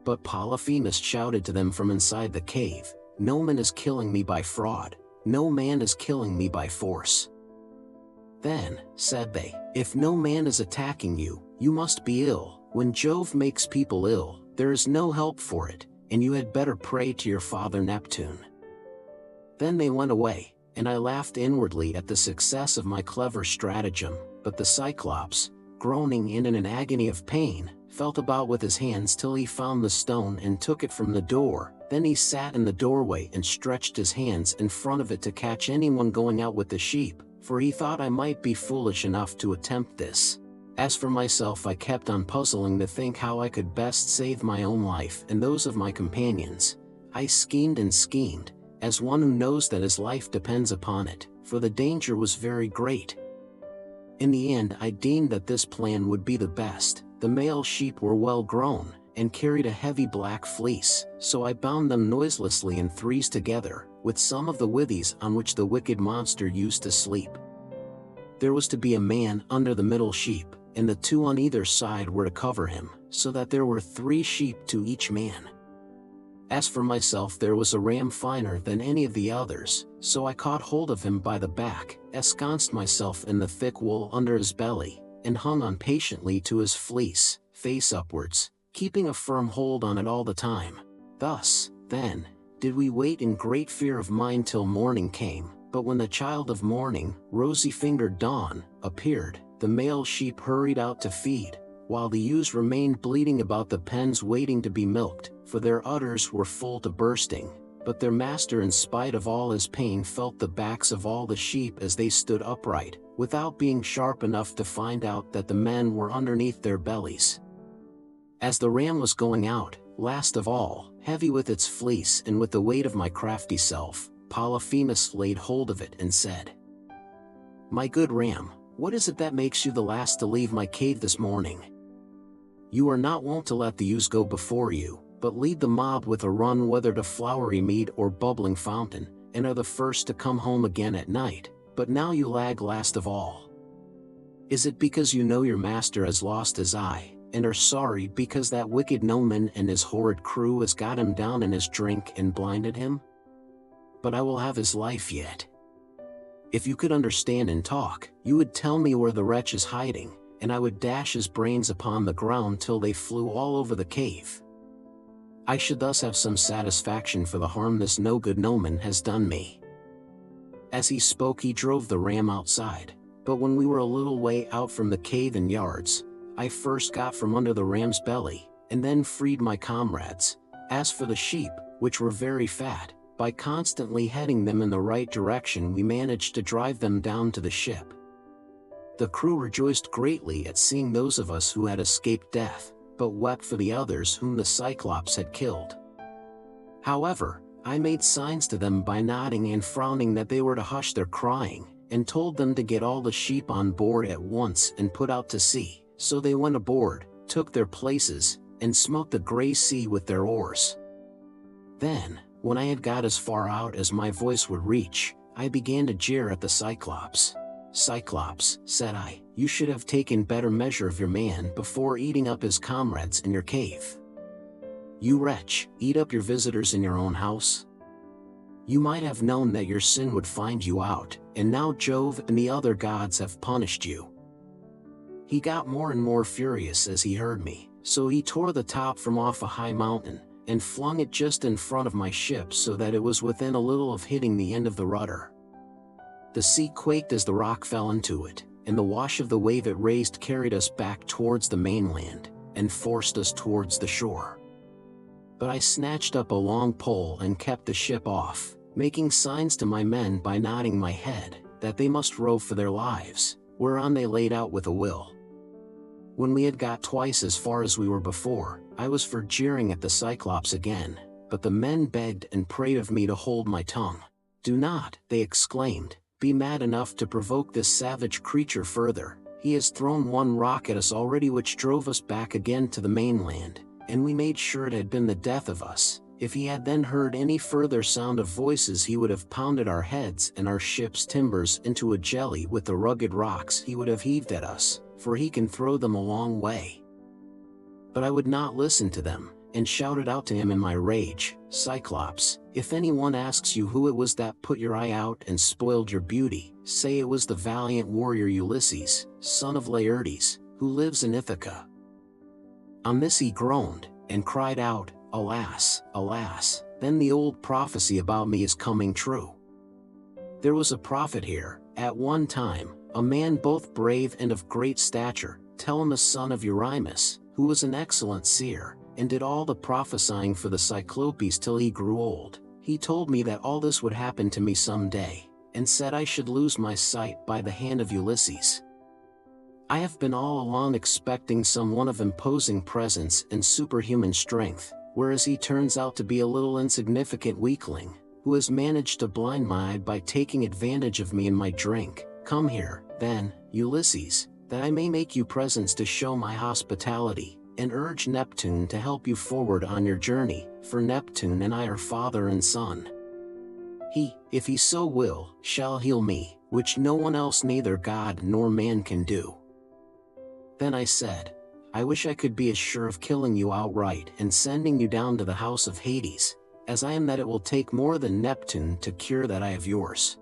[SPEAKER 1] But Polyphemus shouted to them from inside the cave, "No man is killing me by fraud, no man is killing me by force." "Then," said they, "if no man is attacking you, you must be ill. When Jove makes people ill, there is no help for it, and you had better pray to your father Neptune." Then they went away, and I laughed inwardly at the success of my clever stratagem, but the Cyclops, groaning in an agony of pain, felt about with his hands till he found the stone and took it from the door. Then he sat in the doorway and stretched his hands in front of it to catch anyone going out with the sheep, for he thought I might be foolish enough to attempt this. As for myself, I kept on puzzling to think how I could best save my own life and those of my companions. I schemed and schemed, as one who knows that his life depends upon it, for the danger was very great. In the end I deemed that this plan would be the best. The male sheep were well grown, and carried a heavy black fleece, so I bound them noiselessly in 3s together, with some of the withies on which the wicked monster used to sleep. There was to be a man under the middle sheep, and the 2 on either side were to cover him, so that there were 3 sheep to each man. As for myself, there was a ram finer than any of the others, so I caught hold of him by the back, ensconced myself in the thick wool under his belly, and hung on patiently to his fleece, face upwards, keeping a firm hold on it all the time. Thus, then, did we wait in great fear of mind till morning came. But when the child of morning, rosy-fingered dawn, appeared, the male sheep hurried out to feed, while the ewes remained bleating about the pens waiting to be milked, for their udders were full to bursting. But their master, in spite of all his pain, felt the backs of all the sheep as they stood upright, without being sharp enough to find out that the men were underneath their bellies. As the ram was going out, last of all, heavy with its fleece and with the weight of my crafty self, Polyphemus laid hold of it and said, "My good ram, what is it that makes you the last to leave my cave this morning? You are not wont to let the ewes go before you, but lead the mob with a run whether to flowery mead or bubbling fountain, and are the first to come home again at night, but now you lag last of all. Is it because you know your master has lost his eye, and are sorry because that wicked gnomon and his horrid crew has got him down in his drink and blinded him? But I will have his life yet. If you could understand and talk, you would tell me where the wretch is hiding, and I would dash his brains upon the ground till they flew all over the cave. I should thus have some satisfaction for the harm this no-good gnomon has done me." As he spoke, he drove the ram outside, but when we were a little way out from the cave and yards, I first got from under the ram's belly, and then freed my comrades. As for the sheep, which were very fat, by constantly heading them in the right direction we managed to drive them down to the ship. The crew rejoiced greatly at seeing those of us who had escaped death, but wept for the others whom the cyclops had killed. However, I made signs to them by nodding and frowning that they were to hush their crying, and told them to get all the sheep on board at once and put out to sea. So they went aboard, took their places, and smote the grey sea with their oars. Then, when I had got as far out as my voice would reach, I began to jeer at the Cyclops. "Cyclops," said I, "you should have taken better measure of your man before eating up his comrades in your cave. You wretch, eat up your visitors in your own house? You might have known that your sin would find you out, and now Jove and the other gods have punished you." He got more and more furious as he heard me, so he tore the top from off a high mountain, and flung it just in front of my ship so that it was within a little of hitting the end of the rudder. The sea quaked as the rock fell into it, and the wash of the wave it raised carried us back towards the mainland, and forced us towards the shore. But I snatched up a long pole and kept the ship off, making signs to my men by nodding my head, that they must row for their lives, whereon they laid out with a will. When we had got twice as far as we were before, I was for jeering at the Cyclops again, but the men begged and prayed of me to hold my tongue. "Do not," they exclaimed, "be mad enough to provoke this savage creature further. He has thrown one rock at us already which drove us back again to the mainland, and we made sure it had been the death of us. If he had then heard any further sound of voices, he would have pounded our heads and our ship's timbers into a jelly with the rugged rocks he would have heaved at us, for he can throw them a long way." But I would not listen to them, and shouted out to him in my rage, "Cyclops, if anyone asks you who it was that put your eye out and spoiled your beauty, say it was the valiant warrior Ulysses, son of Laertes, who lives in Ithaca." On this he groaned, and cried out, "Alas, alas, then the old prophecy about me is coming true. There was a prophet here, at one time, a man both brave and of great stature, Telemus son of Eurymus, who was an excellent seer, and did all the prophesying for the Cyclopes till he grew old. He told me that all this would happen to me some day, and said I should lose my sight by the hand of Ulysses. I have been all along expecting some one of imposing presence and superhuman strength, whereas he turns out to be a little insignificant weakling, who has managed to blind my eye by taking advantage of me and my drink. Come here, then, Ulysses, that I may make you presents to show my hospitality, and urge Neptune to help you forward on your journey, for Neptune and I are father and son. He, if he so will, shall heal me, which no one else, neither god nor man, can do." Then I said, "I wish I could be as sure of killing you outright and sending you down to the house of Hades, as I am that it will take more than Neptune to cure that eye of yours."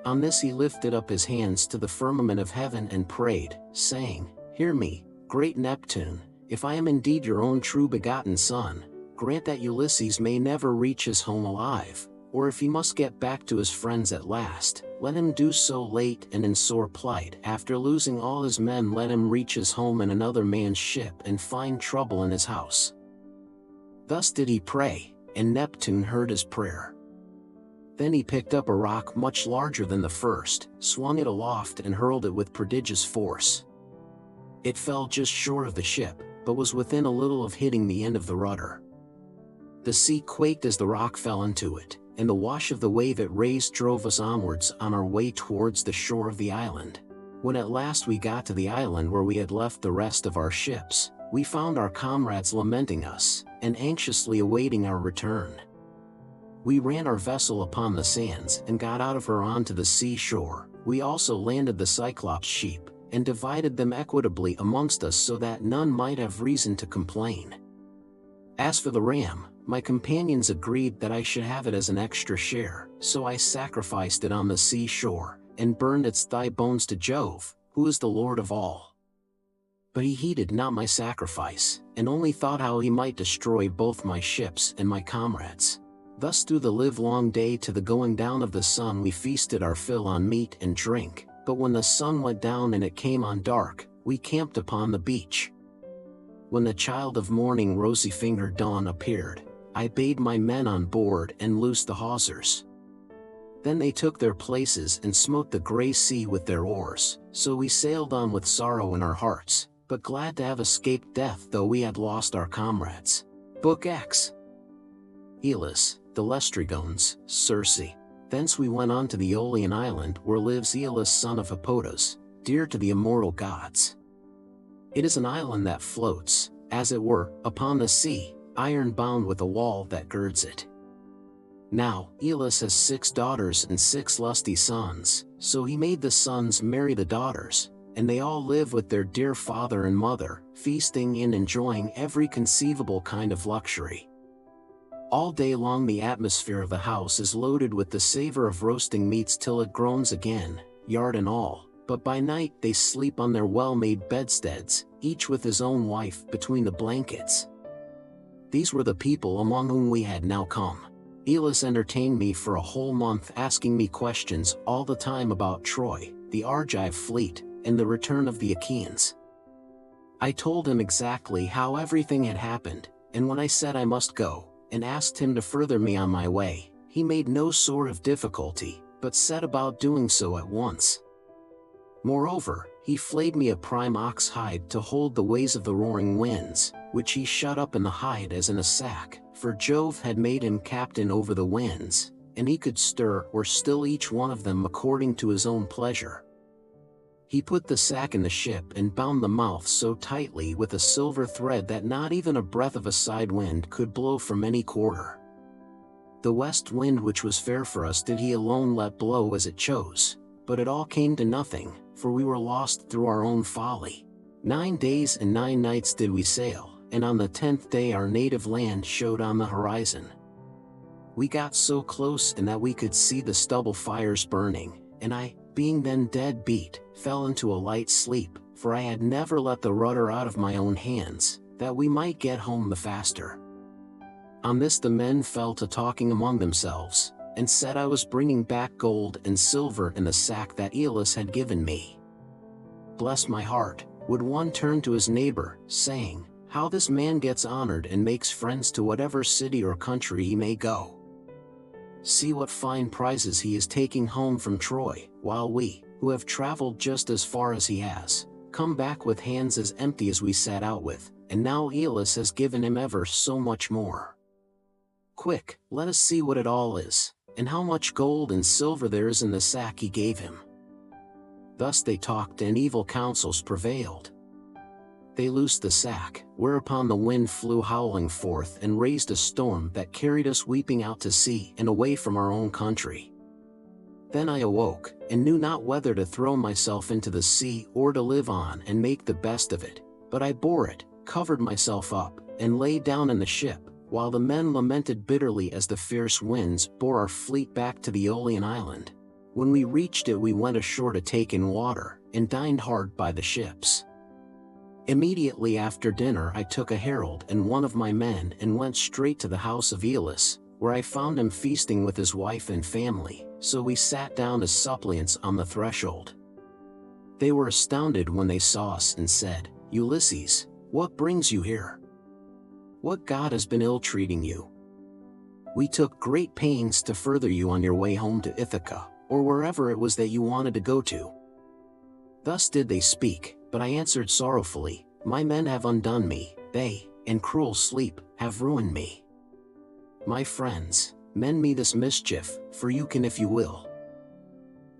[SPEAKER 1] On this he lifted up his hands to the firmament of heaven and prayed, saying, "Hear me, great Neptune, if I am indeed your own true begotten son, grant that Ulysses may never reach his home alive, or if he must get back to his friends at last, let him do so late and in sore plight. After losing all his men, let him reach his home in another man's ship and find trouble in his house." Thus did he pray, and Neptune heard his prayer. Then he picked up a rock much larger than the first, swung it aloft and hurled it with prodigious force. It fell just short of the ship, but was within a little of hitting the end of the rudder. The sea quaked as the rock fell into it, and the wash of the wave it raised drove us onwards on our way towards the shore of the island. When at last we got to the island where we had left the rest of our ships, we found our comrades lamenting us, and anxiously awaiting our return. We ran our vessel upon the sands and got out of her onto the sea-shore. We also landed the cyclops sheep, and divided them equitably amongst us so that none might have reason to complain. As for the ram, my companions agreed that I should have it as an extra share, so I sacrificed it on the sea-shore, and burned its thigh bones to Jove, who is the Lord of all. But he heeded not my sacrifice, and only thought how he might destroy both my ships and my comrades. Thus through the livelong day to the going down of the sun we feasted our fill on meat and drink, but when the sun went down and it came on dark, we camped upon the beach. When the child of morning rosy-fingered dawn appeared, I bade my men on board and loosed the hawsers. Then they took their places and smote the grey sea with their oars, so we sailed on with sorrow in our hearts, but glad to have escaped death though we had lost our comrades. Book X. Aeolus, the Lestrigones, Circe. Thence we went on to the Aeolian island where lives Aeolus son of Hippotas, dear to the immortal gods. It is an island that floats, as it were, upon the sea, iron-bound with a wall that girds it. Now, Aeolus has 6 daughters and 6 lusty sons, so he made the sons marry the daughters, and they all live with their dear father and mother, feasting and enjoying every conceivable kind of luxury. All day long the atmosphere of the house is loaded with the savor of roasting meats till it groans again, yard and all, but by night they sleep on their well-made bedsteads, each with his own wife between the blankets. These were the people among whom we had now come. Aeolus entertained me for a whole month, asking me questions all the time about Troy, the Argive fleet, and the return of the Achaeans. I told him exactly how everything had happened, and when I said I must go, and asked him to further me on my way, he made no sort of difficulty, but set about doing so at once. Moreover, he flayed me a prime ox hide to hold the ways of the roaring winds, which he shut up in the hide as in a sack, for Jove had made him captain over the winds, and he could stir or still each one of them according to his own pleasure. He put the sack in the ship and bound the mouth so tightly with a silver thread that not even a breath of a side wind could blow from any quarter. The west wind, which was fair for us, did he alone let blow as it chose, but it all came to nothing, for we were lost through our own folly. 9 days and 9 nights did we sail, and on the 10th day our native land showed on the horizon. We got so close in that we could see the stubble fires burning, and I, being then dead beat, fell into a light sleep, for I had never let the rudder out of my own hands, that we might get home the faster. On this the men fell to talking among themselves, and said I was bringing back gold and silver in the sack that Aeolus had given me. Bless my heart, would one turn to his neighbor, saying, how this man gets honored and makes friends to whatever city or country he may go. See what fine prizes he is taking home from Troy, while we, who have traveled just as far as he has, come back with hands as empty as we set out with, and now Aeolus has given him ever so much more. Quick, let us see what it all is, and how much gold and silver there is in the sack he gave him. Thus they talked, and evil counsels prevailed. They loosed the sack, whereupon the wind flew howling forth and raised a storm that carried us weeping out to sea and away from our own country. Then I awoke, and knew not whether to throw myself into the sea or to live on and make the best of it, but I bore it, covered myself up, and lay down in the ship, while the men lamented bitterly as the fierce winds bore our fleet back to the Aeolian island. When we reached it, we went ashore to take in water, and dined hard by the ships. Immediately after dinner I took a herald and one of my men and went straight to the house of Aeolus, where I found him feasting with his wife and family, so we sat down as suppliants on the threshold. They were astounded when they saw us and said, "Ulysses, what brings you here? What god has been ill-treating you? We took great pains to further you on your way home to Ithaca, or wherever it was that you wanted to go to." Thus did they speak, but I answered sorrowfully, "My men have undone me, they, in cruel sleep, have ruined me. My friends, mend me this mischief, for you can if you will."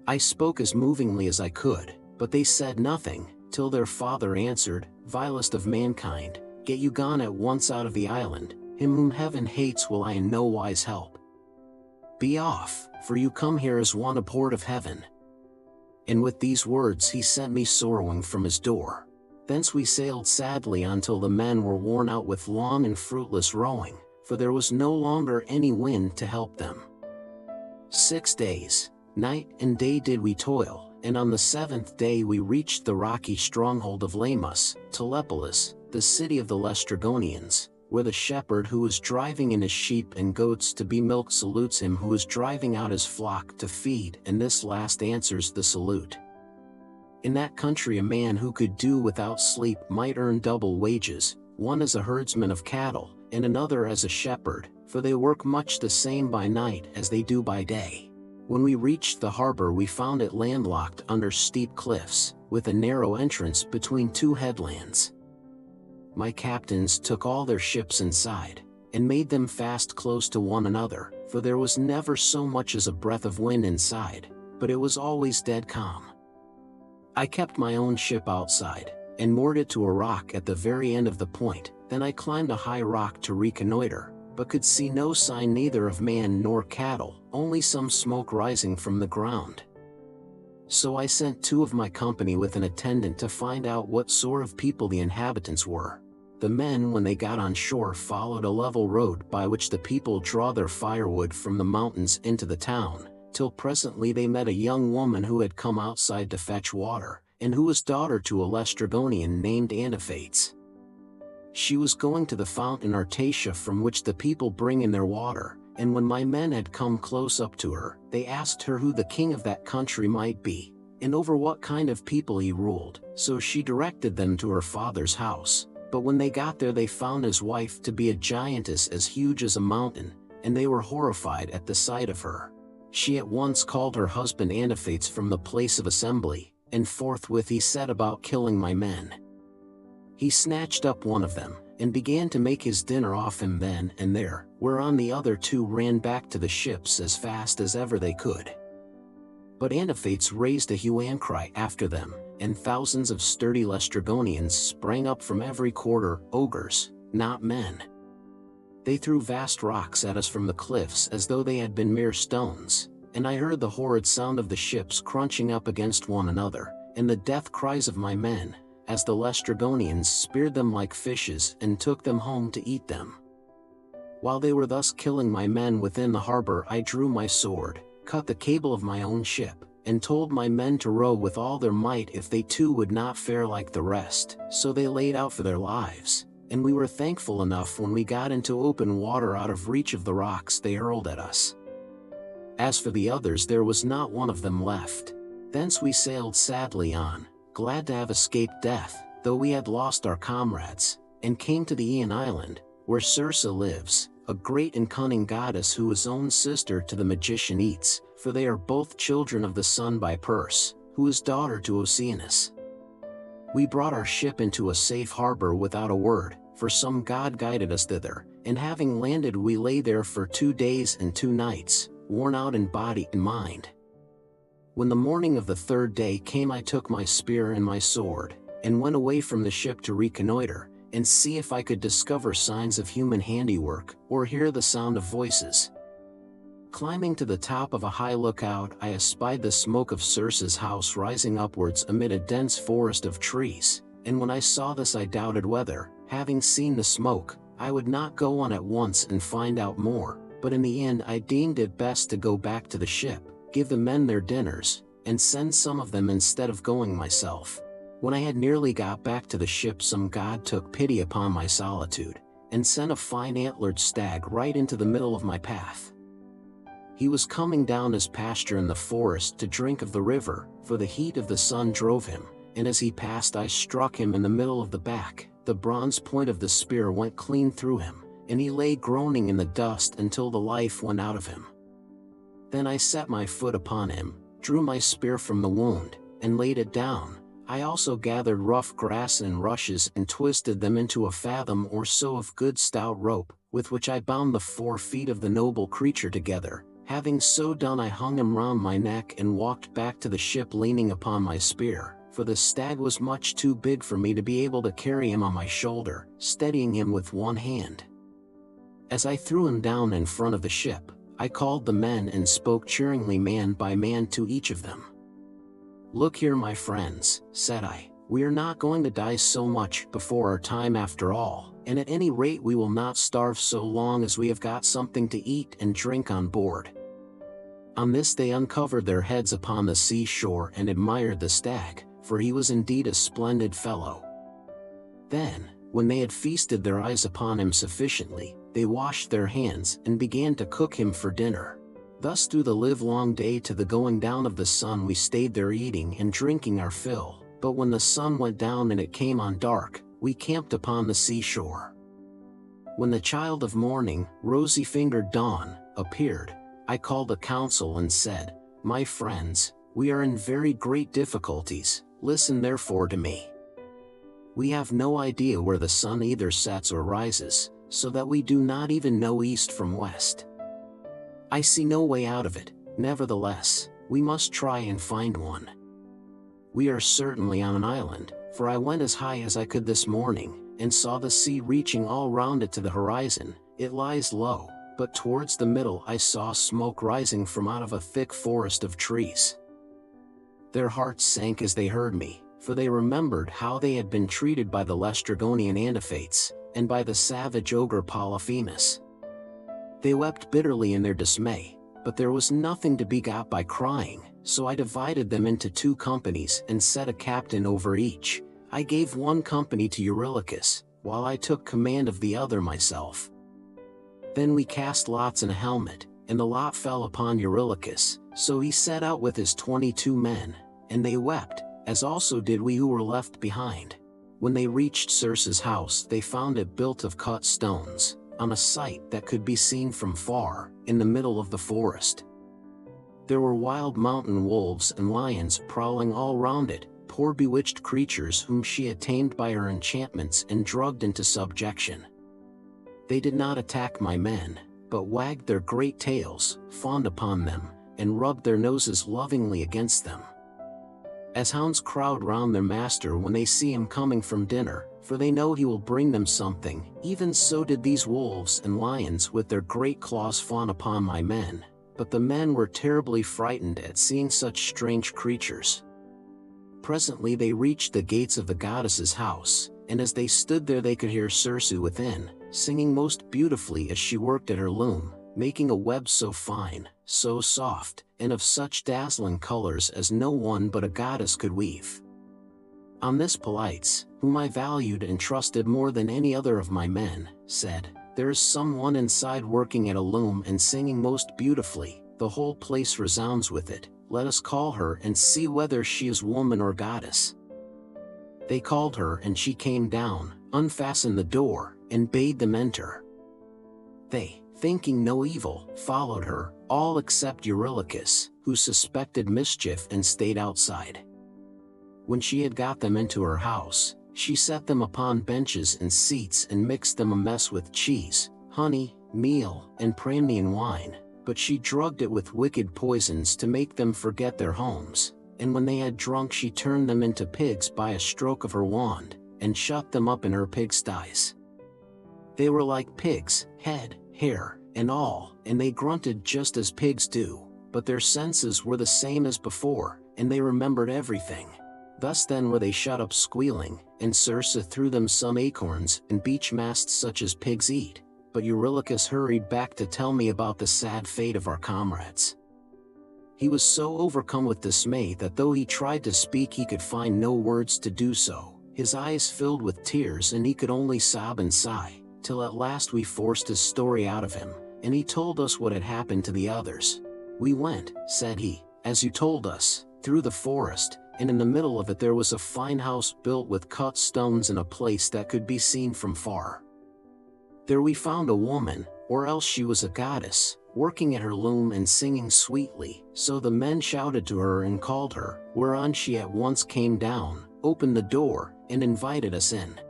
[SPEAKER 1] I spoke as movingly as I could, but they said nothing, till their father answered, "Vilest of mankind, get you gone at once out of the island, him whom heaven hates will I in no wise help. Be off, for you come here as one abhorred of heaven." And with these words he sent me sorrowing from his door. Thence we sailed sadly until the men were worn out with long and fruitless rowing, for there was no longer any wind to help them. 6 days, night and day did we toil, and on the 7th day we reached the rocky stronghold of Lamus, Telepolis, the city of the Laestrygonians, where the shepherd who is driving in his sheep and goats to be milked salutes him who is driving out his flock to feed, and this last answers the salute. In that country a man who could do without sleep might earn double wages, one as a herdsman of cattle, and another as a shepherd, for they work much the same by night as they do by day. When we reached the harbor we found it landlocked under steep cliffs, with a narrow entrance between two headlands. My captains took all their ships inside, and made them fast close to one another, for there was never so much as a breath of wind inside, but it was always dead calm. I kept my own ship outside, and moored it to a rock at the very end of the point. Then I climbed a high rock to reconnoiter, but could see no sign neither of man nor cattle, only some smoke rising from the ground. So I sent 2 of my company with an attendant to find out what sort of people the inhabitants were. The men, when they got on shore, followed a level road by which the people draw their firewood from the mountains into the town, till presently they met a young woman who had come outside to fetch water, and who was daughter to a Laestrygonian named Antiphates. She was going to the fountain Artatia from which the people bring in their water, and when my men had come close up to her, they asked her who the king of that country might be, and over what kind of people he ruled, so she directed them to her father's house. But when they got there they found his wife to be a giantess as huge as a mountain, and they were horrified at the sight of her. She at once called her husband Antiphates from the place of assembly, and forthwith he set about killing my men. He snatched up one of them, and began to make his dinner off him then and there, whereon the other 2 ran back to the ships as fast as ever they could. But Antiphates raised a hue and cry after them, and thousands of sturdy Laestrygonians sprang up from every quarter, ogres, not men. They threw vast rocks at us from the cliffs as though they had been mere stones, and I heard the horrid sound of the ships crunching up against one another, and the death cries of my men, as the Laestrygonians speared them like fishes and took them home to eat them. While they were thus killing my men within the harbor, I drew my sword, cut the cable of my own ship, and told my men to row with all their might if they too would not fare like the rest, so they laid out for their lives, and we were thankful enough when we got into open water out of reach of the rocks they hurled at us. As for the others, there was not one of them left. Thence we sailed sadly on, glad to have escaped death, though we had lost our comrades, and came to the Aeolian island, where Circe lives, a great and cunning goddess who is own sister to the magician Eats, for they are both children of the sun by Perse, who is daughter to Oceanus. We brought our ship into a safe harbor without a word, for some god guided us thither, and having landed we lay there for 2 days and 2 nights, worn out in body and mind. When the morning of the 3rd day came I took my spear and my sword, and went away from the ship to reconnoiter, and see if I could discover signs of human handiwork, or hear the sound of voices. Climbing to the top of a high lookout, I espied the smoke of Circe's house rising upwards amid a dense forest of trees, and when I saw this I doubted whether, having seen the smoke, I would not go on at once and find out more, but in the end I deemed it best to go back to the ship, give the men their dinners, and send some of them instead of going myself. When I had nearly got back to the ship, some god took pity upon my solitude, and sent a fine antlered stag right into the middle of my path. He was coming down his pasture in the forest to drink of the river, for the heat of the sun drove him, and as he passed I struck him in the middle of the back. The bronze point of the spear went clean through him, and he lay groaning in the dust until the life went out of him. Then I set my foot upon him, drew my spear from the wound, and laid it down. I also gathered rough grass and rushes and twisted them into a fathom or so of good stout rope, with which I bound the 4 feet of the noble creature together. Having so done, I hung him round my neck and walked back to the ship leaning upon my spear, for the stag was much too big for me to be able to carry him on my shoulder, steadying him with one hand. As I threw him down in front of the ship, I called the men and spoke cheeringly man by man to each of them. "Look here, my friends," said I, "we are not going to die so much before our time after all, and at any rate we will not starve so long as we have got something to eat and drink on board." On this they uncovered their heads upon the seashore and admired the stag, for he was indeed a splendid fellow. Then, when they had feasted their eyes upon him sufficiently, they washed their hands and began to cook him for dinner. Thus through the livelong day to the going down of the sun we stayed there eating and drinking our fill, but when the sun went down and it came on dark, we camped upon the seashore. When the child of morning, rosy-fingered dawn, appeared, I called a council and said, "My friends, we are in very great difficulties, listen therefore to me. We have no idea where the sun either sets or rises, so that we do not even know east from west. I see no way out of it, nevertheless, we must try and find one. We are certainly on an island, for I went as high as I could this morning, and saw the sea reaching all round it to the horizon. It lies low, but towards the middle I saw smoke rising from out of a thick forest of trees." Their hearts sank as they heard me, for they remembered how they had been treated by the Laestrygonian Antiphates, and by the savage ogre Polyphemus. They wept bitterly in their dismay, but there was nothing to be got by crying, so I divided them into 2 companies and set a captain over each. I gave one company to Eurylochus, while I took command of the other myself. Then we cast lots in a helmet, and the lot fell upon Eurylochus, so he set out with his 22 men, and they wept, as also did we who were left behind. When they reached Circe's house they found it built of cut stones, on a site that could be seen from far, in the middle of the forest. There were wild mountain wolves and lions prowling all round it, poor bewitched creatures whom she had tamed by her enchantments and drugged into subjection. They did not attack my men, but wagged their great tails, fawned upon them, and rubbed their noses lovingly against them. As hounds crowd round their master when they see him coming from dinner, for they know he will bring them something, even so did these wolves and lions with their great claws fawn upon my men, but the men were terribly frightened at seeing such strange creatures. Presently they reached the gates of the goddess's house, and as they stood there they could hear Circe within, singing most beautifully as she worked at her loom, making a web so fine, so soft, and of such dazzling colors as no one but a goddess could weave. On this Polites, whom I valued and trusted more than any other of my men, said, "There is someone inside working at a loom and singing most beautifully, the whole place resounds with it, let us call her and see whether she is woman or goddess." They called her and she came down, unfastened the door, and bade them enter. They, thinking no evil, followed her, all except Eurylochus, who suspected mischief and stayed outside. When she had got them into her house, she set them upon benches and seats and mixed them a mess with cheese, honey, meal, and Pramnian wine, but she drugged it with wicked poisons to make them forget their homes, and when they had drunk she turned them into pigs by a stroke of her wand, and shut them up in her pigsties. They were like pigs, head, hair, and all, and they grunted just as pigs do, but their senses were the same as before, and they remembered everything. Thus then were they shut up squealing, and Circe threw them some acorns and beech masts such as pigs eat. But Eurylochus hurried back to tell me about the sad fate of our comrades. He was so overcome with dismay that though he tried to speak he could find no words to do so. His eyes filled with tears and he could only sob and sigh, till at last we forced his story out of him, and he told us what had happened to the others. "We went," said he, "as you told us, through the forest, and in the middle of it there was a fine house built with cut stones in a place that could be seen from far. There we found a woman, or else she was a goddess, working at her loom and singing sweetly, so the men shouted to her and called her, whereon she at once came down, opened the door, and invited us in.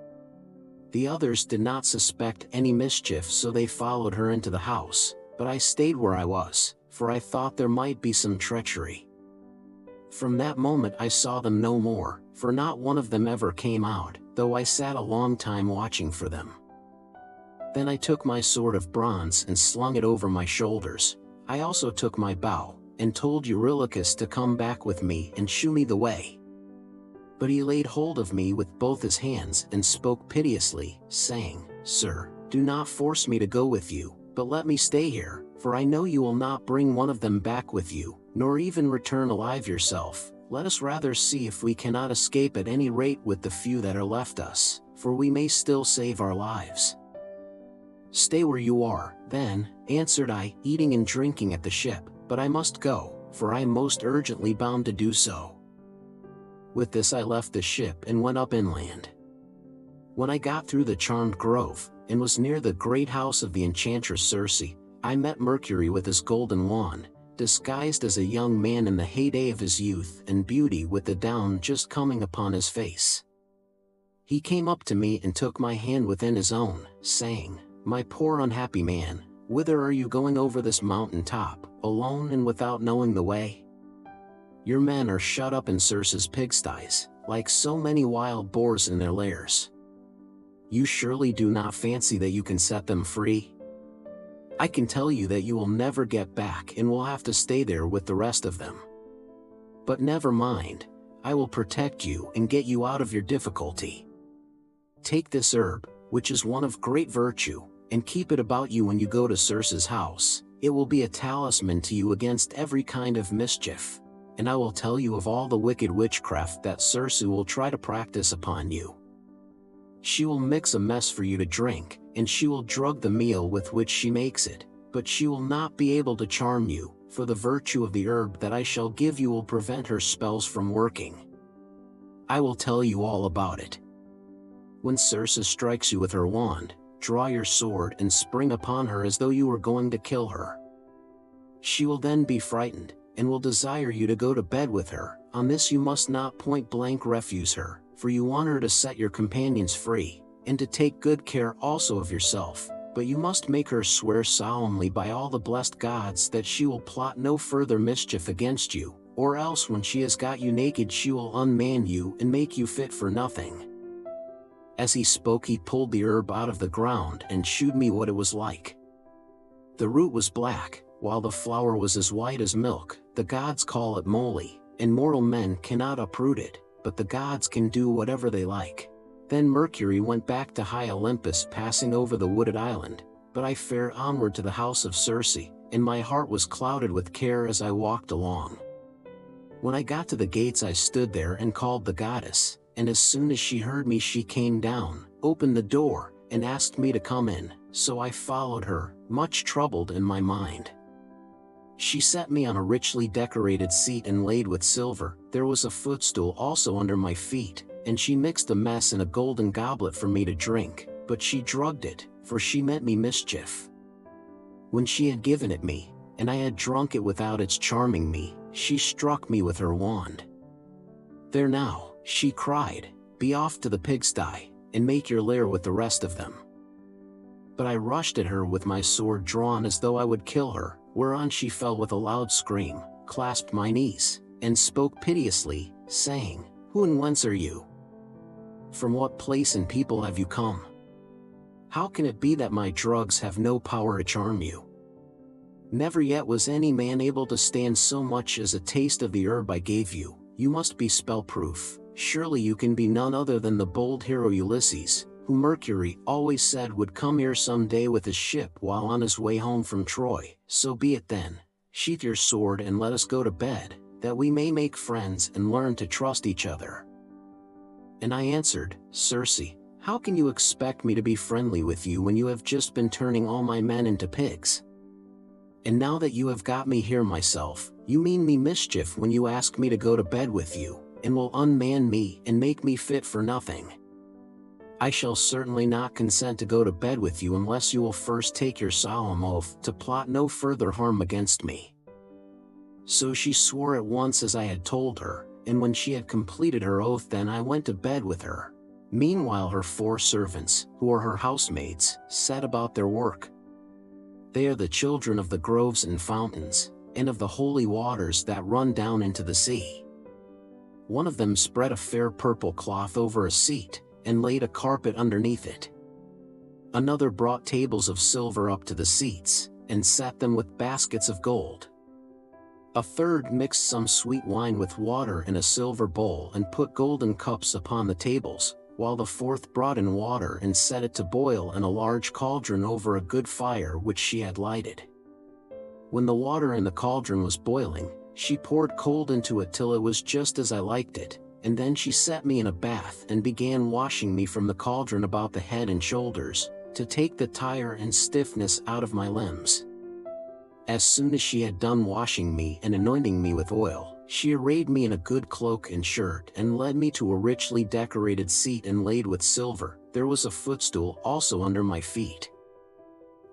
[SPEAKER 1] The others did not suspect any mischief, so they followed her into the house, but I stayed where I was, for I thought there might be some treachery. From that moment I saw them no more, for not one of them ever came out, though I sat a long time watching for them. Then I took my sword of bronze and slung it over my shoulders. I also took my bow, and told Eurylochus to come back with me and shew me the way. But he laid hold of me with both his hands and spoke piteously, saying, "Sir, do not force me to go with you, but let me stay here, for I know you will not bring one of them back with you, nor even return alive yourself. Let us rather see if we cannot escape at any rate with the few that are left us, for we may still save our lives." "Stay where you are, then," answered I, "eating and drinking at the ship, but I must go, for I am most urgently bound to do so." With this I left the ship and went up inland. When I got through the charmed grove, and was near the great house of the enchantress Circe, I met Mercury with his golden wand, disguised as a young man in the heyday of his youth and beauty, with the down just coming upon his face. He came up to me and took my hand within his own, saying, "My poor unhappy man, whither are you going over this mountain top, alone and without knowing the way? Your men are shut up in Circe's pigsties, like so many wild boars in their lairs. You surely do not fancy that you can set them free? I can tell you that you will never get back and will have to stay there with the rest of them. But never mind, I will protect you and get you out of your difficulty. Take this herb, which is one of great virtue, and keep it about you when you go to Circe's house. It will be a talisman to you against every kind of mischief. And I will tell you of all the wicked witchcraft that Circe will try to practice upon you. She will mix a mess for you to drink, and she will drug the meal with which she makes it, but she will not be able to charm you, for the virtue of the herb that I shall give you will prevent her spells from working. I will tell you all about it. When Circe strikes you with her wand, draw your sword and spring upon her as though you were going to kill her. She will then be frightened, and will desire you to go to bed with her. On this you must not point blank refuse her, for you want her to set your companions free, and to take good care also of yourself, but you must make her swear solemnly by all the blessed gods that she will plot no further mischief against you, or else when she has got you naked she will unman you and make you fit for nothing." As he spoke he pulled the herb out of the ground and shewed me what it was like. The root was black, while the flower was as white as milk. The gods call it moly, and mortal men cannot uproot it, but the gods can do whatever they like. Then Mercury went back to high Olympus, passing over the wooded island, but I fared onward to the house of Circe, and my heart was clouded with care as I walked along. When I got to the gates I stood there and called the goddess, and as soon as she heard me she came down, opened the door, and asked me to come in, so I followed her, much troubled in my mind. She set me on a richly decorated seat inlaid with silver. There was a footstool also under my feet, and she mixed a mess in a golden goblet for me to drink, but she drugged it, for she meant me mischief. When she had given it me, and I had drunk it without its charming me, she struck me with her wand. "There now," she cried, "be off to the pigsty, and make your lair with the rest of them." But I rushed at her with my sword drawn as though I would kill her, whereon she fell with a loud scream, clasped my knees, and spoke piteously, saying, "Who and whence are you? From what place and people have you come? How can it be that my drugs have no power to charm you? Never yet was any man able to stand so much as a taste of the herb I gave you. You must be spell-proof, surely you can be none other than the bold hero Ulysses, who Mercury always said would come here some day with his ship while on his way home from Troy. So be it then, sheath your sword and let us go to bed, that we may make friends and learn to trust each other. And I answered, Circe, how can you expect me to be friendly with you when you have just been turning all my men into pigs? And now that you have got me here myself, you mean me mischief when you ask me to go to bed with you, and will unman me and make me fit for nothing. I shall certainly not consent to go to bed with you unless you will first take your solemn oath to plot no further harm against me. So she swore at once as I had told her, and when she had completed her oath then I went to bed with her. Meanwhile her 4 servants, who are her housemaids, set about their work. They are the children of the groves and fountains, and of the holy waters that run down into the sea. One of them spread a fair purple cloth over a seat, and laid a carpet underneath it. Another brought tables of silver up to the seats, and set them with baskets of gold. A third mixed some sweet wine with water in a silver bowl and put golden cups upon the tables, while the fourth brought in water and set it to boil in a large cauldron over a good fire which she had lighted. When the water in the cauldron was boiling, she poured cold into it till it was just as I liked it, and then she set me in a bath and began washing me from the cauldron about the head and shoulders, to take the tire and stiffness out of my limbs. As soon as she had done washing me and anointing me with oil, she arrayed me in a good cloak and shirt and led me to a richly decorated seat inlaid with silver. There was a footstool also under my feet.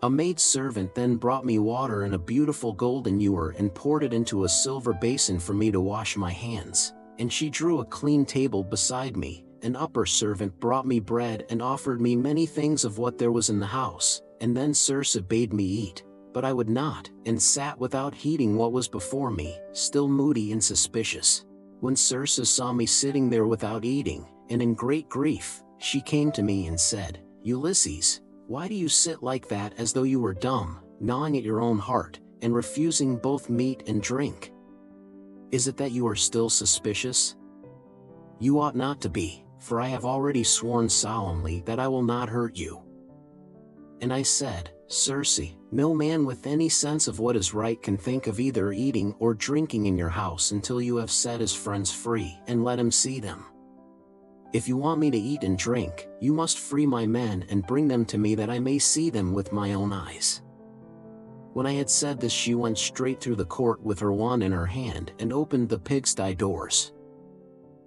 [SPEAKER 1] A maidservant then brought me water in a beautiful golden ewer and poured it into a silver basin for me to wash my hands, and she drew a clean table beside me. An upper servant brought me bread and offered me many things of what there was in the house, and then Circe bade me eat. But I would not, and sat without heeding what was before me, still moody and suspicious. When Circe saw me sitting there without eating, and in great grief, she came to me and said, Ulysses, why do you sit like that as though you were dumb, gnawing at your own heart, and refusing both meat and drink? Is it that you are still suspicious? You ought not to be, for I have already sworn solemnly that I will not hurt you. And I said, Circe, no man with any sense of what is right can think of either eating or drinking in your house until you have set his friends free and let him see them. If you want me to eat and drink, you must free my men and bring them to me that I may see them with my own eyes. When I had said this, she went straight through the court with her wand in her hand and opened the pigsty doors.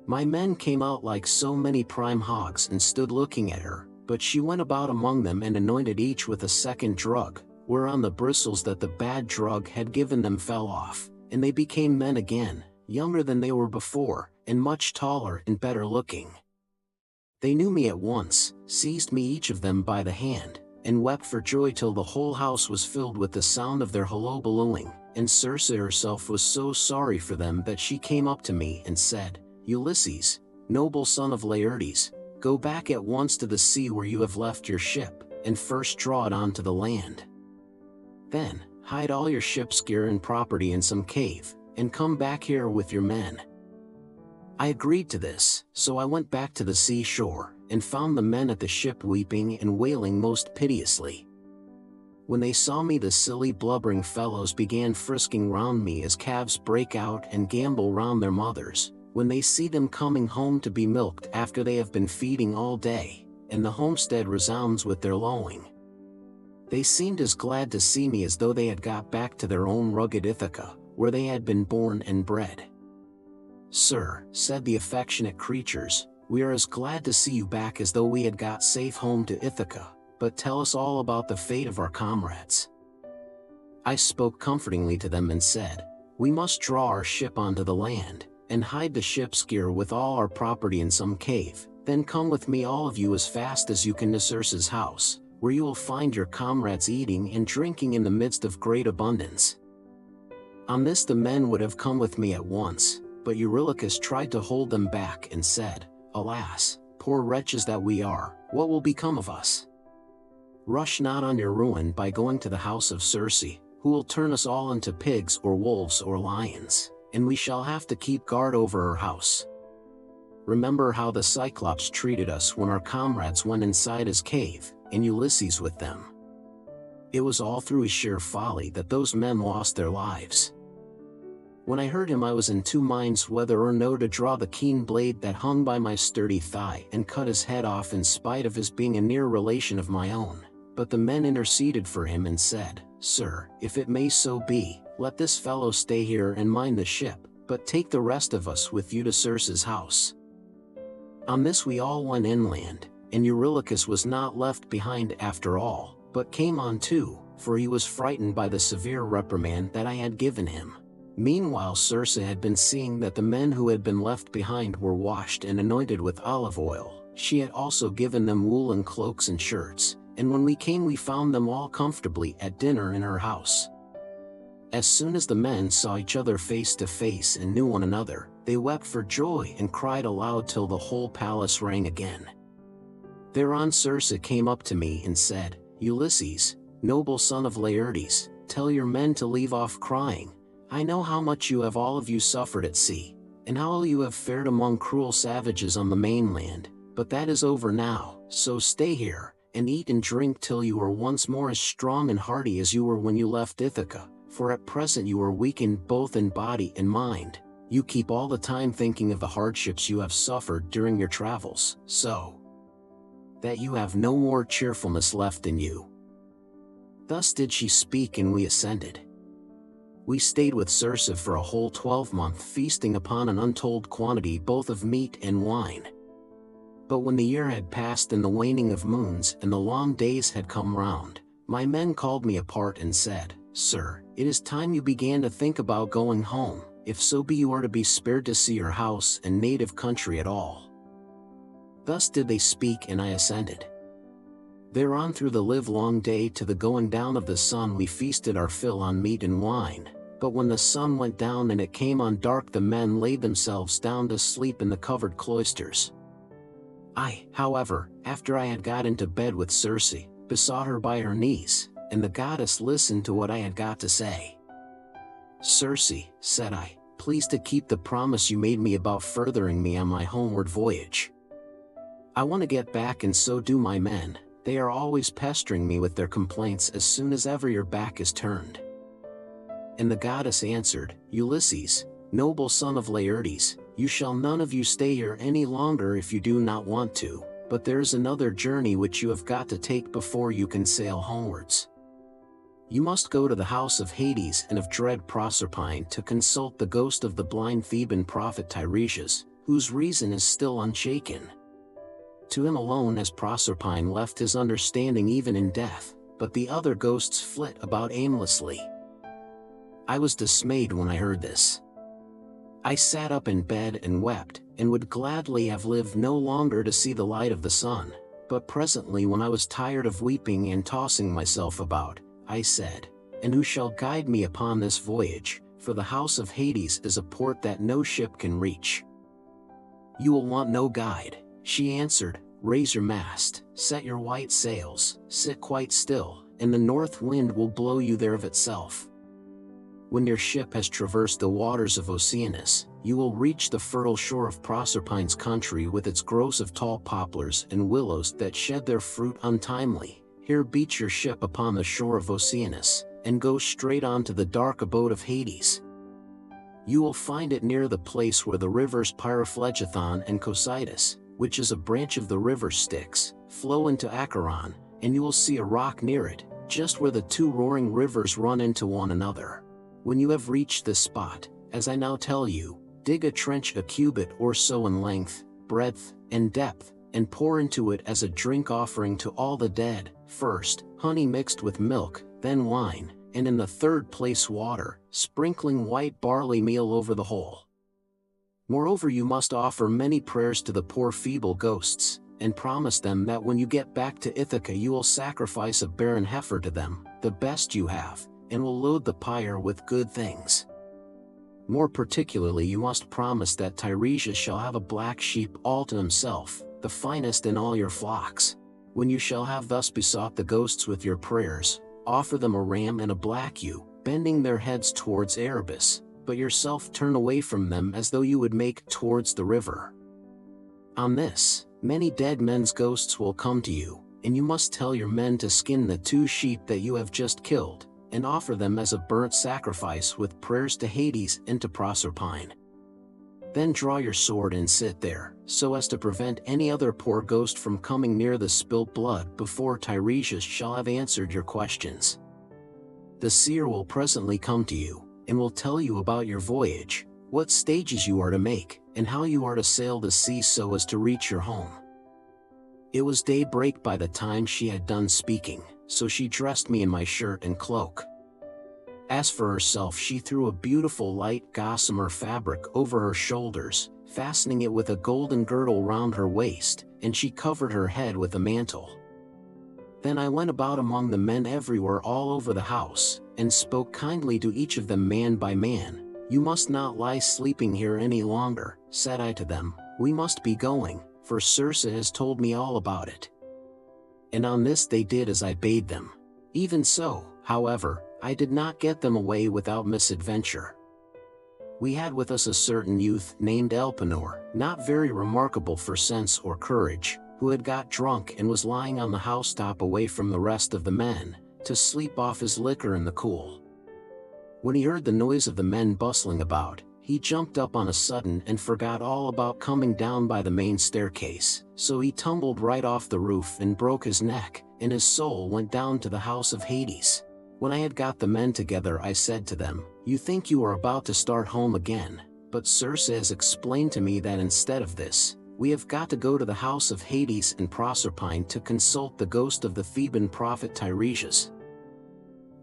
[SPEAKER 1] My men came out like so many prime hogs and stood looking at her, but she went about among them and anointed each with a second drug, whereon the bristles that the bad drug had given them fell off, and they became men again, younger than they were before, and much taller and better looking. They knew me at once, seized me each of them by the hand, and wept for joy till the whole house was filled with the sound of their hullabalooing, and Circe herself was so sorry for them that she came up to me and said, Ulysses, noble son of Laertes, go back at once to the sea where you have left your ship, and first draw it onto the land. Then, hide all your ship's gear and property in some cave, and come back here with your men. I agreed to this, so I went back to the seashore, and found the men at the ship weeping and wailing most piteously. When they saw me, the silly blubbering fellows began frisking round me as calves break out and gambol round their mothers, when they see them coming home to be milked after they have been feeding all day, and the homestead resounds with their lowing. They seemed as glad to see me as though they had got back to their own rugged Ithaca, where they had been born and bred. Sir, said the affectionate creatures, we are as glad to see you back as though we had got safe home to Ithaca, but tell us all about the fate of our comrades. I spoke comfortingly to them and said, we must draw our ship onto the land, and hide the ship's gear with all our property in some cave, then come with me all of you as fast as you can to Circe's house, where you will find your comrades eating and drinking in the midst of great abundance. On this the men would have come with me at once, but Eurylochus tried to hold them back and said, Alas, poor wretches that we are, what will become of us? Rush not on your ruin by going to the house of Circe, who will turn us all into pigs or wolves or lions, and we shall have to keep guard over her house. Remember how the cyclops treated us when our comrades went inside his cave, and Ulysses with them. It was all through his sheer folly that those men lost their lives. When I heard him, I was in two minds whether or no to draw the keen blade that hung by my sturdy thigh and cut his head off in spite of his being a near relation of my own. But the men interceded for him and said, "Sir, if it may so be, let this fellow stay here and mind the ship, but take the rest of us with you to Circe's house." On this we all went inland, and Eurylochus was not left behind after all, but came on too, for he was frightened by the severe reprimand that I had given him. Meanwhile Circe had been seeing that the men who had been left behind were washed and anointed with olive oil. She had also given them woolen cloaks and shirts, and when we came we found them all comfortably at dinner in her house. As soon as the men saw each other face to face and knew one another, they wept for joy and cried aloud till the whole palace rang again. Thereon Circe came up to me and said, "Ulysses, noble son of Laertes, tell your men to leave off crying. I know how much you have all of you suffered at sea, and how you have fared among cruel savages on the mainland, but that is over now, so stay here, and eat and drink till you are once more as strong and hearty as you were when you left Ithaca, for at present you are weakened both in body and mind. You keep all the time thinking of the hardships you have suffered during your travels, so that you have no more cheerfulness left in you." Thus did she speak, and we assented. We stayed with Circe for a whole 12-month, feasting upon an untold quantity both of meat and wine. But when the year had passed and the waning of moons and the long days had come round, my men called me apart and said, "Sir, it is time you began to think about going home, if so be you are to be spared to see your house and native country at all." Thus did they speak, and I assented. Thereon through the livelong day to the going down of the sun we feasted our fill on meat and wine, but when the sun went down and it came on dark the men laid themselves down to sleep in the covered cloisters. I, however, after I had got into bed with Circe, besought her by her knees, and the goddess listened to what I had got to say. "Circe," said I, "please to keep the promise you made me about furthering me on my homeward voyage. I want to get back, and so do my men. They are always pestering me with their complaints as soon as ever your back is turned." And the goddess answered, "Ulysses, noble son of Laertes, you shall none of you stay here any longer if you do not want to, but there is another journey which you have got to take before you can sail homewards. You must go to the house of Hades and of dread Proserpine to consult the ghost of the blind Theban prophet Tiresias, whose reason is still unshaken. To him alone has Proserpine left his understanding even in death, but the other ghosts flit about aimlessly." I was dismayed when I heard this. I sat up in bed and wept, and would gladly have lived no longer to see the light of the sun, but presently when I was tired of weeping and tossing myself about, I said, "And who shall guide me upon this voyage, for the house of Hades is a port that no ship can reach." "You will want no guide," she answered. "Raise your mast, set your white sails, sit quite still, and the north wind will blow you there of itself. When your ship has traversed the waters of Oceanus, you will reach the fertile shore of Proserpine's country with its groves of tall poplars and willows that shed their fruit untimely. Here beach your ship upon the shore of Oceanus, and go straight on to the dark abode of Hades. You will find it near the place where the rivers Pyriphlegethon and Cocytus, which is a branch of the river Styx, flow into Acheron, and you will see a rock near it, just where the two roaring rivers run into one another. When you have reached this spot, as I now tell you, dig a trench a cubit or so in length, breadth, and depth, and pour into it as a drink offering to all the dead, first, honey mixed with milk, then wine, and in the third place water, sprinkling white barley meal over the whole. Moreover, you must offer many prayers to the poor feeble ghosts, and promise them that when you get back to Ithaca you will sacrifice a barren heifer to them, the best you have, and will load the pyre with good things. More particularly you must promise that Tiresias shall have a black sheep all to himself, the finest in all your flocks. When you shall have thus besought the ghosts with your prayers, offer them a ram and a black ewe, bending their heads towards Erebus, but yourself turn away from them as though you would make towards the river. On this, many dead men's ghosts will come to you, and you must tell your men to skin the 2 sheep that you have just killed, and offer them as a burnt sacrifice with prayers to Hades and to Proserpine. Then draw your sword and sit there, so as to prevent any other poor ghost from coming near the spilt blood before Tiresias shall have answered your questions. The seer will presently come to you, and will tell you about your voyage, what stages you are to make, and how you are to sail the sea so as to reach your home." It was daybreak by the time she had done speaking, so she dressed me in my shirt and cloak. As for herself, she threw a beautiful light gossamer fabric over her shoulders, fastening it with a golden girdle round her waist, and she covered her head with a mantle. Then I went about among the men everywhere all over the house, and spoke kindly to each of them man by man. "You must not lie sleeping here any longer," said I to them, "we must be going, for Circe has told me all about it." And on this they did as I bade them. Even so, however, I did not get them away without misadventure. We had with us a certain youth named Elpenor, not very remarkable for sense or courage, who had got drunk and was lying on the housetop away from the rest of the men, to sleep off his liquor in the cool. When he heard the noise of the men bustling about, he jumped up on a sudden and forgot all about coming down by the main staircase, so he tumbled right off the roof and broke his neck, and his soul went down to the house of Hades. When I had got the men together, I said to them, "You think you are about to start home again, but Circe has explained to me that instead of this, we have got to go to the house of Hades and Proserpine to consult the ghost of the Theban prophet Tiresias."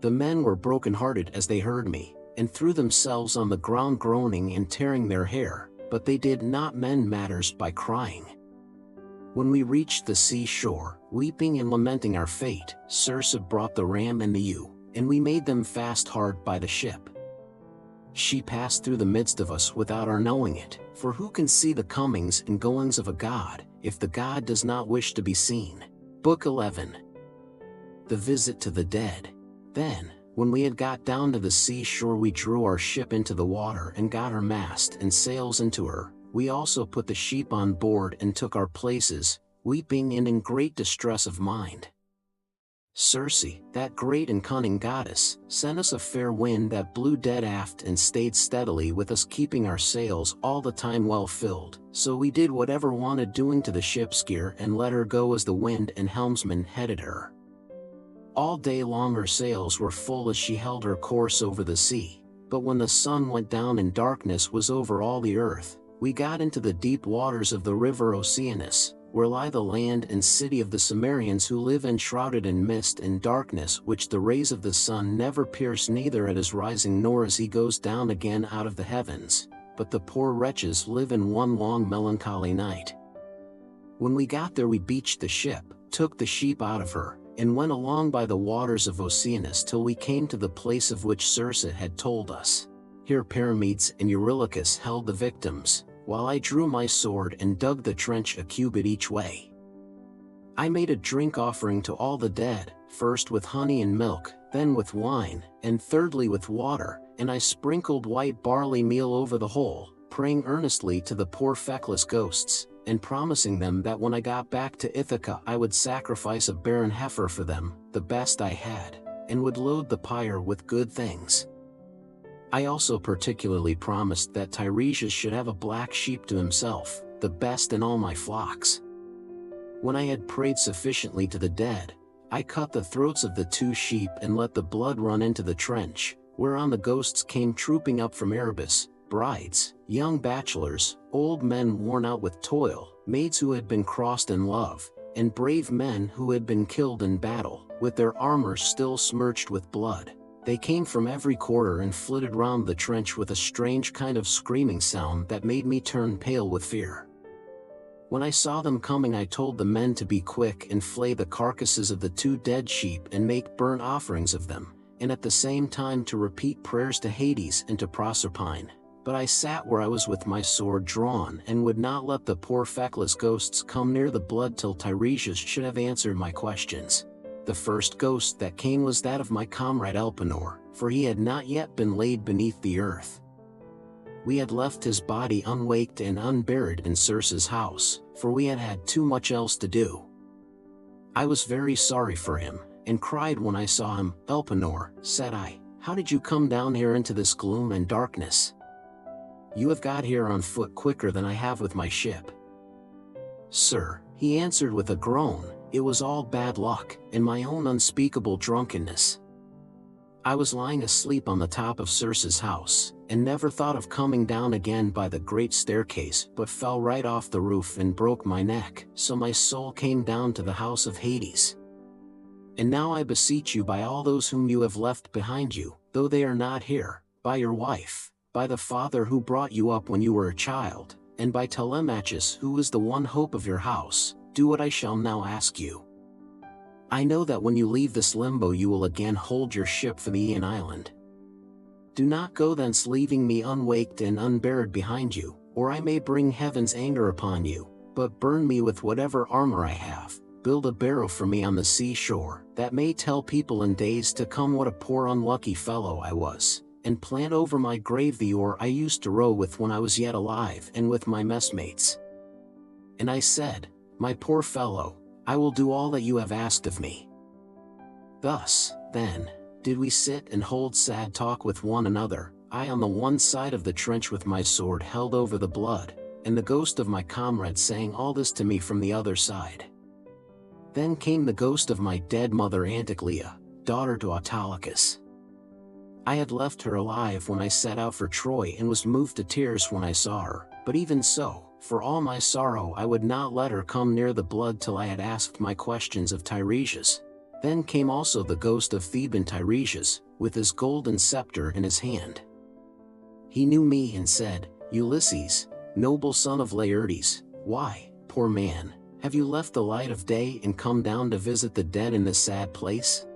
[SPEAKER 1] The men were broken-hearted as they heard me, and threw themselves on the ground groaning and tearing their hair, but they did not mend matters by crying. When we reached the seashore, weeping and lamenting our fate, Circe brought the ram and the ewe, and we made them fast hard by the ship. She passed through the midst of us without our knowing it, for who can see the comings and goings of a god, if the god does not wish to be seen? Book 11. The Visit to the Dead. Then, when we had got down to the seashore, we drew our ship into the water and got her mast and sails into her. We also put the sheep on board and took our places, weeping and in great distress of mind. Circe, that great and cunning goddess, sent us a fair wind that blew dead aft and stayed steadily with us, keeping our sails all the time well filled, so we did whatever wanted doing to the ship's gear and let her go as the wind and helmsman headed her. All day long her sails were full as she held her course over the sea, but when the sun went down and darkness was over all the earth, we got into the deep waters of the river Oceanus, where lie the land and city of the Cimmerians, who live enshrouded in mist and darkness, which the rays of the sun never pierce, neither at his rising nor as he goes down again out of the heavens, but the poor wretches live in one long melancholy night. When we got there, we beached the ship, took the sheep out of her, and went along by the waters of Oceanus till we came to the place of which Circe had told us. Here Perimedes and Eurylochus held the victims, while I drew my sword and dug the trench a cubit each way. I made a drink offering to all the dead, first with honey and milk, then with wine, and thirdly with water, and I sprinkled white barley meal over the whole, praying earnestly to the poor feckless ghosts, and promising them that when I got back to Ithaca I would sacrifice a barren heifer for them, the best I had, and would load the pyre with good things. I also particularly promised that Tiresias should have a black sheep to himself, the best in all my flocks. When I had prayed sufficiently to the dead, I cut the throats of the 2 sheep and let the blood run into the trench, whereon the ghosts came trooping up from Erebus, brides, young bachelors, old men worn out with toil, maids who had been crossed in love, and brave men who had been killed in battle, with their armor still smirched with blood. They came from every quarter and flitted round the trench with a strange kind of screaming sound that made me turn pale with fear. When I saw them coming, I told the men to be quick and flay the carcasses of the 2 dead sheep and make burnt offerings of them, and at the same time to repeat prayers to Hades and to Proserpine. But I sat where I was with my sword drawn and would not let the poor feckless ghosts come near the blood till Tiresias should have answered my questions. The first ghost that came was that of my comrade Elpenor, for he had not yet been laid beneath the earth. We had left his body unwaked and unburied in Circe's house, for we had had too much else to do. I was very sorry for him, and cried when I saw him. "Elpenor," said I, "how did you come down here into this gloom and darkness? You have got here on foot quicker than I have with my ship." "Sir," he answered with a groan, "it was all bad luck, and my own unspeakable drunkenness. I was lying asleep on the top of Circe's house, and never thought of coming down again by the great staircase, but fell right off the roof and broke my neck, so my soul came down to the house of Hades. And now I beseech you by all those whom you have left behind you, though they are not here, by your wife, by the father who brought you up when you were a child, and by Telemachus who is the one hope of your house, do what I shall now ask you. I know that when you leave this limbo you will again hold your ship for the Aeaean island. Do not go thence leaving me unwaked and unburied behind you, or I may bring heaven's anger upon you, but burn me with whatever armor I have. Build a barrow for me on the seashore, that may tell people in days to come what a poor unlucky fellow I was, and plant over my grave the oar I used to row with when I was yet alive and with my messmates." And I said, "My poor fellow, I will do all that you have asked of me." Thus, then, did we sit and hold sad talk with one another, I on the one side of the trench with my sword held over the blood, and the ghost of my comrade saying all this to me from the other side. Then came the ghost of my dead mother Anticlea, daughter to Autolycus. I had left her alive when I set out for Troy and was moved to tears when I saw her, but even so, for all my sorrow I would not let her come near the blood till I had asked my questions of Tiresias. Then came also the ghost of Theban Tiresias, with his golden scepter in his hand. He knew me and said, "Ulysses, noble son of Laertes, why, poor man, have you left the light of day and come down to visit the dead in this sad place?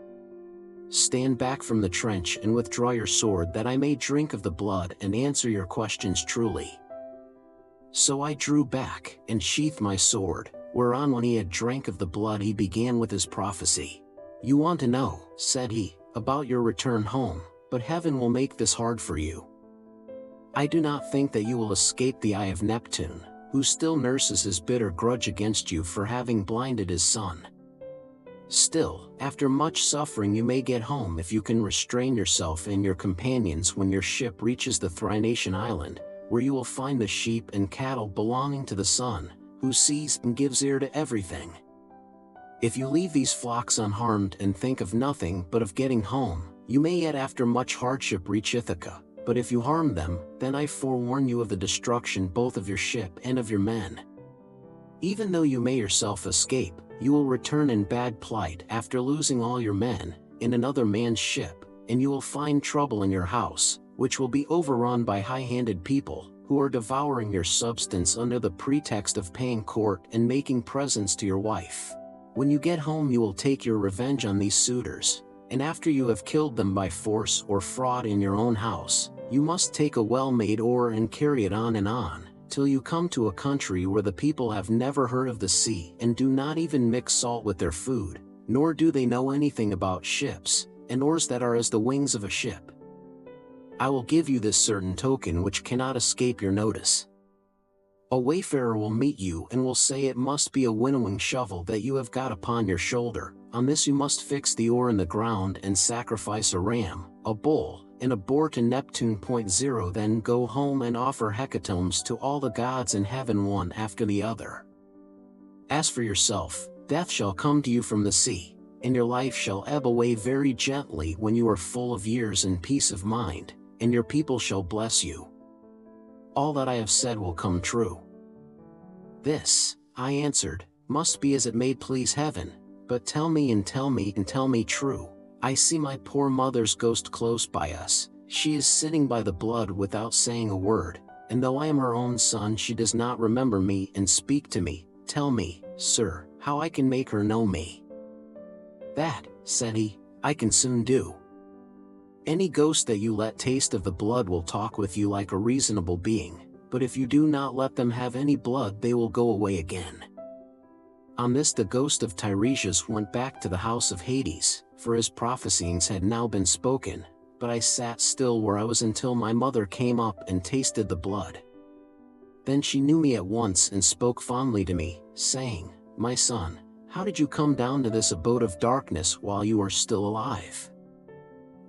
[SPEAKER 1] Stand back from the trench and withdraw your sword that I may drink of the blood and answer your questions truly." So I drew back and sheathed my sword, whereon when he had drank of the blood he began with his prophecy. "You want to know," said he, "about your return home, but heaven will make this hard for you. I do not think that you will escape the eye of Neptune, who still nurses his bitter grudge against you for having blinded his son. Still, after much suffering you may get home if you can restrain yourself and your companions when your ship reaches the Thrinacian island, where you will find the sheep and cattle belonging to the sun, who sees and gives ear to everything. If you leave these flocks unharmed and think of nothing but of getting home, you may yet after much hardship reach Ithaca, but if you harm them, then I forewarn you of the destruction both of your ship and of your men. Even though you may yourself escape, you will return in bad plight after losing all your men, in another man's ship, and you will find trouble in your house, which will be overrun by high-handed people, who are devouring your substance under the pretext of paying court and making presents to your wife. When you get home you will take your revenge on these suitors, and after you have killed them by force or fraud in your own house, you must take a well-made oar and carry it on, till you come to a country where the people have never heard of the sea and do not even mix salt with their food, nor do they know anything about ships, and oars that are as the wings of a ship. I will give you this certain token which cannot escape your notice. A wayfarer will meet you and will say it must be a winnowing shovel that you have got upon your shoulder. On this you must fix the oar in the ground and sacrifice a ram, a bull, and a boar to Neptune. 0 Then go home and offer hecatombs to all the gods in heaven one after the other. As for yourself, death shall come to you from the sea, and your life shall ebb away very gently when you are full of years and peace of mind, and your people shall bless you. All that I have said will come true." "This," I answered, "must be as it may please heaven, but tell me and tell me and tell me true. I see my poor mother's ghost close by us, she is sitting by the blood without saying a word, and though I am her own son she does not remember me and speak to me. Tell me, sir, how I can make her know me." "That," said he, "I can soon do. Any ghost that you let taste of the blood will talk with you like a reasonable being, but if you do not let them have any blood they will go away again." On this the ghost of Tiresias went back to the house of Hades, for his prophesyings had now been spoken, but I sat still where I was until my mother came up and tasted the blood. Then she knew me at once and spoke fondly to me, saying, "My son, how did you come down to this abode of darkness while you are still alive?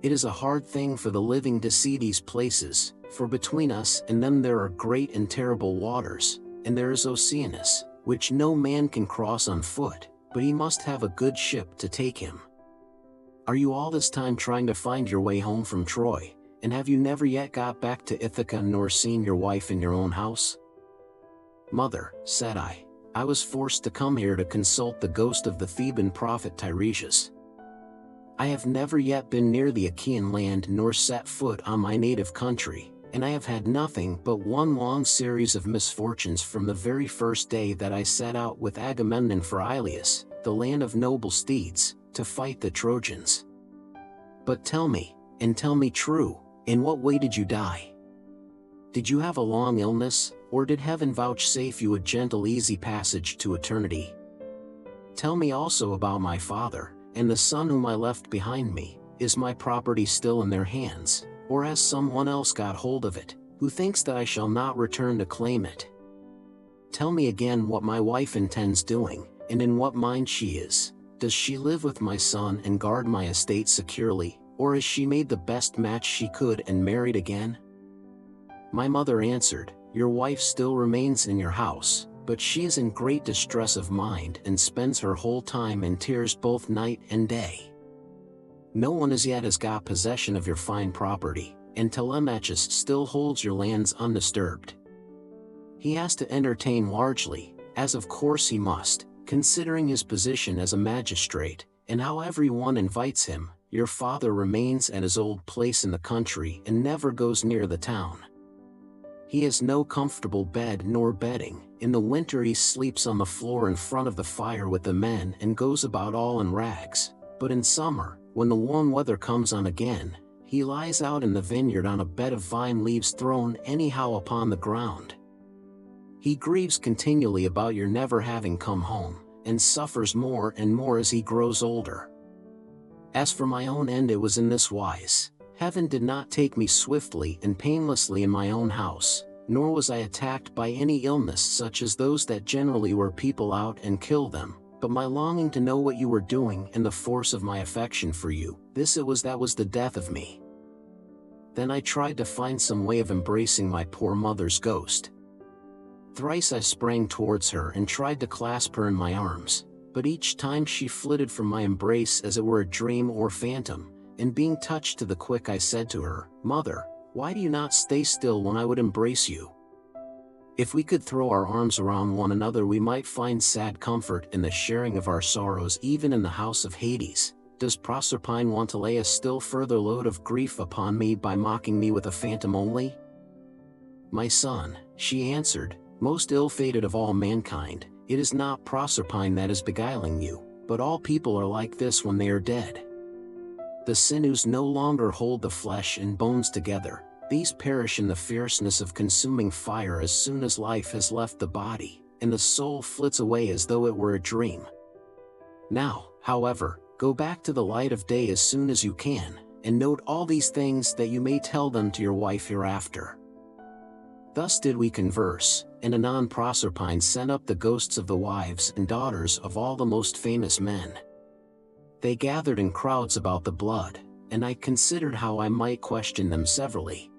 [SPEAKER 1] It is a hard thing for the living to see these places, for between us and them there are great and terrible waters, and there is Oceanus, which no man can cross on foot, but he must have a good ship to take him. Are you all this time trying to find your way home from Troy, and have you never yet got back to Ithaca nor seen your wife in your own house?" "Mother," said I was forced to come here to consult the ghost of the Theban prophet Tiresias. I have never yet been near the Achaean land nor set foot on my native country, and I have had nothing but one long series of misfortunes from the very first day that I set out with Agamemnon for Iliad, the land of noble steeds, to fight the Trojans. But tell me, and tell me true, in what way did you die? Did you have a long illness, or did heaven vouchsafe you a gentle easy passage to eternity? Tell me also about my father, and the son whom I left behind me. Is my property still in their hands, or has someone else got hold of it, who thinks that I shall not return to claim it? Tell me again what my wife intends doing, and in what mind she is. Does she live with my son and guard my estate securely, or has she made the best match she could and married again?" My mother answered, "Your wife still remains in your house, but she is in great distress of mind and spends her whole time in tears both night and day. No one as yet has got possession of your fine property, and Telemachus still holds your lands undisturbed. He has to entertain largely, as of course he must, considering his position as a magistrate, and how everyone invites him. Your father remains at his old place in the country and never goes near the town. He has no comfortable bed nor bedding. In the winter he sleeps on the floor in front of the fire with the men and goes about all in rags, but in summer, when the warm weather comes on again, he lies out in the vineyard on a bed of vine leaves thrown anyhow upon the ground. He grieves continually about your never having come home, and suffers more and more as he grows older. As for my own end, it was in this wise. Heaven did not take me swiftly and painlessly in my own house, nor was I attacked by any illness such as those that generally wear people out and kill them, but my longing to know what you were doing and the force of my affection for you, this it was that was the death of me. Then I tried to find some way of embracing my poor mother's ghost. Thrice I sprang towards her and tried to clasp her in my arms, but each time she flitted from my embrace as it were a dream or phantom, and being touched to the quick I said to her, "Mother, why do you not stay still when I would embrace you? If we could throw our arms around one another we might find sad comfort in the sharing of our sorrows even in the house of Hades. Does Proserpine want to lay a still further load of grief upon me by mocking me with a phantom only?" "My son," she answered, "most ill-fated of all mankind, it is not Proserpine that is beguiling you, but all people are like this when they are dead. The sinews no longer hold the flesh and bones together, these perish in the fierceness of consuming fire as soon as life has left the body, and the soul flits away as though it were a dream. Now, however, go back to the light of day as soon as you can, and note all these things that you may tell them to your wife hereafter." Thus did we converse, and anon Proserpine sent up the ghosts of the wives and daughters of all the most famous men. They gathered in crowds about the blood, and I considered how I might question them severally.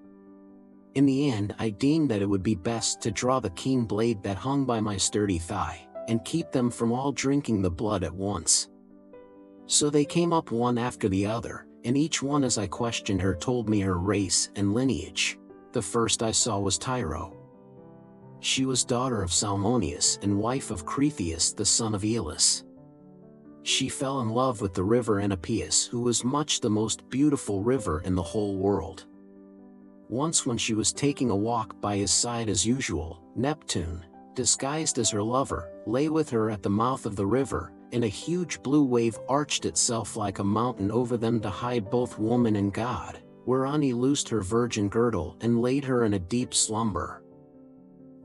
[SPEAKER 1] In the end I deemed that it would be best to draw the keen blade that hung by my sturdy thigh, and keep them from all drinking the blood at once. So they came up one after the other, and each one as I questioned her told me her race and lineage. The first I saw was Tyro. She was daughter of Salmoneus and wife of Cretheus the son of Aeolus. She fell in love with the river Enopeus, who was much the most beautiful river in the whole world. Once when she was taking a walk by his side as usual, Neptune, disguised as her lover, lay with her at the mouth of the river, and a huge blue wave arched itself like a mountain over them to hide both woman and god, whereon he loosed her virgin girdle and laid her in a deep slumber.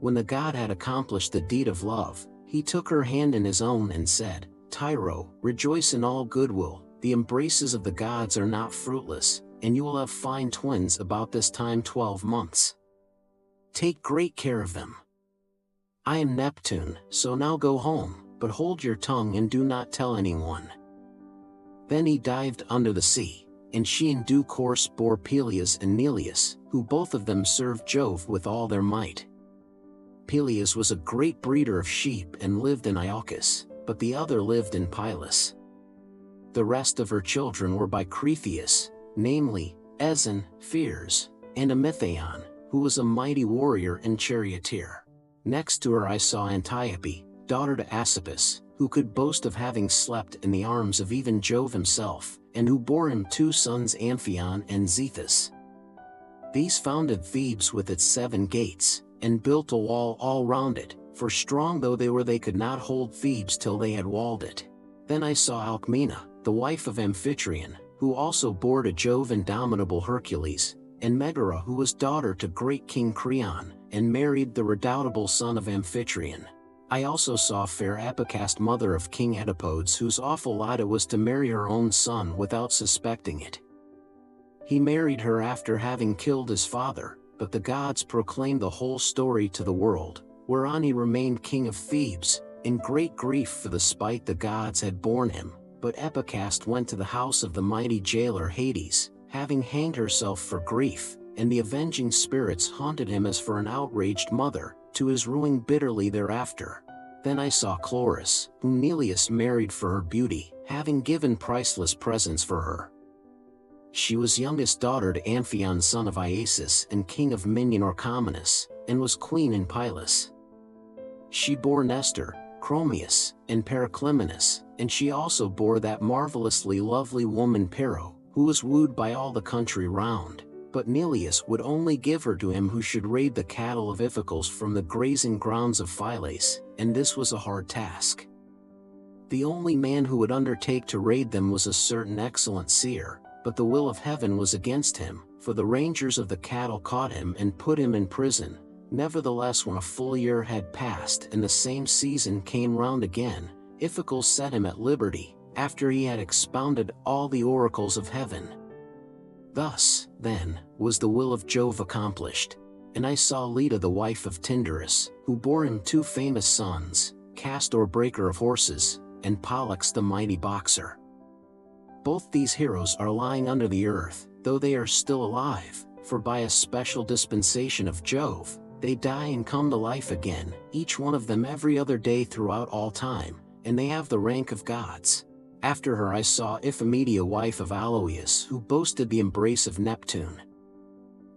[SPEAKER 1] When the god had accomplished the deed of love, he took her hand in his own and said, "Tyro, rejoice in all goodwill, the embraces of the gods are not fruitless, and you will have fine twins about this time 12 months. Take great care of them. I am Neptune, so now go home, but hold your tongue and do not tell anyone." Then he dived under the sea, and she in due course bore Peleus and Neleus, who both of them served Jove with all their might. Peleus was a great breeder of sheep and lived in Iolcus, but the other lived in Pylus. The rest of her children were by Cretheus, namely, Ezon, Pheres, and Amithaon, who was a mighty warrior and charioteer. Next to her I saw Antiope, daughter to Asopus, who could boast of having slept in the arms of even Jove himself, and who bore him 2 sons Amphion and Zethus. These founded Thebes with its 7 gates, and built a wall all round it, for strong though they were they could not hold Thebes till they had walled it. Then I saw Alcmena, the wife of Amphitryon, who also bore to Jove indomitable Hercules, and Megara, who was daughter to great King Creon, and married the redoubtable son of Amphitryon. I also saw fair Epicaste, mother of King Oedipodes, whose awful lot it was to marry her own son without suspecting it. He married her after having killed his father, but the gods proclaimed the whole story to the world, whereon he remained king of Thebes, in great grief for the spite the gods had borne him. But Epicaste went to the house of the mighty jailer Hades, having hanged herself for grief, and the avenging spirits haunted him as for an outraged mother, to his ruin bitterly thereafter. Then I saw Chloris, whom Neleus married for her beauty, having given priceless presents for her. She was youngest daughter to Amphion son of Iasus and king of Minion Orchomenus, and was queen in Pylus. She bore Nestor, Chromius, and Periclymenus, and she also bore that marvelously lovely woman Pero, who was wooed by all the country round, but Neleus would only give her to him who should raid the cattle of Iphicles from the grazing grounds of Phylace, and this was a hard task. The only man who would undertake to raid them was a certain excellent seer, but the will of heaven was against him, for the rangers of the cattle caught him and put him in prison. Nevertheless, when a full year had passed and the same season came round again, Iphicles set him at liberty, after he had expounded all the oracles of heaven. Thus, then, was the will of Jove accomplished. And I saw Leda the wife of Tyndarus, who bore him 2 famous sons, Castor breaker of horses, and Pollux the mighty boxer. Both these heroes are lying under the earth, though they are still alive, for by a special dispensation of Jove, they die and come to life again, each one of them every other day throughout all time, and they have the rank of gods. After her I saw Iphimedia wife of Aloeus, who boasted the embrace of Neptune.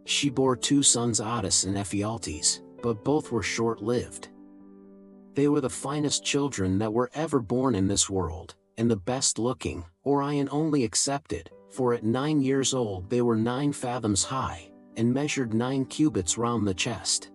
[SPEAKER 1] She bore 2 sons Otis and Ephialtes, but both were short-lived. They were the finest children that were ever born in this world, and the best-looking, Orion only excepted, for at 9 years old they were 9 fathoms high, and measured 9 cubits round the chest.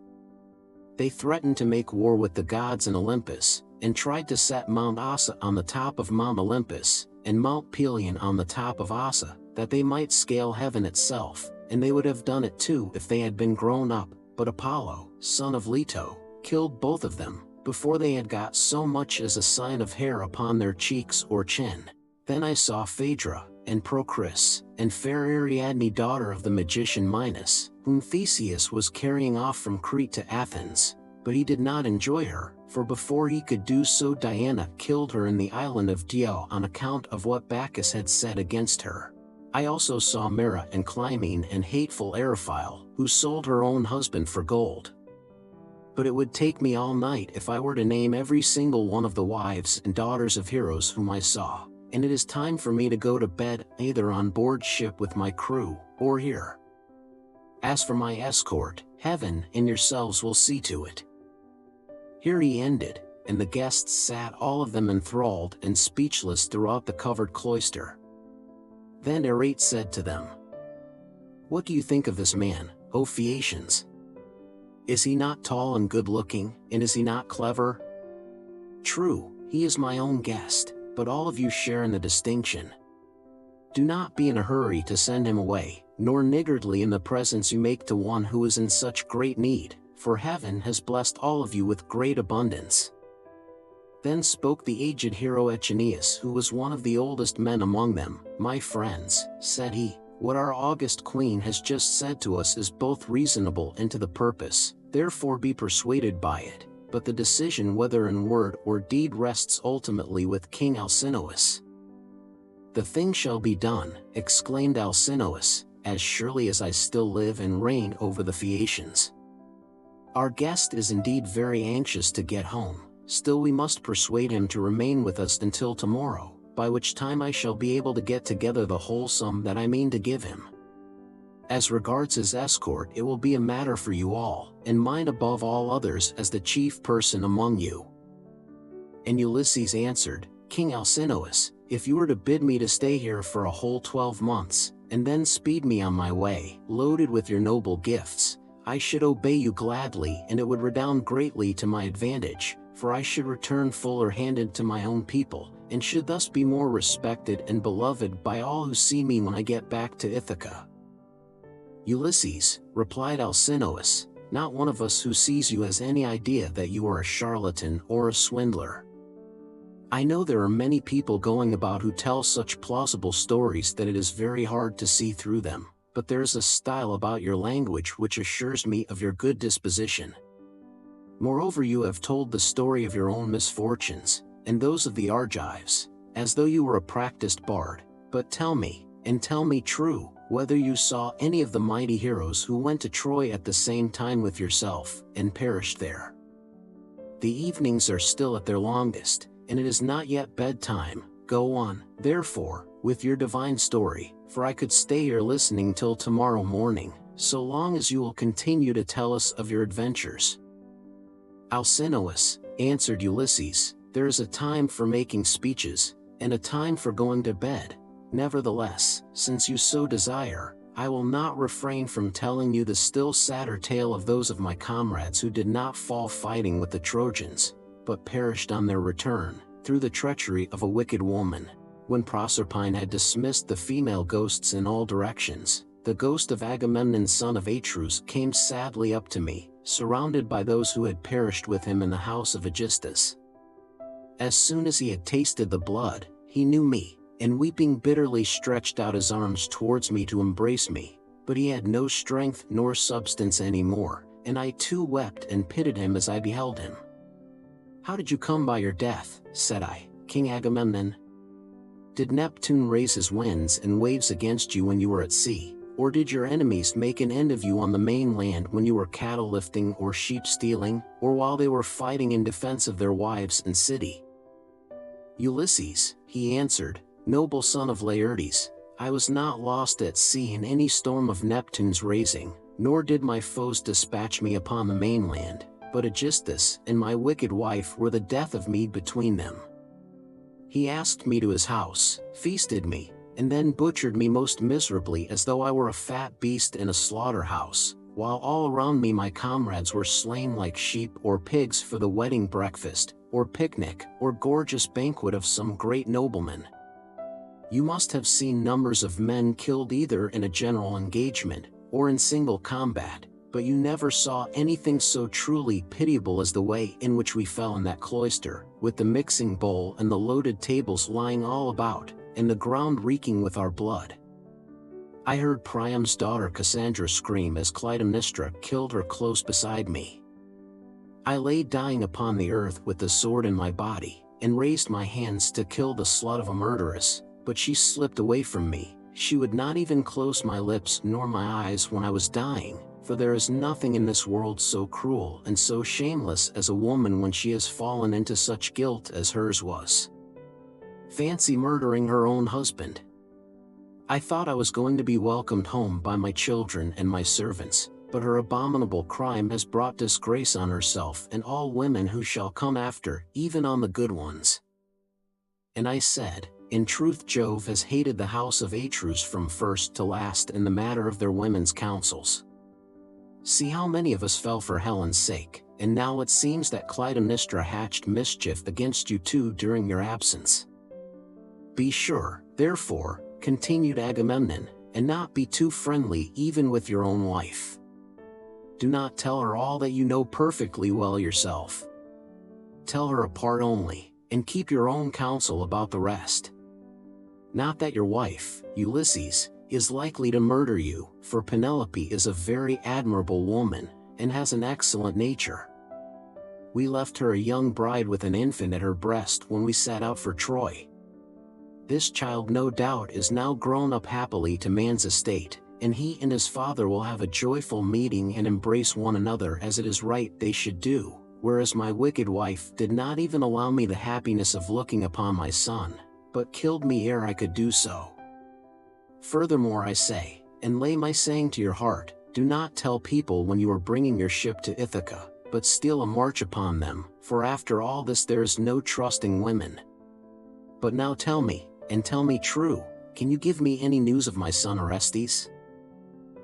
[SPEAKER 1] They threatened to make war with the gods in Olympus, and tried to set Mount Ossa on the top of Mount Olympus, and Mount Pelion on the top of Ossa, that they might scale heaven itself, and they would have done it too if they had been grown up, but Apollo, son of Leto, killed both of them, before they had got so much as a sign of hair upon their cheeks or chin. Then I saw Phaedra, and Procris, and fair Ariadne daughter of the magician Minos, whom Theseus was carrying off from Crete to Athens, but he did not enjoy her, for before he could do so Diana killed her in the island of Dio on account of what Bacchus had said against her. I also saw Mera and Clymene and hateful Eriphyle, who sold her own husband for gold. But it would take me all night if I were to name every single one of the wives and daughters of heroes whom I saw, and it is time for me to go to bed, either on board ship with my crew, or here. As for my escort, heaven and yourselves will see to it." Here he ended, and the guests sat all of them enthralled and speechless throughout the covered cloister. Then Arete said to them, "What do you think of this man, O Phaeacians? Is he not tall and good-looking, and is he not clever? True, he is my own guest, but all of you share in the distinction. Do not be in a hurry to send him away, nor niggardly in the presents you make to one who is in such great need, for heaven has blessed all of you with great abundance." Then spoke the aged hero Echeneus, who was one of the oldest men among them. "My friends," said he, What our august queen has just said to us is both reasonable and to the purpose, therefore be persuaded by it, but the decision whether in word or deed rests ultimately with King Alcinous." "The thing shall be done," exclaimed Alcinous, "as surely as I still live and reign over the Phaeacians. Our guest is indeed very anxious to get home, still we must persuade him to remain with us until tomorrow, by which time I shall be able to get together the whole sum that I mean to give him. As regards his escort, it will be a matter for you all, and mine above all others as the chief person among you." And Ulysses answered, "King Alcinous, if you were to bid me to stay here for a whole 12 months, and then speed me on my way, loaded with your noble gifts, I should obey you gladly, and it would redound greatly to my advantage, for I should return fuller-handed to my own people, and should thus be more respected and beloved by all who see me when I get back to Ithaca." "Ulysses," replied Alcinous, "not one of us who sees you has any idea that you are a charlatan or a swindler. I know there are many people going about who tell such plausible stories that it is very hard to see through them, but there is a style about your language which assures me of your good disposition. Moreover, you have told the story of your own misfortunes, and those of the Argives, as though you were a practiced bard. But tell me, and tell me true, whether you saw any of the mighty heroes who went to Troy at the same time with yourself, and perished there. The evenings are still at their longest, and it is not yet bedtime. Go on, therefore, with your divine story, for I could stay here listening till tomorrow morning, so long as you will continue to tell us of your adventures." "Alcinous," answered Ulysses, "there is a time for making speeches, and a time for going to bed. Nevertheless, since you so desire, I will not refrain from telling you the still sadder tale of those of my comrades who did not fall fighting with the Trojans, but perished on their return, through the treachery of a wicked woman. When Proserpine had dismissed the female ghosts in all directions, the ghost of Agamemnon son of Atreus came sadly up to me, surrounded by those who had perished with him in the house of Aegisthus. As soon as he had tasted the blood, he knew me, and weeping bitterly stretched out his arms towards me to embrace me, but he had no strength nor substance any more, and I too wept and pitied him as I beheld him. 'How did you come by your death?' said I, 'King Agamemnon? Did Neptune raise his winds and waves against you when you were at sea, or did your enemies make an end of you on the mainland when you were cattle lifting or sheep stealing, or while they were fighting in defense of their wives and city?' Ulysses," he answered, "noble son of Laertes, I was not lost at sea in any storm of Neptune's raising, nor did my foes dispatch me upon the mainland, but Aegisthus and my wicked wife were the death of me between them. He asked me to his house, feasted me, and then butchered me most miserably as though I were a fat beast in a slaughterhouse, while all around me my comrades were slain like sheep or pigs for the wedding breakfast, or picnic, or gorgeous banquet of some great nobleman. You must have seen numbers of men killed either in a general engagement, or in single combat, but you never saw anything so truly pitiable as the way in which we fell in that cloister, with the mixing bowl and the loaded tables lying all about, and the ground reeking with our blood. I heard Priam's daughter Cassandra scream as Clytemnestra killed her close beside me. I lay dying upon the earth with the sword in my body, and raised my hands to kill the slut of a murderess, but she slipped away from me. She would not even close my lips nor my eyes when I was dying, for there is nothing in this world so cruel and so shameless as a woman when she has fallen into such guilt as hers was. Fancy murdering her own husband. I thought I was going to be welcomed home by my children and my servants, but her abominable crime has brought disgrace on herself and all women who shall come after, even on the good ones." And I said, "In truth Jove has hated the house of Atreus from first to last in the matter of their women's counsels. See how many of us fell for Helen's sake, and now it seems that Clytemnestra hatched mischief against you too during your absence. Be sure, therefore," continued Agamemnon, "and not be too friendly even with your own wife. Do not tell her all that you know perfectly well yourself. Tell her a part only, and keep your own counsel about the rest. Not that your wife, Ulysses, is likely to murder you, for Penelope is a very admirable woman, and has an excellent nature. We left her a young bride with an infant at her breast when we set out for Troy. This child no doubt is now grown up happily to man's estate, and he and his father will have a joyful meeting and embrace one another as it is right they should do, whereas my wicked wife did not even allow me the happiness of looking upon my son, but killed me ere I could do so. Furthermore I say, and lay my saying to your heart, do not tell people when you are bringing your ship to Ithaca, but steal a march upon them, for after all this there is no trusting women. But now tell me, and tell me true, can you give me any news of my son Orestes?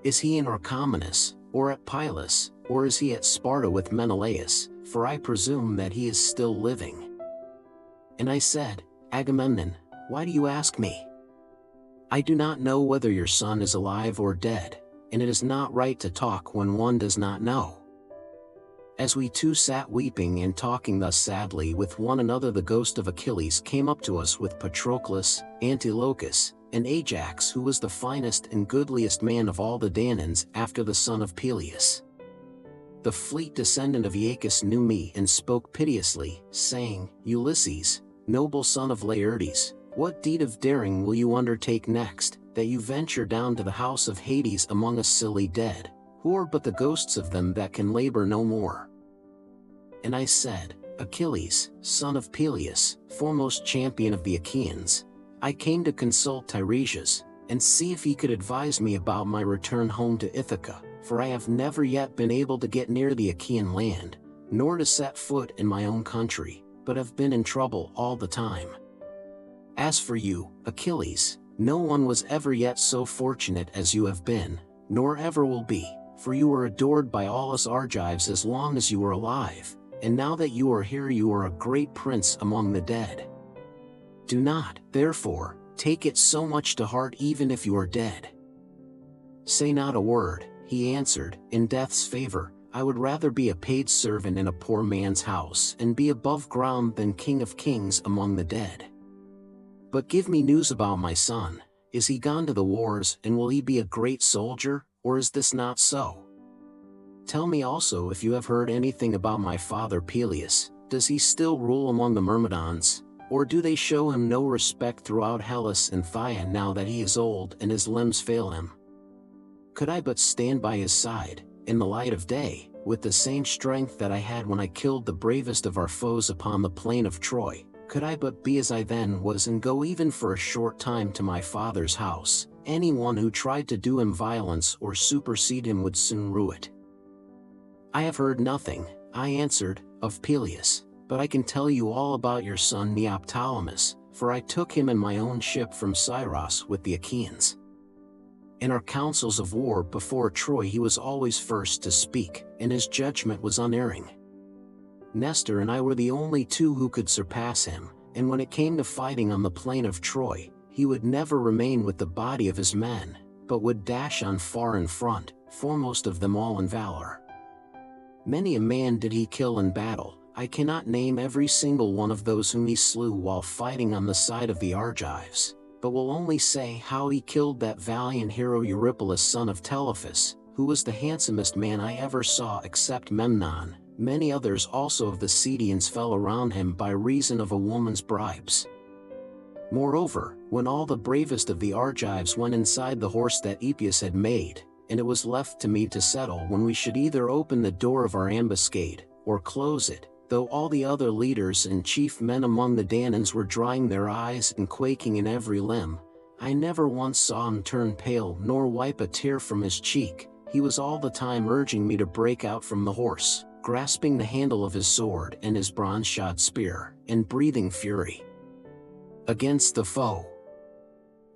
[SPEAKER 1] Is he in Orchomenus, or at Pylos, or is he at Sparta with Menelaus, for I presume that he is still living. And I said, Agamemnon, why do you ask me? I do not know whether your son is alive or dead, and it is not right to talk when one does not know. As we two sat weeping and talking thus sadly with one another, the ghost of Achilles came up to us with Patroclus, Antilochus, and Ajax, who was the finest and goodliest man of all the Danaans after the son of Peleus. The fleet descendant of Aeacus knew me and spoke piteously, saying, Ulysses, noble son of Laertes, what deed of daring will you undertake next, that you venture down to the house of Hades among us silly dead, who are but the ghosts of them that can labor no more? And I said, Achilles, son of Peleus, foremost champion of the Achaeans, I came to consult Tiresias, and see if he could advise me about my return home to Ithaca, for I have never yet been able to get near the Achaean land, nor to set foot in my own country, but have been in trouble all the time. As for you, Achilles, no one was ever yet so fortunate as you have been, nor ever will be, for you were adored by all us Argives as long as you were alive, and now that you are here you are a great prince among the dead. Do not, therefore, take it so much to heart even if you are dead. Say not a word, he answered, in death's favor, I would rather be a paid servant in a poor man's house and be above ground than king of kings among the dead. But give me news about my son, is he gone to the wars and will he be a great soldier, or is this not so? Tell me also if you have heard anything about my father Peleus, does he still rule among the Myrmidons? Or do they show him no respect throughout Hellas and Phthia now that he is old and his limbs fail him? Could I but stand by his side, in the light of day, with the same strength that I had when I killed the bravest of our foes upon the plain of Troy, could I but be as I then was and go even for a short time to my father's house, anyone who tried to do him violence or supersede him would soon rue it. I have heard nothing, I answered, of Peleus. But I can tell you all about your son Neoptolemus, for I took him in my own ship from Scyros with the Achaeans. In our councils of war before Troy he was always first to speak, and his judgment was unerring. Nestor and I were the only two who could surpass him, and when it came to fighting on the plain of Troy, he would never remain with the body of his men, but would dash on far in front, foremost of them all in valor. Many a man did he kill in battle. I cannot name every single one of those whom he slew while fighting on the side of the Argives, but will only say how he killed that valiant hero Eurypylus son of Telephus, who was the handsomest man I ever saw except Memnon. Many others also of the Cedians fell around him by reason of a woman's bribes. Moreover, when all the bravest of the Argives went inside the horse that Epeus had made, and it was left to me to settle when we should either open the door of our ambuscade, or close it, though all the other leaders and chief men among the Danaans were drying their eyes and quaking in every limb, I never once saw him turn pale nor wipe a tear from his cheek. He was all the time urging me to break out from the horse, grasping the handle of his sword and his bronze-shod spear, and breathing fury against the foe.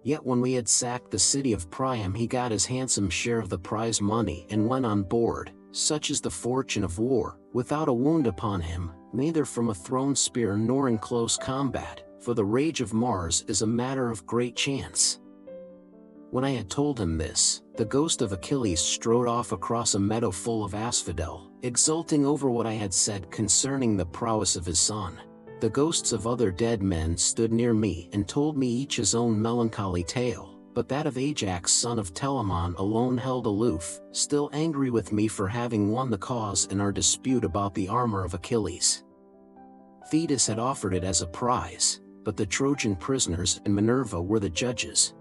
[SPEAKER 1] Yet when we had sacked the city of Priam he got his handsome share of the prize money and went on board. Such is the fortune of war, without a wound upon him, neither from a thrown spear nor in close combat, for the rage of Mars is a matter of great chance. When I had told him this, the ghost of Achilles strode off across a meadow full of asphodel, exulting over what I had said concerning the prowess of his son. The ghosts of other dead men stood near me and told me each his own melancholy tale, but that of Ajax son of Telamon alone held aloof, still angry with me for having won the cause in our dispute about the armor of Achilles. Thetis had offered it as a prize, but the Trojan prisoners and Minerva were the judges.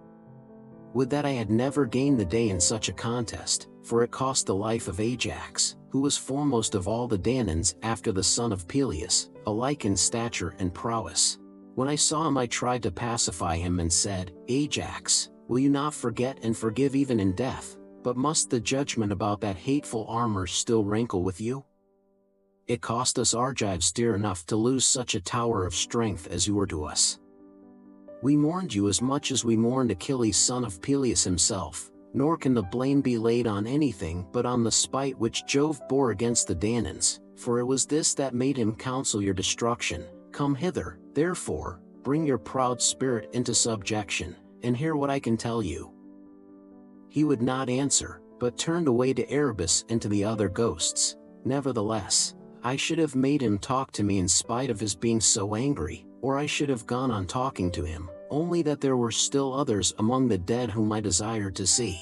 [SPEAKER 1] Would that I had never gained the day in such a contest, for it cost the life of Ajax, who was foremost of all the Danaans after the son of Peleus, alike in stature and prowess. When I saw him I tried to pacify him and said, "Ajax, will you not forget and forgive even in death, but must the judgment about that hateful armor still rankle with you? It cost us Argives dear enough to lose such a tower of strength as you were to us. We mourned you as much as we mourned Achilles son of Peleus himself, nor can the blame be laid on anything but on the spite which Jove bore against the Danaans, for it was this that made him counsel your destruction. Come hither, therefore, bring your proud spirit into subjection, and hear what I can tell you." He would not answer, but turned away to Erebus and to the other ghosts. Nevertheless, I should have made him talk to me in spite of his being so angry, or I should have gone on talking to him, only that there were still others among the dead whom I desired to see.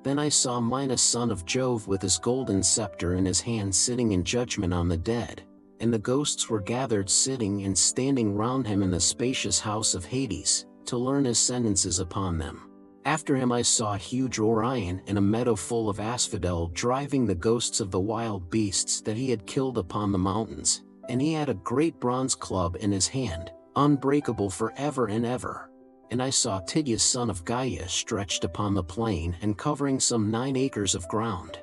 [SPEAKER 1] Then I saw Minos son of Jove with his golden scepter in his hand sitting in judgment on the dead, and the ghosts were gathered sitting and standing round him in the spacious house of Hades, to learn his sentences upon them. After him I saw huge Orion in a meadow full of asphodel driving the ghosts of the wild beasts that he had killed upon the mountains, and he had a great bronze club in his hand, unbreakable for ever and ever. And I saw Tydeus son of Gaia stretched upon the plain and covering some 9 acres of ground.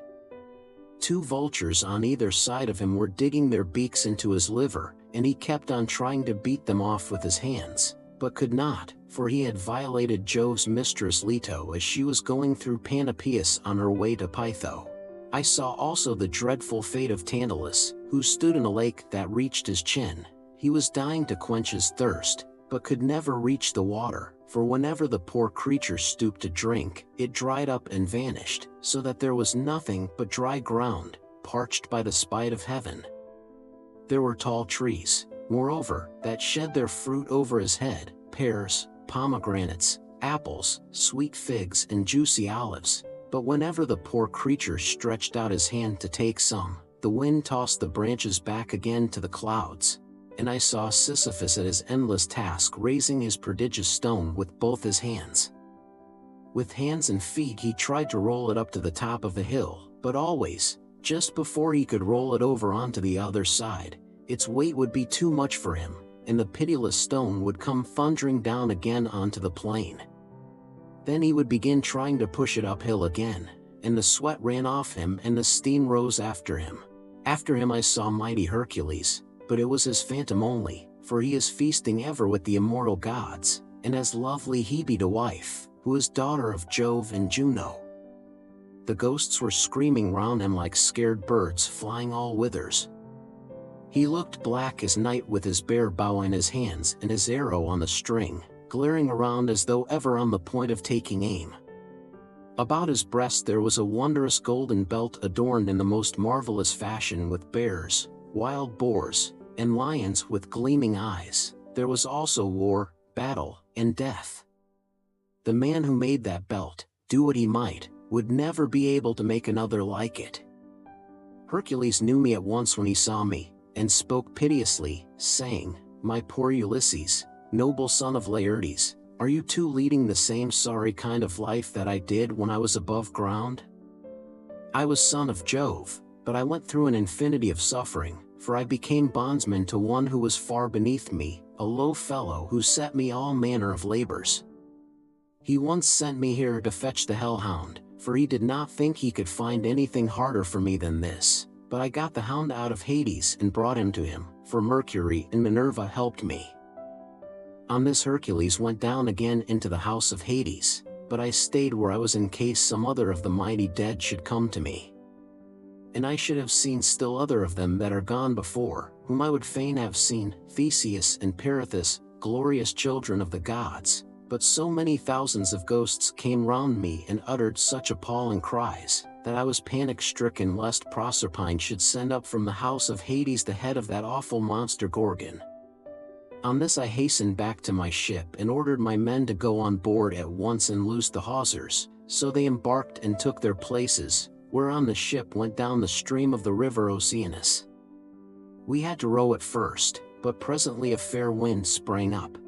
[SPEAKER 1] 2 vultures on either side of him were digging their beaks into his liver, and he kept on trying to beat them off with his hands, but could not, for he had violated Jove's mistress Leto as she was going through Panopeus on her way to Pytho. I saw also the dreadful fate of Tantalus, who stood in a lake that reached his chin. He was dying to quench his thirst, but could never reach the water, for whenever the poor creature stooped to drink, it dried up and vanished, so that there was nothing but dry ground, parched by the spite of heaven. There were tall trees, moreover, that shed their fruit over his head, pears, pomegranates, apples, sweet figs and juicy olives, but whenever the poor creature stretched out his hand to take some, the wind tossed the branches back again to the clouds. And I saw Sisyphus at his endless task raising his prodigious stone with both his hands. With hands and feet he tried to roll it up to the top of the hill, but always, just before he could roll it over onto the other side, its weight would be too much for him, and the pitiless stone would come thundering down again onto the plain. Then he would begin trying to push it uphill again, and the sweat ran off him and the steam rose after him. After him I saw mighty Hercules, but it was his phantom only, for he is feasting ever with the immortal gods, and has lovely Hebe to wife, who is daughter of Jove and Juno. The ghosts were screaming round him like scared birds flying all whithers. He looked black as night with his bare bow in his hands and his arrow on the string, glaring around as though ever on the point of taking aim. About his breast there was a wondrous golden belt adorned in the most marvelous fashion with bears, wild boars, and lions with gleaming eyes. There was also war, battle, and death. The man who made that belt, do what he might, would never be able to make another like it. Hercules knew me at once when he saw me, and spoke piteously, saying, "My poor Ulysses, noble son of Laertes, are you too leading the same sorry kind of life that I did when I was above ground? I was son of Jove, but I went through an infinity of suffering, for I became bondsman to one who was far beneath me, a low fellow who set me all manner of labors. He once sent me here to fetch the hellhound, for he did not think he could find anything harder for me than this, but I got the hound out of Hades and brought him to him, for Mercury and Minerva helped me. On this Hercules went down again into the house of Hades, but I stayed where I was in case some other of the mighty dead should come to me. And I should have seen still other of them that are gone before, whom I would fain have seen, Theseus and Perithous, glorious children of the gods, but so many thousands of ghosts came round me and uttered such appalling cries, that I was panic-stricken lest Proserpine should send up from the house of Hades the head of that awful monster Gorgon. On this I hastened back to my ship and ordered my men to go on board at once and loose the hawsers, so they embarked and took their places, whereon the ship went down the stream of the river Oceanus. We had to row at first, but presently a fair wind sprang up,